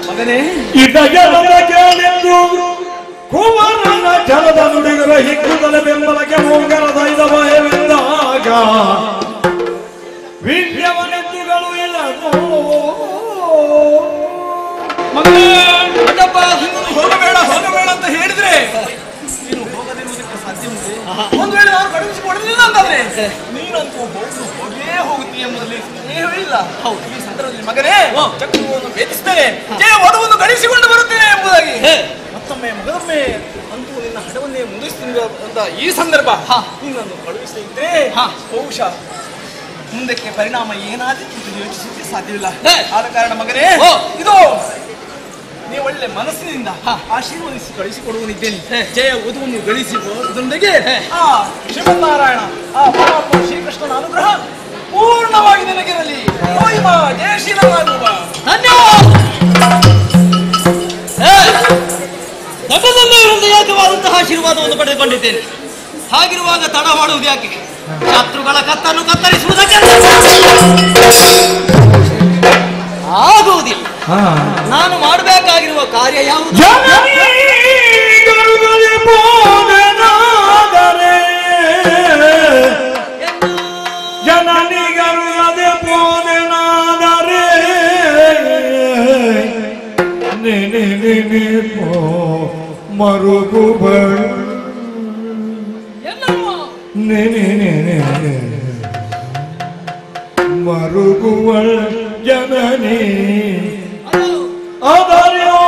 ಮಗನೇ ಕುಮಾರನ ಛಲದ ನುಡಿಗರ ಹಿಕ್ಕುದಲ ಬೆಂಬಲಕ್ಕೆ ಮುಂಗರದ ಇದ ಭಯವೆಂದಾಗ ವಿದ್ಯವನೆತ್ತುಗಳು ಇಲ್ಲ ಮಗನೇ. ಹೋಗಬೇಡ ಹೋಗಬೇಡ ಅಂತ ಹೇಳಿದ್ರೆ ನೀನು ಹೋಗದಿರುವುದಕ್ಕೆ ಸಾಧ್ಯ ಉಂಟೆ? ಒಂದು ವೇಳೆ ನಾನು ಕಳುಹಿಸಿಕೊಡಲಿಲ್ಲ ಅಂತಂದ್ರೆ ನೀನಂತೂ ಹೋಗೇ ಹೋಗುತ್ತೀಯ ಎಂಬುದರಲ್ಲಿ ಸ್ನೇಹವಿಲ್ಲ. ಈ ಸಂದರ್ಭದಲ್ಲಿ ಮಗನೇ ಚಕ್ರವನ್ನು ಭೇದಿಸ್ತೇನೆ, ಜಯ ವಧುವನ್ನು ಗಳಿಸಿಕೊಂಡು ಬರುತ್ತೇನೆ ಎಂಬುದಾಗಿ ಮತ್ತೊಮ್ಮೆ ಮಗದೊಮ್ಮೆ ಅಂತೂ ನಿನ್ನ ಹಡವನ್ನೇ ಮುಗಿಸ್ತೀನಿ ಅಂತ ಈ ಸಂದರ್ಭ ನಿನ್ನನ್ನು ಕಳುಹಿಸಿದ್ರೆ ಬಹುಶಃ ಮುಂದಕ್ಕೆ ಪರಿಣಾಮ ಏನಾದರೂ ಯೋಚಿಸಲಿಕ್ಕೆ ಸಾಧ್ಯವಿಲ್ಲ. ಆದ ಕಾರಣ ಮಗನೇ ಇದು ನೀವು ಒಳ್ಳೆ ಮನಸ್ಸಿನಿಂದ ಆಶೀರ್ವದಿಸಿ ಕಳಿಸಿಕೊಡುವನಿದ್ದೇನೆ. ಜಯ ವಧುವನ್ನು ಗಳಿಸಿರುವುದರೊಂದಿಗೆ ಆ ಶ್ರೀಮನ್ನಾರಾಯಣ ಆ ಪರಮಾತ್ಮ ಶ್ರೀಕೃಷ್ಣನ ಅನುಗ್ರಹ ಪೂರ್ಣವಾಗಿ ನಿನಗಿರಲಿ. ಜಯಶೀಲನಾಗುವ ಹೃದಯವಾದಂತಹ ಆಶೀರ್ವಾದವನ್ನು ಪಡೆದುಕೊಂಡಿದ್ದೇನೆ. ಹಾಗಿರುವಾಗ ತಡ ಮಾಡುವುದು ಯಾಕೆ? ಶತ್ರುಗಳ ಕತ್ತನ್ನು ಕತ್ತರಿಸುವುದಕ್ಕೆ ಆಗುವುದಿಲ್ಲ. ನಾನು ಮಾಡಬೇಕಾಗಿರುವ ಕಾರ್ಯ ಯಾವುದು? ಜನನಿಗರುಗದೆ ಬೋಧನಾದರೆ ಮರುಗುಬ ಮರುಗುವಳ್ ಜನನಿ ಅದರೋ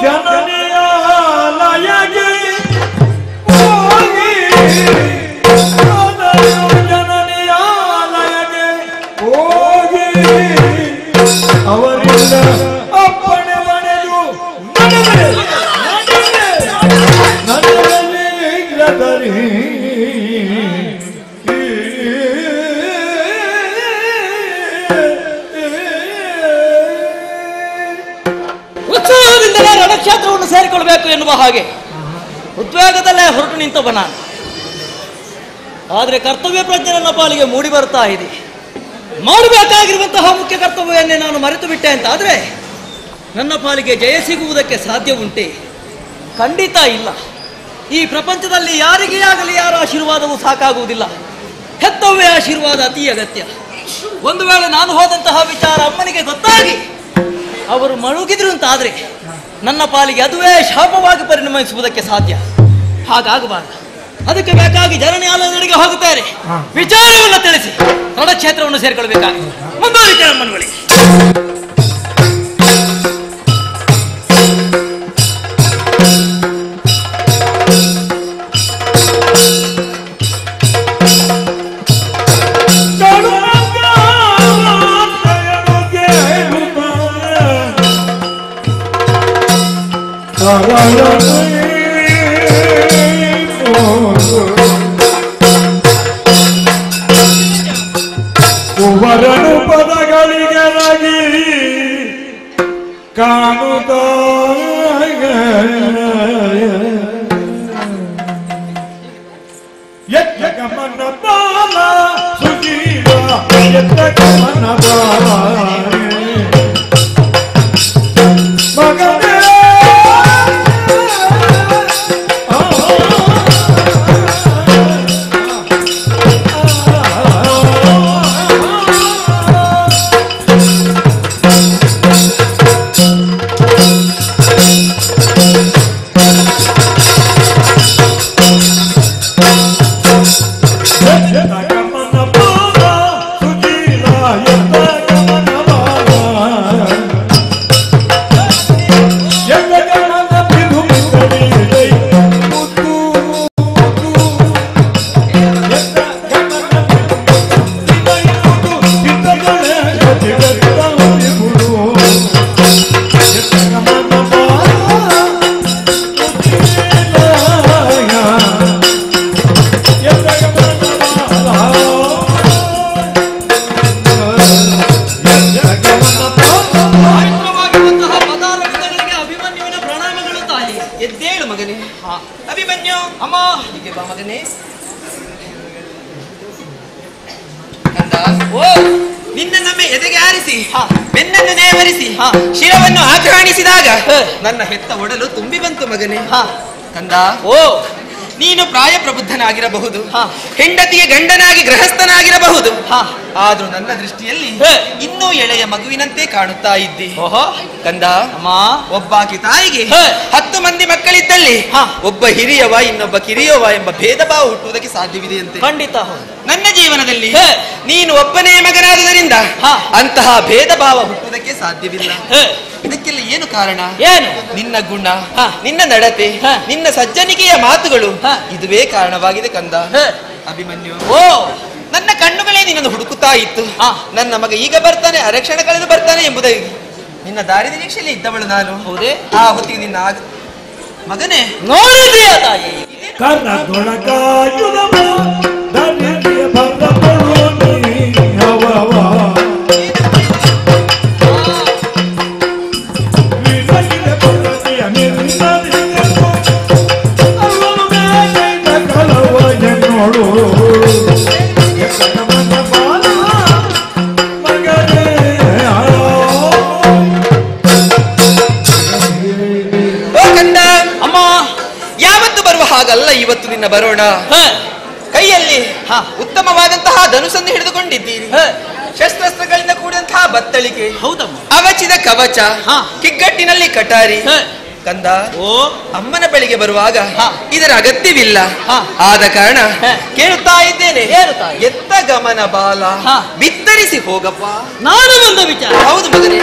ಜನನಿಯ ಲಯಗೆ ಹೋಗಿ ಅದರೋ ಜನನಿಯ ಲಯಗೆ ಹೋಗಿ ಅವರಿಂದ ಅಪ್ಪಣೆ ಪಡೆದು ನನಗರಿ ಉತ್ಸಾಹದಿಂದಲೇ ರಣಕ್ಷೇತ್ರವನ್ನು ಸೇರಿಕೊಳ್ಳಬೇಕು ಎನ್ನುವ ಹಾಗೆ ಉದ್ವೇಗದಲ್ಲೇ ಹೊರಟು ನಿಂತವ ನಾನು. ಆದರೆ ಕರ್ತವ್ಯ ಪ್ರಜ್ಞೆ ನನ್ನ ಪಾಲಿಗೆ ಮೂಡಿ ಬರ್ತಾ ಇದೆ. ಮಾಡಬೇಕಾಗಿರುವಂತಹ ಮುಖ್ಯ ಕರ್ತವ್ಯವನ್ನೇ ನಾನು ಮರೆತು ಬಿಟ್ಟೆ ಅಂತ ಆದರೆ ನನ್ನ ಪಾಲಿಗೆ ಜಯ ಸಿಗುವುದಕ್ಕೆ ಸಾಧ್ಯ ಉಂಟೆ? ಖಂಡಿತ ಇಲ್ಲ. ಈ ಪ್ರಪಂಚದಲ್ಲಿ ಯಾರಿಗೇ ಆಗಲಿ ಯಾರ ಆಶೀರ್ವಾದವೂ ಸಾಕಾಗುವುದಿಲ್ಲ. ಹೆತ್ತವ್ಯ ಆಶೀರ್ವಾದ ಅತಿ ಅಗತ್ಯ. ಒಂದು ವೇಳೆ ನಾನು ಹೋದಂತಹ ವಿಚಾರ ಅಮ್ಮನಿಗೆ ಗೊತ್ತಾಗಿ ಅವರು ಮಳುಗಿದ್ರು ಅಂತಾದ್ರೆ ನನ್ನ ಪಾಲಿಗೆ ಅದುವೇ ಶಾಪವಾಗಿ ಪರಿಣಮಿಸುವುದಕ್ಕೆ ಸಾಧ್ಯ. ಹಾಗಾಗಬಾರದು. ಅದಕ್ಕೆ ಬೇಕಾಗಿ ಜನನ್ಯಾಲಯದವರಿಗೆ ಹೋಗುತ್ತಾರೆ. ವಿಚಾರವನ್ನು ತಿಳಿಸಿ ರಣಕ್ಷೇತ್ರವನ್ನು ಸೇರಿಕೊಳ್ಳಬೇಕಾಗಿದೆ. ಮುಂದುವರಿತೇನೆ ಅಮ್ಮನ ಬಳಿ. ಕುವರನು ಪದಗಳಿಗೆ ರಗಿ ಕಾಣುತ್ತ ಎತ್ತ ಗಮನ ಬಾಲ ಸುಜೀವ ಎತ್ತ ಗಮನ ಬಾಲ ಮಗನೇ ಬೆನ್ನನ್ನು ನೇವರಿಸಿ ಶಿರವನ್ನು ಆಘ್ರಾಣಿಸಿದಾಗ ನನ್ನ ಹೆತ್ತ ಒಡಲು ತುಂಬಿ ಬಂತು ಮಗನೇ. ಕಂದ, ನೀನು ಪ್ರಾಯ ಪ್ರಬುದ್ಧನಾಗಿರಬಹುದು, ಹೆಂಡತಿಗೆ ಗಂಡನಾಗಿ ಗೃಹಸ್ಥನಾಗಿರಬಹುದು, ಆದ್ರೂ ನನ್ನ ದೃಷ್ಟಿಯಲ್ಲಿ ಇನ್ನೂ ಎಳೆಯ ಮಗುವಿನಂತೆ ಕಾಣುತ್ತಾ ಇದ್ದಿ. ಕಂದ, ಒಬ್ಬಾಕಿ ತಾಯಿಗೆ 10 ಮಂದಿ ಮಕ್ಕಳಿದ್ದಲ್ಲಿ ಒಬ್ಬ ಹಿರಿಯವ ಇನ್ನೊಬ್ಬ ಕಿರಿಯವ ಎಂಬ ಭೇದ ಭಾವ ಹುಟ್ಟುವುದಕ್ಕೆ ಸಾಧ್ಯವಿದೆಯಂತೆ. ಖಂಡಿತ. ನನ್ನ ಜೀವನದಲ್ಲಿ ನೀನು ಒಬ್ಬನೇ ಮಗನಾದುದರಿಂದ ಅಂತಹ ಭೇದ ಭಾವ ಹುಟ್ಟುವುದಕ್ಕೆ ಸಾಧ್ಯವಿಲ್ಲ. ಇದಕ್ಕೆಲ್ಲ ಏನು ಕಾರಣ? ಏನು? ನಿನ್ನ ಗುಣ, ನಿನ್ನ ನಡತೆ, ನಿನ್ನ ಸಜ್ಜನಿಕೆಯ ಮಾತುಗಳು ಇದುವೇ ಕಾರಣವಾಗಿದೆ ಕಂದ. ಅಭಿಮನ್ಯು, ನನ್ನ ಕಣ್ಣುಗಳೇ ನಿನ್ನನ್ನು ಹುಡುಕುತ್ತಾ ಇತ್ತು. ನನ್ನ ಮಗ ಈಗ ಬರ್ತಾನೆ, ಅರಕ್ಷಣ ಕಳೆದು ಬರ್ತಾನೆ ಎಂಬುದೇ ನಿನ್ನ ದಾರಿ ನಿರೀಕ್ಷೆಯಲ್ಲಿ ಇದ್ದವಳು ನಾನು. ಹೌದೇ? ಆ ಹೊತ್ತಿಗೆ ನಿನ್ನ ಮಗನೇ ನೋಡಿದೆಯಾ ತಾಯಿ? ಹಾಗಲ್ಲ, ಇವತ್ತು ನಿನ್ನ ಬರೋಣ. ಕೈಯಲ್ಲಿ ಉತ್ತಮವಾದಂತಹ ಧನುಸನ್ನು ಹಿಡಿದುಕೊಂಡಿದ್ದೀರಿ, ಶಸ್ತ್ರಾಸ್ತ್ರಗಳಿಂದ ಕೂಡಿದಂತಹ ಬತ್ತಳಿಕೆ, ಅವಚಿದ ಕವಚ, ಕಿಗ್ಗಟ್ಟಿನಲ್ಲಿ ಕಟಾರಿ. ಕಂದ, ಅಮ್ಮನ ಬಳಿಗೆ ಬರುವಾಗ ಇದರ ಅಗತ್ಯವಿಲ್ಲ. ಆದ ಕಾರಣ ಕೇಳುತ್ತಾ ಇದ್ದೇನೆ, ಎತ್ತ ಗಮನ ಬಾಲ ಬಿತ್ತರಿಸಿ ಹೋಗಪ್ಪ. ನಾನು ಬಂದ ವಿಚಾರ. ಹೌದು ಮಗನೇ.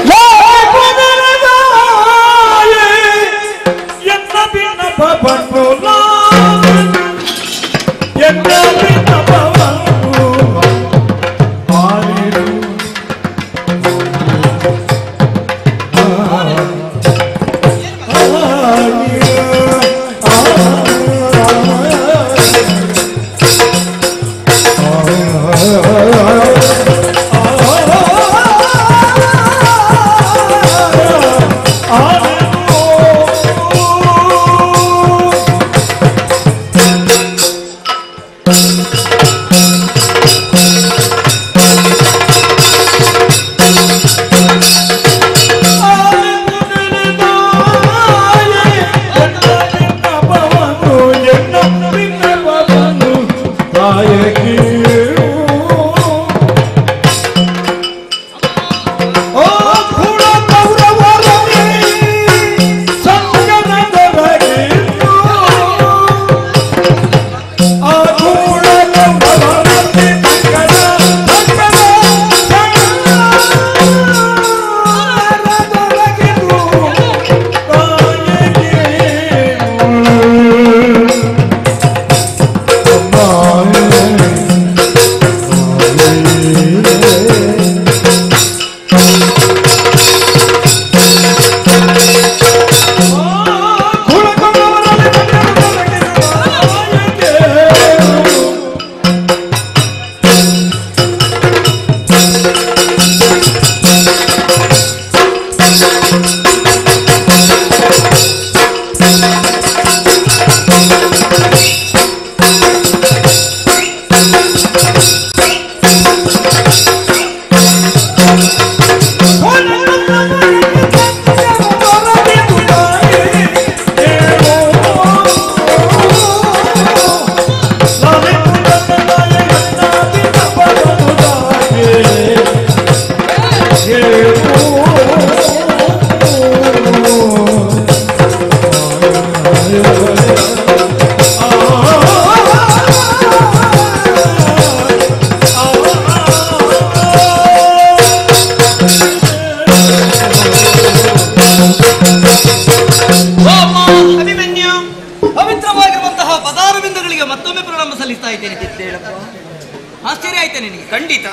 ಆಶ್ಚರ್ಯ ಆಯ್ತಾ ನಿನಗೆ? ಖಂಡಿತ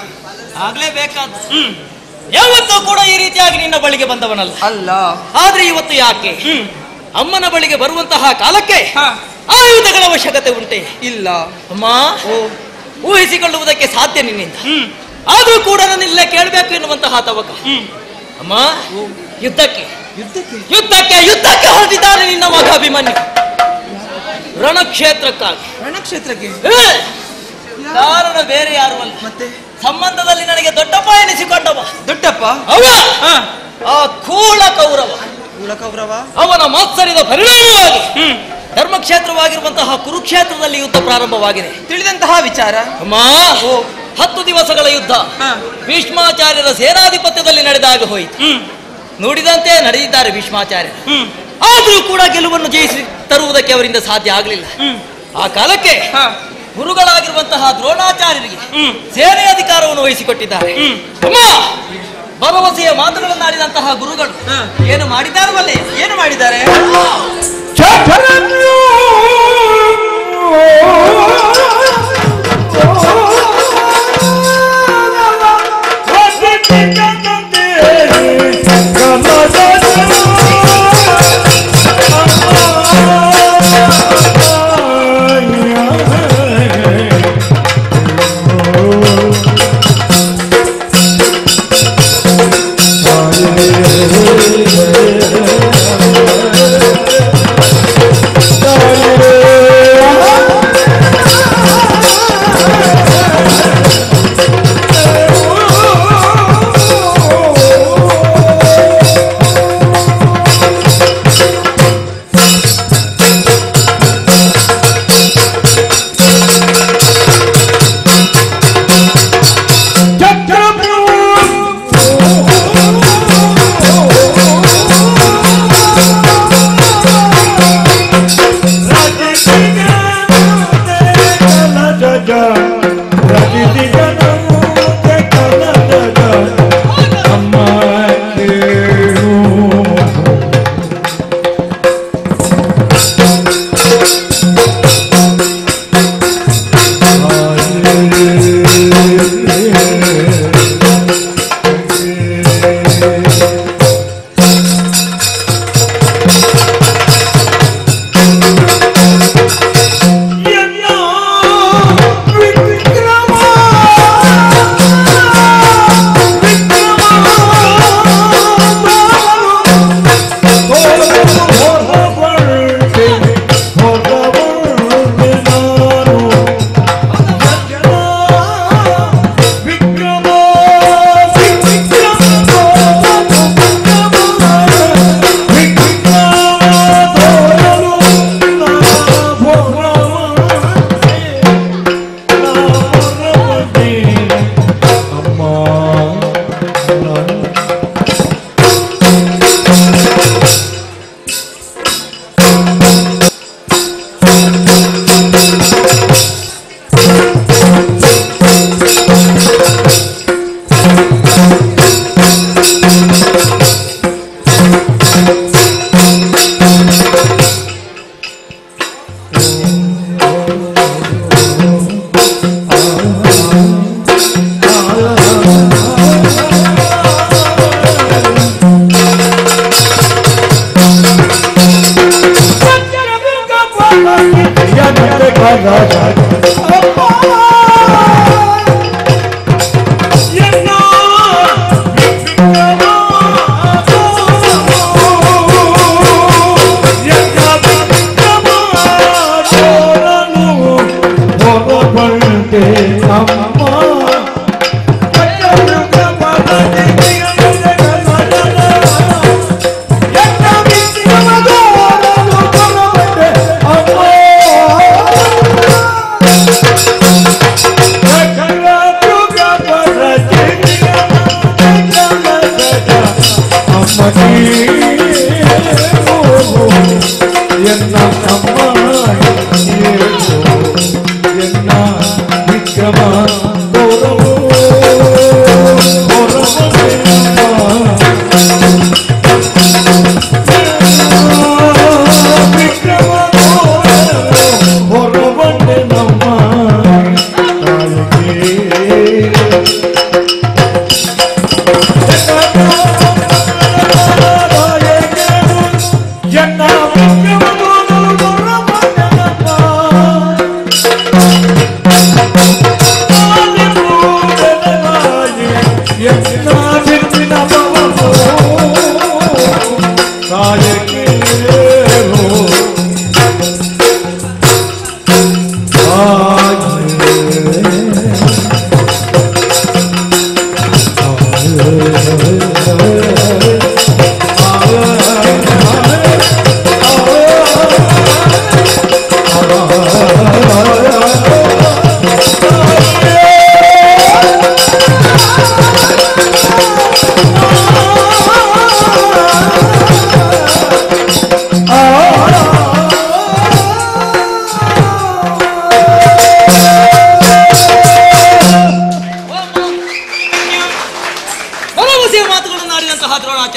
ಆಗ್ಲೇಬೇಕಾದ. ಯಾವತ್ತೂ ಕೂಡ ಈ ರೀತಿಯಾಗಿ ನಿನ್ನ ಬಳಿಗೆ ಬಂದವನಲ್ಲ ಅಲ್ಲ. ಆದ್ರೆ ಇವತ್ತು ಯಾಕೆ ಅಮ್ಮನ ಬಳಿಗೆ ಬರುವಂತಹ ಕಾಲಕ್ಕೆ ಆಯುಧಗಳ ಅವಶ್ಯಕತೆ ಉಂಟೆ? ಇಲ್ಲ ಅಮ್ಮ, ಊಹಿಸಿಕೊಳ್ಳುವುದಕ್ಕೆ ಸಾಧ್ಯ ನಿನ್ನಿಂದ. ಆದ್ರೂ ಕೂಡ ನನ್ನಿಲ್ಲೇ ಕೇಳಬೇಕು ಎನ್ನುವಂತಹ ತವಕ. ಅಮ್ಮ, ಯುದ್ಧಕ್ಕೆ ಯುದ್ಧಕ್ಕೆ ಯುದ್ಧಕ್ಕೆ ಯುದ್ಧಕ್ಕೆ ಹೊರಟಿದ್ದಾನೆ ನಿನ್ನ ಮಗ ಅಭಿಮನ್ಯು. ರಣಕ್ಷೇತ್ರಕ್ಕಾಗಿ. ರಣಕ್ಷೇತ್ರಕ್ಕೆ ಕಾರಣ ಬೇರೆ ಯಾರು ಅಲ್ಲ, ಮತ್ತೆ ಸಂಬಂಧದಲ್ಲಿ ನನಗೆ ದೊಡ್ಡಪ್ಪ ಎನಿಸಿಕೊಂಡವ. ದೊಡ್ಡಪ್ಪ ಅವ ಆ ಕೂಳ ಕೌರವ. ಅವನ ಮತ್ಸರಿದ ಪರಿಣಾಮವಾಗಿ ಧರ್ಮಕ್ಷೇತ್ರವಾಗಿರುವಂತಹ ಕುರುಕ್ಷೇತ್ರದಲ್ಲಿ ಯುದ್ಧ ಪ್ರಾರಂಭವಾಗಿದೆ. ತಿಳಿದಂತಹ ವಿಚಾರ. ಅಮ್ಮ, 10 ದಿವಸಗಳ ಯುದ್ಧ ಭೀಷ್ಮಾಚಾರ್ಯರ ಸೇನಾಧಿಪತ್ಯದಲ್ಲಿ ನಡೆದಾಗ ಹೋಯಿತು. ನುಡಿದಂತೆ ನಡೆದಿದ್ದಾರೆ ಭೀಷ್ಮಾಚಾರ್ಯರು. ಆದರೂ ಕೂಡ ಗೆಲುವನ್ನು ಜಯಿಸಿ ತರುವುದಕ್ಕೆ ಅವರಿಂದ ಸಾಧ್ಯ ಆಗಲಿಲ್ಲ. ಆ ಕಾಲಕ್ಕೆ ಗುರುಗಳಾಗಿರುವಂತಹ ದ್ರೋಣಾಚಾರ್ಯರಿಗೆ ಸೇನೆ ಅಧಿಕಾರವನ್ನು ವಹಿಸಿಕೊಟ್ಟಿದ್ದಾರೆ. ಅಮ್ಮ, ಭರವಸೆಯ ಮಾತುಗಳನ್ನಾಡಿದಂತಹ ಗುರುಗಳು ಏನು ಮಾಡಿದ್ದಾರವಲ್ಲೇ? ಏನು ಮಾಡಿದ್ದಾರೆ?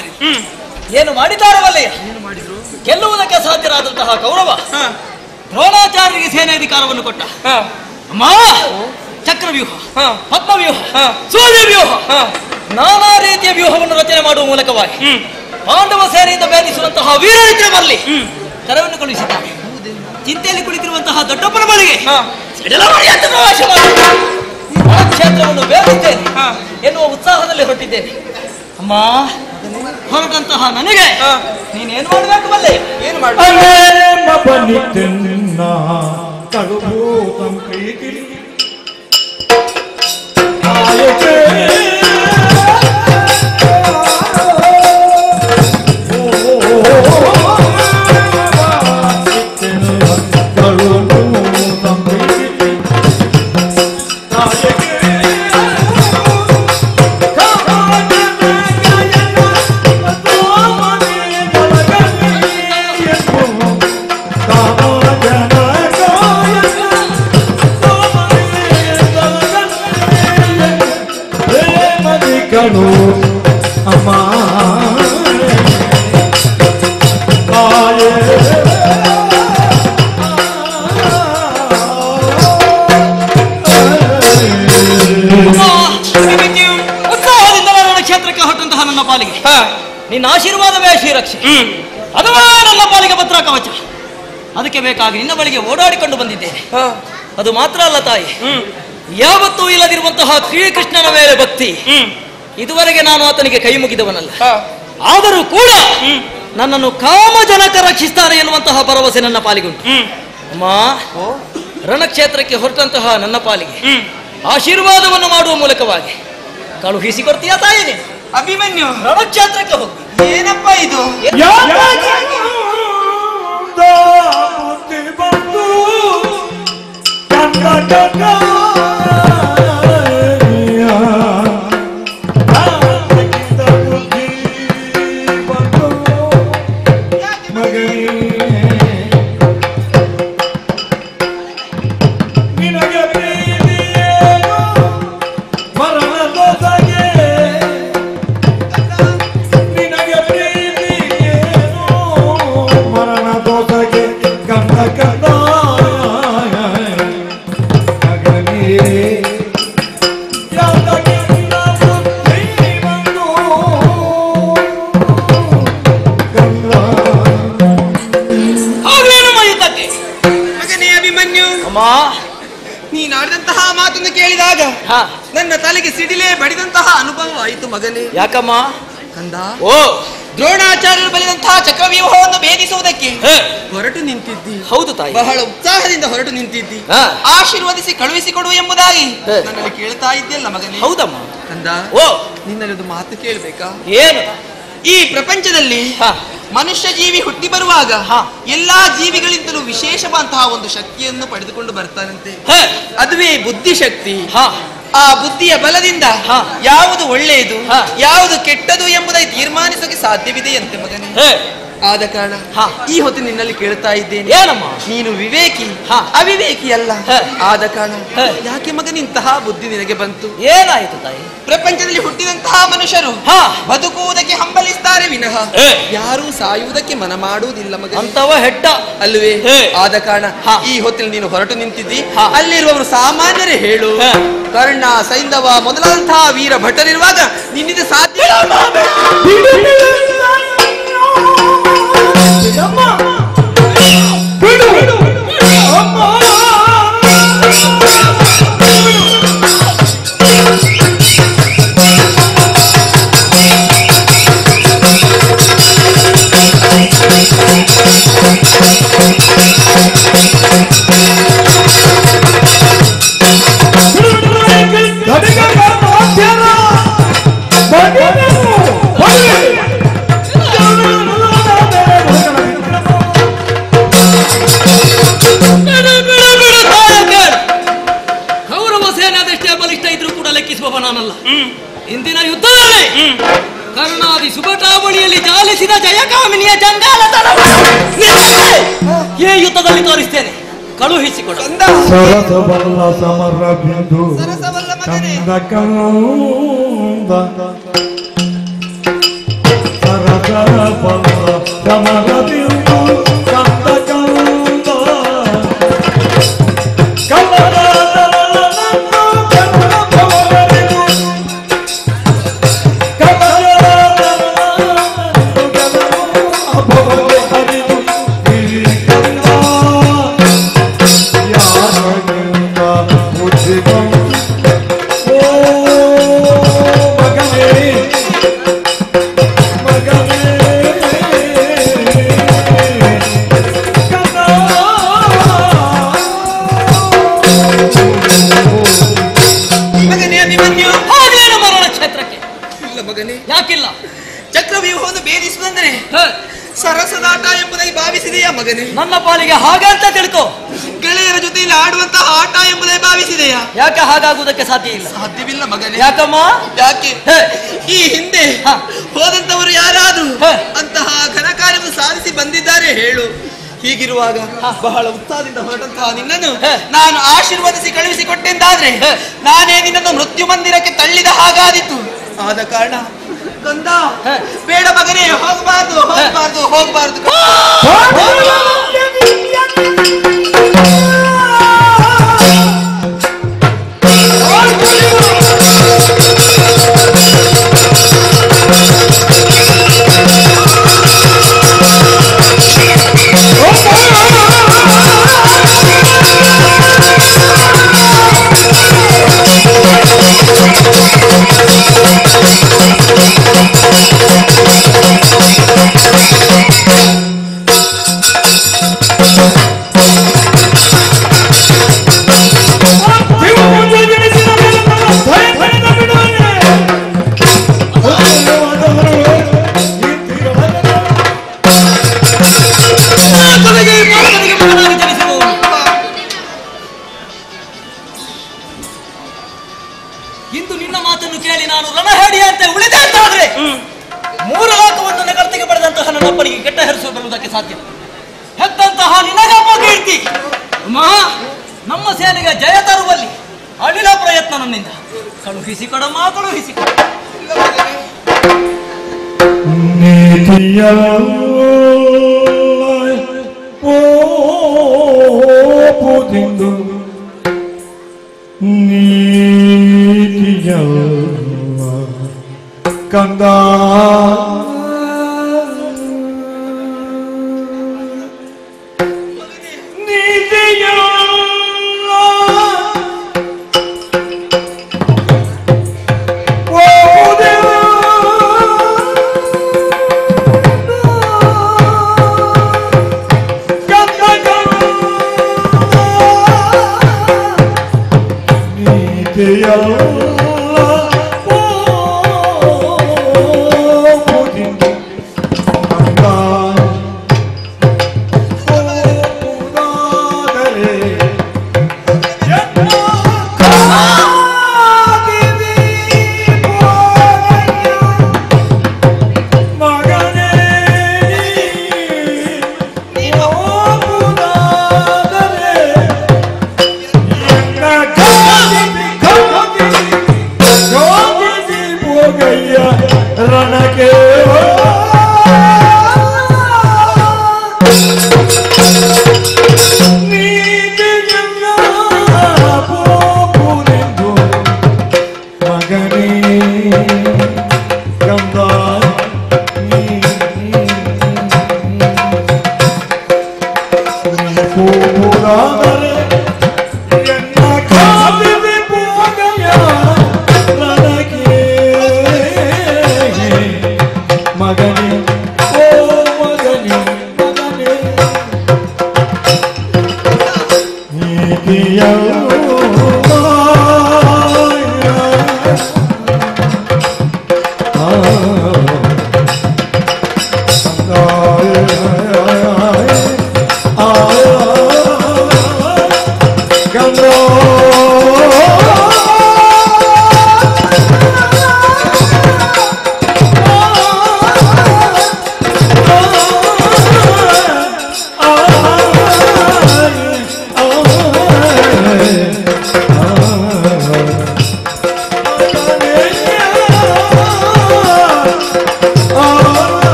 ಯಾರು ಏನು ಮಾಡಿದ್ದಾರೆ ವಲ್ಲಯ್ಯ? ಗೆಲ್ಲುವುದಕ್ಕೆ ಸಾಧ್ಯರಾದಂತಹ ಕೌರವ ದ್ರೋಣಾಚಾರ್ಯರಿಗೆ ಸೇನಾಧಿಕಾರವನ್ನು ಕೊಟ್ಟ. ಅಮ್ಮ, ಚಕ್ರವ್ಯೂಹ, ಪದ್ಮವ್ಯೂಹ, ಸೂರ್ಯ ವ್ಯೂಹ, ನಾನಾ ರೀತಿಯ ವ್ಯೂಹವನ್ನು ರಚನೆ ಮಾಡುವ ಮೂಲಕವಾಗಿ ಪಾಂಡವ ಸೇನೆಯಿಂದ ಭೇದಿಸುವಂತಹ ವೀರರಿದ್ರೆ ಬರಲಿ ಕರವನ್ನು ಕಳುಹಿಸಿದ್ದಾರೆ. ಚಿಂತೆಯಲ್ಲಿ ಕುಳಿತಿರುವಂತಹ ದೊಡ್ಡಪ್ಪನ ಬಳಿಗೆ ಪ್ರವೇಶ ಮಾಡಿ ಕ್ಷೇತ್ರವನ್ನು ಭೇದಿದ್ದೇನೆ ಎನ್ನುವ ಉತ್ಸಾಹದಲ್ಲಿ ಹೊರಟಿದ್ದೇನೆ. ಅಮ್ಮ, ಹೊರಟಂತಹ ನನಗೆ ನೀನೇನು ಮಾಡಬೇಕು ಬಲ್ಲೆ? ಏನು ಕ್ಷೇತ್ರಕ್ಕೆ ಹೊರಟಂತಹ ನನ್ನ ಪಾಲಿಗೆ ನಿನ್ನ ಆಶೀರ್ವಾದವೇ ಶ್ರೀರಕ್ಷೆ, ಅದುವೇ ನನ್ನ ಪಾಲಿಗೆ ಭದ್ರ ಕವಚ. ಅದಕ್ಕೆ ಬೇಕಾಗಿ ನಿನ್ನ ಬಳಿಗೆ ಓಡಾಡಿಕೊಂಡು ಬಂದಿದ್ದೇನೆ. ಅದು ಮಾತ್ರ ಅಲ್ಲ ತಾಯಿ, ಯಾವತ್ತೂ ಇಲ್ಲದಿರುವಂತಹ ಶ್ರೀಕೃಷ್ಣನ ಮೇಲೆ ಭಕ್ತಿ. ಇದುವರೆಗೆ ನಾನು ಆತನಿಗೆ ಕೈ ಮುಗಿದವನಲ್ಲ, ಆದರೂ ಕೂಡ ನನ್ನನ್ನು ಕಾಮಜನಕ ರಕ್ಷಿಸ್ತಾನೆ ಎನ್ನುವಂತಹ ಭರವಸೆ ನನ್ನ ಪಾಲಿಗುಂಟು. ಅಮ್ಮ, ರಣಕ್ಷೇತ್ರಕ್ಕೆ ಹೊರಟಂತಹ ನನ್ನ ಪಾಲಿಗೆ ಆಶೀರ್ವಾದವನ್ನು ಮಾಡುವ ಮೂಲಕವಾಗಿ ಕಳುಹಿಸಿಕೊಡ್ತೀಯ ತಾಯಿ? ನೀನು ಅಭಿಮನ್ಯು ರಣಕ್ಷೇತ್ರಕ್ಕೆ ಹೋಗಿ ಏನಪ್ಪ ಇದು? ನೀನಾಡಿದಂತಹ ಮಾತನ್ನು ಕೇಳಿದಾಗ ನನ್ನ ತಲೆಗೆ ಸಿಡಿಲೇ ಬಡಿದಂತಹ ಅನುಭವ ಆಯಿತು ಮಗನೇ. ಯಾಕಮ್ಮ? ಕಂದ, ದ್ರೋಣಾಚಾರ್ಯರು ಬಲಿದಂತಹ ಚಕ್ರವ್ಯೂಹವನ್ನು ಭೇದಿಸುವುದಕ್ಕೆ ಹೊರಟು ನಿಂತಿದ್ದಿ. ಹೌದು ತಾಯಿ, ಬಹಳ ಉತ್ಸಾಹದಿಂದ ಹೊರಟು ನಿಂತಿದ್ದಿ. ಆಶೀರ್ವದಿಸಿ ಕಳುಹಿಸಿಕೊಡು ಎಂಬುದಾಗಿ ನನ್ನಲ್ಲಿ ಕೇಳ್ತಾ ಇದ್ದೆಲ್ಲ ಮಗನೇ. ಹೌದಮ್ಮ. ಕಂದ, ನಿನ್ನಲ್ಲಿ ಒಂದು ಮಾತು ಕೇಳ್ಬೇಕಾ? ಏನು? ಈ ಪ್ರಪಂಚದಲ್ಲಿ ಮನುಷ್ಯ ಜೀವಿ ಹುಟ್ಟಿ ಬರುವಾಗ ಎಲ್ಲಾ ಜೀವಿಗಳಿಂದಲೂ ವಿಶೇಷವಾದಂತಹ ಒಂದು ಶಕ್ತಿಯನ್ನು ಪಡೆದುಕೊಂಡು ಬರ್ತಾನಂತೆ. ಅದುವೇ ಬುದ್ಧಿಶಕ್ತಿ. ಆ ಬುದ್ಧಿಯ ಬಲದಿಂದ ಯಾವುದು ಒಳ್ಳೆಯದು ಯಾವುದು ಕೆಟ್ಟದು ಎಂಬುದಾಗಿ ತೀರ್ಮಾನಿಸೋಕೆ ಸಾಧ್ಯವಿದೆ ಅಂತೆ ಮಗನೇ. ಆದ ಕಾರಣ ಈ ಹೊತ್ತು ನಿನ್ನಲ್ಲಿ ಕೇಳ್ತಾ ಇದ್ದೇನೆ, ಏನಮ್ಮ? ನೀನು ವಿವೇಕಿ ಅವಿವೇಕಿ ಅಲ್ಲ. ಆದ ಕಾರಣ ಯಾಕೆ ಮಗನ ಇಂತಹ ಬುದ್ಧಿ ನಿನಗೆ ಬಂತು? ಏನಾಯಿತು ತಾಯಿ? ಪ್ರಪಂಚದಲ್ಲಿ ಹುಟ್ಟಿದಂತಹ ಮನುಷ್ಯರು ಬದುಕುವುದಕ್ಕೆ ಹಂಬಲಿಸ್ತಾರೆ ವಿನಃ ಯಾರೂ ಸಾಯುವುದಕ್ಕೆ ಮನ ಮಾಡುವುದಿಲ್ಲ ಮಗ. ಅಂತವ ಹೆಡ್ಡ ಅಲ್ವೇ? ಆದ ಕಾರಣ ಈ ಹೊತ್ತಿನಲ್ಲಿ ನೀನು ಹೊರಟು ನಿಂತಿದ್ದಿ. ಅಲ್ಲಿರುವವರು ಸಾಮಾನ್ಯರೇ ಹೇಳು, ಕರ್ಣ, ಸೈಂಧವ ಮೊದಲಾದಂತಹ ವೀರ ಭಟರಿರುವಾಗ ನಿನ್ನಿಂದ ಸಾಧ್ಯ ನಾನಲ್ಲ. ಇಂದಿನ ಯುದ್ಧದಲ್ಲಿ ಕರ್ಣಾದಿ ಸುಭಟಾವಳಿಯಲ್ಲಿ ಜಾಲಿಸಿದ ಜಯಕಾಮಿನಿಯ ಜಂಗಾಲತನ ಈ ಯುದ್ಧದಲ್ಲಿ ತೋರಿಸ್ತೇನೆ. ಕಳುಹಿಸಿಕೊಡ. ಸರಸಬಲ್ಲ ಸಮರ ಬಿಂದು ಕಂದ ಕಂದ ಯಾಕಿಲ್ಲ? ಚಕ್ರವ್ಯೂಹವನ್ನು ಭೇದಿಸುವುದಂದ್ರೆ ಸರಸದಾಟ ಎಂಬುದಾಗಿ ಭಾವಿಸಿದೆಯಾ ಮಗನೇ? ನನ್ನ ಪಾಲಿಗೆ ಹಾಗೆ ಅಂತ ತಿಳ್ಕೋ. ಗೆಳೆಯರ ಜೊತೆಯಲ್ಲಿ ಆಡುವಂತಹ ಆಟ ಎಂಬುದಾಗಿ ಭಾವಿಸಿದೆಯಾ? ಯಾಕೆ ಹಾಗಾಗುವುದಕ್ಕೆ ಸಾಧ್ಯ ಇಲ್ಲ? ಸಾಧ್ಯವಿಲ್ಲ ಮಗನೇ. ಯಾಕಮ್ಮ? ಯಾಕೆ ಈ ಹಿಂದೆ ಹೋದಂತವರು ಯಾರಾದ್ರೂ ಅಂತಹ ಘನ ಕಾರ್ಯವನ್ನು ಸಾಧಿಸಿ ಬಂದಿದ್ದಾರೆ ಹೇಳು. ಹೀಗಿರುವಾಗ ಬಹಳ ಉತ್ಸಾಹದಿಂದ ಹೊರಟಂತಹ ನಿನ್ನನ್ನು ನಾನು ಆಶೀರ್ವದಿಸಿ ಕಳುಹಿಸಿಕೊಟ್ಟೆಂದಾದ್ರೆ ನಾನೇ ನಿನ್ನನ್ನು ಮೃತ್ಯು ಮಂದಿರಕ್ಕೆ ತಳ್ಳಿದ ಹಾಗಾದಿತ್ತು. ಆದ ಕಾರಣ ಕಂದ ಬೇಡ ಮಗನೇ, ಹೋಗಬಾರ್ದು ಹೋಗಬಾರ್ದು ಹೋಗಬಾರ್ದು. ಇಂದು ನಿನ್ನ ಮಾತನ್ನು ಕೇಳಿ ನಾನು ರಣಹೇಡಿಯಂತೆ ಉಳಿದೆ ಅಂತಾದ್ರೆ ಮೂರು ಲೋಕವನ್ನು ನಗರ್ತಿಗೆ ಪಡೆದಂತಹ ನನ್ನಪ್ಪನಿಗೆ ಕೆಟ್ಟ ಹೆಸರು ಬರುವುದಕ್ಕೆ ಸಾಧ್ಯ. ಹೆತ್ತಂತಹ ನಿನಗಪ್ಪ ಕೀರ್ತಿ ನಮ್ಮ ಸೇನೆಗೆ ಜಯ ತರುವಲ್ಲಿ ಅಳಿಲ ಪ್ರಯತ್ನ ನನ್ನಿಂದ. ಕಳುಹಿಸಿಕೊಡಮ್ಮ, ಕಳುಹಿಸಿಕೊಡ. ಕಂದ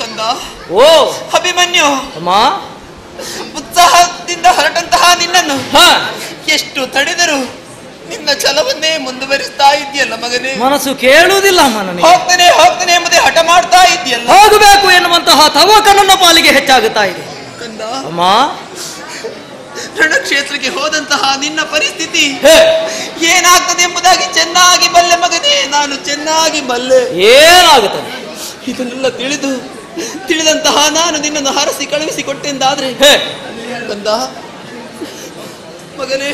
ಕಂದ ಓ ಅಭಿಮನ್ಯು, ಅಮ್ಮ, ಉತ್ಸಾಹದಿಂದ ಹೊರಟಂತಹ ನಿನ್ನನ್ನು ಎಷ್ಟು ತಡೆದರು ನಿನ್ನ ಛಲವನ್ನೇ ಮುಂದುವರಿಸ್ತಾ ಇದೆಯಲ್ಲ ಮಗನೇ. ಮನಸ್ಸು ಕೇಳುವುದಿಲ್ಲ ಅಮ್ಮ ನನಗೆ. ಹೋಗ್ತಾನೆ ಎಂಬುದೇ ಹಠ ಮಾಡ್ತಾ ಇದೆಯಲ್ಲ. ಹೋಗಬೇಕು ಎನ್ನುವಂತಹ ತವಕ ನನ್ನ ಪಾಲಿಗೆ ಹೆಚ್ಚಾಗುತ್ತಾ ಇದೆ ಕಂದ. ಅಮ್ಮ, ರಣಕ್ಷೇತ್ರಕ್ಕೆ ಹೋದಂತಹ ನಿನ್ನ ಪರಿಸ್ಥಿತಿ ಏನಾಗ್ತದೆ ಎಂಬುದಾಗಿ ಚೆನ್ನಾಗಿ ಬಲ್ಲೆ ಮಗನೇ, ನಾನು ಚೆನ್ನಾಗಿ ಬಲ್ಲೆ. ಏನಾಗುತ್ತದೆ ಇದನ್ನೆಲ್ಲ ತಿಳಿದಂತಹ ನಾನು ನಿನ್ನನ್ನು ಹರಸಿ ಕಳುಹಿಸಿಕೊಟ್ಟೆಂದಾದ್ರೆ ಕಂದ ಮಗನೇ,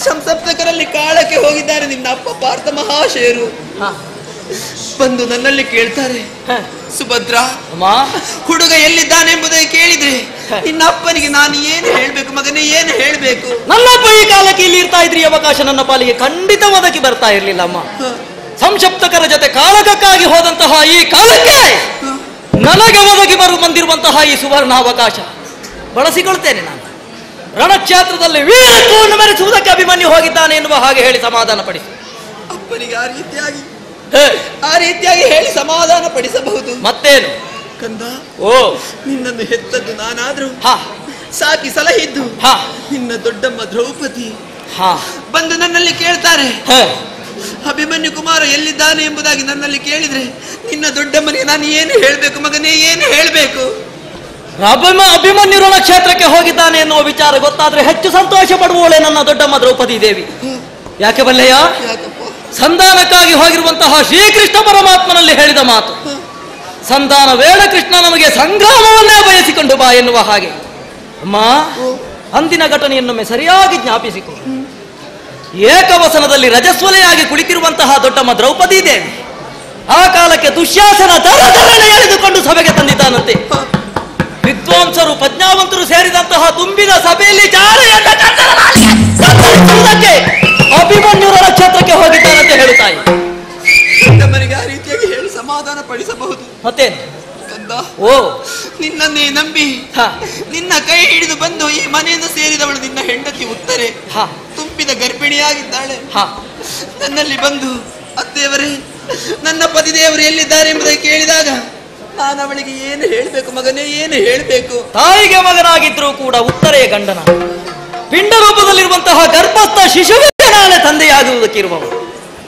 ಸಂಸಪ್ತಕರಲ್ಲಿ ಕಾಳಕ್ಕೆ ಹೋಗಿದ್ದಾರೆ ನಿನ್ನ ಅಪ್ಪ ಪಾರ್ಥ ಮಹಾಶಯರು. ಬಂದು ನನ್ನಲ್ಲಿ ಕೇಳ್ತಾರೆ, ಸುಭದ್ರ ಹುಡುಗ ಎಲ್ಲಿದ್ದಾನೆ ಎಂಬುದಾಗಿ ಕೇಳಿದ್ರೆ ನಿನ್ನ ಅಪ್ಪನಿಗೆ ನಾನು ಏನು ಹೇಳ್ಬೇಕು ಮಗನೇ, ಏನು ಹೇಳ್ಬೇಕು? ನನ್ನಪ್ಪ ಈ ಕಾಲಕ್ಕೆ ಇಲ್ಲಿ ಇರ್ತಾ ಇದ್ರಿ ಅವಕಾಶ ನನ್ನ ಪಾಲಿಗೆ ಖಂಡಿತ ಒದಗಿ ಬರ್ತಾ ಇರ್ಲಿಲ್ಲ ಅಮ್ಮ. ಸಂಸಪ್ತಕರ ಜೊತೆ ಕಾಳಕಕ್ಕಾಗಿ ಹೋದಂತಹ ಈ ಕಾಲಕ್ಕೆ ನನಗೆ ಒದಗಿ ಬಂದಿರುವಂತಹ ಈ ಸುವರ್ಣಾವಕಾಶ ಬಳಸಿಕೊಳ್ತೇನೆ. ನಾನು ರಣಕ್ಷೇತ್ರದಲ್ಲಿ ವೀರತ್ವವನ್ನು ಮೆರೆಸುವುದಕ್ಕೆ ಅಭಿಮನ್ಯು ಹೋಗಿದ್ದಾನೆ ಎನ್ನುವ ಹಾಗೆ ಹೇಳಿ ಸಮಾಧಾನ ಪಡಿಸಿ. ಅಪ್ಪನಿಗೆ ಆ ರೀತಿಯಾಗಿ ಹೇಳಿ ಸಮಾಧಾನ ಪಡಿಸಬಹುದು. ಮತ್ತೇನು ಕಂದ, ಓ ನಿನ್ನನ್ನು ಹೆತ್ತದ್ದು ನಾನಾದ್ರೂ ಸಾಕಿ ಸಲಹಿದ್ದು ನಿನ್ನ ದೊಡ್ಡಮ್ಮ ದ್ರೌಪದಿ ಬಂದು ನನ್ನಲ್ಲಿ ಕೇಳ್ತಾರೆ, ಅಭಿಮನ್ಯು ಕುಮಾರ ಎಲ್ಲಿದ್ದಾನೆ ಎಂಬುದಾಗಿ ನನ್ನಲ್ಲಿ ಕೇಳಿದ್ರೆ ನಿನ್ನ ದೊಡ್ಡಮ್ಮನಿಗೆ ನಾನು ಏನು ಹೇಳ್ಬೇಕು ಮಗನೇ, ಏನು ಹೇಳ್ಬೇಕು? ಅಭಿಮನ್ಯು ರಣಕ್ಷೇತ್ರಕ್ಕೆ ಹೋಗಿದ್ದಾನೆ ಎನ್ನುವ ವಿಚಾರ ಗೊತ್ತಾದ್ರೆ ಹೆಚ್ಚು ಸಂತೋಷ ಪಡುವವಳೆ ನನ್ನ ದೊಡ್ಡಮ್ಮ ದ್ರೌಪದಿ ದೇವಿ. ಯಾಕೆ ಬಲ್ಲೆಯ? ಸಂಧಾನಕ್ಕಾಗಿ ಹೋಗಿರುವಂತಹ ಶ್ರೀಕೃಷ್ಣ ಪರಮಾತ್ಮನಲ್ಲಿ ಹೇಳಿದ ಮಾತು, ಸಂಧಾನ ವೇಳ ಕೃಷ್ಣ ನಮಗೆ ಸಂಗ್ರಾಮವನ್ನೇ ಬಯಸಿಕೊಂಡು ಬಾ ಎನ್ನುವ ಹಾಗೆ. ಅಮ್ಮ, ಅಂದಿನ ಘಟನೆಯನ್ನೊಮ್ಮೆ ಸರಿಯಾಗಿ ಜ್ಞಾಪಿಸಿಕೊಂಡು ಏಕವಸನದಲ್ಲಿ ರಜಸ್ವಲೆಯಾಗಿ ಕುಳಿತಿರುವಂತಹ ದೊಡ್ಡಮ್ಮ ದ್ರೌಪದಿ ದೇವಿ ಆ ಕಾಲಕ್ಕೆ ದುಶ್ಯಾಸನ ದರದರನೆ ಎಳೆದುಕೊಂಡು ಸಭೆಗೆ ತಂದಿದ್ದಾನಂತೆ. ವಿದ್ವಾಂಸರು ಪ್ರಜ್ಞಾವಂತರು ಸೇರಿದಂತಹ ತುಂಬಿದ ಸಭೆಯಲ್ಲಿ ಜಾರೆಯನ್ನ ಅಭಿಮನ್ಯು ರಣಕ್ಷೇತ್ರಕ್ಕೆ ಹೋಗಿದ್ದಾನಂತೆ ಹೇಳುತ್ತಾಯಿ. ನಮ್ಮನಿಗೆ ಆ ರೀತಿಯಾಗಿ ಹೇಳಿ ಸಮಾಧಾನ ಪಡಿಸಬಹುದು. ಮತ್ತೇನು ಕಂದ, ಓ ನಿನ್ನನ್ನೇ ನಂಬಿ ನಿನ್ನ ಕೈ ಹಿಡಿದು ಬಂದು ಈ ಮನೆಯನ್ನು ಸೇರಿದವಳು ನಿನ್ನ ಹೆಂಡತಿ ಉತ್ತರೆ ತುಂಬಿದ ಗರ್ಭಿಣಿಯಾಗಿದ್ದಾಳೆ. ನನ್ನಲ್ಲಿ ಬಂದು ಅತ್ತೆಯವರೇ ನನ್ನ ಪತಿದೇವರು ಎಲ್ಲಿದ್ದಾರೆ ಎಂಬುದಾಗಿ ಕೇಳಿದಾಗ ನಾನು ಅವಳಿಗೆ ಏನು ಹೇಳ್ಬೇಕು ಮಗನೇ, ಏನು ಹೇಳ್ಬೇಕು? ತಾಯಿಗೆ ಮಗನಾಗಿದ್ರೂ ಕೂಡ ಉತ್ತರೆಯ ಗಂಡನ ಪಿಂಡ ರೂಪದಲ್ಲಿರುವಂತಹ ಗರ್ಭಸ್ಥ ಶಿಶುವಿಗೆ ನಾಳೆ ತಂದೆಯಾಗುವುದಕ್ಕಿರುವವು.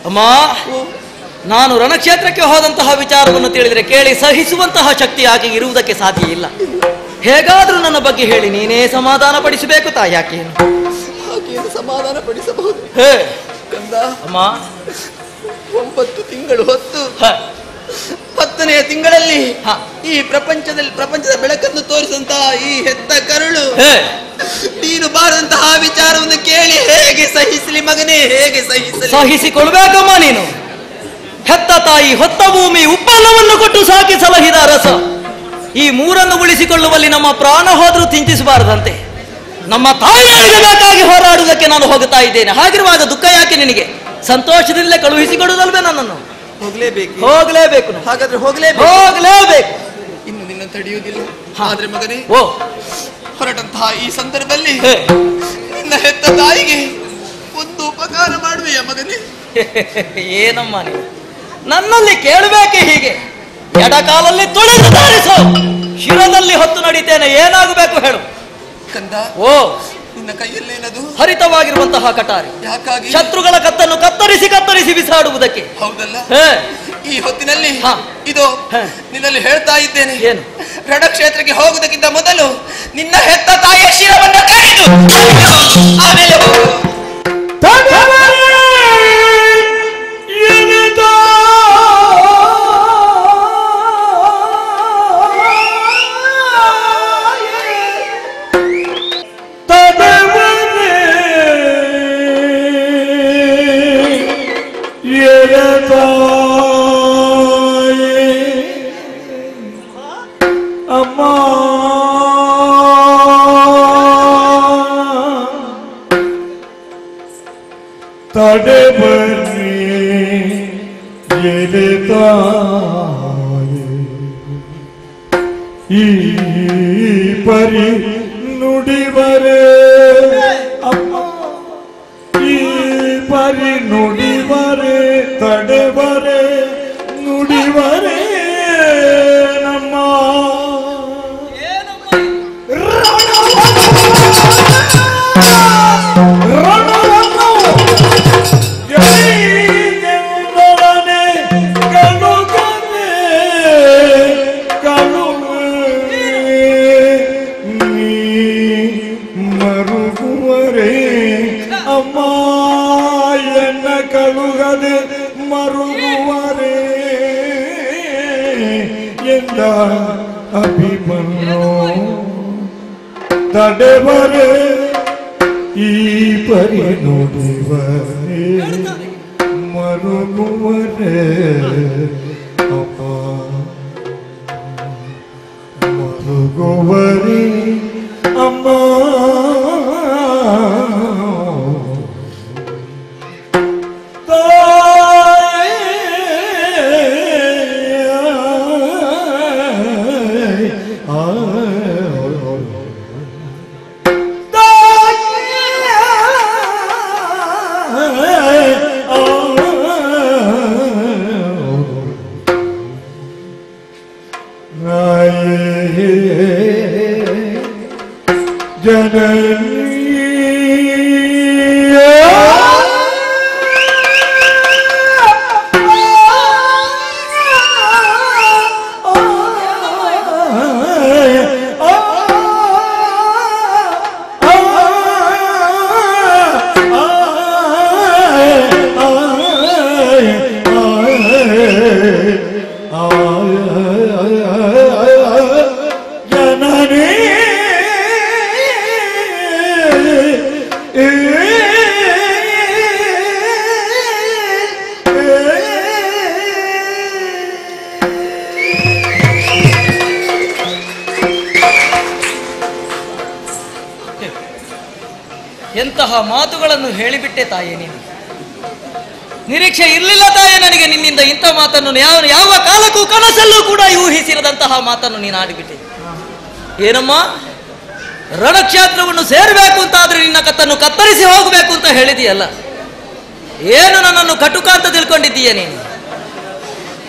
ಅಮ್ಮ, ನಾನು ರಣಕ್ಷೇತ್ರಕ್ಕೆ ಹೋದಂತಹ ವಿಚಾರವನ್ನು ತಿಳಿದರೆ ಕೇಳಿ ಸಹಿಸುವಂತಹ ಶಕ್ತಿ ಆಕೆ ಇರುವುದಕ್ಕೆ ಸಾಧ್ಯ ಇಲ್ಲ. ಹೇಗಾದ್ರೂ ನನ್ನ ಬಗ್ಗೆ ಹೇಳಿ ನೀನೇ ಸಮಾಧಾನ ಪಡಿಸಬೇಕು ತಾಯಿ. ಯಾಕೇನು ಸಮಾಧಾನ ಪಡಿಸಬಹುದು? ಕಂದ, ಅಮ್ಮ, 9 ತಿಂಗಳು ಹೊತ್ತು 10ನೆಯ ತಿಂಗಳಲ್ಲಿ ಈ ಪ್ರಪಂಚದ ಬೆಳಕನ್ನು ತೋರಿಸಂತಹ ಈ ಹೆತ್ತ ಕರುಳು ನೀನು ಬಾರದಂತಹ ವಿಚಾರವನ್ನು ಕೇಳಿ ಹೇಗೆ ಸಹಿಸಲಿ ಮಗನೇ, ಹೇಗೆ ಸಹಿಸಲಿ? ಸಹಿಸಿಕೊಳ್ಬೇಕಮ್ಮ ನೀನು. ಹೆತ್ತ ತಾಯಿ, ಹೊತ್ತ ಭೂಮಿ, ಉಪ್ಪನ್ನವನ್ನು ಕೊಟ್ಟು ಸಾಕಿ ಸಲಹಿದ ರಸ, ಈ ಮೂರನ್ನು ಉಳಿಸಿಕೊಳ್ಳುವಲ್ಲಿ ನಮ್ಮ ಪ್ರಾಣ ಹೋದ್ರೂ ಚಿಂತಿಸಬಾರದಂತೆ. ನಮ್ಮ ತಾಯಿಗೆ ಬೇಕಾಗಿ ಹೋರಾಡುವುದಕ್ಕೆ ನಾನು ಹೋಗುತ್ತಾ ಇದ್ದೇನೆ. ಹಾಗಿರುವಾಗ ದುಃಖ ಯಾಕೆ ನಿನಗೆ? ಸಂತೋಷದಿಂದಲೇ ಕಳುಹಿಸಿಕೊಡುವುದಲ್ವೇ ನನ್ನನ್ನು? ಹೋಗಲೇಬೇಕು. ಹಾಗಾದ್ರೆ ಹೋಗಲೇಬೇಕು. ಇನ್ನು ನಿನ್ನ ತಡೆಯುವುದಿಲ್ಲ. ಆದ್ರೆ ಮಗನೇ, ಹೊರಟಂತಹ ಈ ಸಂದರ್ಭದಲ್ಲಿ ನಿನ್ನ ಹೆತ್ತ ತಾಯಿಗೆ ಒಂದು ಉಪಕಾರ ಮಾಡುವೆಯ ಮಗನೇ? ಏನಮ್ಮ ನೀವು ನನ್ನಲ್ಲಿ ಕೇಳಬೇಕೆ ಹೀಗೆ? ಎಡಕಾಲಲ್ಲಿ ತುಳಿದು ದಾರಿಸೋ, ಶಿರದಲ್ಲಿ ಹೊತ್ತು ನಡೀತೇನೆ. ಏನಾಗಬೇಕು ಹೇಳು? ಕಂದ, ಓ ನಿನ್ನ ಕೈಯಲ್ಲೇನದು? ಹರಿತವಾಗಿರುವಂತಹ ಕಟಾರಿ. ಯಾಕಾಗಿ? ಶತ್ರುಗಳ ಕತ್ತನ್ನು ಕತ್ತರಿಸಿ ಬಿಸಾಡುವುದಕ್ಕೆ. ಹೌದಲ್ಲ? ಈ ಹೊತ್ತಿನಲ್ಲಿ ಇದು ನಿನ್ನಲ್ಲಿ ಹೇಳ್ತಾ ಇದ್ದೇನೆ. ಏನು? ರಣಕ್ಷೇತ್ರಕ್ಕೆ ಹೋಗುವುದಕ್ಕಿಂತ ಮೊದಲು ನಿನ್ನ ಹೆತ್ತ ತಾಯಿಯ ಶಿರವನ್ನು ಕಡಿದು ಆಮೇಲೆ ತಡೆ ಬನ್ನಿ ಎಲೆ ತಾಯಿ, ಈ ಪರಿ ನುಡಿವರೆ ಅಮ್ಮ, ಈ ಪರಿ ನುಡಿವರೆ, ತಡೆವರೆ ನುಡಿವರೆ ನಮ್ಮ ಎಂದ ಅಭಿಮನ್ಯು ತಡೆವರೆ ಈ ಪರಿ ನುಡಿವರೆ ಮರುಗುವರೆ ಅಪ್ಪ ಮರುಗುವರೆ ಅಮ್ಮ ಎಂತಹ ಮಾತುಗಳನ್ನು ಹೇಳಿಬಿಟ್ಟೆ ತಾಯೇ ನೀನು. ನಿರೀಕ್ಷೆ ಇರಲಿಲ್ಲ ತಾಯೇ ನನಗೆ ನಿನ್ನಿಂದ ಇಂಥ ಮಾತನ್ನು ಯಾವ ಕಾಲಕ್ಕೂ ಕನಸಲ್ಲೂ ಕೂಡ ಊಹಿಸಿರದಂತಹ ಮಾತನ್ನು ನೀನು ಆಡಿಬಿಟ್ಟೆ. ಏನಮ್ಮ, ರಣಕ್ಷೇತ್ರವನ್ನು ಸೇರಬೇಕು ಅಂತಾದ್ರೆ ನಿನ್ನ ಕತ್ತನ್ನು ಕತ್ತರಿಸಿ ಹೋಗಬೇಕು ಅಂತ ಹೇಳಿದೆಯಲ್ಲ, ಏನು ನನ್ನನ್ನು ಕಟುಕ ಅಂತ ತಿಳ್ಕೊಂಡಿದ್ದೀಯ ನೀನು?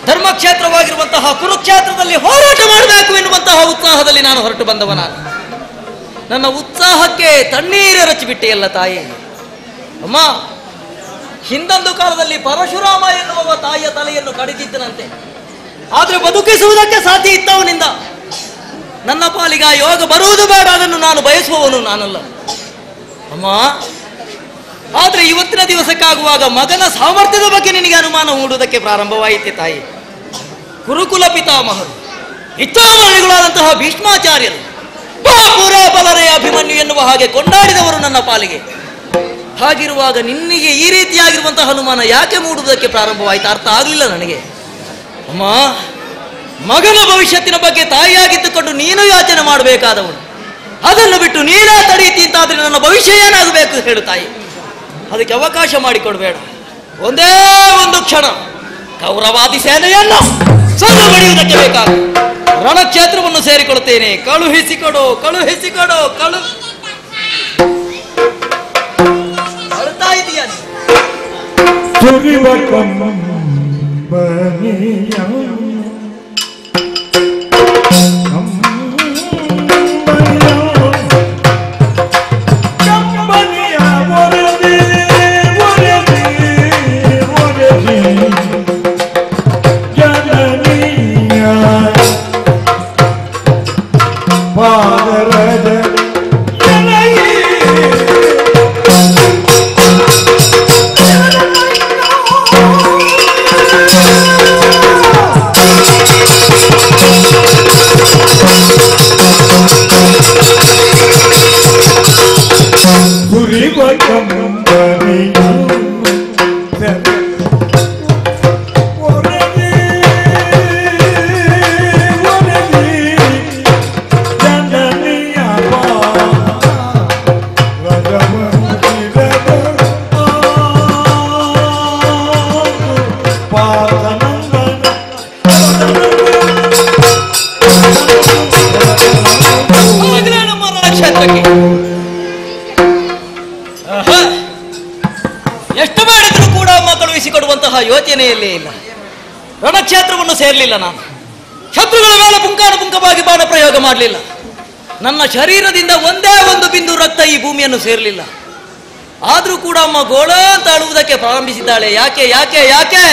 ಧರ್ಮಕ್ಷೇತ್ರವಾಗಿರುವಂತಹ ಕುರುಕ್ಷೇತ್ರದಲ್ಲಿ ಹೋರಾಟ ಮಾಡಬೇಕು ಎನ್ನುವಂತಹ ಉತ್ಸಾಹದಲ್ಲಿ ನಾನು ಹೊರಟು ಬಂದವನ. ನನ್ನ ಉತ್ಸಾಹಕ್ಕೆ ತಣ್ಣೀರು ರಚಿಬಿಟ್ಟೆಯಲ್ಲ ತಾಯಿ. ಅಮ್ಮ, ಹಿಂದೊಂದು ಕಾಲದಲ್ಲಿ ಪರಶುರಾಮ ಎನ್ನುವ ತಾಯಿಯ ತಲೆಯನ್ನು ಕಡಿದಿದ್ದನಂತೆ. ಆದ್ರೆ ಬದುಕಿಸುವುದಕ್ಕೆ ಸಾಧ್ಯ ಇದ್ದವನಿಂದ ನನ್ನ ಪಾಲಿಗ ಯೋಗ ಬರುವುದು ಬೇಡ, ಅದನ್ನು ನಾನು ಬಯಸುವವನು ನಾನಲ್ಲ ಅಮ್ಮ. ಆದ್ರೆ ಇವತ್ತಿನ ದಿವಸಕ್ಕಾಗುವಾಗ ಮಗನ ಸಾಮರ್ಥ್ಯದ ಬಗ್ಗೆ ನಿನಗೆ ಅನುಮಾನ ಮೂಡುವುದಕ್ಕೆ ಪ್ರಾರಂಭವಾಯಿತೆ ತಾಯಿ. ಗುರುಕುಲ ಪಿತಾಮಹರು, ಇಚ್ಛಾಮಣಿಗಳಾದಂತಹ ಭೀಷ್ಮಾಚಾರ್ಯರು, ಬಾಪುರ ಬಲರೆಯ ಅಭಿಮನ್ಯು ಎನ್ನುವ ಹಾಗೆ ಕೊಂಡಾಡಿದವರು ನನ್ನ ಪಾಲಿಗೆ. ಹಾಗಿರುವಾಗ ನಿನ್ನಿಗೆ ಈ ರೀತಿಯಾಗಿರುವಂತಹ ಅನುಮಾನ ಯಾಕೆ ಮೂಡುವುದಕ್ಕೆ ಪ್ರಾರಂಭವಾಯಿತು? ಅರ್ಥ ಆಗಲಿಲ್ಲ ನನಗೆ ಅಮ್ಮ. ಮಗನ ಭವಿಷ್ಯತ್ತಿನ ಬಗ್ಗೆ ತಾಯಿಯಾಗಿದ್ದುಕೊಂಡು ನೀನು ಯೋಚನೆ ಮಾಡಬೇಕಾದವನು, ಅದನ್ನು ಬಿಟ್ಟು ನೀನೇ ತಡೀತಿ ಅಂತಾದ್ರೆ ನನ್ನ ಭವಿಷ್ಯ ಏನಾಗಬೇಕು ಹೇಳು ತಾಯಿ. ಅದಕ್ಕೆ ಅವಕಾಶ ಮಾಡಿಕೊಡ್ಬೇಡ. ಒಂದೇ ಒಂದು ಕ್ಷಣ ಕೌರವಾದಿ ಸೇನೆಯನ್ನು ಸೊಂದು ಬಡಿಯುವುದಕ್ಕೆ ಬೇಕಾದ ರಣಕ್ಷೇತ್ರವನ್ನು ಸೇರಿಕೊಳ್ಳುತ್ತೇನೆ. ಕಳುಹಿಸಿಕೊಡು, ಕಳುಹಿಸಿಕೊಡು, ಅಳ್ತಾ ಇದೀಯ ಎಷ್ಟು ಮಾಡಿದ್ರು ಕೂಡ ಅಮ್ಮ ಕಳುಹಿಸಿಕೊಡುವಂತಹ ಯೋಚನೆಯಲ್ಲೇ ಇಲ್ಲ. ರಣಕ್ಷೇತ್ರವನ್ನು ಸೇರಲಿಲ್ಲ ನಾನು. ಶತ್ರುಗಳ ಮೇಲೆ ಪುಂಖವಾಗಿ ಬಾಣ ಪ್ರಯೋಗ ಮಾಡಲಿಲ್ಲ. ನನ್ನ ಶರೀರದಿಂದ ಒಂದೇ ಒಂದು ಬಿಂದು ರಕ್ತ ಈ ಭೂಮಿಯನ್ನು ಸೇರಲಿಲ್ಲ. ಆದ್ರೂ ಕೂಡ ಅಮ್ಮ ಗೋಳ ಅಂತ ಅಳುವುದಕ್ಕೆ ಪ್ರಾರಂಭಿಸಿದ್ದಾಳೆ. ಯಾಕೆ ಯಾಕೆ ಯಾಕೆ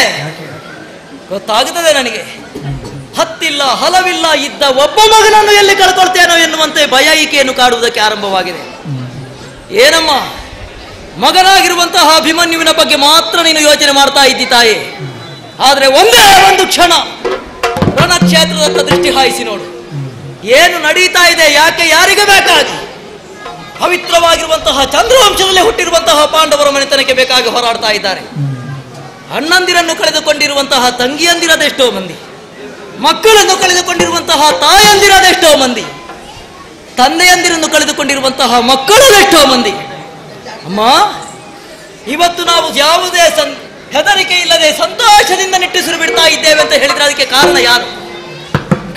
ಗೊತ್ತಾಗುತ್ತದೆ ನನಗೆ. ಹತ್ತಿಲ್ಲ ಹಲವಿಲ್ಲ ಇದ್ದ ಒಬ್ಬ ಮಗನನ್ನು ಎಲ್ಲಿ ಕಳ್ಕೊಳ್ತೇನೋ ಎನ್ನುವಂತೆ ಭಯ ಈಕೆಯನ್ನು ಕಾಡುವುದಕ್ಕೆ ಆರಂಭವಾಗಿದೆ. ಏನಮ್ಮ, ಮಗನಾಗಿರುವಂತಹ ಅಭಿಮನ್ಯುವಿನ ಬಗ್ಗೆ ಮಾತ್ರ ನೀನು ಯೋಚನೆ ಮಾಡ್ತಾ ಇದ್ದಿ ತಾಯಿ. ಆದ್ರೆ ಒಂದೇ ಒಂದು ಕ್ಷಣ ರಣಕ್ಷೇತ್ರದತ್ತ ದೃಷ್ಟಿ ಹಾಯಿಸಿ ನೋಡು. ಏನು ನಡೀತಾ ಇದೆ, ಯಾಕೆ, ಯಾರಿಗೆ ಬೇಕಾಗಿ? ಪವಿತ್ರವಾಗಿರುವಂತಹ ಚಂದ್ರವಂಶದಲ್ಲಿ ಹುಟ್ಟಿರುವಂತಹ ಪಾಂಡವರ ಮನೆತನಕ್ಕೆ ಬೇಕಾಗಿ ಹೋರಾಡ್ತಾ ಇದ್ದಾರೆ. ಅಣ್ಣಂದಿರನ್ನು ಕಳೆದುಕೊಂಡಿರುವಂತಹ ತಂಗಿಯಂದಿರದೆಷ್ಟೋ ಮಂದಿ, ಮಕ್ಕಳನ್ನು ಕಳೆದುಕೊಂಡಿರುವಂತಹ ತಾಯಂದಿರದೆಷ್ಟೋ ಮಂದಿ, ತಂದೆಯಂದಿರನ್ನು ಕಳೆದುಕೊಂಡಿರುವಂತಹ ಮಕ್ಕಳದೆಷ್ಟೋ ಮಂದಿ. ಅಮ್ಮ, ಇವತ್ತು ನಾವು ಯಾವುದೇ ಹೆದರಿಕೆ ಇಲ್ಲದೆ ಸಂತೋಷದಿಂದ ನಿಟ್ಟುಸಿರು ಬಿಡ್ತಾ ಇದ್ದೇವೆ ಅಂತ ಹೇಳಿದ್ರೆ ಅದಕ್ಕೆ ಕಾರಣ ಯಾರು?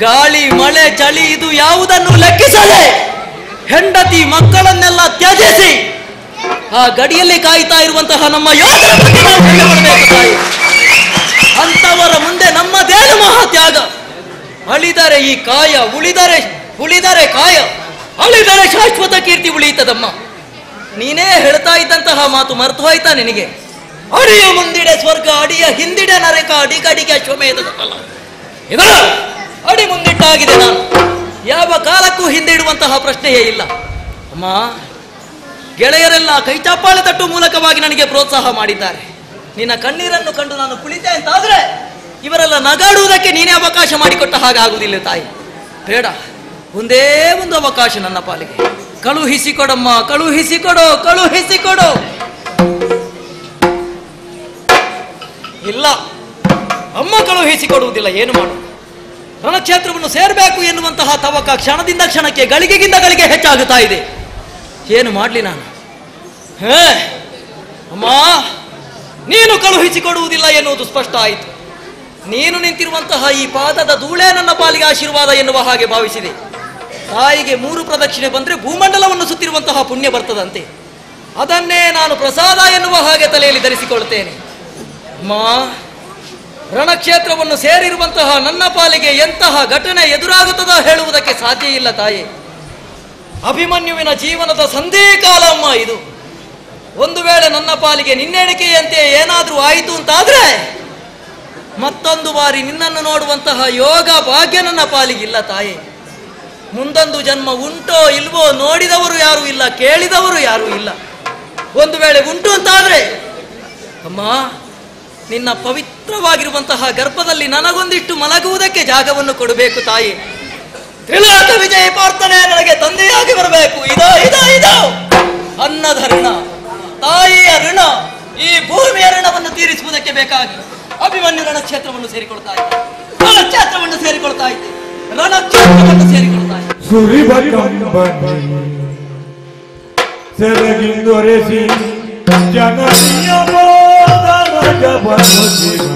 ಗಾಳಿ, ಮಳೆ, ಚಳಿ ಇದು ಯಾವುದನ್ನು ಲೆಕ್ಕಿಸದೆ ಹೆಂಡತಿ ಮಕ್ಕಳನ್ನೆಲ್ಲ ತ್ಯಜಿಸಿ ಆ ಗಡಿಯಲ್ಲಿ ಕಾಯ್ತಾ ಇರುವಂತಹ ನಮ್ಮ ಯೋಧರ ಬಗ್ಗೆ ನಾವು ಹೆಮ್ಮೆ ಪಡಬೇಕು ತಾಯಿ. ಅಂತವರ ಮುಂದೆ ನಮ್ಮದೇನು ಮಹಾತ್ಯಾಗ. ಅಳಿದರೆ ಈ ಕಾಯ, ಉಳಿದರೆ ಕಾಯ, ಅಳಿದರೆ ಶಾಶ್ವತ ಕೀರ್ತಿ ಉಳಿಯುತ್ತದಮ್ಮ. ನೀನೇ ಹೇಳ್ತಾ ಇದ್ದಂತಹ ಮಾತು ಮರೆತು ಹೋಯ್ತಾ ನಿನಗೆ? ಅಡಿಯ ಮುಂದಿಡೆ ಸ್ವರ್ಗ, ಅಡಿಯ ಹಿಂದಿಡೆ ನರಕ, ಅಡಿಗಡಿಗೆ ಅಶ್ವಮೇಧದ ಫಲ. ಇದರ ಅಡಿ ಮುಂದಿಟ್ಟಾಗಿದೆ. ನಾನು ಯಾವ ಕಾಲಕ್ಕೂ ಹಿಂದಿಡುವಂತಹ ಪ್ರಶ್ನೆಯೇ ಇಲ್ಲ ಅಮ್ಮ. ಗೆಳೆಯರೆಲ್ಲ ಕೈಚಾಪಾಳೆ ತಟ್ಟು ಮೂಲಕವಾಗಿ ನನಗೆ ಪ್ರೋತ್ಸಾಹ ಮಾಡಿದ್ದಾರೆ. ನಿನ್ನ ಕಣ್ಣೀರನ್ನು ಕಂಡು ನಾನು ಕುಳಿತೆ ಅಂತಾದ್ರೆ ಇವರೆಲ್ಲ ನಗಾಡುವುದಕ್ಕೆ ನೀನೇ ಅವಕಾಶ ಮಾಡಿಕೊಟ್ಟ ಹಾಗಾಗುವುದಿಲ್ಲ ತಾಯಿ. ಬೇಡ, ಒಂದೇ ಒಂದು ಅವಕಾಶ ನನ್ನ ಪಾಲಿಗೆ ಕಳುಹಿಸಿಕೊಡಮ್ಮ, ಕಳುಹಿಸಿಕೊಡು, ಕಳುಹಿಸಿಕೊಡು. ಇಲ್ಲ, ಅಮ್ಮ ಕಳುಹಿಸಿಕೊಡುವುದಿಲ್ಲ. ಏನು ಮಾಡು? ರಣಕ್ಷೇತ್ರವನ್ನು ಸೇರಬೇಕು ಎನ್ನುವಂತಹ ತವಕ ಕ್ಷಣದಿಂದ ಕ್ಷಣಕ್ಕೆ, ಗಳಿಗೆಗಿಂತ ಗಳಿಗೆ ಹೆಚ್ಚಾಗುತ್ತಾ ಇದೆ. ಏನು ಮಾಡಲಿ ನಾನು? ಅಮ್ಮ, ನೀನು ಕಳುಹಿಸಿಕೊಡುವುದಿಲ್ಲ ಎನ್ನುವುದು ಸ್ಪಷ್ಟ ಆಯಿತು. ನೀನು ನಿಂತಿರುವಂತಹ ಈ ಪಾದದ ಧೂಳೇ ನನ್ನ ಪಾಲಿಗೆ ಆಶೀರ್ವಾದ ಎನ್ನುವ ಹಾಗೆ ಭಾವಿಸಿದೆ. ತಾಯಿಗೆ 3 ಪ್ರದಕ್ಷಿಣೆ ಬಂದರೆ ಭೂಮಂಡಲವನ್ನು ಸುತ್ತಿರುವಂತಹ ಪುಣ್ಯ ಬರ್ತದಂತೆ. ಅದನ್ನೇ ನಾನು ಪ್ರಸಾದ ಎನ್ನುವ ಹಾಗೆ ತಲೆಯಲ್ಲಿ ಧರಿಸಿಕೊಳ್ಳುತ್ತೇನೆ. ಅಮ್ಮ, ರಣಕ್ಷೇತ್ರವನ್ನು ಸೇರಿರುವಂತಹ ನನ್ನ ಪಾಲಿಗೆ ಎಂತಹ ಘಟನೆ ಎದುರಾಗುತ್ತದೋ ಹೇಳುವುದಕ್ಕೆ ಸಾಧ್ಯ ಇಲ್ಲ ತಾಯಿ. ಅಭಿಮನ್ಯುವಿನ ಜೀವನದ ಸಂಧಿಕಾಲ ಅಮ್ಮ ಇದು. ಒಂದು ವೇಳೆ ನನ್ನ ಪಾಲಿಗೆ ನಿನ್ನೆಣಿಕೆಯಂತೆ ಏನಾದರೂ ಆಯಿತು ಅಂತಾದ್ರೆ ಮತ್ತೊಂದು ಬಾರಿ ನಿನ್ನನ್ನು ನೋಡುವಂತಹ ಯೋಗ ಭಾಗ್ಯ ನನ್ನ ಪಾಲಿಗಿಲ್ಲ ತಾಯಿ. ಮುಂದೊಂದು ಜನ್ಮ ಉಂಟೋ ಇಲ್ವೋ ನೋಡಿದವರು ಯಾರೂ ಇಲ್ಲ, ಕೇಳಿದವರು ಯಾರೂ ಇಲ್ಲ. ಒಂದು ವೇಳೆ ಉಂಟು ಅಂತಾದ್ರೆ ಅಮ್ಮ, ನಿನ್ನ ಪವಿತ್ರವಾಗಿರುವಂತಹ ಗರ್ಭದಲ್ಲಿ ನನಗೊಂದಿಷ್ಟು ಮಲಗುವುದಕ್ಕೆ ಜಾಗವನ್ನು ಕೊಡಬೇಕು ತಾಯಿ. ತ್ರಿಲೋಕ ವಿಜಯ ಪ್ರಾರ್ಥನೆ ನನಗೆ ತಂದೆಯಾಗಿ ಬರಬೇಕು. ಇದೋ ಅನ್ನದ ಋಣ, ತಾಯಿಯ ಋಣ, ಈ ಭೂಮಿಯ ಋಣವನ್ನು ತೀರಿಸುವುದಕ್ಕೆ ಬೇಕಾಗಿ ಅಭಿಮನ್ಯು ರಣಕ್ಷೇತ್ರವನ್ನು ಸೇರಿಕೊಳ್ತಾ ಇದ್ದೆ, ರಣಕ್ಷೇತ್ರವನ್ನು ಸೇರಿಕೊಳ್ತಾ ಇದ್ದೆ, ರಣಕ್ಷೇತ್ರವನ್ನು ಸೇರಿಕೊಳ್ತಾ ಇದ್ದೆ. ಸುರಿಬ ಕಂಬನಿ ಸೆರಗಿಂದೊರೆಸಿ ಜನನಿಯ ಮೋದನಗ ಬರುತ್ತಿರು.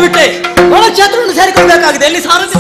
ಬಿಟ್ಟೆ ರಣಕ್ಷೇತ್ರವನ್ನು ಸೇರಿಕೊಳ್ಳಬೇಕಾಗಿದೆ. ಎಲ್ಲಿ ಸಾರಥಿ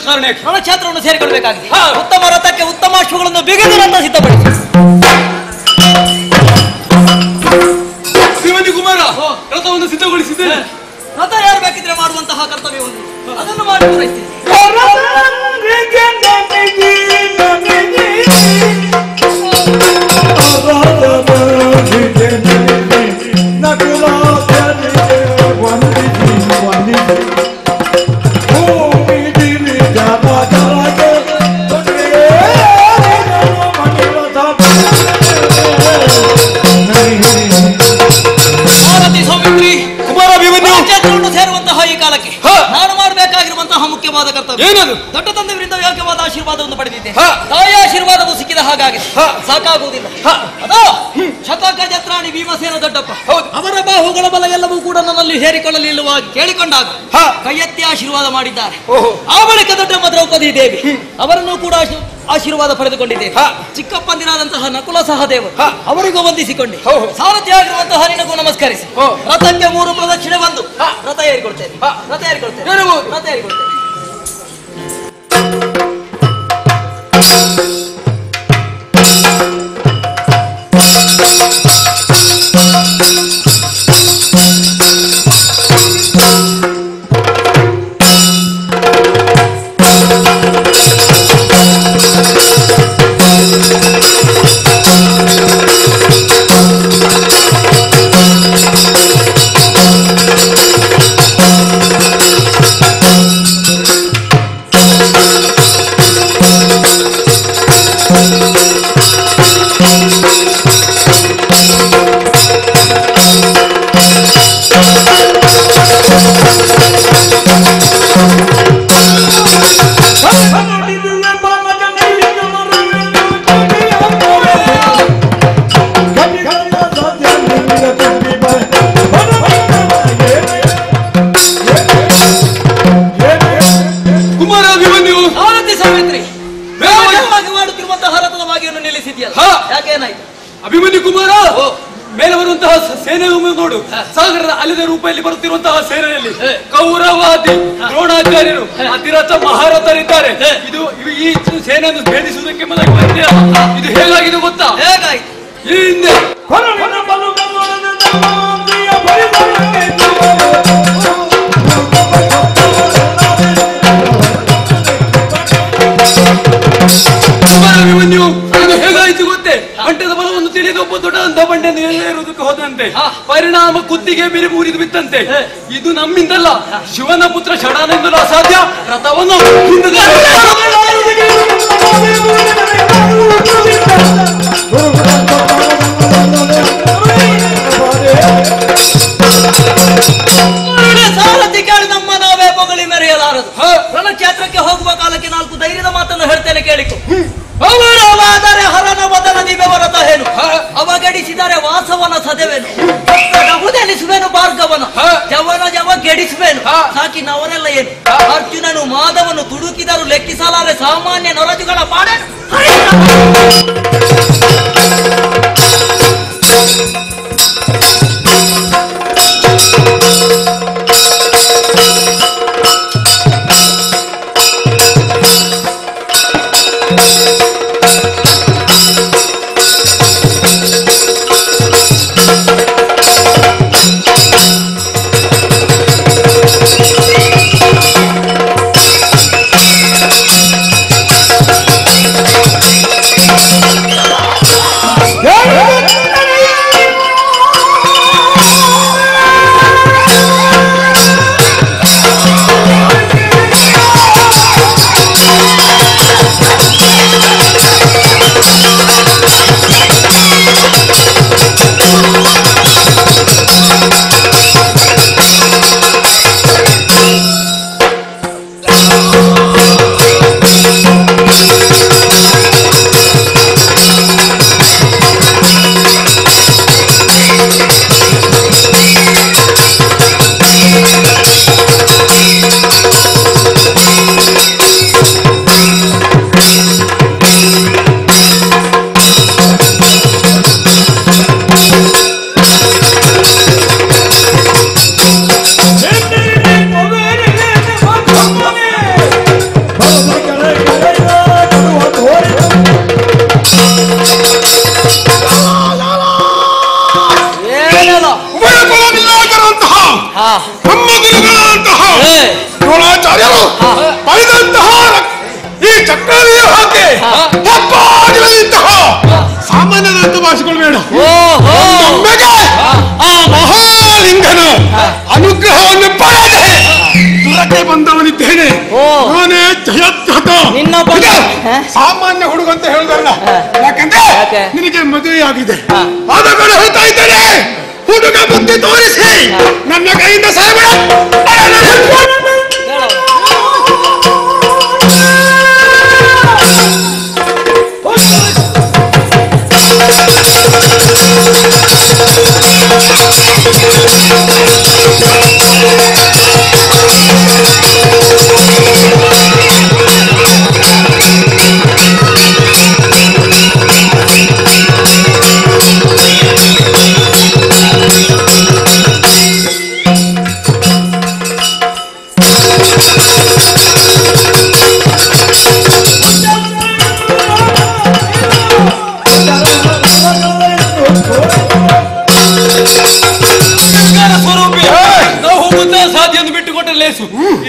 ಕಾರಣ ರಣಕ್ಷೇತ್ರವನ್ನು ಸೇರಿಕೊಳ್ಬೇಕಾಗಿದೆ. ಉತ್ತಮ ರಥಕ್ಕೆ ಉತ್ತಮ ಅಶ್ವಗಳನ್ನು ಬಿಗಿದು ರಥ ಸಿದ್ಧಪಡಿಸಿ. ಶ್ರೀಮತಿ ಕುಮಾರ, ರಥವನ್ನು ಸಿದ್ಧಗೊಳಿಸಿದ್ದೇನೆ. ರಥ ಯಾರು ಬೇಕಿದ್ರೆ ಮಾಡುವಂತಹ ಕರ್ತವ್ಯವನ್ನು ಅದನ್ನು ಮಾಡಿ ಪೂರೈಸ್ತೀನಿ. ಸೇರುವಂತಹ ಈ ಕಾಲಕ್ಕೆ ನಾನು ಮಾಡಬೇಕಾಗಿರುವಂತಹ ಮುಖ್ಯವಾದ ಕರ್ತವ್ಯ ಏನದು? ದೊಡ್ಡ ತಂದೆಯವರಿಂದ ಯೋಗ್ಯವಾದ ಆಶೀರ್ವಾದವನ್ನು ಪಡೆದಿದ್ದೆ. ತಾಯಿ ಆಶೀರ್ವಾದವು ಸಿಕ್ಕಿದ ಹಾಗಾಗಿದೆ, ಸಾಕಾಗುವುದಿಲ್ಲ. ಅದೋ ಶತಕ ಜತ್ರಾಣಿ ಭೀಮಸೇನ ದೊಡ್ಡಪ್ಪ ಅವರ ಬಾಹುಗಳ ಬಲ ಎಲ್ಲವೂ ಕೂಡ ನನ್ನಲ್ಲಿ ಸೇರಿಕೊಳ್ಳಲಿಲ್ಲವಾಗಿ ಕೇಳಿಕೊಂಡಾಗ ಕೈ ಎತ್ತಿ ಆಶೀರ್ವಾದ ಮಾಡಿದ್ದಾರೆ. ಆ ಬಳಿಕ ದೊಡ್ಡಮ್ಮ ದ್ರೌಪದಿ ದೇವಿ ಅವರನ್ನು ಕೂಡ ಆಶೀರ್ವಾದ ಪಡೆದುಕೊಂಡಿದ್ದೇವೆ. ಚಿಕ್ಕಪ್ಪಂದಿರಾದಂತಹ ನಕುಲ ಸಹದೇವ ಅವರಿಗೂ ವಂದಿಸಿಕೊಂಡೆ. ಸಾರಥಿಯಾಗಿರುವಂತಹ ನಿನಗೂ ನಮಸ್ಕರಿಸಿ ರಥಕ್ಕೆ 3 ಪ್ರದಕ್ಷಿಣೆ ಬಂದು ರಥ ಏರಿಕೊಳ್ತೇನೆ. ಅಭಿಮನ್ಯು ಕುಮಾರ, ಮೇಲೆ ಬರುವಂತಹ ಸೇನೆ ನೋಡು. ಸಾಗರದ ಅಲೆದ ರೂಪದಲ್ಲಿ ಬರುತ್ತಿರುವಂತಹ ಸೇನೆಯಲ್ಲಿ ಕೌರವಾದಿ ದ್ರೋಣಾಚಾರ್ಯರು ಅತಿರಥ ಮಹಾರಥರಿದ್ದಾರೆ. ಇದು ಈ ಸೇನೆಯನ್ನು ಭೇದಿಸುವುದಕ್ಕೆ ಮೊದಲು ಇದು ಹೇಗಾಗಿದೆ ಗೊತ್ತಾ? ಹೇಗಾಯ್ತು? ಈ ಹಿಂದೆ ಅಭಿಮನ್ಯು ಇದು ಹೇಗಾಯ್ತು ಗೊತ್ತೇ? ಅಂಟದ ಬಲವನ್ನು ತಿಳಿದು ಒಬ್ಬ ದೊಡ್ಡದಂತ ಬಂಡೆಯನ್ನು ಏರುವುದಕ್ಕೆ ಹೋದಂತೆ ಪರಿಣಾಮ ಕುತ್ತಿಗೆ ಬೇರೆ ಮುರಿದು ಬಿತ್ತಂತೆ. ಇದು ನಮ್ಮಿಂದಲ್ಲ, ಶಿವನ ಪುತ್ರ ಷಡಾನೆಂದಲೂ ಅಸಾಧ್ಯ. ರಥವನ್ನು ಸಾರಥಿ ಕೇಳಿ ನಮ್ಮ ನಾವೇ ಪೊಗಳಿ ಮೆರೆಯಲಾರದು. ರಣಕ್ಷೇತ್ರಕ್ಕೆ ಹೋಗುವ ಕಾಲಕ್ಕೆ 4 ಧೈರ್ಯದ ಮಾತನ್ನು ಹೇಳ್ತೇನೆ ಕೇಳಿಕೊ. ಅವರವಾದರೆ ಹರನ ವದನದಿ ಬೆವರತ ಹೇನು, ಅವಗಡಿಸಿದರೆ ವಾಸವನ ಸದೆವೇನು, ಬಹುದೆನಿಸುವೆನು ಭಾರ್ಗವನ, ಜವ ಗೆಡಿಸುವೆನು, ಸಾಕಿನವರೆಲ್ಲ ಏನು. ಅರ್ಜುನನು ಮಾಧವನು ತುಡುಕಿದರು ಲೆಕ್ಕಿಸಲಾರೆ ಸಾಮಾನ್ಯ ನೊರಜುಗಳ ಪಾಡೇನು. ನಮ್ಮ ಗುರುಗಳಂತಹ ದ್ರೋಣಾಚಾರ್ಯರು ಬೈದಂತಹ ಈ ಚಕ್ರವೀಯ ಹಾಕಿ ತಪ್ಪಾಗಿರಲಿಂತಹ ಸಾಮಾನ್ಯದಂತ ಭಾಷೆಗಳು ಒಮ್ಮೆಗೆ ಆ ಮಹಾಲಿಂಗನ ಅನುಗ್ರಹವನ್ನು ಪಡೆದೆ ದೂರಕ್ಕೆ ಬಂದವನಿದ್ದೇನೆ. ನಾನೇ ಜಯದ್ರಥ. ಸಾಮಾನ್ಯ ಹುಡುಗ ಅಂತ ಹೇಳಿದ್ರಲ್ಲ, ಯಾಕಂದ್ರೆ ನಿನಗೆ ಮದುವೆಯಾಗಿದೆ. ಆದ ಕಡೆ ಹೇಳ್ತಾ ಇದ್ದೇನೆ, ಹುಡುಗ ಬುದ್ಧಿ ತೋರಿಸಿ ನನ್ನ ಕೈಯಿಂದ ಸಾಯಬೇಡ.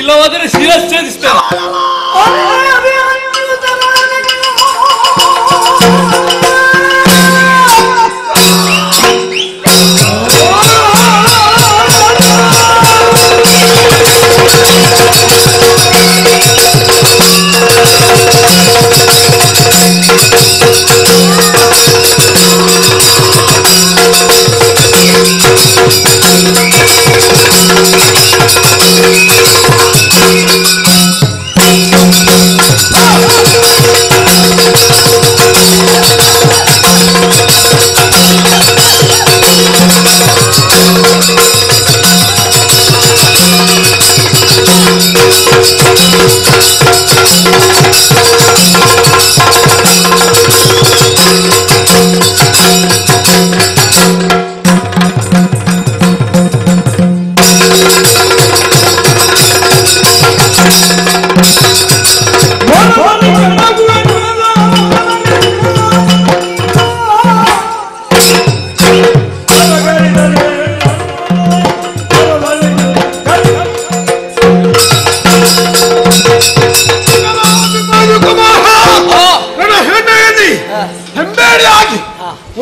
ಇಲ್ಲವಾದರೆ ಶಿರಚ್ಛೇದಿಸ್ತೇನೆ.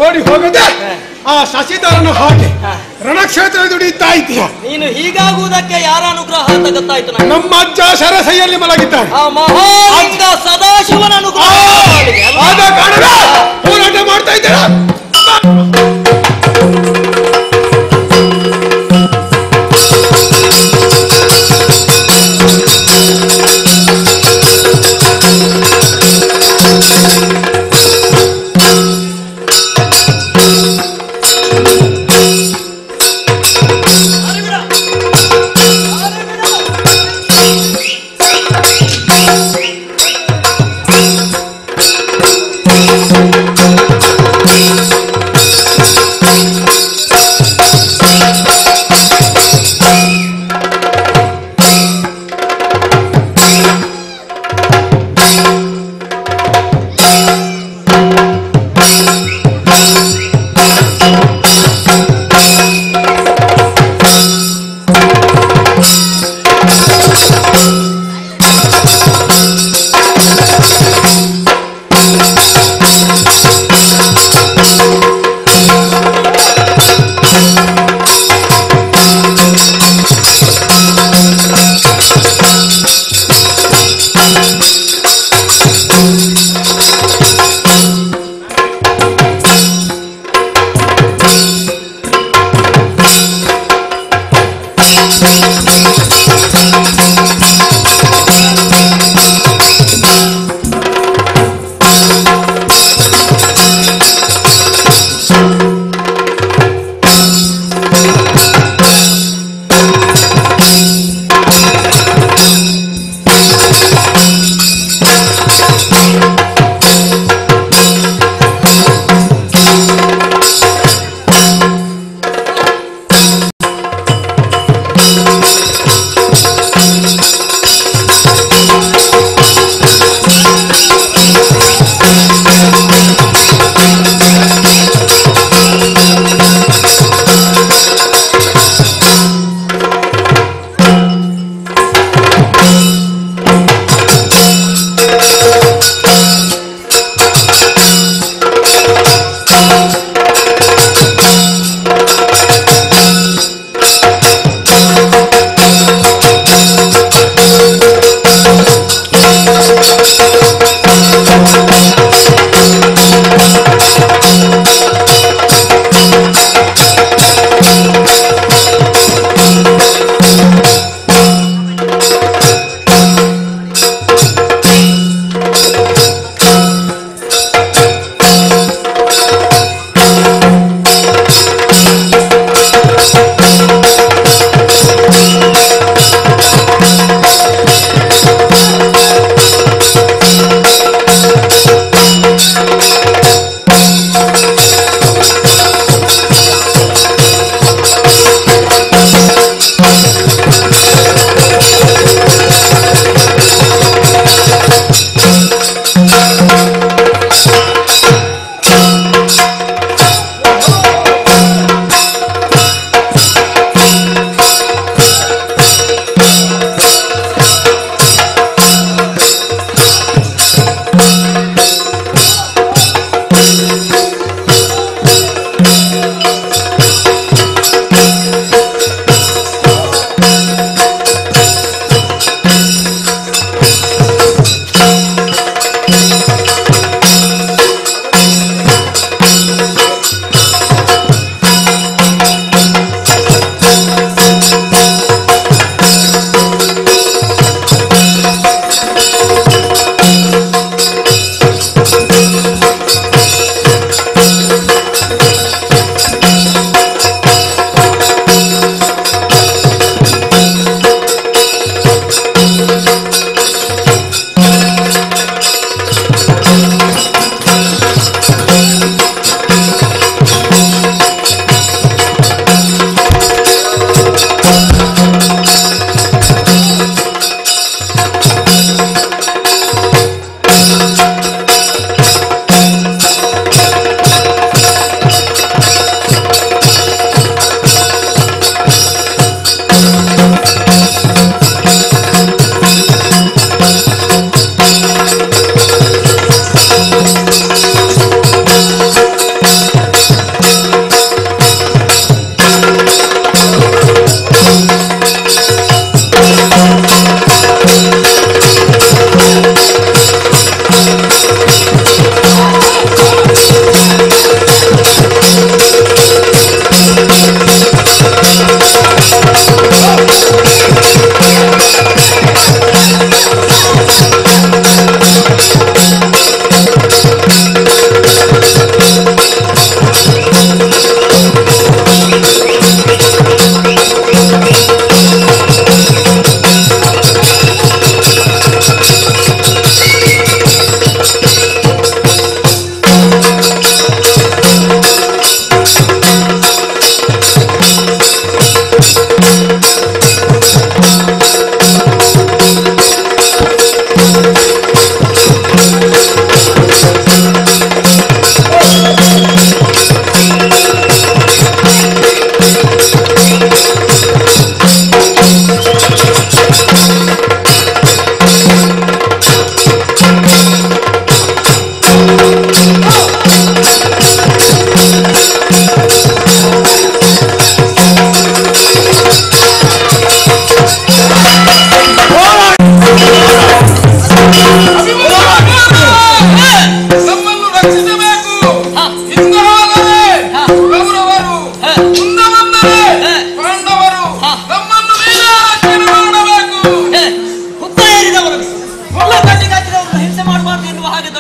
ಓಡಿ ಹೋಗದೆ ಆ ಶಶಿಧರನ ಹಾಗೆ ರಣಕ್ಷೇತ್ರ ದುಡಿಯುತ್ತಾ ಇದೆಯಾ? ನೀನು ಹೀಗಾಗುವುದಕ್ಕೆ ಯಾರ ಅನುಗ್ರಹ ಅಂತ ಗೊತ್ತಾಯ್ತು. ನಮ್ಮ ಅಜ್ಜ ಸರಸೆಯಲ್ಲಿ ಮಲಗಿದ್ದಾರೆ. ಆ ಮಹಾಲಿಂಗ ಸದಾಶಿವನ ಅನುಗ್ರಹ ಆದ ಕಾರಣ ಹೋರಾಟ ಮಾಡ್ತಾ ಇದ್ದೀರಾ?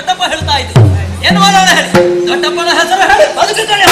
ದೊಡ್ಡಪ್ಪ ಹೇಳ್ತಾ ಇದ್ರು. ಏನು ಮಾಡೋಣ ಹೇಳಿ, ದೊಡ್ಡಪ್ಪನ ಹೆಸರು ಹೇಳಿ ಬದುಕಿಕೊಳ್ಳಿ.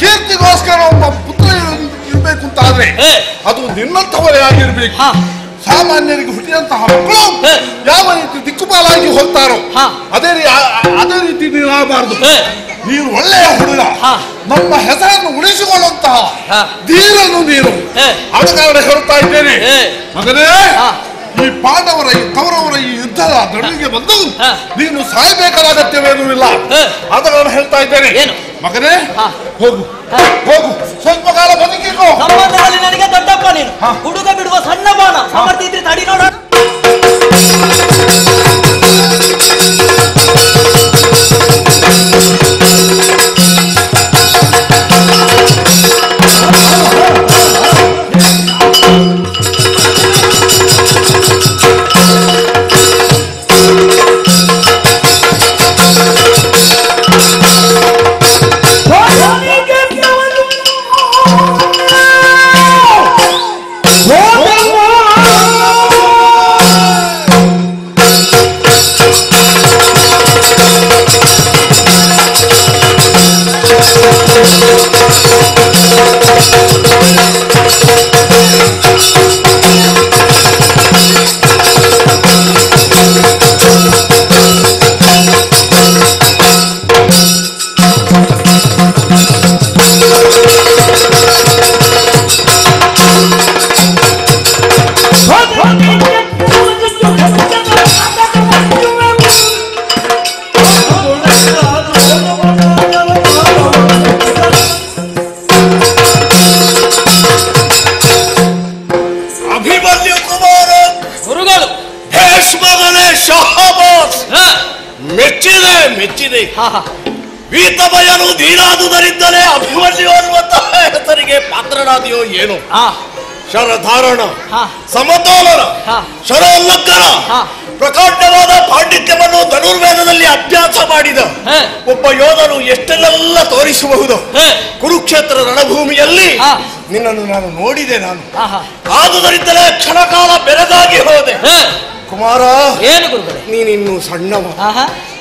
ಕೀರ್ತಿಗೋಸ್ಕರ ಒಬ್ಬ ಪುತ್ರ ಇರ್ಬೇಕು ಅಂತ ಆದ್ರೆ ಅದು ನಿನ್ನಂತವರೇ ಆಗಿರ್ಬೇಕು. ಸಾಮಾನ್ಯರಿಗೆ ಹುಟ್ಟಿದಂತಹ ಮಕ್ಕಳು ಯಾವ ರೀತಿ ದಿಕ್ಕುಪಾಲಾಗಿ ಹೋಗ್ತಾರೋ ಅದೇ ರೀತಿ ನೀವು ಆಗಬಾರ್ದು. ನೀನು ಒಳ್ಳೆಯ ಹುಡುಗ, ನಮ್ಮ ಹೆಸರನ್ನು ಉಳಿಸಿಕೊಳ್ಳುವಂತಹ ಧೀರನು ನೀನು. ಆದ ಕಾರಣ ಹೇಳ್ತಾ ಇದ್ದೇನೆ ಮಗನೇ, ಈ ಪಾಂಡವರ ಈ ಕೌರವರ ಈ ಯುದ್ಧದ ನಡುವಿಗೆ ಬಂದು ನೀನು ಸಾಯಬೇಕಾದ ಅಗತ್ಯವೇನೂ ಇಲ್ಲ. ಆದ ಕಾರಣ ಹೇಳ್ತಾ ಇದ್ದೇನೆ ಮಗನೇ, ಹೋಗು ಹೋಗು, ಸ್ವಲ್ಪ ಕಾಲ ಬದುಕಿಕೋ. ಸಂಬಂಧದಲ್ಲಿ ನನಗೆ ದೊಡ್ಡಪ್ಪ ನೀನು, ಹುಡುಗ ಬಿಡುವ ಸಣ್ಣ ಬಾಣ, ಸಮರ್ಥ ಇದ್ರೆ ತಡಿ ನೋಡೋಣ. ಮೆಚ್ಚಿದೆ. ವೀತಭಯನು ಧೀರಾದುದರಿಂದಲೇ ಅಭಿಮನ್ಯು ಅನ್ನುವಂತಹ ಹೆಸರಿಗೆ ಪಾತ್ರನಾದಿಯೋ ಏನು? ಶರಧಾರಣ, ಸಮತೋಲನ, ಶರೋಲ್ಲಂಘನ, ಪ್ರಕಾಂಡವಾದ ಪಾಂಡಿತ್ಯವನ್ನು ಧನುರ್ವೇದದಲ್ಲಿ ಅಭ್ಯಾಸ ಮಾಡಿದ ಒಬ್ಬ ಯೋಧನು ಎಷ್ಟೆಲ್ಲ ತೋರಿಸಬಹುದು. ಕುರುಕ್ಷೇತ್ರ ರಣಭೂಮಿಯಲ್ಲಿ ನಿನ್ನನ್ನು ನಾನು ನೋಡಿದೆ. ನಾನು ಆದುದರಿಂದಲೇ ಕ್ಷಣಕಾಲ ಬೆರಗಾಗಿ ಹೋದೆ. ಕುಮಾರ, ಏನು ಗುರುಗಳೇ, ನೀನಿನ್ನು ಸಣ್ಣವ,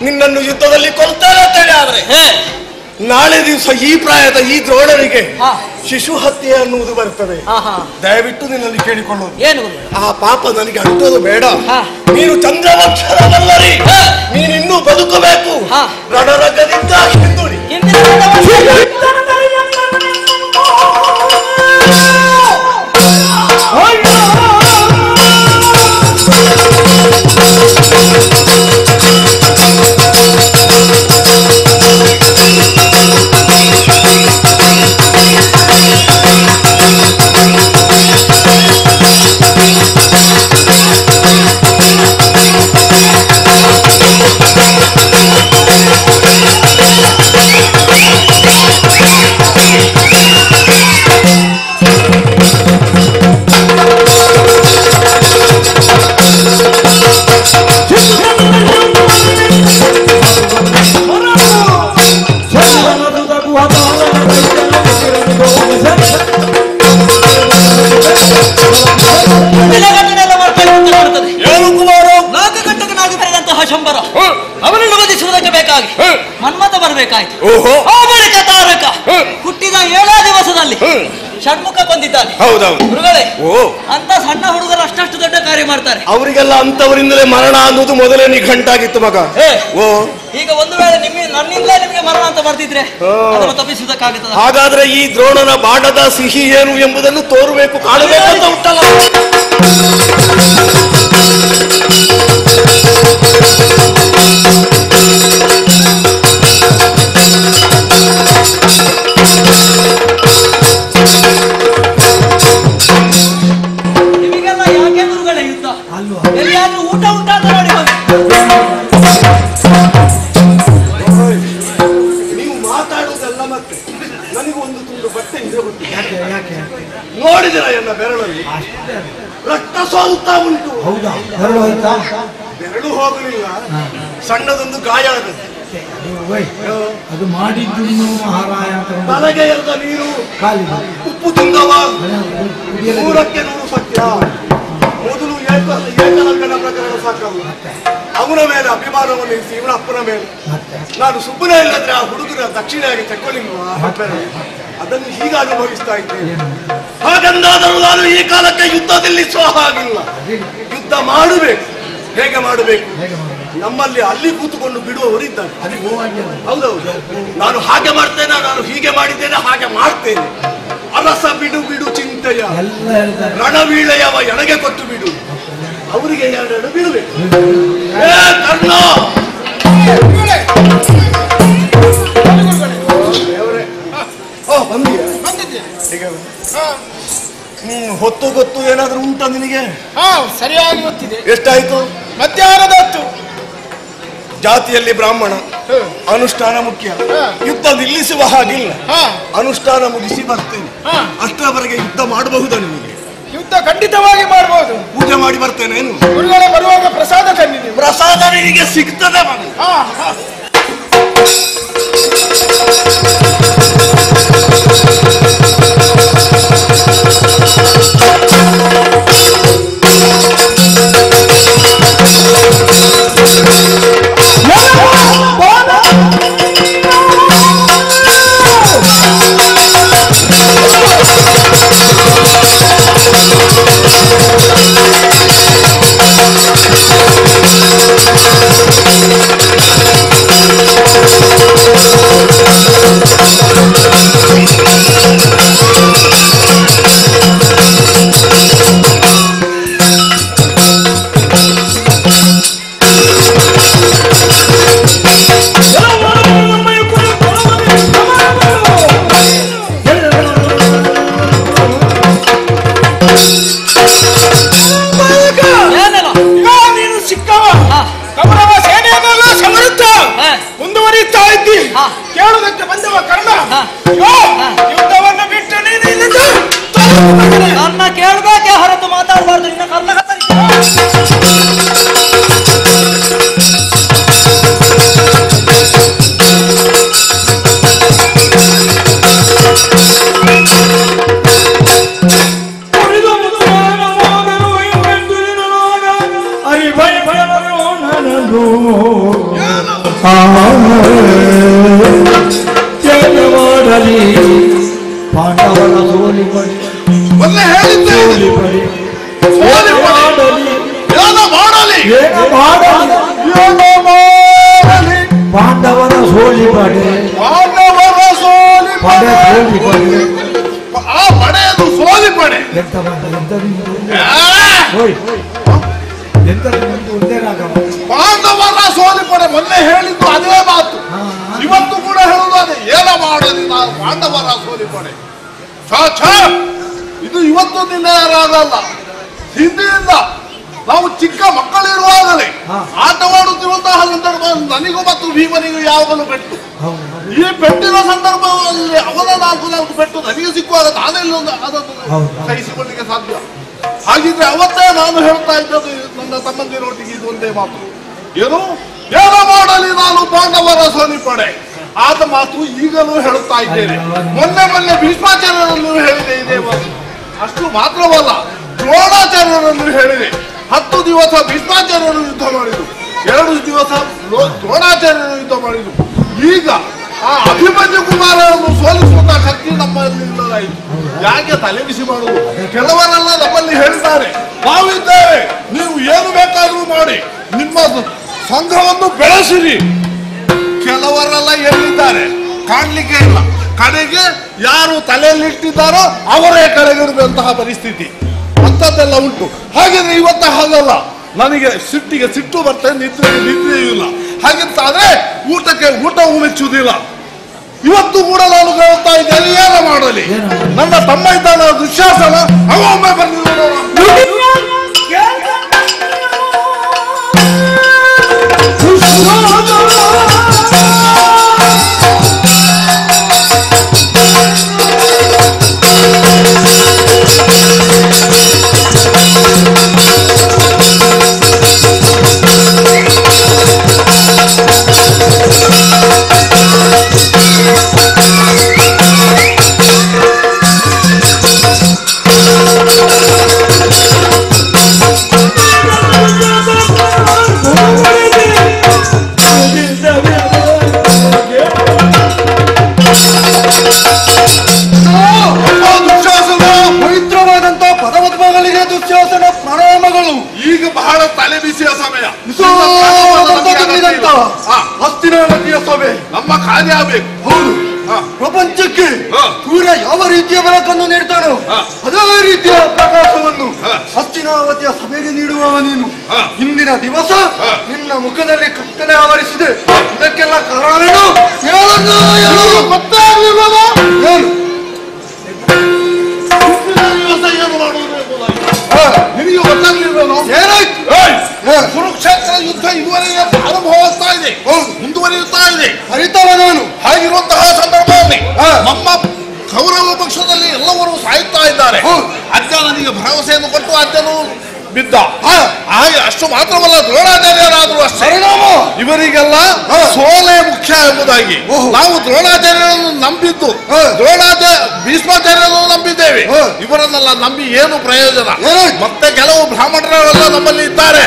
ನಿನ್ನನ್ನು ಯುದ್ಧದಲ್ಲಿ ಕೊಲ್ತಾರೆ ಅಂತೇಳಿ ಆದ್ರೆ ನಾಳೆ ದಿವಸ ಈ ಪ್ರಾಯದ ಈ ದ್ರೋಣರಿಗೆ ಶಿಶು ಹತ್ಯೆ ಅನ್ನುವುದು ಬರ್ತದೆ. ದಯವಿಟ್ಟು ನಿನ್ನಲ್ಲಿ ಕೇಳಿಕೊಳ್ಳೋದು, ಏನು ಆ ಪಾಪ ನನಗೆ ಅಂಟೋದು ಬೇಡ. ನೀನು ಚಂದ್ರವಂಶದಲ್ಲರಿ, ನೀನಿನ್ನೂ ಬದುಕಬೇಕು. ರಣರಂಗದಿಂದ ಹಿಂದುಳಿ ಎಲ್ಲ ಮಾಡ್ತಾ ಅಂತ ಕಾಣುತ್ತದೆ. ಏನು ಕುಮಾರ? ಲೋಕಕಂಟಕನಾಗಿ ಬೆಳೆದಂತಹ ಶಂಬರ ಅವನನ್ನು ವಧಿಸುವುದಕ್ಕೆ ಬೇಕಾಗಿ ಮನ್ಮಥ ಬರಬೇಕಾಯ್ತು. ಆ ಬಳಿಕ ತಾರಕ ಹುಟ್ಟಿದ 7 ದಿವಸದಲ್ಲಿ ಷಣ್ಮುಖ ಬಂದಿದ್ದಾನೆ. ಹೌದೌದು ಗುರುಗಳೇ, ಅಂತ ಸಣ್ಣ ಹುಡುಗರು ಅಷ್ಟಷ್ಟು ದೊಡ್ಡ ಕಾರ್ಯ ಮಾಡ್ತಾರೆ. ಅವರಿಗೆಲ್ಲ ಅಂತವರಿಂದಲೇ ಮರಣ ಅನ್ನೋದು ಮೊದಲೇ ನಿಘಂಟಾಗಿತ್ತು ಮಗ. ಈಗ ಒಂದು ವೇಳೆ ನನ್ನಿಂದಲೇ ನಿಮಗೆ ಮರಣ ಅಂತ ಬರ್ತಿದ್ರೆ ಅದನ್ನು ತಪ್ಪಿಸುವುದಕ್ಕಾಗುತ್ತದೆ. ಹಾಗಾದ್ರೆ ಈ ದ್ರೋಣನ ಬಾಣದ ಸಿಹಿ ಏನು ಎಂಬುದನ್ನು ತೋರಬೇಕು, ಕಾಣಬೇಕಂತ ಉಂಟಲ್ಲ. ನಿಮಗೆಲ್ಲ ಯಾಕೆ ಗುರುಗಳೇ ಯುದ್ಧ? ಎಲ್ಲಿಯಾದ್ರೂ ಊಟ ಉಂಟ ಅಂತ ನೋಡಿ ಬಂದು. ನೀವು ಮಾತಾಡುವುದಲ್ಲ ಮತ್ತೆ ನನಗೂ ಒಂದು ತುಂಡು ಬಟ್ಟೆ ಇದೆ ಗೊತ್ತಿಲ್ಲ. ನೋಡಿದಿರ ಎನ್ನ ಬೆರಳಲ್ಲಿ ರಕ್ತ ಸೋರುತ್ತಾ ಉಂಟು. ಬೆರಳು ಹೋಗಲಿಲ್ಲ, ಸಣ್ಣದೊಂದು ಗಾಯ ಆಗುತ್ತೆ. ಅದು ಮಾಡಿದ್ದು ಮಹಾರಾಯ ತಲೆಗೆ ಎಲ್ದ ನೀರು ಉಪ್ಪು ತುಂಗವ 100ಕ್ಕೆ 100 ಸತ್ಯ. ಮೊದಲು ಏಕಲವ್ಯನ ಪ್ರಕರಣ ಸಾಕಲ್ಲ, ಅವನ ಮೇಲೆ ಅಭಿಮಾನವನ್ನು ಇರಿಸಿ ಇವನ ಅಪ್ಪನ ಮೇಲೆ. ನಾನು ಸುಮ್ಮನೆ ಇಲ್ಲದ್ರೆ ಆ ಹುಡುಗರ ದಕ್ಷಿಣೆಯಾಗಿ ತಕ್ಕೊಳ್ಳಿಲ್ವಾ? ಅದನ್ನು ಹೀಗ ಅನುಭವಿಸ್ತಾ ಇದ್ದೇನೆ. ಹಾಗಂದಾದರೂ ನಾನು ಈ ಕಾಲಕ್ಕೆ ಯುದ್ಧ ನಿಲ್ಲಿಸುವ ಹಾಗಿಲ್ಲ. ಯುದ್ಧ ಮಾಡಬೇಕು. ಹೇಗೆ ಮಾಡಬೇಕು? ನಮ್ಮಲ್ಲಿ ಅಲ್ಲಿ ಕೂತುಕೊಂಡು ಬಿಡುವವರಿದ್ದಾರೆ. ಹೌದೌದು, ನಾನು ಹಾಗೆ ಮಾಡ್ತೇನೆ, ನಾನು ಹೀಗೆ ಮಾಡಿದ್ದೇನೆ, ಹಾಗೆ ಮಾಡ್ತೇನೆ. ಅರಸ ಬಿಡು ಬಿಡು ಚಿಂತೆಯ ರಣವೀಳೆಯವ ಎಣಗೆ ಕೊಟ್ಟು ಬಿಡು. ಅವರಿಗೆ 2 ಬಿಡಬೇಕು. ಕರ್ಣ ಹೊತ್ತು ಗೊತ್ತು ಏನಾದ್ರೂ ಉಂಟಾ ನಿನಗೆ? ಸರಿಯಾಗಿ ಗೊತ್ತಿದೆ. ಎಷ್ಟಾಯ್ತು? ಮಧ್ಯಾಹ್ನದ ಹೊತ್ತು. ಜಾತಿಯಲ್ಲಿ ಬ್ರಾಹ್ಮಣ, ಅನುಷ್ಠಾನ ಮುಖ್ಯ. ಯುದ್ಧ ನಿಲ್ಲಿಸುವ ಹಾಗಿಲ್ಲ, ಅನುಷ್ಠಾನ ಮುಗಿಸಿ ಬರ್ತೇನೆ. ಅಷ್ಟರವರೆಗೆ ಯುದ್ಧ ಮಾಡಬಹುದಾ ನಿಮಗೆ? ಯುದ್ಧ ಖಂಡಿತವಾಗಿ ಮಾಡಬಹುದು. ಪೂಜೆ ಮಾಡಿ ಬರ್ತೇನೇನು? ಗುರುಗಳ ಬರುವಾಗ ಪ್ರಸಾದ ತಂದಿದ್ದೀವಿ. ಪ್ರಸಾದ ನಿನಗೆ ಸಿಗ್ತದೆ ಮಗ. ಕೇಳುವುದಕ್ಕೆ ಬಂದವ ಕರ್ಣ, ಯುದ್ಧವನ್ನು ಬಿಟ್ಟು ನೀನು ಇಲ್ಲಿಂದ ನನ್ನ ಕೇಳಬೇಕೆ ಹೊರತು ಮಾತಾಡಬಾರ್ದು. ನಿನ್ನ ಕರ್ಣ ಮಾಡಲಿ ಪಾಂಡವರ ಸೋಲಿ ಪಡಿ ಪಾಂಡವರ ಸೋಲಿ ಪಡೆ ಸೋಲಿ ಪಡೆ ಪಾಂಡವರ ಸೋಲಿ ಪಡೆ ಮೊನ್ನೆ ಹೇಳಿದ್ದು ಅದೇ ಮಾತು. ಇವತ್ತು ಕೂಡ ಹೇಳುವುದು ಏನ ಮಾಡಲಿ ನಾವು ಪಾಂಡವರ ಸೋಲಿ ಪಡೆ. ಇದು ಇವತ್ತು ನಿನ್ನೆ ಯಾರಾಗಲ್ಲ, ಹಿಂದಿನಿಂದ ನಾವು ಚಿಕ್ಕ ಮಕ್ಕಳಿರುವಾಗಲೇ ಆಟವಾಡುತ್ತಿರುವಂತಹ ಸಂದರ್ಭ ನನಗೂ ಮತ್ತು ಭೀಮನಿಗೂ ಯಾವಾಗಲೂ ಪೆಟ್ಟು. ಈ ಪೆಟ್ಟಿನ ಸಂದರ್ಭದಲ್ಲಿ ಅವನ 4 ಪೆಟ್ಟು ನನಗೆ ಸಿಕ್ಕುವಾಗ ನಾನೆಲ್ಲೊಂದು ಅದನ್ನು ಸಹಿಸಿಕೊಳ್ಳಿಕ್ಕೆ ಸಾಧ್ಯ. ಹಾಗಿದ್ರೆ ಅವತ್ತೇ ನಾನು ಹೇಳ್ತಾ ಇದ್ದದ್ದು ನನ್ನ ತಮ್ಮಂದಿರೊಟ್ಟಿಗೆ ಇದು ಒಂದೇ ಮಾತು, ಏನು ಮಾಡಲಿ ನಾನು ಪಾಂಡವರ ಸೋಲಿ ಪಡೆ. ಆದ ಮಾತು ಈಗಲೂ ಹೇಳುತ್ತಾ ಇದ್ದೇನೆ. ಮೊನ್ನೆ ಭೀಷ್ಮಾಚಾರ್ಯರನ್ನು ಹೇಳಿದೆ ಇದೇ ಮಾತು. ಅಷ್ಟು ಮಾತ್ರವಲ್ಲ, ದ್ರೋಣಾಚಾರ್ಯರನ್ನು ಹೇಳಿದೆ. 10 ದಿವಸ ಭೀಷ್ಮಾಚಾರ್ಯರು ಯುದ್ಧ ಮಾಡಿದ್ರು, 2 ದಿವಸ ದ್ರೋಣಾಚಾರ್ಯರು ಯುದ್ಧ ಮಾಡಿದ್ರು. ಈಗ ಆ ಅಭಿಮನ್ಯು ಕುಮಾರರನ್ನು ಸೋಲಿಸುವಂತ ಶಕ್ತಿ ನಮ್ಮಲ್ಲಿ ಇಲ್ಲದಾಯಿತು. ಯಾಕೆ ತಲೆ ಬಿಸಿ ಮಾಡುವುದು? ಕೆಲವರೆಲ್ಲ ನಮ್ಮಲ್ಲಿ ಹೇಳಿದ್ದಾರೆ, ನಾವಿದ್ದೇವೆ, ನೀವು ಏನು ಬೇಕಾದರೂ ಮಾಡಿ, ನಿಮ್ಮ ಸಂಘವನ್ನು ಬೆಳೆಸಿರಿ. ಕೆಲವರೆಲ್ಲ ಎಲ್ಲಿದ್ದಾರೆ ಕಾಣ್ಲಿಕ್ಕೆ ಇಲ್ಲ. ಕಡೆಗೆ ಯಾರು ತಲೆಯಲ್ಲಿಟ್ಟಿದ್ದಾರೋ ಅವರೇ ಕಡೆಗಿರುವಂತಹ ಪರಿಸ್ಥಿತಿ ಅಂಥದ್ದೆಲ್ಲ ಉಂಟು. ಹಾಗೆಂದ್ರೆ ಇವತ್ತು ಹಾಗಲ್ಲ, ನನಗೆ ಸಿಟ್ಟು ಬರ್ತದೆ, ನಿದ್ರೆಯೂ ಇಲ್ಲ. ಹಾಗೆಂತಾದ್ರೆ ಊಟವು ಮೆಚ್ಚುವುದಿಲ್ಲ. ಇವತ್ತು ಕೂಡ ನಾನು ಕೇಳ್ತಾ ಇದ್ದೇನೆ, ಏನು ಮಾಡಲಿ? ನನ್ನ ತಮ್ಮ ಇದ್ದಾನ ದುಶ್ಯಾಸನ, ಅವೊಮ್ಮೆ ಬಂದಿದ್ದಾನ. ಈಗ ಬಹಳ ತಲೆ ಬಿಸಿಯ ಸಮಯ, ಹಸ್ತಿನಾವತಿಯ ಸಭೆ ನಮ್ಮ ಕಾರ್ಯ ಆಗಬೇಕು. ಹೌದು, ಪ್ರಪಂಚಕ್ಕೆ ಸೂರ್ಯ ಯಾವ ರೀತಿಯ ಬೆಳಕನ್ನು ನೀಡ್ತಾನೋ ಅದೇ ರೀತಿಯ ಪ್ರಕಾಶವನ್ನು ಹಸ್ತಿನಾವತಿಯ ಸಭೆಗೆ ನೀಡುವವ ನೀನು. ಇಂದಿನ ದಿವಸ ನಿನ್ನ ಮುಖದಲ್ಲಿ ಕತ್ತಲೆ ಆವರಿಸಿದೆ. ಇದಕ್ಕೆಲ್ಲ ಕಾರಣವೇನು? ನಿಮಗೆ ಗೊತ್ತಾಗ್ಲಿಲ್ವೇನೋ? ಏನಾಯ್ತು? ಕುರುಕ್ಷೇತ್ರ ಯುದ್ಧ ಇದುವರೆಗೆ ಆರಂಭವಾಗ್ತಾ ಇದೆ, ಮುಂದುವರಿಯುತ್ತಾ ಇದೆ. ಅರಿತವ ನಾನು. ಹಾಗಿರುವಂತಹ ಸಂದರ್ಭದಲ್ಲಿ ನಮ್ಮ ಕೌರವ ಪಕ್ಷದಲ್ಲಿ ಎಲ್ಲವರು ಸಾಯುತ್ತಾ ಇದ್ದಾರೆ. ಅಜ್ಜ ನನಗೆ ಭರವಸೆಯನ್ನು ಕೊಟ್ಟು ಅಜ್ಜನು ಬಿದ್ದ. ಹಾಗೆ ಅಷ್ಟು ಮಾತ್ರವಲ್ಲ, ದ್ರೋಣಾಚಾರ್ಯರಾದ್ರು ಅಷ್ಟೇ. ಇವರಿಗೆಲ್ಲ ಸೋಲೆ ಮುಖ್ಯ ಎಂಬುದಾಗಿ ನಾವು ದ್ರೋಣಾಚಾರ್ಯರನ್ನು ನಂಬಿದ್ದು, ಭೀಷ್ಮಾಚಾರ್ಯರನ್ನು ನಂಬಿದ್ದೇವೆ. ಇವರನ್ನೆಲ್ಲ ನಂಬಿ ಏನು ಪ್ರಯೋಜನ? ಮತ್ತೆ ಕೆಲವು ಬ್ರಾಹ್ಮಣರೆಲ್ಲ ನಮ್ಮಲ್ಲಿ ಇದ್ದಾರೆ,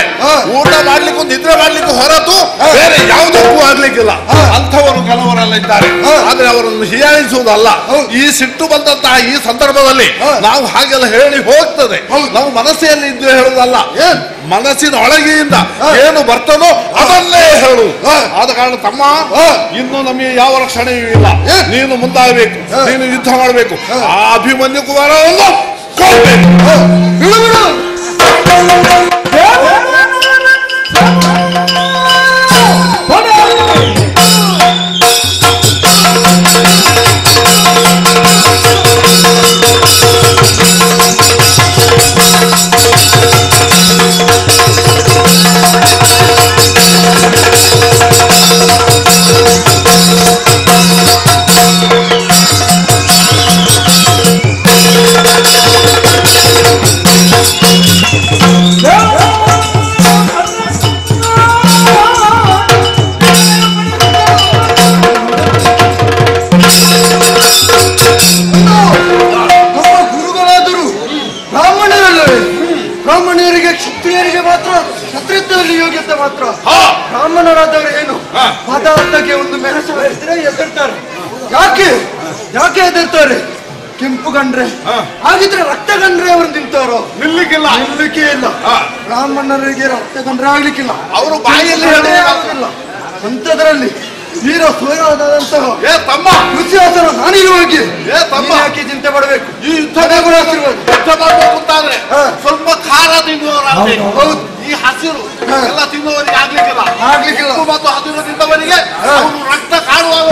ಊಟ ಮಾಡ್ಲಿಕ್ಕೂ ನಿದ್ರೆ ಮಾಡ್ಲಿಕ್ಕೂ ಹೊರತು ಬೇರೆ ಯಾವುದಕ್ಕೂ ಆಗ್ಲಿಕ್ಕಿಲ್ಲ. ಅಂಥವರು ಕೆಲವರೆಲ್ಲ ಇದ್ದಾರೆ. ಆದ್ರೆ ಅವರನ್ನು ಹೀಯಾಳಿಸುವುದಲ್ಲ. ಈ ಸಿಟ್ಟು ಬಂದಂತಹ ಈ ಸಂದರ್ಭದಲ್ಲಿ ನಾವು ಹಾಗೆಲ್ಲ ಹೇಳಿ ಹೋಗ್ತದೆ. ನಾವು ಮನಸ್ಸಿನಲ್ಲಿ ಇದ್ದು ಹೇಳುವುದಲ್ಲ, ಮನಸ್ಸಿನ ಒಳಗೆಯಿಂದ ಏನು ಬರ್ತದೋ ಅದನ್ನೇ ಹೇಳು. ಆದ ಕಾರಣ ತಮ್ಮ, ಇನ್ನು ನಮಗೆ ಯಾವ ರಕ್ಷಣೆಯೂ ಇಲ್ಲ. ನೀನು ಮುಂದಾಗಬೇಕು, ನೀನು ಯುದ್ಧ ಮಾಡಬೇಕು. ಆ ಅಭಿಮನ್ಯು ಕುಮಾರವನ್ನು ಬ್ರಾಹ್ಮಣರಿಗೆ ಕ್ಷತ್ರಿಯರಿಗೆ ಮಾತ್ರ ಕ್ಷತ್ರಿಯದಲ್ಲಿ ಯೋಗ್ಯತೆ ಮಾತ್ರ. ಬ್ರಾಹ್ಮಣರಾದವರು ಏನು ಪದಾರ್ಥಕ್ಕೆ ಒಂದು ಮೆಣಸು ಹಾಕಿದ್ರೆ ಎದುರ್ತಾರೆ. ಯಾಕೆ ಎದುರ್ತಾರೆ? ಕೆಂಪು ಗಂಡ್ರೆ, ಹಾಗಿದ್ರೆ ರಕ್ತ ಗಂಡ್ರೆ ಅವರು ನಿಲ್ತಾರೋ? ನಿಲ್ಲಿಕ್ಕೆ ಇಲ್ಲ. ಬ್ರಾಹ್ಮಣರಿಗೆ ರಕ್ತ ಗಂಡ್ರೆ ಆಗ್ಲಿಕ್ಕಿಲ್ಲ. ಅವರು ಬಾಯಲ್ಲಿ ಹೇಳಲಿಲ್ಲ. ಅಂಥದ್ರಲ್ಲಿ ವೀರ ಸೋಯರಾದಂತಹ ದುಶ್ಯಾಸನ ನಾನಿರುವಾಗಿ ಯಾಕೆ ಚಿಂತೆ ಮಾಡಬೇಕು? ಈ ಯುದ್ಧ ಮಾಡಬೇಕು ಅಂತಾದ್ರೆ ಸ್ವಲ್ಪ ಖಾರ ತಿನ್ನುವವರಾಗಬೇಕು. ಈ ಹಸಿರು ಎಲ್ಲ ತಿನ್ನುವವರಿಗೆ ಆಗ್ಲಿಕ್ಕಿಲ್ಲ. ಮತ್ತು ಹಸಿರು ತಿಂದವರಿಗೆ ರಕ್ತ ಕಾಣುವಾಗ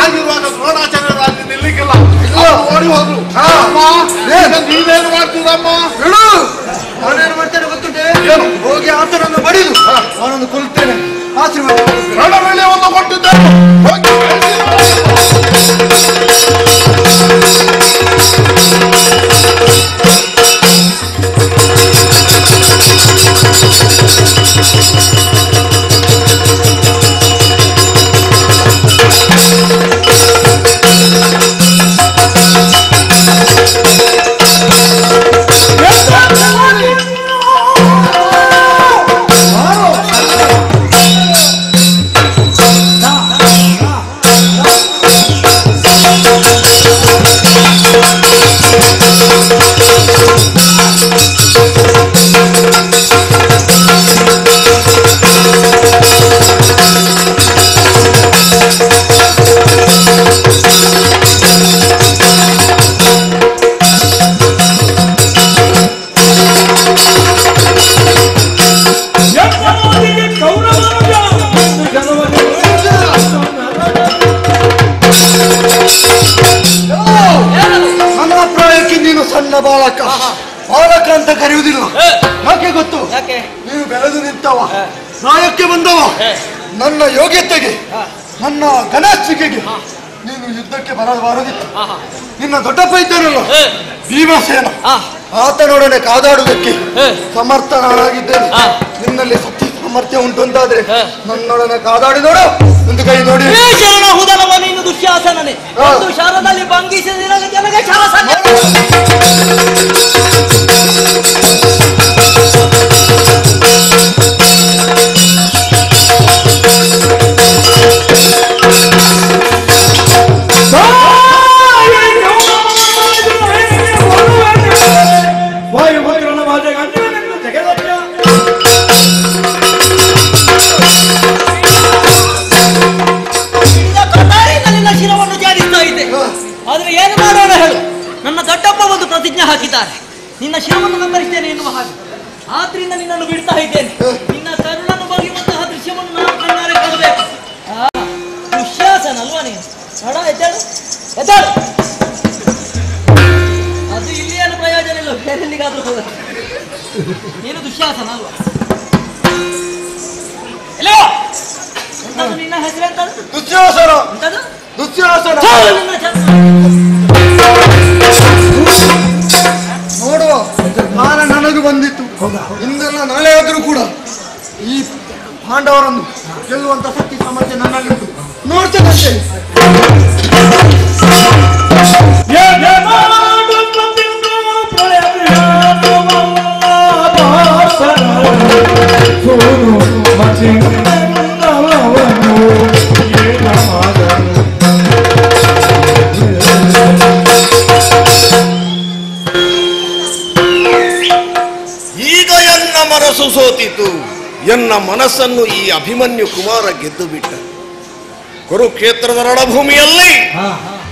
ಆಗಿರುವಾಗ ದ್ರೋಣಾಚಾರ್ಯರು ಅಲ್ಲಿ ನಿಲ್ಲಿಕ್ಕಿಲ್ಲ. ಓಡಿ ಹೋದ್ರು. ನೀವೇನು ಮಾಡ್ತೀರಮ್ಮ? ನಾನೇನು ಮಾಡ್ತೇನೆ ಗೊತ್ತುಂಟೆ? ಹೋಗಿ ಆತನನ್ನು ಬಡಿದು ಅವನನ್ನು ಕೊಲ್ತೇನೆ. ಆಶೀರ್ವಾದ ರಣವೇಳೆಯನ್ನು ಕೊಟ್ಟಿದ್ದೇನೆ. ಯಾಕೆ ಗೊತ್ತು? ಯಾಕೆ? ನೀನು ಬೆಳೆದು ನಿಂತವ, ನಾಯಕ್ಕೆ ಬಂದವ. ನನ್ನ ಯೋಗ್ಯತೆಗೆ, ನನ್ನ ಘನಶ್ರೀಕೆಗೆ ನೀನು ಯುದ್ಧಕ್ಕೆ ಬರಬಾರದಿತ್ತು. ನಿನ್ನ ದೊಡ್ಡಪ್ಪ ಇದ್ದಾನಲ್ಲ ಭೀಮಸೇನ, ಆತನೊಡನೆ ಕಾದಾಡುವುದಕ್ಕೆ ಸಮರ್ಥನಾಗಿದ್ದೇನೆ. ನಿನ್ನಲ್ಲಿ ಸತ್ಯ ಸಾಮರ್ಥ್ಯ ಉಂಟು ಅಂತಾದ್ರೆ ನನ್ನೊಡನೆ ಕಾದಾಡಿ ನೋಡು. ಒಂದು ಕೈ ನೋಡಿ. ಶರಣಹುದನವ ನೀನು ದುಶ್ಯಾಸನನೇ. ಒಂದು ಶಾರದಲ್ಲಿ ಭಂಗಿಸಿದ ಜನಗೆ ಶಾಸನ. ಶಿರವನ್ನು ಜಾರಿಸ್ತಾ ಇದ್ದೆ, ಆದ್ರೆ ಏನು ಮಾಡೋಣ ಹೇಳು? ನನ್ನ ದೊಡ್ಡಪ್ಪ ಒಂದು ಪ್ರತಿಜ್ಞೆ ಹಾಕಿದ್ದಾರೆ, ನಿನ್ನ ಶಿರವನ್ನು ಕತ್ತರಿಸ್ತೇನೆ ಎನ್ನುವ ಹಾಗೆ. ಆದ್ರಿಂದ ನಿನ್ನನ್ನು ಬಿಡ್ತಾ ಇದ್ದೇನೆ. ನಿನ್ನ ಕರುಣನ್ನು ಬಗೆಯುವಂತಹ ದೃಶ್ಯವನ್ನು ನಾನು ಕಣ್ಣಾರೆ ಕಾಣಬೇಕು. ದುಶ್ಯಾಸನ ಅಲ್ವಾ ನೀನು? ನಡ, ಎದ್ದಾಳು ಎದ್ದಾಳು. ಅದು ಇಲ್ಲಿ ಏನು ಪ್ರಯೋಜನ ಇಲ್ಲ, ಬೇರೆಲ್ಲಿಗಾದ್ರೂ ಹೋಗ. ನೀನು ದುಶ್ಯಾಸನ ಅಲ್ವಾ? ಇಲ್ಲ, ನಿನ್ನ ಹೆಸರೆಂತ? ದುಶ್ಯಾಸನ. ಎಂತದು? ದುಶ್ಯಾಸನ. ನೋಡುವ ಕಾಲ ನನಗೂ ಬಂದಿತ್ತು. ಇಂದೆಲ್ಲ ನಾಳೆ ಆದರೂ ಕೂಡ ಈ ಪಾಂಡವರನ್ನು ಗೆಲ್ಲುವಂತ ಶಕ್ತಿ ಸಾಮರ್ಥ್ಯ ನನ್ನಲ್ಲಿತ್ತು. ನೋಡ್ತೇನೆ. ಈಗ ಎನ್ನ ಮನಸ್ಸು ಸೋತಿತು, ಎನ್ನ ಮನಸ್ಸನ್ನು ಈ ಅಭಿಮನ್ಯು ಕುಮಾರ ಗೆದ್ದು ಬಿಟ್ಟ. ಕುರುಕ್ಷೇತ್ರದ ರಣಭೂಮಿಯಲ್ಲಿ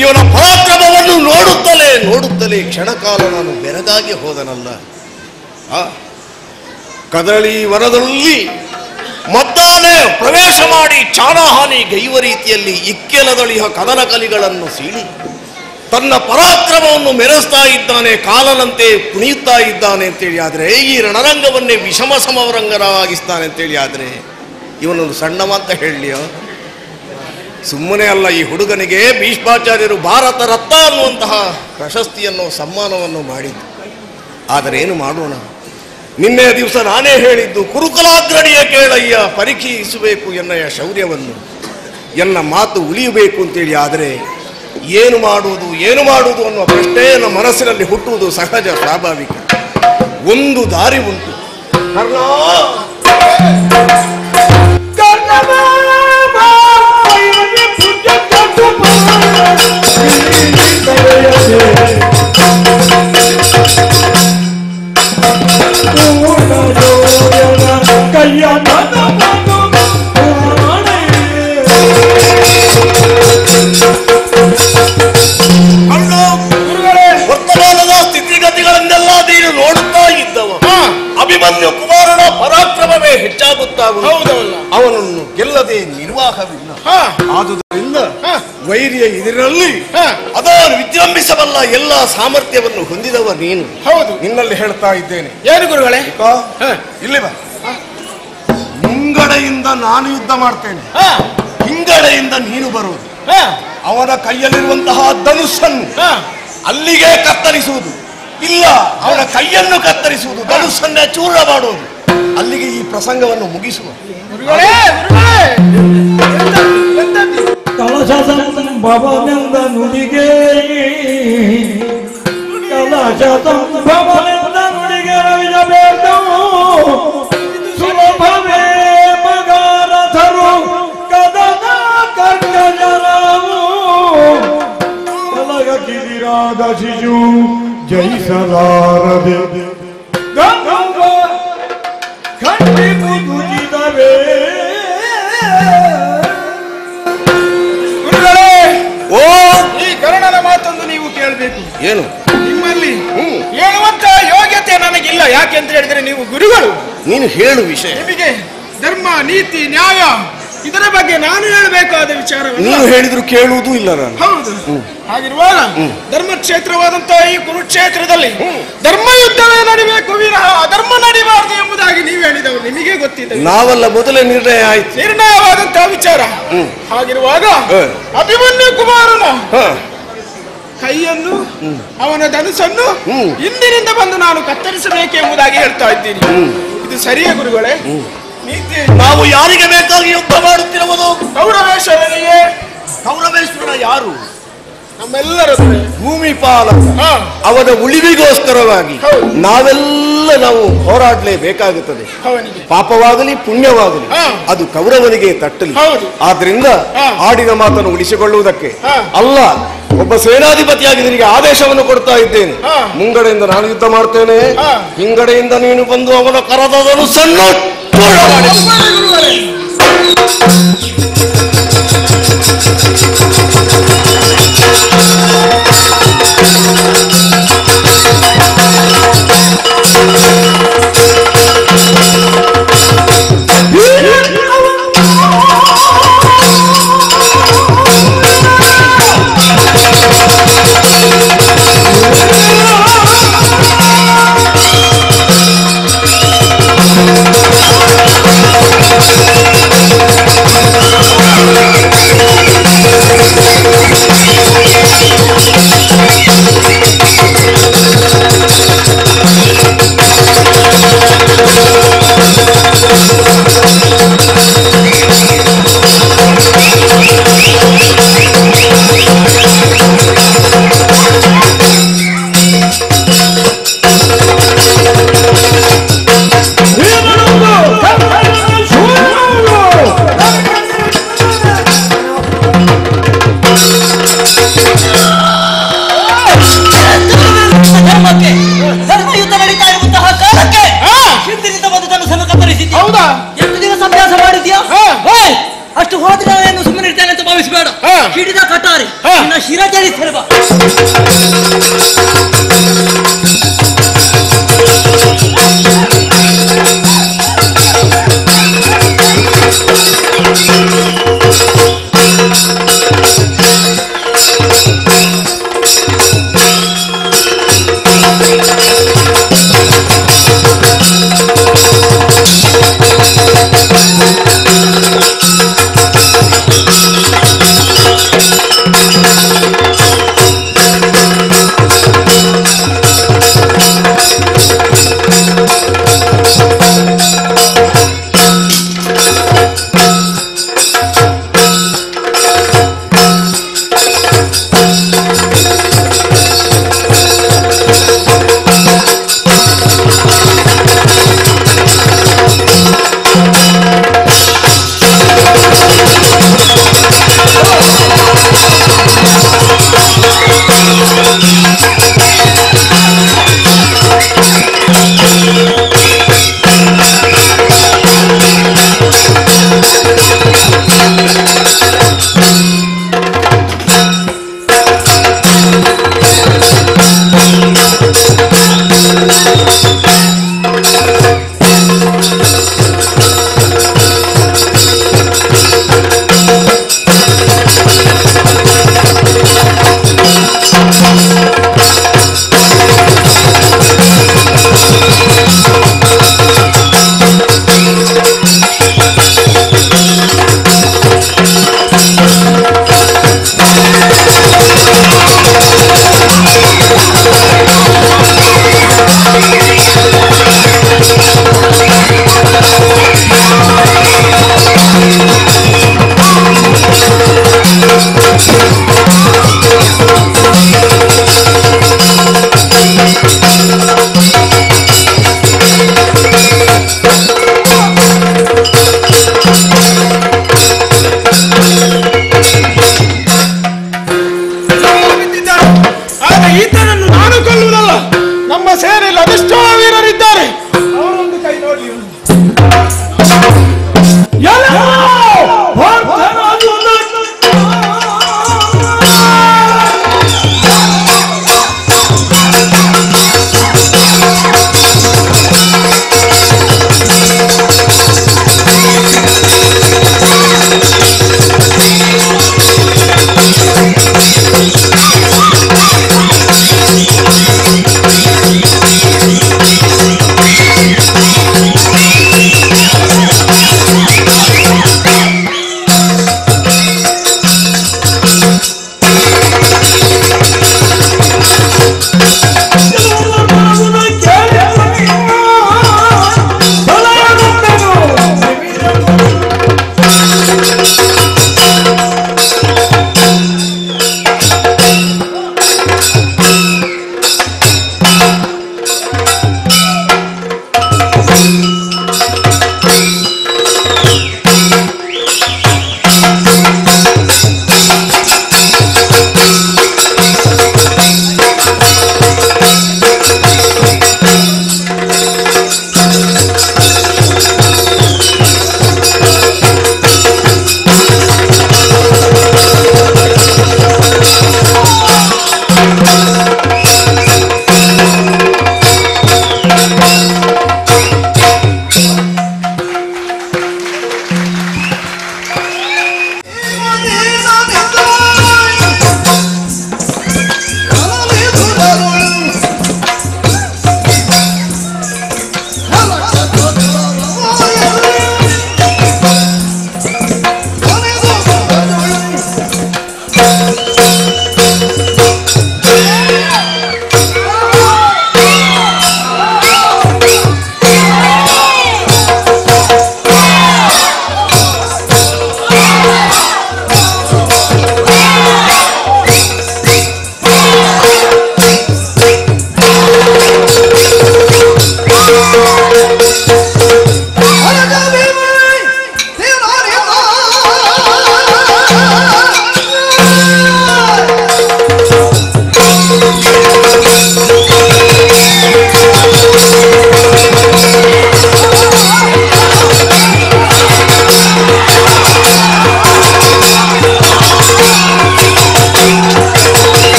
ಇವನ ಪರಾಕ್ರಮವನ್ನು ನೋಡುತ್ತಲೇ ನೋಡುತ್ತಲೇ ಕ್ಷಣಕಾಲ ನಾನು ಬೆರಗಾಗಿ ಹೋದನಲ್ಲ. ಕದಳಿ ವನದಲ್ಲಿ ಮದ್ದಾನೆ ಪ್ರವೇಶ ಮಾಡಿ ಚಾಣಹಾನಿ ಗೈವ ರೀತಿಯಲ್ಲಿ ಇಕ್ಕೆಲದಳಿಹ ಕದನ ಕಲಿಗಳನ್ನು ಸೀಳಿ ತನ್ನ ಪರಾಕ್ರಮವನ್ನು ಮೆರೆಸ್ತಾ ಇದ್ದಾನೆ, ಕಾಲನಂತೆ ಕುಣಿಯುತ್ತಾ ಇದ್ದಾನೆ ಅಂತೇಳಿ ಆದರೆ, ಈ ರಣರಂಗವನ್ನೇ ವಿಷಮ ಸಮರಂಗವಾಗಿಸ್ತಾನೆ ಅಂತೇಳಿ ಆದರೆ ಇವನೊಂದು ಸಣ್ಣವ ಅಂತ ಹೇಳಲಿಯೋ? ಸುಮ್ಮನೆ ಅಲ್ಲ, ಈ ಹುಡುಗನಿಗೆ ಭೀಷ್ಮಾಚಾರ್ಯರು ಭಾರತ ರತ್ನ ಅನ್ನುವಂತಹ ಪ್ರಶಸ್ತಿಯನ್ನು ಸಮ್ಮಾನವನ್ನು ಮಾಡಿದ್ದು. ಆದರೆ ಏನು ಮಾಡೋಣ, ನಿನ್ನೆ ದಿವಸ ನಾನೇ ಹೇಳಿದ್ದು, ಕುರುಕುಲಾಗ್ರಣಿಯ ಕೇಳಯ್ಯ ಪರೀಕ್ಷಿಸಬೇಕು ಎನ್ನಯ್ಯ ಶೌರ್ಯವನ್ನು, ಎನ್ನ ಮಾತು ಉಳಿಯಬೇಕು ಅಂತೇಳಿ. ಆದರೆ ಏನು ಮಾಡುವುದು ಅನ್ನುವ ಪ್ರಶ್ನೆ ನಮ್ಮ ಮನಸ್ಸಿನಲ್ಲಿ ಹುಟ್ಟುವುದು ಸಹಜ, ಸ್ವಾಭಾವಿಕ. ಒಂದು ದಾರಿ ಉಂಟು. ವರ್ತಮಾನದ ಸ್ಥಿತಿಗತಿಗಳನ್ನೆಲ್ಲ ನೀನು ನೋಡುತ್ತಾ ಇದ್ದವ. ಅಭಿಮನ್ಯು ಕುಮಾರನ ಪರಾಕ್ರಮವೇ ಹೆಚ್ಚಾಗುತ್ತಾ ಅವನನ್ನು ಗೆಲ್ಲದೆ ನಿರ್ವಾಹವಿಲ್ಲ. ಆದುದರಿಂದ ವೈರ್ಯ ಇದರಲ್ಲಿ ಅದನ್ನು ವಿಜೃಂಭಿಸಬಲ್ಲ ಎಲ್ಲ ಸಾಮರ್ಥ್ಯವನ್ನು ಹೊಂದಿದವ ನೀನು. ಹೌದು, ನಿನ್ನಲ್ಲಿ ಹೇಳ್ತಾ ಇದ್ದೇನೆ. ಏನು ಗುರುಗಳೇ? ಇಲ್ಲಿ ಬಾ. ಮುಂಗಡೆಯಿಂದ ನಾನು ಯುದ್ಧ ಮಾಡ್ತೇನೆ, ಹಿಂಗಡೆಯಿಂದ ನೀನು ಬರುವುದು. ಅವನ ಕೈಯಲ್ಲಿರುವಂತಹ ಧನುಸ್ಸನ್ನು ಅಲ್ಲಿಗೆ ಕತ್ತರಿಸುವುದು, ಇಲ್ಲ ಅವನ ಕೈಯನ್ನು ಕತ್ತರಿಸುವುದು, ಧನುಸ್ಸನ್ನೇ ಚೂರ ಮಾಡುವುದು. ಅಲ್ಲಿಗೆ ಈ ಪ್ರಸಂಗವನ್ನು ಮುಗಿಸುವ. ಕಲಶ ಸಂಭವನೆಂದ ನುಡಿಗೆ, ಕಲಶ ಸಂಭವನೆಂದ ನುಡಿಗೆ ರವಿಜಬೇಕು. ಸುಲಭವೇ ಮಗಾರಥರು ಕದನ ಕರ್ಕಜರಾವು, ಕಲಗ ಕಿರಿರಾದ ಶಿಶು ಜಯಿಸಲಾರದೆ ಖಂಡಿತು ದುಜಿದವೇ. ಓ, ಈ ಕರ್ಣನ ಮಾತೊಂದು ನೀವು ಕೇಳಬೇಕು. ಏನು? ನಿಮ್ಮಲ್ಲಿ ಹೇಳುವಂತ ಯೋಗ್ಯತೆ ನನಗಿಲ್ಲ. ಯಾಕೆ ಅಂತ ಹೇಳಿದ್ರೆ ನೀವು ಗುರುಗಳು. ನೀನು ಹೇಳು ವಿಷಯ. ನಿಮಗೆ ಧರ್ಮ, ನೀತಿ, ನ್ಯಾಯ ಇದರ ಬಗ್ಗೆ ನಾನು ಹೇಳಬೇಕಾದ ವಿಚಾರ ನೀನು ಹೇಳಿದ್ರು ಕೇಳುವುದೂ ಇಲ್ಲ ನಾನು. ಹೌದು. ಹಾಗಿರುವಾಗ ಧರ್ಮಕ್ಷೇತ್ರವಾದಂತಹ ಈ ಕುರುಕ್ಷೇತ್ರದಲ್ಲಿ ಧರ್ಮ ಯುದ್ಧವೇ ನಡಿಬೇಕು ವಿನಃ ಅಧರ್ಮ ನಡಿಬಾರದು ಎಂಬುದಾಗಿ ನೀವು ಹೇಳಿದವರು ನಿಮಗೆ ಗೊತ್ತಿದೆ. ನಾವಲ್ಲ, ಮೊದಲೇ ನಿರ್ಣಯ ಆಯ್ತು, ನಿರ್ಣಯವಾದಂತಹ ವಿಚಾರ. ಹಾಗಿರುವಾಗ ಅಭಿಮನ್ಯು ಕುಮಾರನ ಕೈಯನ್ನು ಅವನ ಧನುಸನ್ನು ಹಿಂದಿನಿಂದ ಬಂದು ನಾನು ಕತ್ತರಿಸಬೇಕು ಎಂಬುದಾಗಿ ಹೇಳ್ತಾ ಇದ್ದೀನಿ. ಇದು ಸರಿಯೇ ಗುರುಗಳೇ? ನಾವು ಯಾರಿಗೆ ಬೇಕಾಗಿ ಯುದ್ಧ ಮಾಡುತ್ತಿರುವುದು? ಕೌರವೇಶ್ವರನಿಗೆ. ಕೌರವೇಶ್ವರ ಯಾರು? ನಮ್ಮೆಲ್ಲರ ಭೂಮಿ ಪಾಲಕ. ಅವನ ಉಳಿವಿಗೋಸ್ಕರವಾಗಿ ನಾವು ಹೋರಾಡಲೇಬೇಕಾಗುತ್ತದೆ. ಪಾಪವಾಗಲಿ ಪುಣ್ಯವಾಗಲಿ ಅದು ಕೌರವನಿಗೆ ತಟ್ಟಲಿ. ಆದ್ರಿಂದ ಆಡಿನ ಮಾತನ್ನು ಉಳಿಸಿಕೊಳ್ಳುವುದಕ್ಕೆ ಅಲ್ಲ, ಒಬ್ಬ ಸೇನಾಧಿಪತಿಯಾಗಿ ನಿನಗೆ ಆದೇಶವನ್ನು ಕೊಡ್ತಾ ಇದ್ದೇನೆ. ಮುಂಗಡೆಯಿಂದ ನಾನು ಯುದ್ಧ ಮಾಡ್ತೇನೆ, ಹಿಂಗಡೆಯಿಂದ ನೀನು ಬಂದು ಅವನ ಕರದವನು ಸಣ್ಣ ಧರ್ಮಯುದ್ಧ ನಡೀತಾ ಇರುವಂತಹ ಕಾಲಕ್ಕೆ ಹಿಂದಿನಿಂದ ಬಂದು ಧನುಸನ್ನು ಕತ್ತರಿಸಿದ್ದೆ. ಹೌದಾ? ಎಷ್ಟು ದಿವಸ ಅಭ್ಯಾಸ ಮಾಡಿದ್ಯಾ? ಅಷ್ಟು ಹೋದ್ರೆ ನಾನು ಸುಮ್ಮನೆ ಇರ್ತೇನೆ ಅಂತ ಭಾವಿಸಬೇಡ. ಹಿಡಿದ ಕಟಾರಿ ನಿನ್ನ ಶಿರ ಜರಿಸ್ತೇನೆ ಬಾ.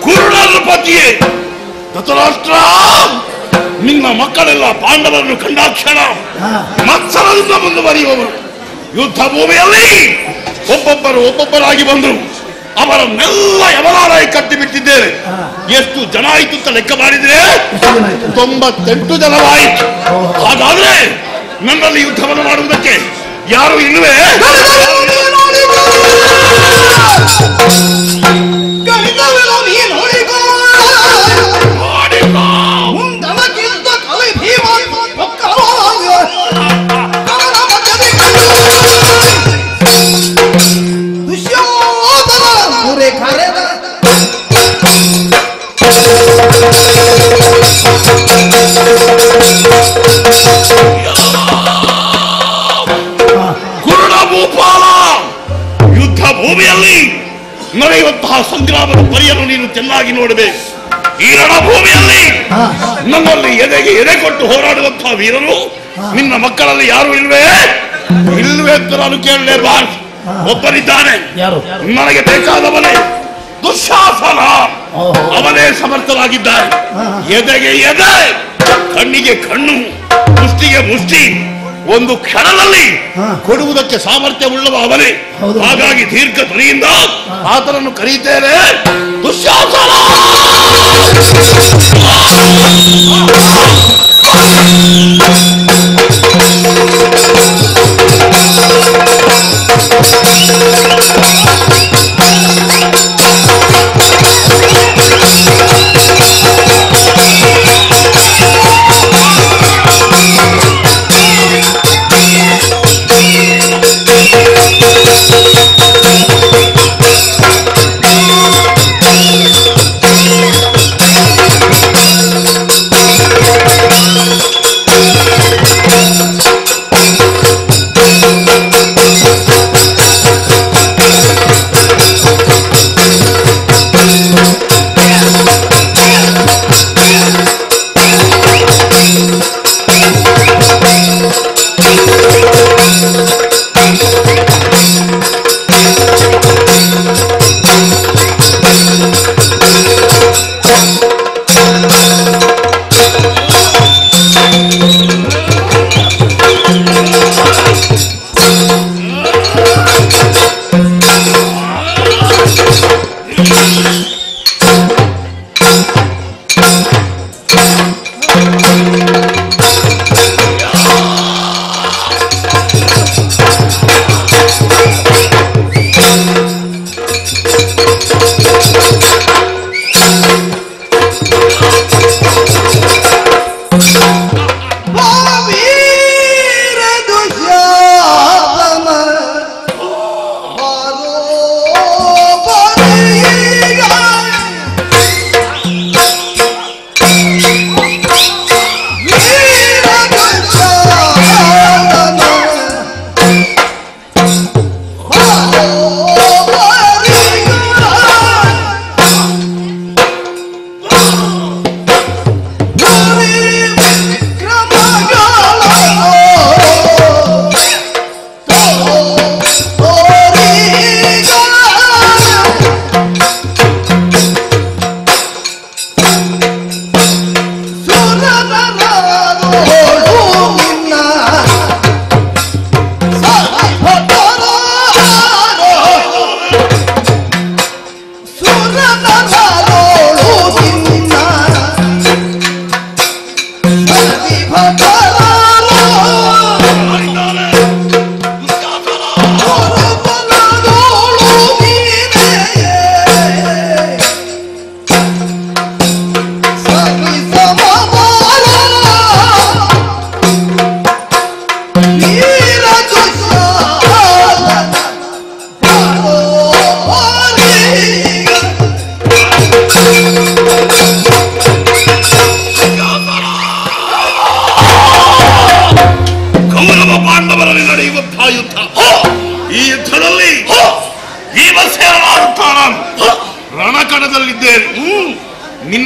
ಕುರುಡನಪತಿಯೇ ಧೃತರಾಷ್ಟ್ರ, ನಿನ್ನ ಮಕ್ಕಳೆಲ್ಲ ಪಾಂಡವರನ್ನು ಕಂಡಾಕ್ಷಣ ಮತ್ಸರದಿಂದ ಮುಂದುವರಿಯುವವರು. ಯುದ್ಧ ಭೂಮಿಯಲ್ಲಿ ಒಬ್ಬೊಬ್ಬರಾಗಿ ಬಂದರು. ಅವರನ್ನೆಲ್ಲ ಯಮನಾರಾಯಿ ಕಟ್ಟಿ ಬಿಟ್ಟಿದ್ದೇನೆ. ಎಷ್ಟು ಜನ ಆಯಿತು ಅಂತ ಲೆಕ್ಕ ಮಾಡಿದ್ರೆ 98 ಜನವಾಯಿತು. ಹಾಗಾದ್ರೆ ನನ್ನಲ್ಲಿ ಯುದ್ಧವನ್ನು ಮಾಡುವುದಕ್ಕೆ ಯಾರು ಇಲ್ಲವೇ? ಕುರುಡ ಭೂಪಾಲ, ಯುದ್ಧ ಭೂಮಿಯಲ್ಲಿ ನಡೆಯುವಂತಹ ಸಂಗ್ರಾಮದ ಪರಿಯನ್ನು ನೀನು ಚೆನ್ನಾಗಿ ನೋಡಬೇಕು. ಈ ರಣಭೂಮಿಯಲ್ಲಿ ನನ್ನಲ್ಲಿ ಎದೆಗೆ ಎದೆ ಕೊಟ್ಟು ಹೋರಾಡುವಂತಹ ವೀರರು ನಿನ್ನ ಮಕ್ಕಳಲ್ಲಿ ಯಾರು ಇಲ್ವೇ? ಇಲ್ವೇ ಅಂತ ನಾನು ಕೇಳಲೇಬಾರದು. ಒಬ್ಬನಿದ್ದಾನೆ, ನನಗೆ ಬೇಕಾದವನೇ ದುಶ್ಯಾಸನ. ಅವನೇ ಸಮರ್ಥನಾಗಿದ್ದಾನೆ. ಎದೆಗೆ ಎದೆ, ಕಣ್ಣಿಗೆ ಕಣ್ಣು, ಮುಷ್ಟಿಗೆ ಮುಷ್ಟಿ, ಒಂದು ಕ್ಷಣದಲ್ಲಿ ಕೊಡುವುದಕ್ಕೆ ಸಾಮರ್ಥ್ಯ ಉಳ್ಳವ ಅವನೇ. ಹಾಗಾಗಿ ದೀರ್ಘ ಧ್ವನಿಯಿಂದ ಆತನನ್ನು ಕರೀತೇನೆ, ದುಶ್ಯಾಸನ.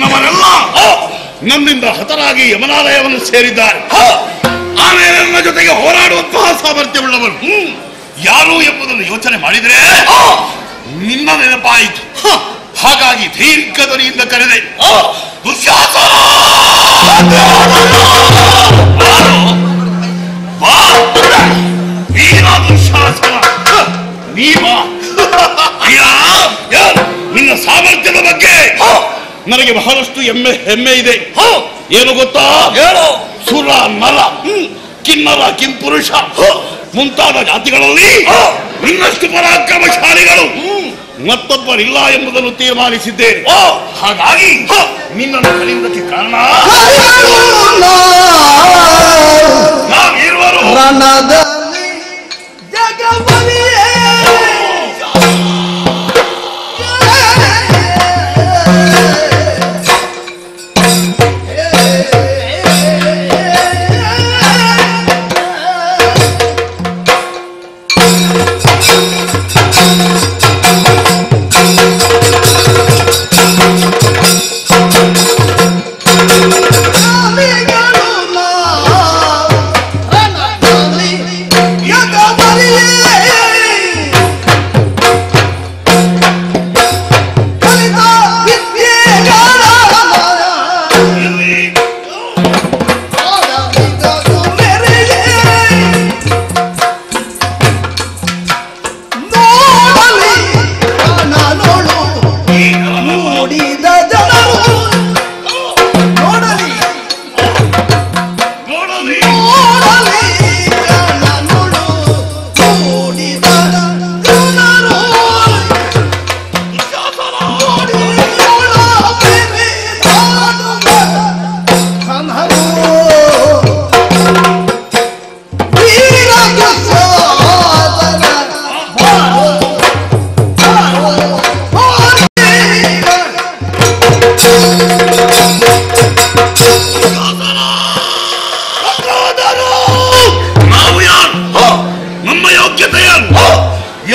ನಮ್ಮನೆಲ್ಲ ನನ್ನಿಂದ ಹತರಾಗಿ ಯಮನಾಲಯವನ್ನು ಸೇರಿದ್ದಾರೆ. ಆಮೇಲೆ ನನ್ನ ಜೊತೆಗೆ ಹೋರಾಡುವಂತಹ ಸಾಮರ್ಥ್ಯವುಳ್ಳವರು ಯಾರು ಎಂಬುದನ್ನು ಯೋಚನೆ ಮಾಡಿದ್ರೆ ನಿನ್ನ ನೆನಪಾಯಿತು. ಹಾಗಾಗಿ ದೀರ್ಘ ಧ್ವನಿಯಿಂದ ಕರೆದೆ, ದುಶ್ಯಾಸನ ನಿನ್ನ ಸಾಮರ್ಥ್ಯದ ಬಗ್ಗೆ ನನಗೆ ಬಹಳಷ್ಟು ಹೆಮ್ಮೆ ಇದೆ. ಏನು ಗೊತ್ತಾ? ಸುರ ನರ ಕಿನ್ನರ ಕಿಂಪುರುಷ ಮುಂತಾದ ಜಾತಿಗಳಲ್ಲಿ ಇನ್ನಷ್ಟು ಪರಾಕ್ರಮಶಾಲಿಗಳು ಮತ್ತೊಬ್ಬರಿಲ್ಲ ಎಂಬುದನ್ನು ತೀರ್ಮಾನಿಸಿದ್ದೇನೆ. ಹಾಗಾಗಿ ನಿನ್ನನ್ನು ಕರೆಯುವುದಕ್ಕೆ ಕಾರಣ ನಾವಿರುವರು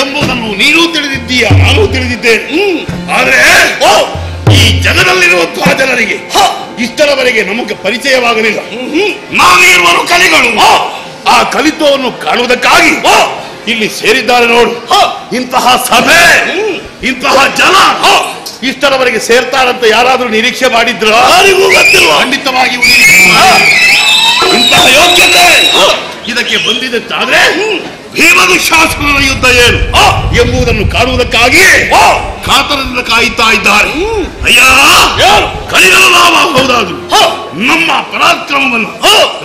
ಎಂಬುದನ್ನು ನೀನು ತಿಳಿದಿದ್ದೀಯ, ನಾನು ತಿಳಿದಿದ್ದೇನೆ. ಆದ್ರೆ ಈ ಜಗದಲ್ಲಿರುವಂತಹ ಜನರಿಗೆ ಇಷ್ಟರವರೆಗೆ ನಮಗೆ ಪರಿಚಯವಾಗಲಿಲ್ಲ. ನಾವಿರುವರು ಕಲಿಗಳು. ಆ ಕಲಿತ್ವವನ್ನು ಕಾಣುವುದಕ್ಕಾಗಿ ಇಲ್ಲಿ ಸೇರಿದ್ದಾರೆ ನೋಡು. ಇಂತಹ ಸಭೆ, ಇಂತಹ ಜನ ಇಷ್ಟರವರೆಗೆ ಸೇರ್ತಾರಂತ ಯಾರಾದ್ರೂ ನಿರೀಕ್ಷೆ ಮಾಡಿದ್ರ? ಖಂಡಿತವಾಗಿ ಇಂತಹ ಯೋಗ್ಯತೆ ಇದಕ್ಕೆ ಬಂದಿದ್ದಾದ್ರೆ ಭೀಮದುಶ್ಯಾಸನನ ಯುದ್ಧ ಏನು ಎಂಬುದನ್ನು ಕಾಣುವುದಕ್ಕಾಗಿ ಕಾತರದಿಂದ ಕಾಯುತ್ತಾ ಇದ್ದಾರೆ. ಅಯ್ಯ, ಕಲಿಗಳು ನಾವಾಗಬಹುದಾದ್ರು ನಮ್ಮ ಪರಾಕ್ರಮವನ್ನು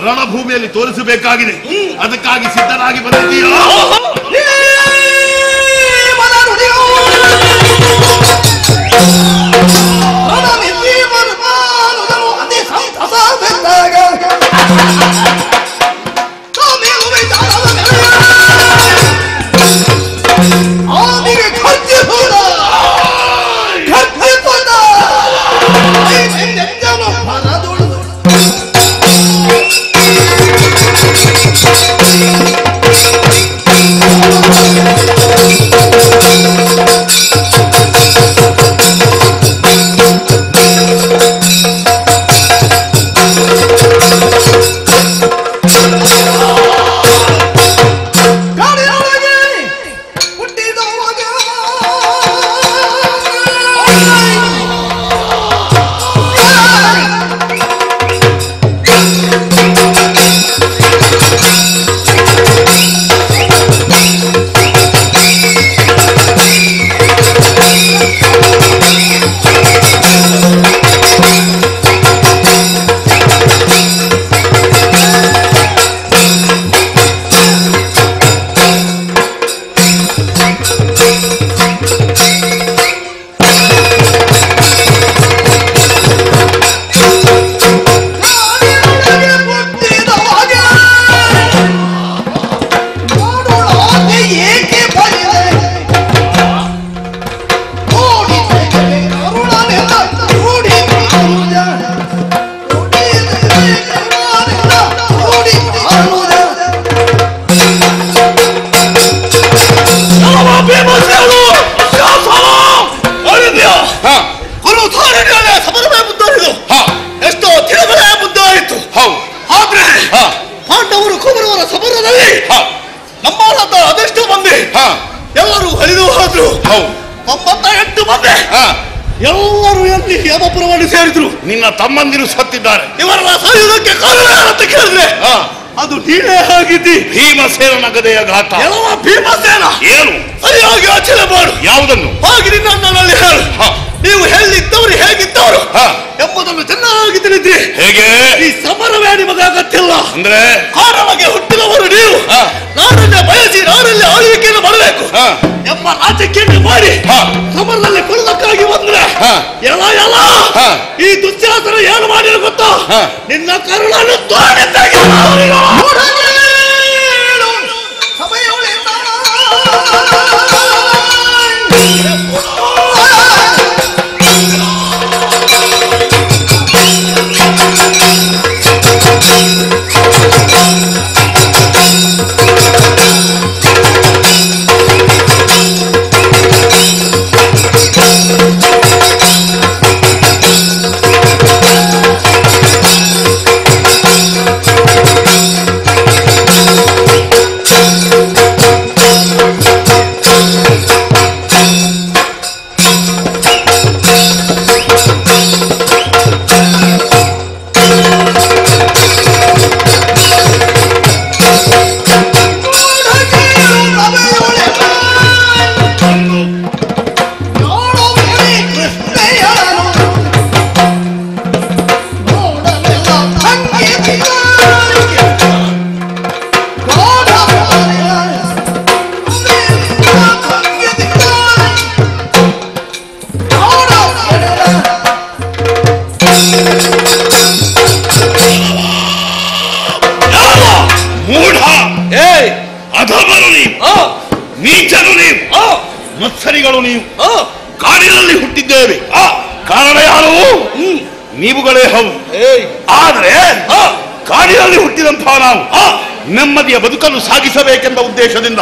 ರಣಭೂಮಿಯಲ್ಲಿ ತೋರಿಸಬೇಕಾಗಿದೆ. ಅದಕ್ಕಾಗಿ ಸಿದ್ಧರಾಗಿ ಬಂದಿದ್ದೀರಾ? ಎಲ್ಲರೂ ಎಲ್ಲಿ ಯಮಪುರವನ್ನು ಸೇರಿದ್ರು. ನಿನ್ನ ತಮ್ಮಂದಿರು ಸತ್ತಿದ್ದಾರೆ. ಇವರ ಸಾಯುವುದಕ್ಕೆ ಕಾರಣ ಅಂತ ಕೇಳಿದ್ರೆ ಅದು ನೀನೇ ಆಗಿದ್ದಿ. ಭೀಮಸೇನ ಗದೆಯ ಘಾತ. ಎಲ್ಲವ ಭೀಮಸೇನ ಏನು ಸರಿಯಾಗಿ ಯೋಚನೆ ಮಾಡು. ಯಾವುದನ್ನು? ಹಾಗೆ ನಿನ್ನಲ್ಲಿ ಹೇಳು. ನೀವು ಹೇಳಿದ್ದವರು ಹೇಗಿದ್ದವರು ಎಂಬುದನ್ನು ಚೆನ್ನಾಗಿ ತಿಳಿದ್ರಿ. ಹೇಗೆ? ಈ ಸಮರವೇ ನಿಮಗೆ ಅಗತ್ಯಲ್ಲ. ಅಂದ್ರೆ ಕಾರಣವಾಗಿ ಹುಟ್ಟಿದವರು ನೀವು. ನಾನನ್ನೇ ಬಯಸಿ ನಾನಲ್ಲೇ ಆಳ್ವಿಕೆಯನ್ನು ಮಾಡಬೇಕು ಎಂಬ ರಾಜಕೀಯ ಮಾಡಿ ಸಮರದಲ್ಲಿ ಕೊಲ್ಲಕ್ಕಾಗಿ ಬಂದ್ರೆ ಎಲ್ಲ ಎಲ್ಲ ಈ ದುಶ್ಯಾಸನ ಏನು ಮಾಡಿರ ಗೊತ್ತಾ? ನಿನ್ನ ಕರುಣನ್ನು ತೋರಿದ್ದಾಗಿ ನೀಚರು ನೀವು, ಮತ್ಸರಿಗಳು ನೀವು. ಕಾಡಿನಲ್ಲಿ ಹುಟ್ಟಿದ್ದೇವೆ. ಕಾರಣ ಯಾರು? ನೀವುಗಳೇ ಹೌದು. ಆದರೆ ಕಾಡಿನಲ್ಲಿ ಹುಟ್ಟಿದಂತಹ ನಾವು ನೆಮ್ಮದಿಯ ಬದುಕನ್ನು ಸಾಗಿಸಬೇಕೆಂಬ ಉದ್ದೇಶದಿಂದ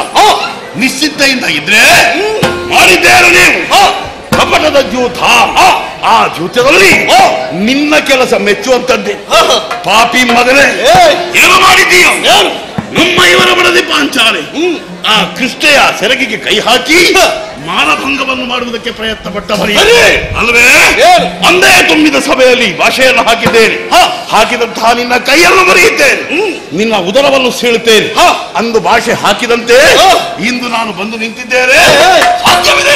ನಿಶ್ಚಿಂತೆಯಿಂದ ಇದ್ರೆ ಮಾಡಿದ್ದೇನು ನೀವು ಕಪಟದ ಜೂತ. ಆ ಜೂತದಲ್ಲಿ ನಿನ್ನ ಕೆಲಸ ಮೆಚ್ಚುವಂತದ್ದೇ. ಪಾಪಿ ಮಗನೇ, ಏನು ಮಾಡಿದ್ದೀಯ? ನಮ್ಮ ಇವರ ಬಡದಿ ಪಾಂಚಾಲೆ ಆ ಕೃಷ್ಣೆಯ ಸೆರಗಿಗೆ ಕೈ ಹಾಕಿ ಮಾನಭಂಗವನ್ನು ಮಾಡುವುದಕ್ಕೆ ಪ್ರಯತ್ನ ಪಟ್ಟವರಿ ಅಲ್ವೇ? ಅಂದೇ ತುಂಬಿದ ಸಭೆಯಲ್ಲಿ ಭಾಷೆಯನ್ನು ಹಾಕಿದ್ದೇನೆ. ಹಾಕಿದಂತಹ ನಿನ್ನ ಕೈಯನ್ನು ಬರೆಯುತ್ತೇನೆ, ನಿನ್ನ ಉದರವನ್ನು ಸೀಳುತ್ತೇನೆ. ಅಂದು ಭಾಷೆ ಹಾಕಿದಂತೆ ಇಂದು ನಾನು ಬಂದು ನಿಂತಿದ್ದೇನೆ. ಸಾಧ್ಯವಿದೆ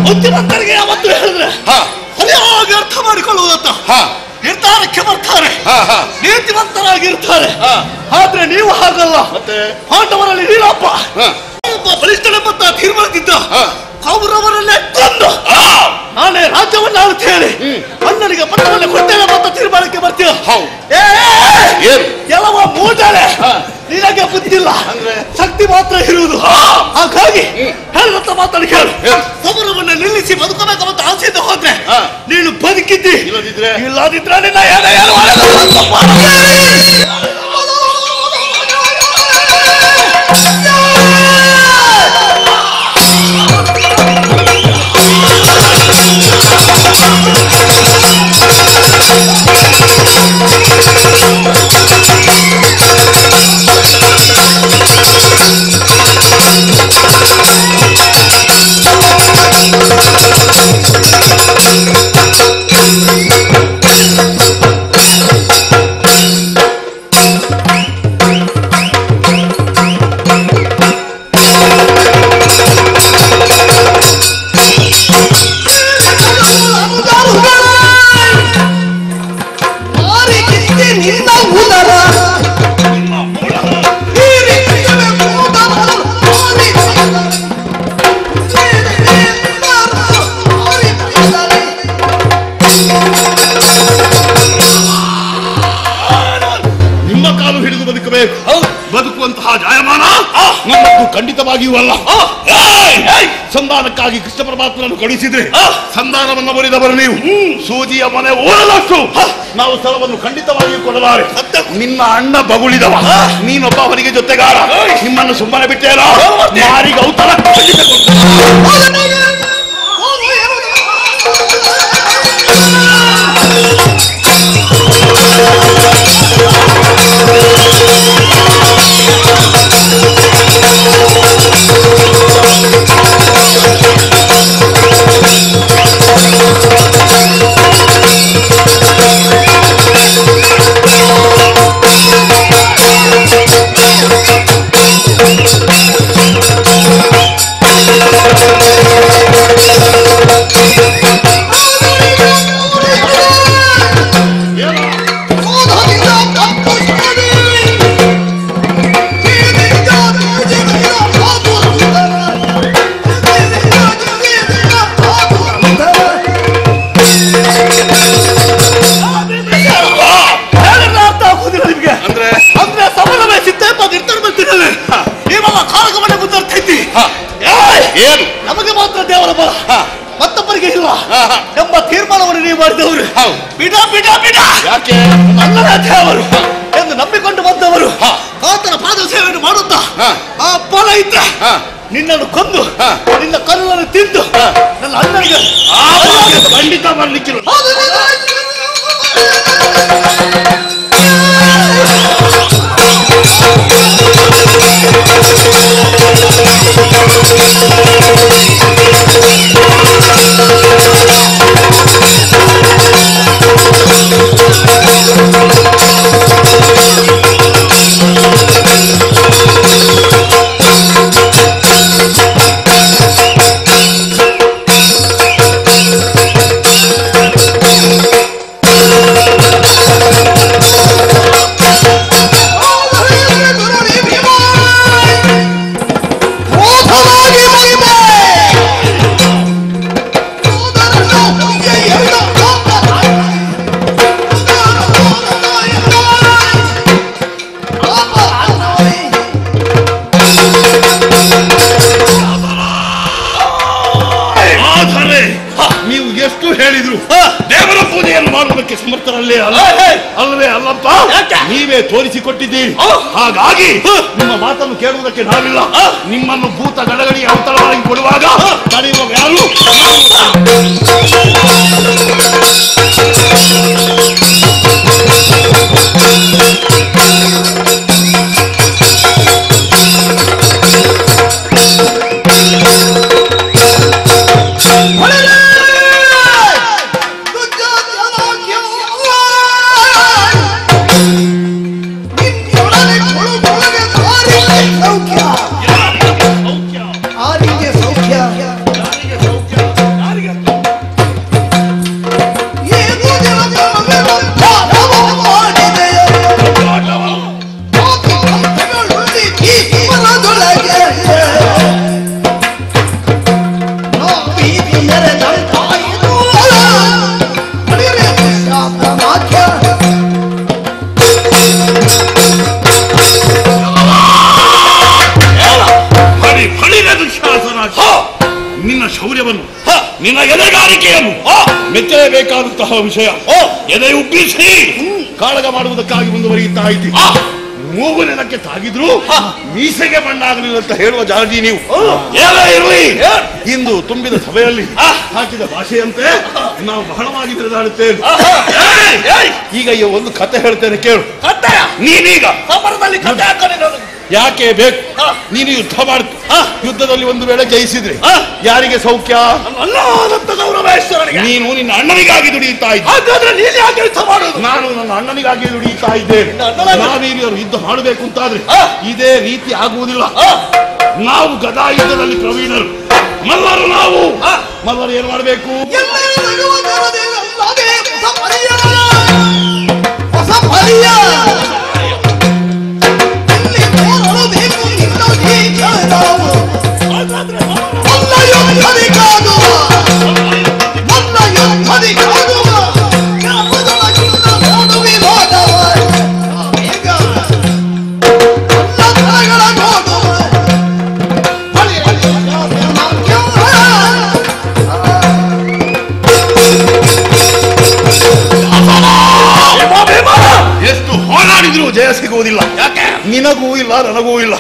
ಬುದ್ಧಿವಂತರಿಗೆ ಯಾವತ್ತು ಹೇಳಿದ್ರೆ ಸರಿಯಾಗಿ ಅರ್ಥ ಮಾಡಿಕೊಳ್ಳುವುದತ್ತ ನಿರ್ಧಾರಕ್ಕೆ ಬರ್ತಾರೆ, ನೀತಿವಂತರಾಗಿರ್ತಾರೆ. ಆದ್ರೆ ನೀವು ಹಾಗಲ್ಲ. ಪಾಂಡವರಲ್ಲಿ ನೀರಪ್ಪ ಬಲಿಷ್ಠನೆಂಬಂತ ತೀರ್ಮಾನದಿಂದ ಕೌರವರನ್ನೇ ಕೊಂದು ನಾನೇ ರಾಜ್ಯವನ್ನು ಆಳುತ್ತೇನೆ, ಅಣ್ಣನಿಗೆ ಪಟ್ಟವನ್ನು ಕೊಡ್ತೇನೆ ಅಂತ ತೀರ್ಮಾನಕ್ಕೆ ಬರ್ತೀಯ. ಕೆಲವ ಮೂಜಾಳೆ ನಿನಗೆ ಬುದ್ಧಿಲ್ಲ, ಶಕ್ತಿ ಮಾತ್ರ ಇರುವುದು. ಹಾಗಾಗಿ ಹೇಳಿದಂತ ಮಾತಾಡಿ ಕೇಳು. ಸಮರವನ್ನು ನಿಲ್ಲಿಸಿ ಬದುಕಬೇಕಂತ ಆಸೆಯಿಂದ ಹೋದ್ರೆ ನೀನು ಬದುಕಿದ್ದಿ, ಇಲ್ಲದಿದ್ರೆ ನಿನ್ನ ಏನು ನಿಮ್ಮ ಕಾಲು ಹಿಡಿದು ಬದುಕಬೇಕು. ಬದುಕುವಂತಹ ಜಾಯಮಾನ ನಮ್ಮದು ಖಂಡಿತವಾಗಿಯೂ ಅಲ್ಲ. ಸಂಧಾನಕ್ಕಾಗಿ ಕೃಷ್ಣ ಪರಮಾತ್ಮನನ್ನು ಕಳುಹಿಸಿದ್ರೆ ಸಂಧಾನವನ್ನು ಬರೆದವರು ನೀವು. ಸೂಜಿಯ ಮನೆ ಓಡಲಷ್ಟು ನಾವು ಸ್ಥಳವನ್ನು ಖಂಡಿತವಾಗಿಯೂ ಕೊಡಲಾರೆ. ನಿನ್ನ ಅಣ್ಣ ಬಗುಳಿದವ, ನೀನೊಬ್ಬ ಅವನಿಗೆ ಜೊತೆಗಾರ. ನಿಮ್ಮನ್ನು ಸುಮ್ಮನೆ ಬಿಟ್ಟೇನೋ ಯಾರಿಗೆ ಔತರ ಖಂಡಿತ ನಮಗೆ ಮಾತ್ರ ದೇವರ ಬಲ, ಮತ್ತೊಬ್ಬರಿಗೆ ಇಲ್ಲ ಎಂಬ ತೀರ್ಮಾನವನ್ನು ನೀವು ಮಾಡಿದವರು. ಬಿಡ ಬಿಡ ಬಿಡ, ಯಾಕೆ ನನ್ನದೇ ದೇವರು ಎಂದು ನಂಬಿಕೊಂಡು ಬಂದವರು ಆತನ ಪಾದ ಸೇವೆಯನ್ನು ಮಾಡುತ್ತಾ ಆ ಫಲ ಇದ್ದ ನಿನ್ನನ್ನು ಕೊಂದು ನಿನ್ನ ಕಲ್ಲನ್ನು ತಿಂದು ನನ್ನ ಅಣ್ಣನಿಗೆ ಖಂಡಿತ ಮಾಡಲಿಕ್ಕಿಲ್ಲ. ದೇವರ ಪೂಜೆಯನ್ನು ಮಾಡುವುದಕ್ಕೆ ಸಮರ್ಥರಲ್ಲೇ ಅಲ್ಲವೇ ಅಲ್ಲಪ್ಪ, ನೀವೇ ತೋರಿಸಿಕೊಟ್ಟಿದ್ದೀರಿ. ಹಾಗಾಗಿ ನಿಮ್ಮ ಮಾತನ್ನು ಕೇಳುವುದಕ್ಕೆ ನಾವಿಲ್ಲ. ನಿಮ್ಮನ್ನು ಭೂತ ಗಡಗಡಿ ಅವತರವಾಗಿ ಕೊಡುವಾಗ ತಡೆಯುವ ಯಾರು? ನಿನ್ನ ಶೌರ್ಯವನ್ನು, ನಿನ್ನ ಎದೆಗಾರಿಕೆಯನ್ನು ಮೆಚ್ಚಲೇಬೇಕಾದಂತಹ ವಿಷಯ. ಎದೆ ಉಬ್ಬಿಸಿ ಕಾಳಗ ಮಾಡುವುದಕ್ಕಾಗಿ ಮುಂದುವರಿಯುತ್ತಾ ಇದ್ದೀವಿ. ಮೂಗು ನೆಲಕ್ಕೆ ತಾಗಿದ್ರು ಮೀಸೆಗೆ ಮಣ್ಣಾಗಲಿಲ್ಲ ಅಂತ ಹೇಳುವ ಜಾತಿ ನೀವು. ಇರಲಿ, ಇಂದು ತುಂಬಿದ ಸಭೆಯಲ್ಲಿ ಹಾಕಿದ ಭಾಷೆಯಂತೆ ನಾವು ಬಹಳವಾಗಿ ತಿರುಗಾಡುತ್ತೇವೆ. ಈಗ ಈ ಒಂದು ಕತೆ ಹೇಳ್ತೇನೆ ಕೇಳು. ನೀನೀಗ ಯಾಕೆ ಬೇಕು? ನೀನು ಯುದ್ಧ ಮಾಡ್ತು. ಯುದ್ಧದಲ್ಲಿ ಒಂದು ವೇಳೆ ಜಯಿಸಿದ್ರೆ ಯಾರಿಗೆ ಸೌಖ್ಯ? ನೀನು ನಿನ್ನ ಅಣ್ಣನಿಗಾಗಿ ದುಡಿಯುತ್ತಾ ಇದ್ದೆ. ನಾನು ನನ್ನ ಅಣ್ಣನಿಗಾಗಿ ದುಡಿಯುತ್ತಾ ಇದ್ದೇನೆ. ನಾವೀರಿಯರು ಯುದ್ಧ ಮಾಡಬೇಕು ಅಂತಾದ್ರೆ ಇದೇ ರೀತಿ ಆಗುವುದಿಲ್ಲ. ನಾವು ಗದಾ ಯುದ್ಧದಲ್ಲಿ ಪ್ರವೀಣರು, ಮಲ್ಲರು. ನಾವು ಮಲ್ಲರು ಏನ್ ಮಾಡಬೇಕು? ಅಧಿಕಾರ ನಿನಗೂ ಇಲ್ಲ ನನಗೂ ಇಲ್ಲ.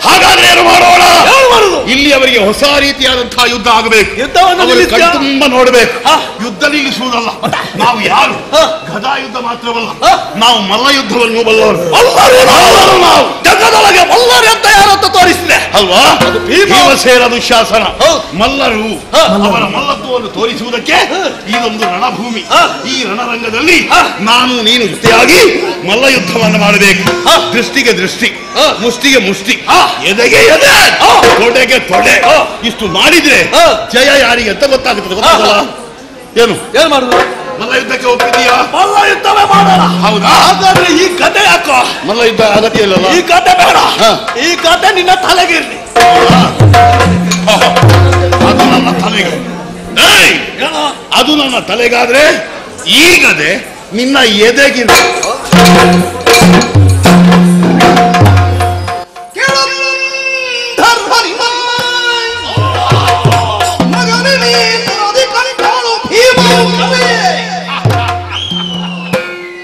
ಹಾಗಾದ್ರೆ ಏನು ಮಾಡೋಣ? ಇಲ್ಲಿ ಅವರಿಗೆ ಹೊಸ ರೀತಿಯಾದಂತಹ ಯುದ್ಧ ಆಗಬೇಕು. ತುಂಬಾ ನೋಡ್ಬೇಕು. ಯುದ್ಧ ನಿಲ್ಲಿಸುವುದಲ್ಲ. ನಾವು ಯಾರು ಗದಾ ಯುದ್ಧ ಮಾತ್ರವಲ್ಲ, ನಾವು ಮಲ್ಲ ಯುದ್ಧವನ್ನು ಬಲ್ಲವರು. ನಾವು ಜಗದೊಳಗೆ ಮಲ್ಲರು ಅಂತ ಯಾರಂತ ತೋರಿಸಿದೆ ಅಲ್ವಾ? ಭೀಮಸೇನ ದುಶ್ಯಾಸನ ಮಲ್ಲರು ಅವರ ಮಲ್ಲತ್ವವನ್ನು ತೋರಿಸುವುದಕ್ಕೆ ಇದೊಂದು ರಣಭೂಮಿ. ಈ ರಣರಂಗದಲ್ಲಿ ನಾನು ನೀನು ಜೊತೆಯಾಗಿ ಮಲ್ಲ ಯುದ್ಧವನ್ನು ಮಾಡಬೇಕು. ದೃಷ್ಟಿಗೆ ದೃಷ್ಟಿ, ಮುಷ್ಟಿಗೆ ಮುಷ್ಟಿ, ಎದೆಗೆ ಎದೆ, ತೊಡೆಗೆ ತೊಡೆ. ಇಷ್ಟು ಮಾಡಿದ್ರೆ ಜಯ ಯಾರಿಗೆ ಅಂತ ಗೊತ್ತಾಗುತ್ತದೆ. ಗೊತ್ತಾಗಲ್ಲ ಏನು ಏನ್ ಮಾಡುದು? ಮಲ್ಲ ಯುದ್ಧಕ್ಕೆ ಒಪ್ಪಿದೀಯಾ? ಮಲ್ಲ ಯುದ್ಧವೇ ಮಾಡೋಣ. ಹೌದಾ? ಹಾಗಾದ್ರೆ ಈ ಕತೆ ಯಾಕೋ? ಮಲ್ಲ ಯುದ್ಧ ಅಗತ್ಯ ಇಲ್ಲ. ಈ ಕತೆ ಬೇಡ. ಈ ಕತೆ ನಿನ್ನ ತಲೆಗೆ ಇರ್ಲಿ. ಅದು ನನ್ನ ತಲೆಗೆ. ಅದು ನನ್ನ ತಲೆಗಾದ್ರೆ ಈಗದೆ ನಿನ್ನ ಎದೆಗಿನ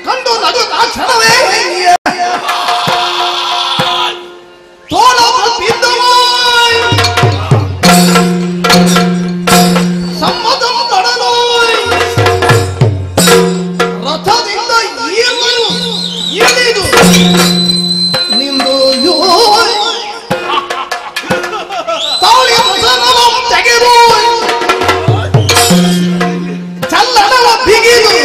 ಕಂಡು ನಗು ಕ್ಷಣವೇ ಸಮ್ಮತಂ ಪಡಲು ರಥದಿಂದ ಇಳಿದು ನಿಂದು ತಾಳಿಯ ತೆಗೆದು ಚಲ್ಲಣವ ಬಿಗಿದು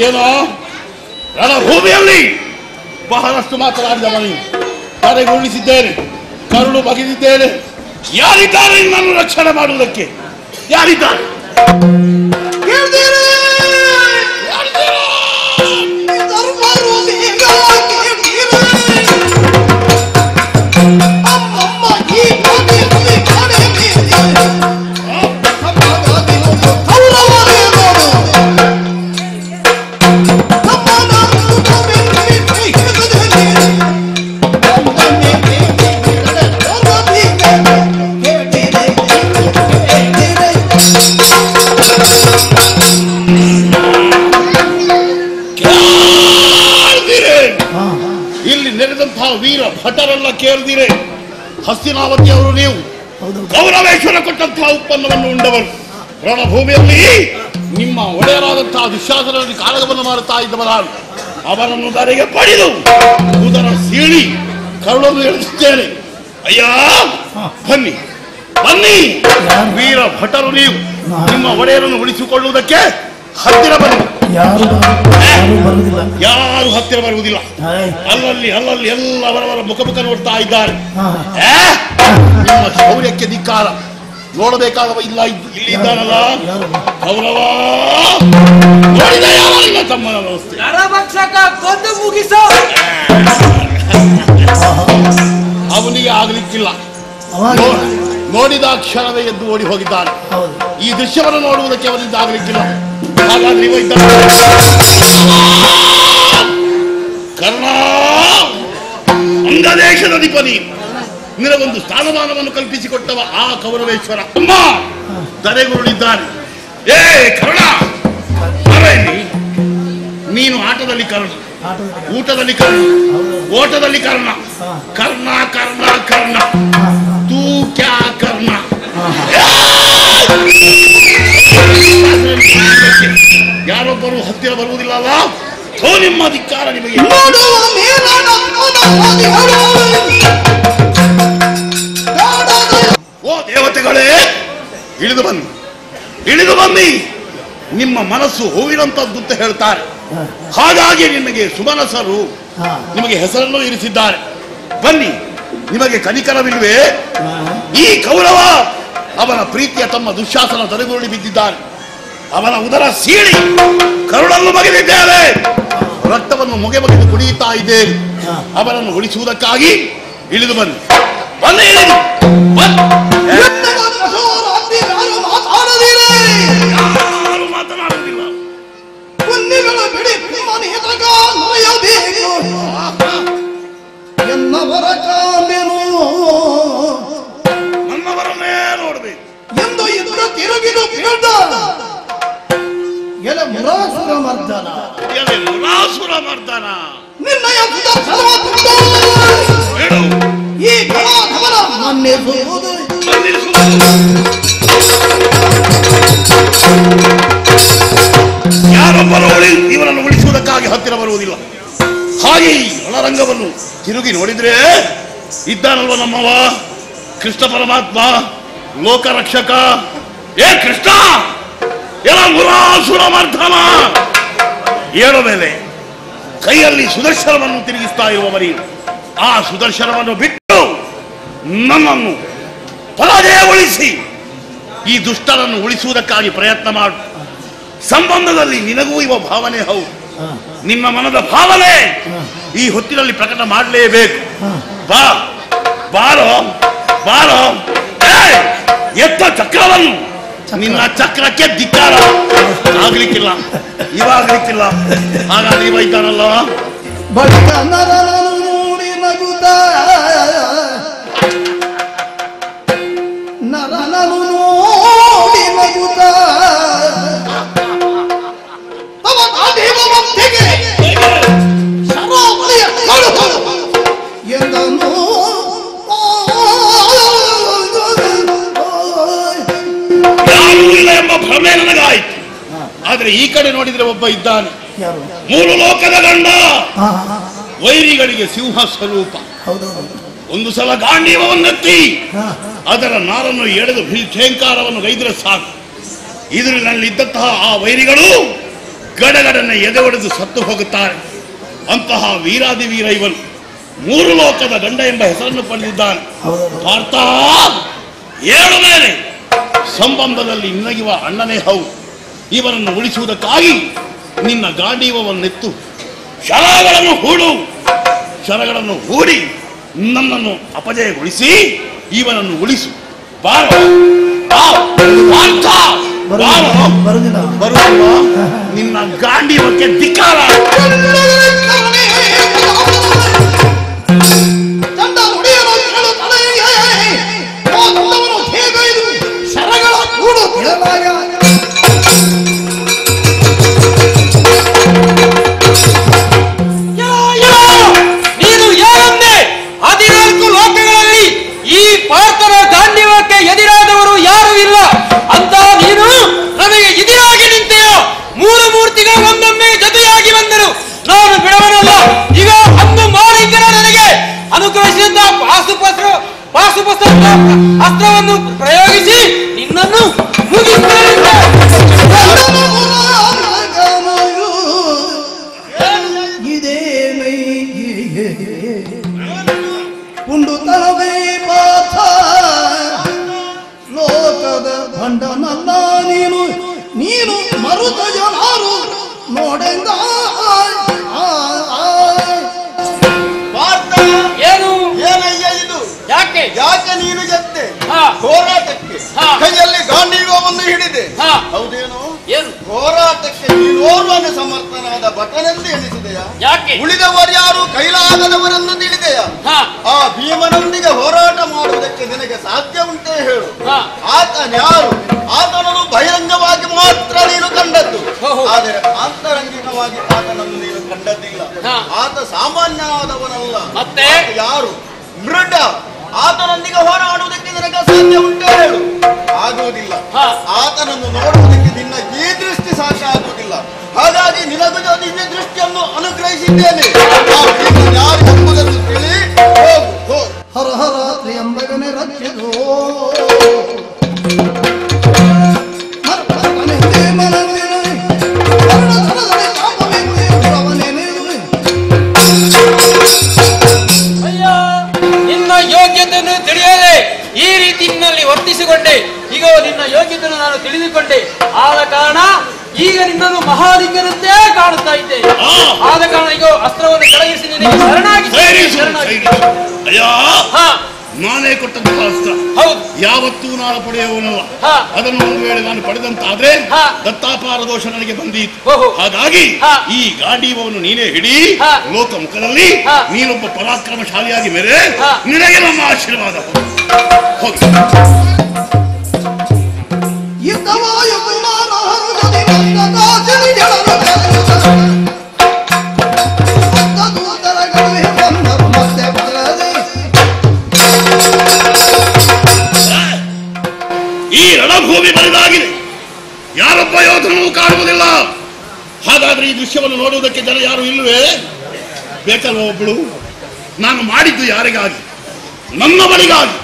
ಏನೋ ರಣಭೂಮಿಯಲ್ಲಿ ಬಹಳಷ್ಟು ಮಾತನಾಡಿದ ಮನೆ ತಡೆಗೊಳಿಸಿದ್ದೇನೆ, ಕರುಳು ಬಗೆದಿದ್ದೇನೆ. ಯಾರಿದ್ದಾರೆ ನನ್ನನ್ನು ರಕ್ಷಣೆ ಮಾಡುವುದಕ್ಕೆ? ಯಾರಿದ್ದಾರೆ? ಇಲ್ಲಿ ನೆರೆದಂತಹ ವೀರ ಭಟರೆಲ್ಲ ಕೇಳಿದಿರೆ. ಹಸ್ತಿನಾವತಿ ಅವರು ನೀವು ಗೌರವೇಶ್ವರ ಕೊಟ್ಟಂತಹ ಉತ್ಪನ್ನವನ್ನು ಉಂಡವರು. ರಣಭೂಮಿಯಲ್ಲಿ ನಿಮ್ಮ ಒಡೆಯರಾದಂತಹ ದುಶ್ಯಾಸನದಲ್ಲಿ ಕಾಳಗವನ್ನು ಮಾಡುತ್ತಾ ಇದ್ದವರಾರು. ಅವರನ್ನು ದಾರಿಗೆ ಪಡೆದು ಉದರ ಸೀಳಿ ಕರುಳನ್ನು ಎಳಿಸುತ್ತೇನೆ. ಅಯ್ಯ ಬನ್ನಿ ಬನ್ನಿ, ವೀರ ಭಟರು ನೀವು. ನಿಮ್ಮ ಒಡೆಯರನ್ನು ಉಳಿಸಿಕೊಳ್ಳುವುದಕ್ಕೆ ಹತ್ತಿರ ಬನ್ನಿ. ಯಾರು ಹತ್ತಿರ ಬರುವುದಿಲ್ಲ. ಅಲ್ಲಲ್ಲಿ ಅಲ್ಲಲ್ಲಿ ಎಲ್ಲ ಅವರವರ ಮುಖ ನೋಡ್ತಾ ಇದ್ದಾರೆ. ನಿಮ್ಮ ಶೌರ್ಯಕ್ಕೆ ಧಿಕ್ಕಾರ. ನೋಡಬೇಕಾದವ ಇಲ್ಲ, ಇಲ್ಲಿ ಇದ್ದಾನಲ್ಲ ಗೌರವ. ನೋಡಿದ ಯಾರಿಲ್ಲ ತಮ್ಮನ ವ್ಯವಸ್ಥೆ. ಅವನಿಗೆ ಆಗಲಿಕ್ಕಿಲ್ಲ. ನೋಡಿದ ಕ್ಷಣವೇ ಎದ್ದು ಓಡಿ ಹೋಗಿದ್ದಾನೆ. ಈ ದೃಶ್ಯವನ್ನು ನೋಡುವುದಕ್ಕೆ ಅವನಿಂದ ಆಗಲಿಕ್ಕಿಲ್ಲ. ಹಾಗಾದ್ರೆ ಇವ ಇದ್ದ ಕರ್ಣ, ಅಂಗದೇಶದ ಅಧಿಪತಿ, ನಿನಗೊಂದು ಸ್ಥಾನಮಾನವನ್ನು ಕಲ್ಪಿಸಿಕೊಟ್ಟವ ಆ ಕೌರವೇಶ್ವರ ಅಮ್ಮ ತಲೆಗುರುಳಿದ್ದಾನೆ. ಏ ಕರ್ಣ, ನೀನು ಆಟದಲ್ಲಿ ಕರ್ಣ, ಊಟದಲ್ಲಿ ಕರ್ಣ, ಓಟದಲ್ಲಿ ಕರ್ಣ. ಕರ್ಣ ಕರ್ಣ ಕರ್ಣ, ತೂ ಕ್ಯಾ ಕರ್ಣ. ಯಾರೊಬ್ಬರು ಹತ್ತಿರ ಬರುವುದಿಲ್ಲ ಅಲ್ಲ? ನಿಮ್ಮ ಧಿಕ್ಕಾರ ನಿಮಗೆ. ಓ ದೇವತೆಗಳೇ, ಇಳಿದು ಬನ್ನಿ, ಇಳಿದು ಬನ್ನಿ. ನಿಮ್ಮ ಮನಸ್ಸು ಹೂವಿನಂತದ್ದು ಅಂತ ಹೇಳ್ತಾರೆ. ಹಾಗಾಗಿ ನಿಮಗೆ ಸುಮನಸರು ನಿಮಗೆ ಹೆಸರನ್ನು ಇರಿಸಿದ್ದಾರೆ. ಬನ್ನಿ, ನಿಮಗೆ ಕನಿಕರವಿಲ್ವೇ? ಈ ಕೌರವ ಅವನ ಪ್ರೀತಿಯ ತಮ್ಮ ದುಶ್ಯಾಸನ ತಲೆಗುರುಳಿ ಬಿದ್ದಿದ್ದಾನೆ. ಅವನ ಉದರ ಸೀಳಿ ಕರುಳನ್ನು ಬಗೆದಿದ್ದೇವೆ. ರಕ್ತವನ್ನು ಮುಗೆ ಬಗೆದು ಕುಡಿಯುತ್ತಾ ಇದ್ದೇವೆ. ಅವನನ್ನು ಉಳಿಸುವುದಕ್ಕಾಗಿ ಇಳಿದು ಬನ್ನಿ, ಬನ್ನಿ, ಇಳಿದು ಯಾರು ಮಾತನಾಡುವುದಿಲ್ಲ. ನನ್ನವರನ್ನೇ ನೋಡಬೇಕು ಎಂದು ಇದ್ರ ತಿರುಗಿದು ಎಲೆ ಮುರಾಸುರ ಮರ್ದನ, ಎಲೆ ಮುರಾಸುರ ಮರ್ದನ. ನಿನ್ನಯ ಈ ಕಲಾಧವನ ಮನ್ನಿಸುವುದು. ಯಾರೊಬ್ಬರು ಇವನನ್ನು ಉಳಿಸುವುದಕ್ಕಾಗಿ ಹತ್ತಿರ ಬರುವುದಿಲ್ಲ. ಹಾಗೆ ಈ ರಣರಂಗವನ್ನು ತಿರುಗಿ ನೋಡಿದ್ರೆ ಇದ್ದಾನಲ್ವ ನಮ್ಮವ ಕೃಷ್ಣ ಪರಮಾತ್ಮ ಲೋಕರಕ್ಷಕ. ಏ ಕೃಷ್ಣ, ಎಲ್ಲ ಮುರಾಸುರ ಮರ್ಧನ ಏಳೋ ಮೇಲೆ ಕೈಯಲ್ಲಿ ಸುದರ್ಶನವನ್ನು ತಿರುಗಿಸ್ತಾ ಇರುವ ಮರಿ, ಆ ಸುದರ್ಶನವನ್ನು ಬಿಟ್ಟು ನನ್ನನ್ನು ಪರಾಜಯಗೊಳಿಸಿ ಈ ದುಷ್ಟರನ್ನು ಉಳಿಸುವುದಕ್ಕಾಗಿ ಪ್ರಯತ್ನ ಮಾಡು. ಸಂಬಂಧದಲ್ಲಿ ನಿನಗೂ ಇವ ಭಾವನೆ ಹೌದು. ನಿಮ್ಮ ಮನದ ಭಾವನೆ ಈ ಹೊತ್ತಿನಲ್ಲಿ ಪ್ರಕಟ ಮಾಡಲೇಬೇಕು. ಬಾ ಬಾರೋ ಬಾರೋ, ಎತ್ತ ಚಕ್ರವನ್ನು. ನಿನ್ನ ಚಕ್ರಕ್ಕೆ ಧಿಕ್ಕಾರ. ಆಗ್ಲಿಕ್ಕಿಲ್ಲ, ಇವಾಗ್ಲಿಕ್ಕಿಲ್ಲ. ಹಾಗಾದ್ರೆ ಇವ ಇದ್ದಾನಲ್ಲ, ಬಳಿಕ ನರನನ್ನು ನೋಡಿ ನಗುತ್ತ ನರನನ್ನು ನೋಡಿ ನಗುತ್ತ ಎಂದನು ಯಾರೂ ಇಲ್ಲ ಎಂಬ ಭ್ರಮೆ ನನಗಾಯ್ತು. ಆದ್ರೆ ಈ ಕಡೆ ನೋಡಿದ್ರೆ ಒಬ್ಬ ಇದ್ದಾನೆ, ಮೂರು ಲೋಕದ ಗಂಡ, ವೈರಿಗಳಿಗೆ ಸಿಂಹ ಸ್ವರೂಪ. ಒಂದು ಸಲ ಗಾಂಡೀವವನ್ನೆತ್ತಿ ಅದರ ನಾರನ್ನು ಎಳೆದು ಛೇಂಕಾರವನ್ನು ಗೈದ್ರೆ ಸಾಕು, ಇದರಲ್ಲಿದ್ದಂತಹ ಆ ವೈರಿಗಳು ಗಡಗಡನೆ ಎದೆ ಒಡೆದು ಸತ್ತು ಹೋಗುತ್ತಾರೆ. ಅಂತಹ ವೀರಾದಿ ವೀರ ಇವನು, ಮೂರು ಲೋಕದ ಗಂಡ ಎಂಬ ಹೆಸರನ್ನು ಪಡೆದಿದ್ದಾನೆ. ಪಾರ್ಥ, ಏಳು ಮೇಲೆ ಸಂಬಂಧದಲ್ಲಿ ನಿನಗಿವ ಅಣ್ಣನೇ ಹೌದು. ಇವನನ್ನು ಉಳಿಸುವುದಕ್ಕಾಗಿ ನಿನ್ನ ಗಾಂಡೀವವನ್ನೆತ್ತು ಶರಗಳನ್ನು ಹೂಡು. ಶರಗಳನ್ನು ಹೂಡಿ ನನ್ನನ್ನು ಅಪಜಯಗೊಳಿಸಿ ಇವನನ್ನು ಉಳಿಸು. ಬಾರೋ ಬರುವ ನಿನ್ನ ಗಾಂಡೀವಕ್ಕೆ ಧಿಕ್ಕಾರ. ನೀನು ಏನಂದೆ? 14 ಲೋಕಗಳಲ್ಲಿ ಈ ಪಾರ್ಥನ ಗಾಂಡೀವಕ್ಕೆ ಎದುರಾದವರು ಯಾರೂ ಇಲ್ಲ ಅಂತ ನೀನು ನನಗೆ ಎದುರಾಗಿ ನಿಂತೆಯೋ. 3 ಮೂರ್ತಿಗಳು ಒಂದೊಮ್ಮೆ ಜೊತೆಯಾಗಿ ಬಂದರು, ನಾನು ಬಿಡವನಲ್ಲ. ಈಗ ಅಂದು ಮಾಲಿಂಗನ ನನಗೆ ಅನುಗ್ರಹಿಸಿದ ಪಾಶುಪಸ್ತ್ರ ಅಸ್ತ್ರವನ್ನು ಪ್ರಯೋಗಿಸಿ ನಿನ್ನನ್ನು ಮುಗಿಸುತ್ತೇನೆ. ಪುಂಡುತನವೇ ಪಾಥ ಲೋಕದ ಭಂಡನಲ್ಲ ನೀನು, ನೀನು ಮರುತ ಜನರು ನೋಡೆಂದ. ಏನು ಏನಯ್ಯ ಇದು? ಯಾಕೆ ಯಾಕೆ ನೀನು ಗೆದ್ದೆ ಹೋರಾಟಕ್ಕೆ? ಕೈಯಲ್ಲಿ ಗಾಂಡೀವವನ್ನು ಹಿಡಿದೆ, ಹೌದೇನು? ಏನು ಹೋರಾಟಕ್ಕೆ ನೀನೋರ್ವನು ಸಮರ್ಥನಾದ ಭಟನೆಂದು ಎನಿಸಿದೆಯಾ? ಯಾಕೆ ಉಳಿದವರು ಯಾರು ಕೈಲಾಗದವರನ್ನು ತಿಳಿದೆಯಾ? ಆ ಭೀಮನೊಂದಿಗೆ ಹೋರಾಟ ಮಾಡುವುದಕ್ಕೆ ನಿನಗೆ ಸಾಧ್ಯ ಉಂಟೇ ಹೇಳು. ಆತನ್ಯಾರು? ಆತನನ್ನು ಬಹಿರಂಗವಾಗಿ ಮಾತ್ರ ನೀನು ಕಂಡದ್ದು, ಆದರೆ ಆಂತರಂಗಿಕವಾಗಿ ಆತನನ್ನು ನೀನು ಕಂಡದ್ದಿಲ್ಲ. ಆತ ಸಾಮಾನ್ಯನಾದವನಲ್ಲ. ಮತ್ತೆ ಯಾರು? ಮೃಡ. ಆತನೊಂದಿಗೆ ಹೋರಾಡುವುದಕ್ಕೆ ನಿನಗೆ ಸಾಧ್ಯ ಉಂಟೇ ಹೇಳು. ಆಗುವುದಿಲ್ಲ. ಆತನನ್ನು ನೋಡುವುದಕ್ಕೆ ನಿನ್ನ ಈ ದೃಷ್ಟಿ ಸಾಕಾಗುವುದಿಲ್ಲ. ಹಾಗಾಗಿ ನಿನಗೂ ನಿನ್ನ ದೃಷ್ಟಿಯನ್ನು ಅನುಗ್ರಹಿಸಿದ್ದೇನೆ. ಯಾರು ಎಂಬುದನ್ನು ತಿಳಿ ಹೋಗು. ಹರ ಹರ ತ್ರಿಯಂಬಕನೇ ರಕ್ಷಿಸೋ ನಿನ್ನ ಯೋಗ್ಯತೆಯನ್ನು ತಿಳಿಯದೆ ಈ ರೀತಿ ನಿನ್ನಲ್ಲಿ ವರ್ತಿಸಿಕೊಂಡೆ. ಈಗ ನಿನ್ನ ಯೋಗ್ಯತೆಯನ್ನು ನಾನು ತಿಳಿದುಕೊಂಡೆ. ಆದ ಕಾರಣ ಈಗ ನಿನ್ನನ್ನು ಮಹಾಲಿಂಗನಂತೆ ಕಾಣುತ್ತಾ ಇದ್ದೆ. ಆದ ಕಾರಣ ಈಗ ಅಸ್ತ್ರವನ್ನು ಕೆಳಗಿಸಿ ನಿನಗೆ ಶರಣಾಗಿ. ನಾನೇ ಕೊಟ್ಟಂತಹ ಅಸ್ತ್ರ ಹೌದು, ಯಾವತ್ತೂ ನಾನು ಪಡೆಯುವನಲ್ಲ. ಅದನ್ನು ಒಂದು ವೇಳೆ ನಾನು ಪಡೆದಂತಾದ್ರೆ ದತ್ತಾಪಾರ ದೋಷ ನನಗೆ ಬಂದೀತು. ಹಾಗಾಗಿ ಈ ಗಾಂಡೀವವನ್ನು ನೀನೇ ಹಿಡಿ. ಲೋಕ ಮುಖದಲ್ಲಿ ನೀನೊಬ್ಬ ಪರಾಕ್ರಮಶಾಲಿಯಾಗಿ ಮೇರೆ ನಿನಗೆ ನಮ್ಮ ಆಶೀರ್ವಾದ. ಈ ರಣಭೂಮಿ ಬರಿದಾಗಿದೆ, ಯಾರೊಬ್ಬ ಯೋಧನೂ ಕಾಣುವುದಿಲ್ಲ. ಹಾಗಾದ್ರೆ ಈ ದೃಶ್ಯವನ್ನು ನೋಡುವುದಕ್ಕೆ ಜನ ಯಾರು ಇಲ್ಲವೇ? ಬೇಕಲ್ವ ಒಬ್ಳು? ನಾನು ಮಾಡಿದ್ದು ಯಾರಿಗಾಗಿ? ನನ್ನ ಬಳಿಗಾಗಿ.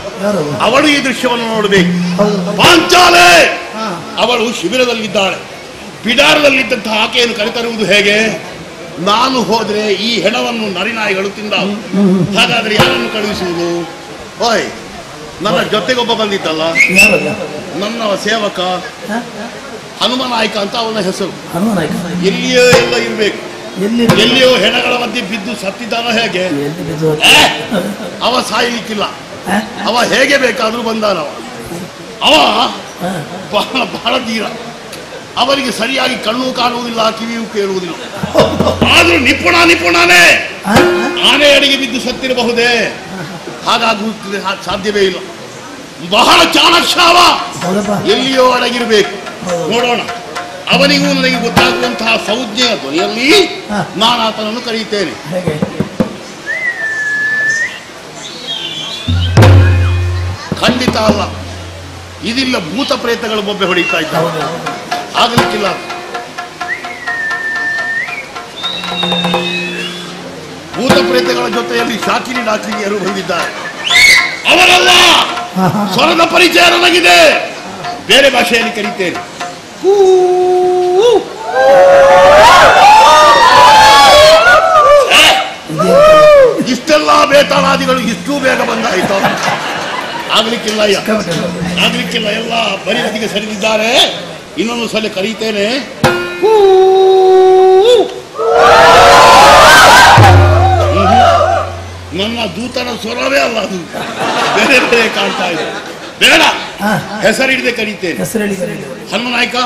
ಅವಳು ಈ ದೃಶ್ಯವನ್ನು ನೋಡಬೇಕು. ಪಾಂಚಾಲೆ ಅವಳು ಶಿಬಿರದಲ್ಲಿದ್ದಾಳೆ. ಬಿಡಾರದಲ್ಲಿದ್ದಂತಹ ಆಕೆಯನ್ನು ಕರೆತರುವುದು ಹೇಗೆ? ನಾನು ಹೋದ್ರೆ ಈ ಹೆಣವನ್ನು ನರಿನಾಯಿಗಳು ತಿಂದಾವು. ಹಾಗಾದ್ರೆ ಯಾರನ್ನು ಕಳುಹಿಸುವುದು? ಓಯ್, ನನ್ನ ಜೊತೆಗೊಬ್ಬ ಬಂದಿದ್ದಲ್ಲ, ನನ್ನ ಸೇವಕ ಹನುಮನಾಯಕ ಅಂತ ಅವನ ಹೆಸರು. ಎಲ್ಲಿಯೋ ಎಲ್ಲ ಇರ್ಬೇಕು. ಎಲ್ಲಿಯೋ ಹೆಣಗಳ ಮಧ್ಯೆ ಬಿದ್ದು ಸತ್ತಿದ್ದಾನ ಹೇಗೆ? ಅವ ಸಾಯಲಿಕ್ಕಿಲ್ಲ. ಅವ ಹೇಗೆ ಬೇಕಾದ್ರೂ ಬಂದಾನವ. ಅವ ಬಹಳ ಬಹಳ ಧೀರ. ಅವರಿಗೆ ಸರಿಯಾಗಿ ಕಣ್ಣು ಕಾಣುವುದಿಲ್ಲ, ಕಿವಿಯೂ ಕೇಳುವುದಿಲ್ಲ. ಆದ್ರೂ ನಿಪುಣನೇ. ಆನೆ ಅಡಿಗೆ ಬಿದ್ದು ಸತ್ತಿರಬಹುದೇ? ಹಾಗಾಗುತ್ತದೆ ಸಾಧ್ಯವೇ ಇಲ್ಲ. ಬಹಳ ಚಾಣಕ್ಷಾವ. ಎಲ್ಲಿಯೋ ಅಡಗಿರ್ಬೇಕು. ನೋಡೋಣ. ಅವನಿಗೂ ನನಗೆ ಗೊತ್ತಾಗುವಂತಹ ಸಂಜ್ಞೆಯ ಧ್ವನಿಯಲ್ಲಿ ನಾನು ಆತನನ್ನು ಕರೆಯುತ್ತೇನೆ. ಖಂಡಿತ ಅಲ್ಲ, ಇದಿಲ್ಲ. ಭೂತ ಪ್ರೇತಗಳು ಬೊಬ್ಬೆ ಹೊಡಿತಾ ಇದ್ದಾವೆ. ಆಗಲಿಕ್ಕಿಲ್ಲ. ಭೂತ ಪ್ರೇತಗಳ ಜೊತೆಯಲ್ಲಿ ಶಾಕಿನಿ ಡಾಕಿನಿಯರು ಬಂದಿದ್ದಾರೆ. ಅವರಲ್ಲ, ಸ್ವರದ ಪರಿಚಯ ನನಗಿದೆ. ಬೇರೆ ಭಾಷೆಯಲ್ಲಿ ಕರೀತೇನೆ. ಇಷ್ಟೆಲ್ಲ ಬೇತಾಳಾದಿಗಳು ಇಷ್ಟು ಬೇಗ ಬಂದಾಯಿತು. ಆಗ್ಲಿಕ್ಕಿಲ್ಲ, ಆಗ್ಲಿಕ್ಕಿಲ್ಲ. ಎಲ್ಲ ಬರೀ ನದಿಗೆ ಸರಿದಿದ್ದಾರೆ. ಇನ್ನೊಂದು ಸಲ ಕರೀತೇನೆ. ನನ್ನ ದೂತನ ಸ್ವರವೇ ಅಲ್ಲ, ಅದು ಬೇರೆ ಬೇರೆ ಕಾಣ್ತಾ ಇದೆ. ಬೇಡ, ಹೆಸರಿಡದೆ ಕರೀತೇನೆ. ಹನುಮನಾಯಕ,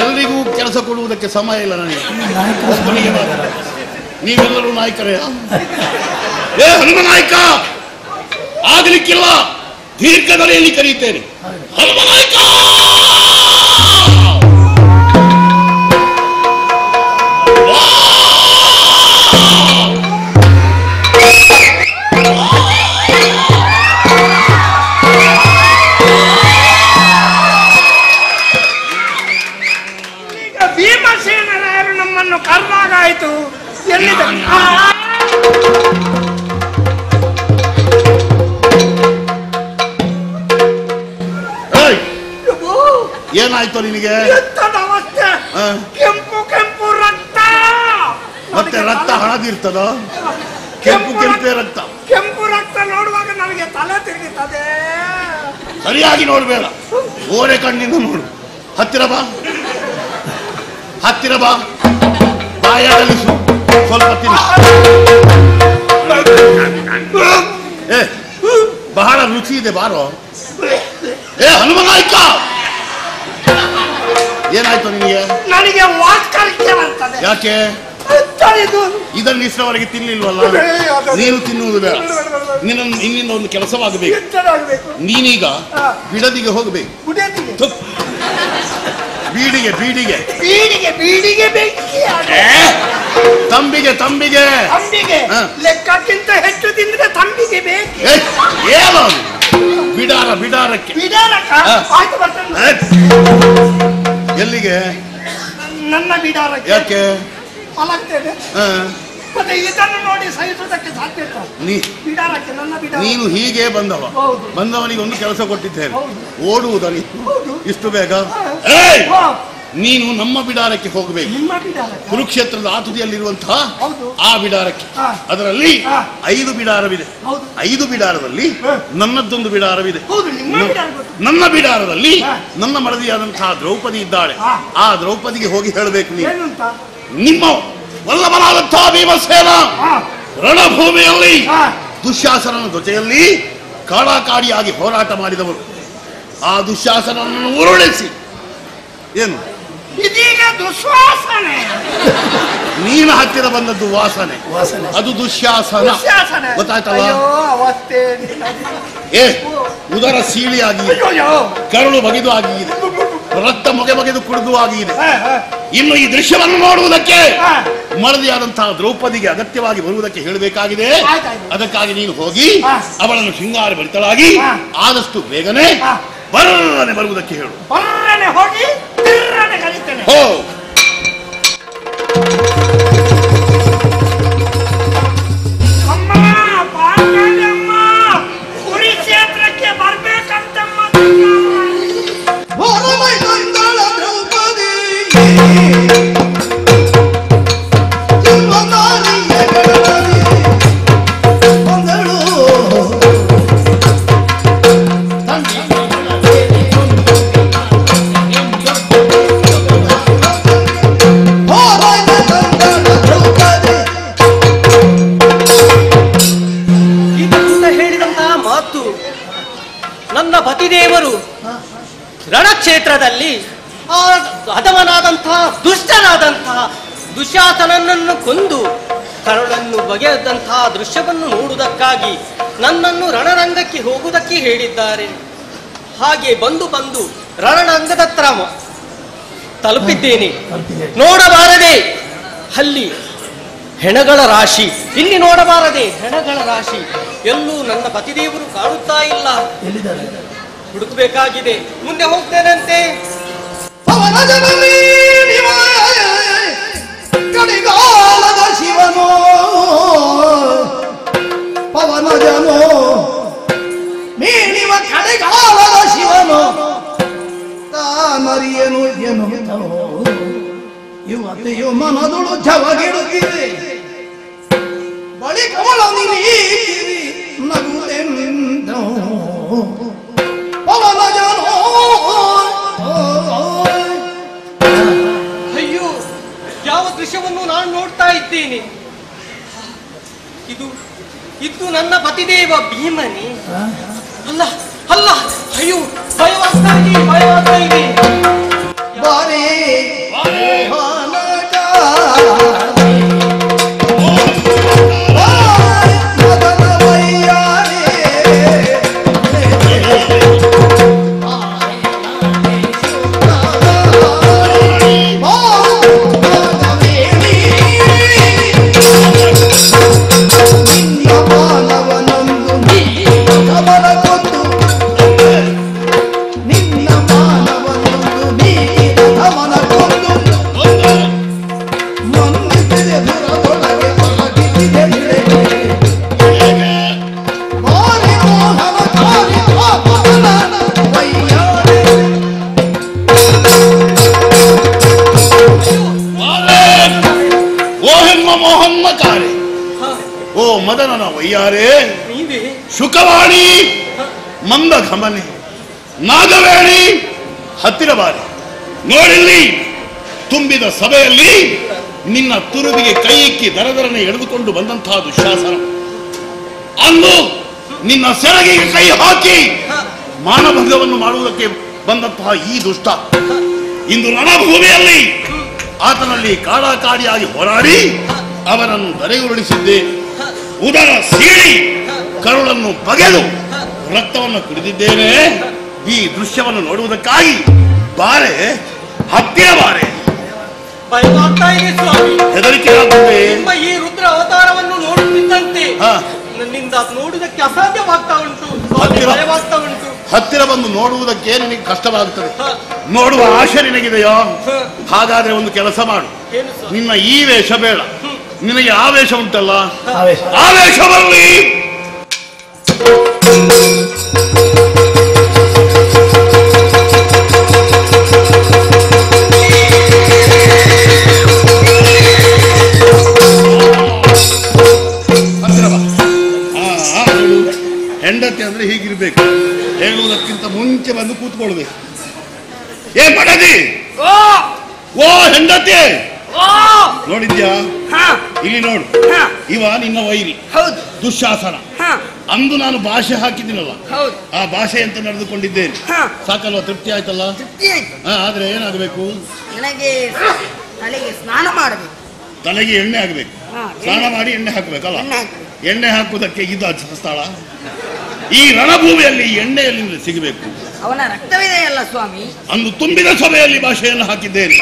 ಎಲ್ರಿಗೂ ಕೆಲಸ ಕೊಡುವುದಕ್ಕೆ ಸಮಯ ಇಲ್ಲ ನನಗೆ. ಒಬ್ಬನಿಗೆ ನೀವೆಲ್ಲರೂ ನಾಯಕರೇ. ಏ ಹನುಮನಾಯಕ, ಆಗ್ಲಿಕ್ಕಿಲ್ಲ. ದೀರ್ಘದರೆಯಲ್ಲಿ ಕರೀತೇನೆ. ಹನುಮನಾಯಕ, ಭೀಮಸೇನರಾಯರು ನಮ್ಮನ್ನು ಕರ್ನಾಗಾಯಿತು. ಎಲ್ಲಿದೆ? ಏನಾಯ್ತು ನಿನಗೆ? ಅವಸ್ಥೆ. ಕೆಂಪು ಕೆಂಪು ರಕ್ತ. ಮತ್ತೆ ರಕ್ತ ಹಳದಿರ್ತದ? ಕೆಂಪು ಕೆಂಪೇ ರಕ್ತ. ಕೆಂಪು ರಕ್ತ ನೋಡುವಾಗ ನನಗೆ ತಲೆ ತಿರುಗುತ್ತದೆ. ಸರಿಯಾಗಿ ನೋಡ್ಬೇಡ, ಓರೆ ಕಣ್ಣಿಂದ ನೋಡು. ಹತ್ತಿರ ಬಾ, ಹತ್ತಿರ ಬಾ. ಬಾಯಾಡಲಿಸು, ಸ್ವಲ್ಪ ತಿನ್ನು. ಏ, ಬಹಳ ರುಚಿ ಇದೆ, ಬಾರೋ. ಏ ಹನುಮನಾಯಕ, ಏನಾಯ್ತು ನಿನಗೆ? ನನಗೆ ವಾತ್ಕರಿಕೆ ಬರ್ತದೆ. ಯಾಕೆ? ಇದನ್ನು ಇಷ್ಟವರೆಗೆ ತಿನ್ಲಿಲ್ವಲ್ಲ. ನೀನು ತಿನ್ನುವುದು ಬೇಡ. ಇನ್ನಿಂದ ಒಂದು ಕೆಲಸವಾಗಬೇಕು. ನೀನೀಗ ಬಿಡದಿಗೆ ಹೋಗಬೇಕು. ಬೀಡಿಗೆ ಬೀಡಿಗೆ ಬೀಡಿಗೆ ಬೀಡಿಗೆ ತಂಬಿಗೆ ತಂಬಿಗೆ ಲೆಕ್ಕಕ್ಕಿಂತ ಹೆಚ್ಚು ತಿಂದ್ರೆ ತಂಬಿಗೆ ಬೇಕು. ಏನು ಬಿಡಾರ? ಬಿಡಾರಕ್ಕೆ. ಎಲ್ಲಿಗೆ? ನನ್ನ ಬಿಡಾರಕ್ಕೆ. ಯಾಕೆ? ಮಲಗ್ತೇನೆ. ಮತ್ತೆ ಇದನ್ನು ನೋಡಿ ಸಹಿಸುವುದಕ್ಕೆ ಸಾಧ್ಯ ಇಲ್ಲ. ಬಿಡಾರಕ್ಕೆ, ನನ್ನ ಬಿಡಾರ. ನೀನು ಹೀಗೆ ಬಂದವನಿಗೆ ಒಂದು ಕೆಲಸ ಕೊಟ್ಟಿದ್ದೇನೆ. ಓಡುವುದ ನೀನು ಇಷ್ಟು ಬೇಗ? ನೀನು ನಮ್ಮ ಬಿಡಾರಕ್ಕೆ ಹೋಗಬೇಕು. ಕುರುಕ್ಷೇತ್ರದ ಆತುದಿಯಲ್ಲಿರುವಂತಹ ಆ ಬಿಡಾರಕ್ಕೆ. ಅದರಲ್ಲಿ 5 ಬಿಡಾರವಿದೆ. 5 ಬಿಡಾರದಲ್ಲಿ ನನ್ನದೊಂದು ಬಿಡಾರವಿದೆ. ನನ್ನ ಬಿಡಾರದಲ್ಲಿ ನನ್ನ ಮಡದಿಯಾದಂತಹ ದ್ರೌಪದಿ ಇದ್ದಾಳೆ. ಆ ದ್ರೌಪದಿಗೆ ಹೋಗಿ ಹೇಳಬೇಕು, ನೀನು ನಿಮ್ಮ ವಲ್ಲಭನಾದಂತಹ ಭೀಮಸೇನ ರಣಭೂಮಿಯಲ್ಲಿ ದುಶ್ಯಾಸನನ ಜೊತೆಯಲ್ಲಿ ಕಾಡಾಕಾಡಿಯಾಗಿ ಹೋರಾಟ ಮಾಡಿದವರು. ಆ ದುಶ್ಯಾಸನನ್ನು ಉರುಳಿಸಿ ಏನು ಇದೀಗ ದುಶ್ವಾಸನೆ. ನೀನು ಹತ್ತಿರ ಬಂದದ್ದು ವಾಸನೆ, ಅದು ದುಶ್ಯಾಸನ. ಗೊತ್ತಾಯ್ತಲ್ಲ? ಏ ಉದರ ಸೀಳಿ ಆಗಿದೆ, ಕರುಳು ಬಗೆದು ಆಗಿದೆ, ರಕ್ತ ಮೊಗೆ ಬಗೆದು ಕುಡಿದು ಆಗಿದೆ. ಇನ್ನು ಈ ದೃಶ್ಯವನ್ನು ನೋಡುವುದಕ್ಕೆ ಮಡದಿಯಾದಂತಹ ದ್ರೌಪದಿಗೆ ಅಗತ್ಯವಾಗಿ ಬರುವುದಕ್ಕೆ ಹೇಳಬೇಕಾಗಿದೆ. ಅದಕ್ಕಾಗಿ ನೀನು ಹೋಗಿ ಅವಳನ್ನು ಶೃಂಗಾರ ಭರಿತಳಾಗಿ ಆದಷ್ಟು ಬೇಗನೆ ಬರುವುದಕ್ಕೆ ಹೇಳು. ಹೋಗಿ ಹೋ ಮಾತು. ನನ್ನ ಪತಿದೇವರು ರಣಕ್ಷೇತ್ರದಲ್ಲಿ ಆ ಅಧಮನಾದಂತಹ ದುಷ್ಟನಾದಂತಹ ದುಶ್ಯಾಸನನನ್ನು ಕೊಂದು ಕರುಳನ್ನು ಬಗೆದಂತಹ ದೃಶ್ಯವನ್ನು ನೋಡುವುದಕ್ಕಾಗಿ ನನ್ನನ್ನು ರಣರಂಗಕ್ಕೆ ಹೋಗುವುದಕ್ಕೆ ಹೇಳಿದ್ದಾರೆ. ಹಾಗೆ ಬಂದು ರಣರಂಗದ ಹತ್ರ ತಲುಪಿದ್ದೇನೆ. ನೋಡಬಾರದೆ ಅಲ್ಲಿ ಹೆಣಗಳ ರಾಶಿ, ಇಲ್ಲಿ ನೋಡಬಾರದೆ ಹೆಣಗಳ ರಾಶಿ. ಎಲ್ಲೂ ನನ್ನ ಪತಿದೇವರು ಕಾಣುತ್ತಾ ಇಲ್ಲ. ಹುಡುಕಬೇಕಾಗಿದೆ. ಮುಂದೆ ಹೋಗ್ತೇನಂತೆ. ಕಡಿಗಾಲದ ಶಿವನೋ ಪವನ ಜನೋ ಮೀನಿವ ಕಡೆಗಾಲದ ಶಿವನೋ ತಾನರಿಯನು ಎನ್ನುತ್ತೋ ಯುವತಿಯು ಮನದೊಳು ಝವಗಿಡುತ್ತಿದೆ. ಬಳಿಕವಳ ನಿರೀಕಿರಿ ನಗುತ್ತೆಂದೋ ಪವನ ಜನೋ. ಅಯ್ಯೋ, ಯಾವ ದೃಶ್ಯವನ್ನು ನಾನು ನೋಡ್ತಾ ಇದ್ದೇನೆ. ಇದು ನನ್ನ ಪತಿದೇವ ಭೀಮನಿ. ಅಲ್ಲ ಅಲ್ಲ, ಅಯ್ಯೋ ಭಯವಾಗ್ತಾ ಇದೆ. ಬಾರೇ ಮದನನ ವಯ್ಯಾರೆ ಶುಕವಾಣಿ ಮಂದ ಘಮನೆ ನಾಗವೇಣಿ ಹತ್ತಿರ ಬಾರಿ ನೋಡಿಲ್ಲಿ ತುಂಬಿದ ಸಭೆಯಲ್ಲಿ ನಿನ್ನ ತುರುವಿಗೆ ಕೈ ಇಕ್ಕಿ ದರದರನೆ ಎಳೆದುಕೊಂಡು ಬಂದಂತಹ ದುಶ್ಯಾಸನ ಅಂದು ನಿನ್ನ ಸೆರಗಿಗೆ ಕೈ ಹಾಕಿ ಮಾನಭಂಗವನ್ನು ಮಾಡುವುದಕ್ಕೆ ಬಂದಂತಹ ಈ ದುಷ್ಟ ಇಂದು ರಣಭೂಮಿಯಲ್ಲಿ ಆತನಲ್ಲಿ ಕಾಡಾಕಾಡಿಯಾಗಿ ಹೋರಾಡಿ ಅವನನ್ನು ದರೆಯುರುಳಿಸಿದ್ದೇನೆ. ಉದರ ಸೀಳಿ ಕರುಳನ್ನು ಬಗೆದು ರಕ್ತವನ್ನು ಕುಡಿದಿದ್ದೇನೆ. ಈ ದೃಶ್ಯವನ್ನು ನೋಡುವುದಕ್ಕಾಗಿ ಬಾರೆ, ಹತ್ತಿರ ಬಾರೆ. ಹೆದರಿಕೆ ಈ ರುದ್ರ ಅವತಾರವನ್ನು ನೋಡುತ್ತಿದ್ದಂತೆ ನನ್ನಿಂದ ನೋಡುವುದಕ್ಕೆ ಅಸಾಧ್ಯವಾಗ್ತಾ ಉಂಟು. ಹತ್ತಿರ ಬಂದು ನೋಡುವುದಕ್ಕೆ ನಿನಗೆ ಕಷ್ಟವಾಗುತ್ತದೆ. ನೋಡುವ ಆಶೆ ನಿನಗಿದೆಯೋ? ಹಾಗಾದ್ರೆ ಒಂದು ಕೆಲಸ ಮಾಡು. ನಿನ್ನ ಈ ವೇಷ ಬೇಡ, ನಿನಗೆ ಆವೇಶ ಉಂಟಲ್ಲ, ಆವೇಶದಲ್ಲಿ ಹೆಂಡತಿ ಅಂದ್ರೆ ಹೀಗಿರ್ಬೇಕು. ಹೇಳುವುದಕ್ಕಿಂತ ಮುಂಚೆ ಬಂದು ಕೂತ್ಕೊಳ್ಬೇಕು. ಏ ಮಡದಿ, ಓ ಹೆಂಡತಿ, ನೋಡಿದ್ಯಾ? ಇಲ್ಲಿ ನೋಡು, ಇವ ನಿನ್ನ ವೈರಿ ದುಶ್ಯಾಸನ. ಅಂದು ನಾನು ಭಾಷೆ ಹಾಕಿದ್ದೀನಲ್ಲ, ಆ ಭಾಷೆ ಅಂತ ನಡೆದುಕೊಂಡಿದ್ದೇನೆ. ಸಾಕಲ್ವಾ? ತೃಪ್ತಿ ಆಯ್ತಲ್ಲ? ಆದ್ರೆ ಏನಾಗಬೇಕು? ನನಗೆ ತಲೆಗೆ ಸ್ನಾನ ಮಾಡಬೇಕು. ತಲೆಗೆ ಎಣ್ಣೆ ಹಾಕಬೇಕು. ಸ್ನಾನ ಮಾಡಿ ಎಣ್ಣೆ ಹಾಕಬೇಕಲ್ಲ? ಎಣ್ಣೆ ಹಾಕುವುದಕ್ಕೆ ಇದು ಸ್ಥಳ. ಈ ರಣಭೂಮಿಯಲ್ಲಿ ಎಣ್ಣೆಯಲ್ಲಿ ಸಿಗಬೇಕು. ಅವನ ರಕ್ತವಿದೆಯಲ್ಲ ಸ್ವಾಮಿ. ಅಂದು ತುಂಬಿದ ಸಭೆಯಲ್ಲಿ ಭಾಷೆಯನ್ನು ಹಾಕಿದ್ದೇನೆ.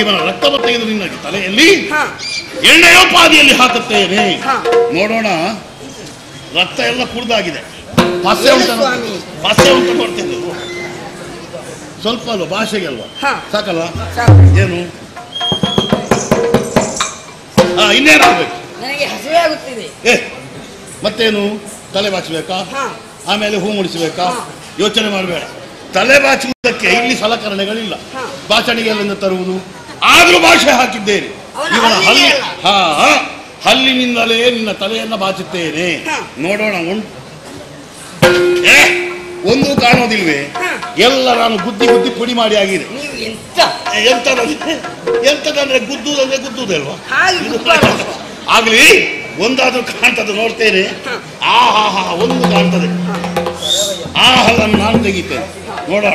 ಇವನ ರಕ್ತವನ್ನು ತೆಗೆದು ನಿನ್ನ ತಲೆಯಲ್ಲಿ ಎಣ್ಣೆಯೋಪಾದಿಯಲ್ಲಿ ಹಾಕುತ್ತೇನೆ. ನೋಡೋಣ. ರಕ್ತ ಎಲ್ಲ ಕುಡ್ದಾಗಿದೆ. ಪಸೆ ಉಂಟ ಕೊಡ್ತೇನೆ. ಸ್ವಲ್ಪ ಅಲ್ವಾ ಭಾಷೆಗೆ ಅಲ್ವಾ? ಸಾಕಲ್ಲ? ಏನು ಇನ್ನೇನಾಗಬೇಕು? ನನಗೆ ಹಸಿವೆ ಆಗುತ್ತಿದೆ. ಮತ್ತೇನು? ತಲೆ ಬಾಚಬೇಕಾ? ಆಮೇಲೆ ಹೂ ಮುಡಿಸಬೇಕಾ? ಯೋಚನೆ ಮಾಡಬೇಡ. ತಲೆ ಬಾಚುವುದಕ್ಕೆ ಇಲ್ಲಿ ಸಲಕರಣೆಗಳಿಲ್ಲ. ಬಾಚಣಿಗೆ ಎಲ್ಲಿಂದ ತರುವುದು? ಆದ್ರೂ ಭಾಷೆ ಹಾಕಿದ್ದೇನೆ. ಇವನ ಹಲ್ಲಿನಿಂದಲೇ ನಿನ್ನ ತಲೆಯನ್ನ ಬಾಚುತ್ತೇನೆ. ನೋಡೋಣ. ಒಂದು ಕಾಣೋದಿಲ್ವೇ? ಎಲ್ಲ ನಾನು ಗುದ್ದಿ ಗುದ್ದಿ ಪುಡಿ ಮಾಡಿ ಆಗಿದೆ. ಎಂತದಂದ್ರೆ ಗುದ್ದುವುದಲ್ವಾ? ಆಗ್ಲಿ, ಒಂದಾದ್ರೂ ಕಾಣ್ತದೆ. ನೋಡ್ತೇನೆ. ಒಂದು ಕಾಣ್ತದೆ. ಆ ಹಲ್ಲನ್ನು ನಾನು ತೆಗಿತೇನೆ, ನೋಡೋಣ.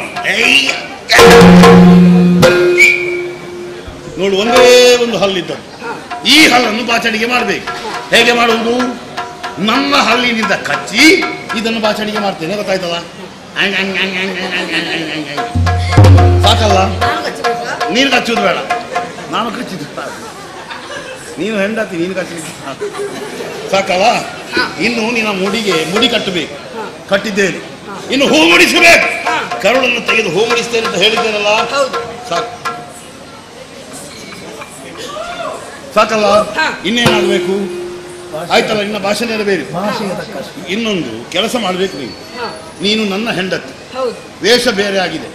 ನೋಡು, ಒಂದೇ ಒಂದು ಹಲ್ಲಿದ್ದದ್ದು. ಈ ಹಲ್ಲನ್ನು ಬಾಚಣಿಗೆ ಮಾಡಬೇಕು. ಹೇಗೆ ಮಾಡುವುದು? ನನ್ನ ಹಲ್ಲಿನಿಂದ ಕಚ್ಚಿ ಇದನ್ನು ಬಾಚಣಿಗೆ ಮಾಡ್ತೇನೆ, ಗೊತ್ತಾಯ್ತಲ್ಲ? ಸಾಕಲ್ಲ? ನೀನು ಕಚ್ಚುವುದು ಬೇಡ, ನಾನು ಕಚ್ಚಿದ್ದು. ನೀನು ಹೆಂಡತಿ, ನೀನು ಕಚ್ಚಲಿಕ್ಕೆ ಸಾಕಲ್ಲ? ಇನ್ನು ನಿನ್ನ ಮುಡಿ ಕಟ್ಟಬೇಕು. ಕಟ್ಟಿದ್ದೇನೆ, ಇನ್ನು ಹೂ ಮುಡಿಸಬೇಕು. ಕರುಳನ್ನು ತೆಗೆದು ಹೂ ಮುಡಿಸ್ತೇನೆ ಅಂತ ಹೇಳಿದ್ದೇನಲ್ಲ, ಸಾಕಲ್ಲ? ಇನ್ನೇನಾಗಬೇಕು? ಆಯ್ತಲ್ಲ, ನಿನ್ನ ಭಾಷೆ ಬೇರೆ. ಇನ್ನೊಂದು ಕೆಲಸ ಮಾಡಬೇಕು. ನೀನು ನನ್ನ ಹೆಂಡತಿ, ವೇಷ ಬೇರೆ ಆಗಿದೆ.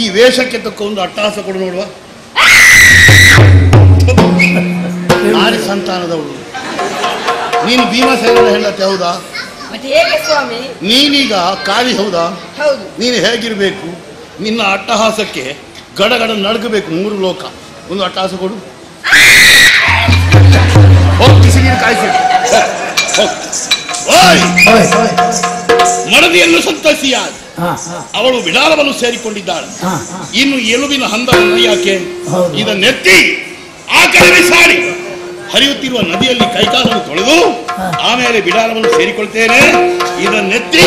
ಈ ವೇಷಕ್ಕೆ ತಕ್ಕ ಒಂದು ಅಟ್ಟಹಾಸ ಕೊಡು ನೋಡುವ. ನಾರಿ ಸಂತಾನದವಳು ನೀನು, ಭೀಮಸೇನನ ಹೆಂಡತಿ ಹೌದಾ? ನೀನೀಗ ಕಾಳಿ ಹೌದಾ? ನೀನು ಹೇಗಿರ್ಬೇಕು? ನಿನ್ನ ಅಟ್ಟಹಾಸಕ್ಕೆ ಗಡಗಡ ನಡಗಬೇಕು 3 ಲೋಕ. ಒಂದು ಅಟ್ಟಹಾಸ ಕೊಡು. ಬಿಸಿನೀರು ಕಾಯಿಸಿ. ಮಡದಿಯನ್ನು ಸಂತಸಿಯಾದ ಅವಳು ಬಿಡಾರವನ್ನು ಸೇರಿಕೊಂಡಿದ್ದಾಳೆ. ಇನ್ನು ಎಲುಬಿನ ಹಂದವನ್ನು ಯಾಕೆ ಇದನ್ನೆತ್ತಿ ಆ ಕಡೆ ಬಿಸಾಡಿ ಹರಿಯುತ್ತಿರುವ ನದಿಯಲ್ಲಿ ಕೈಕಾಲನ್ನು ತೊಳೆದು ಆಮೇಲೆ ಬಿಡಾರವನ್ನು ಸೇರಿಕೊಳ್ತೇನೆ. ಇದನ್ನೆತ್ತಿ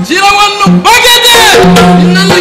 ಶಿರವನ್ನು ಬಗೆದೆ ನಿನ್ನನ್ನು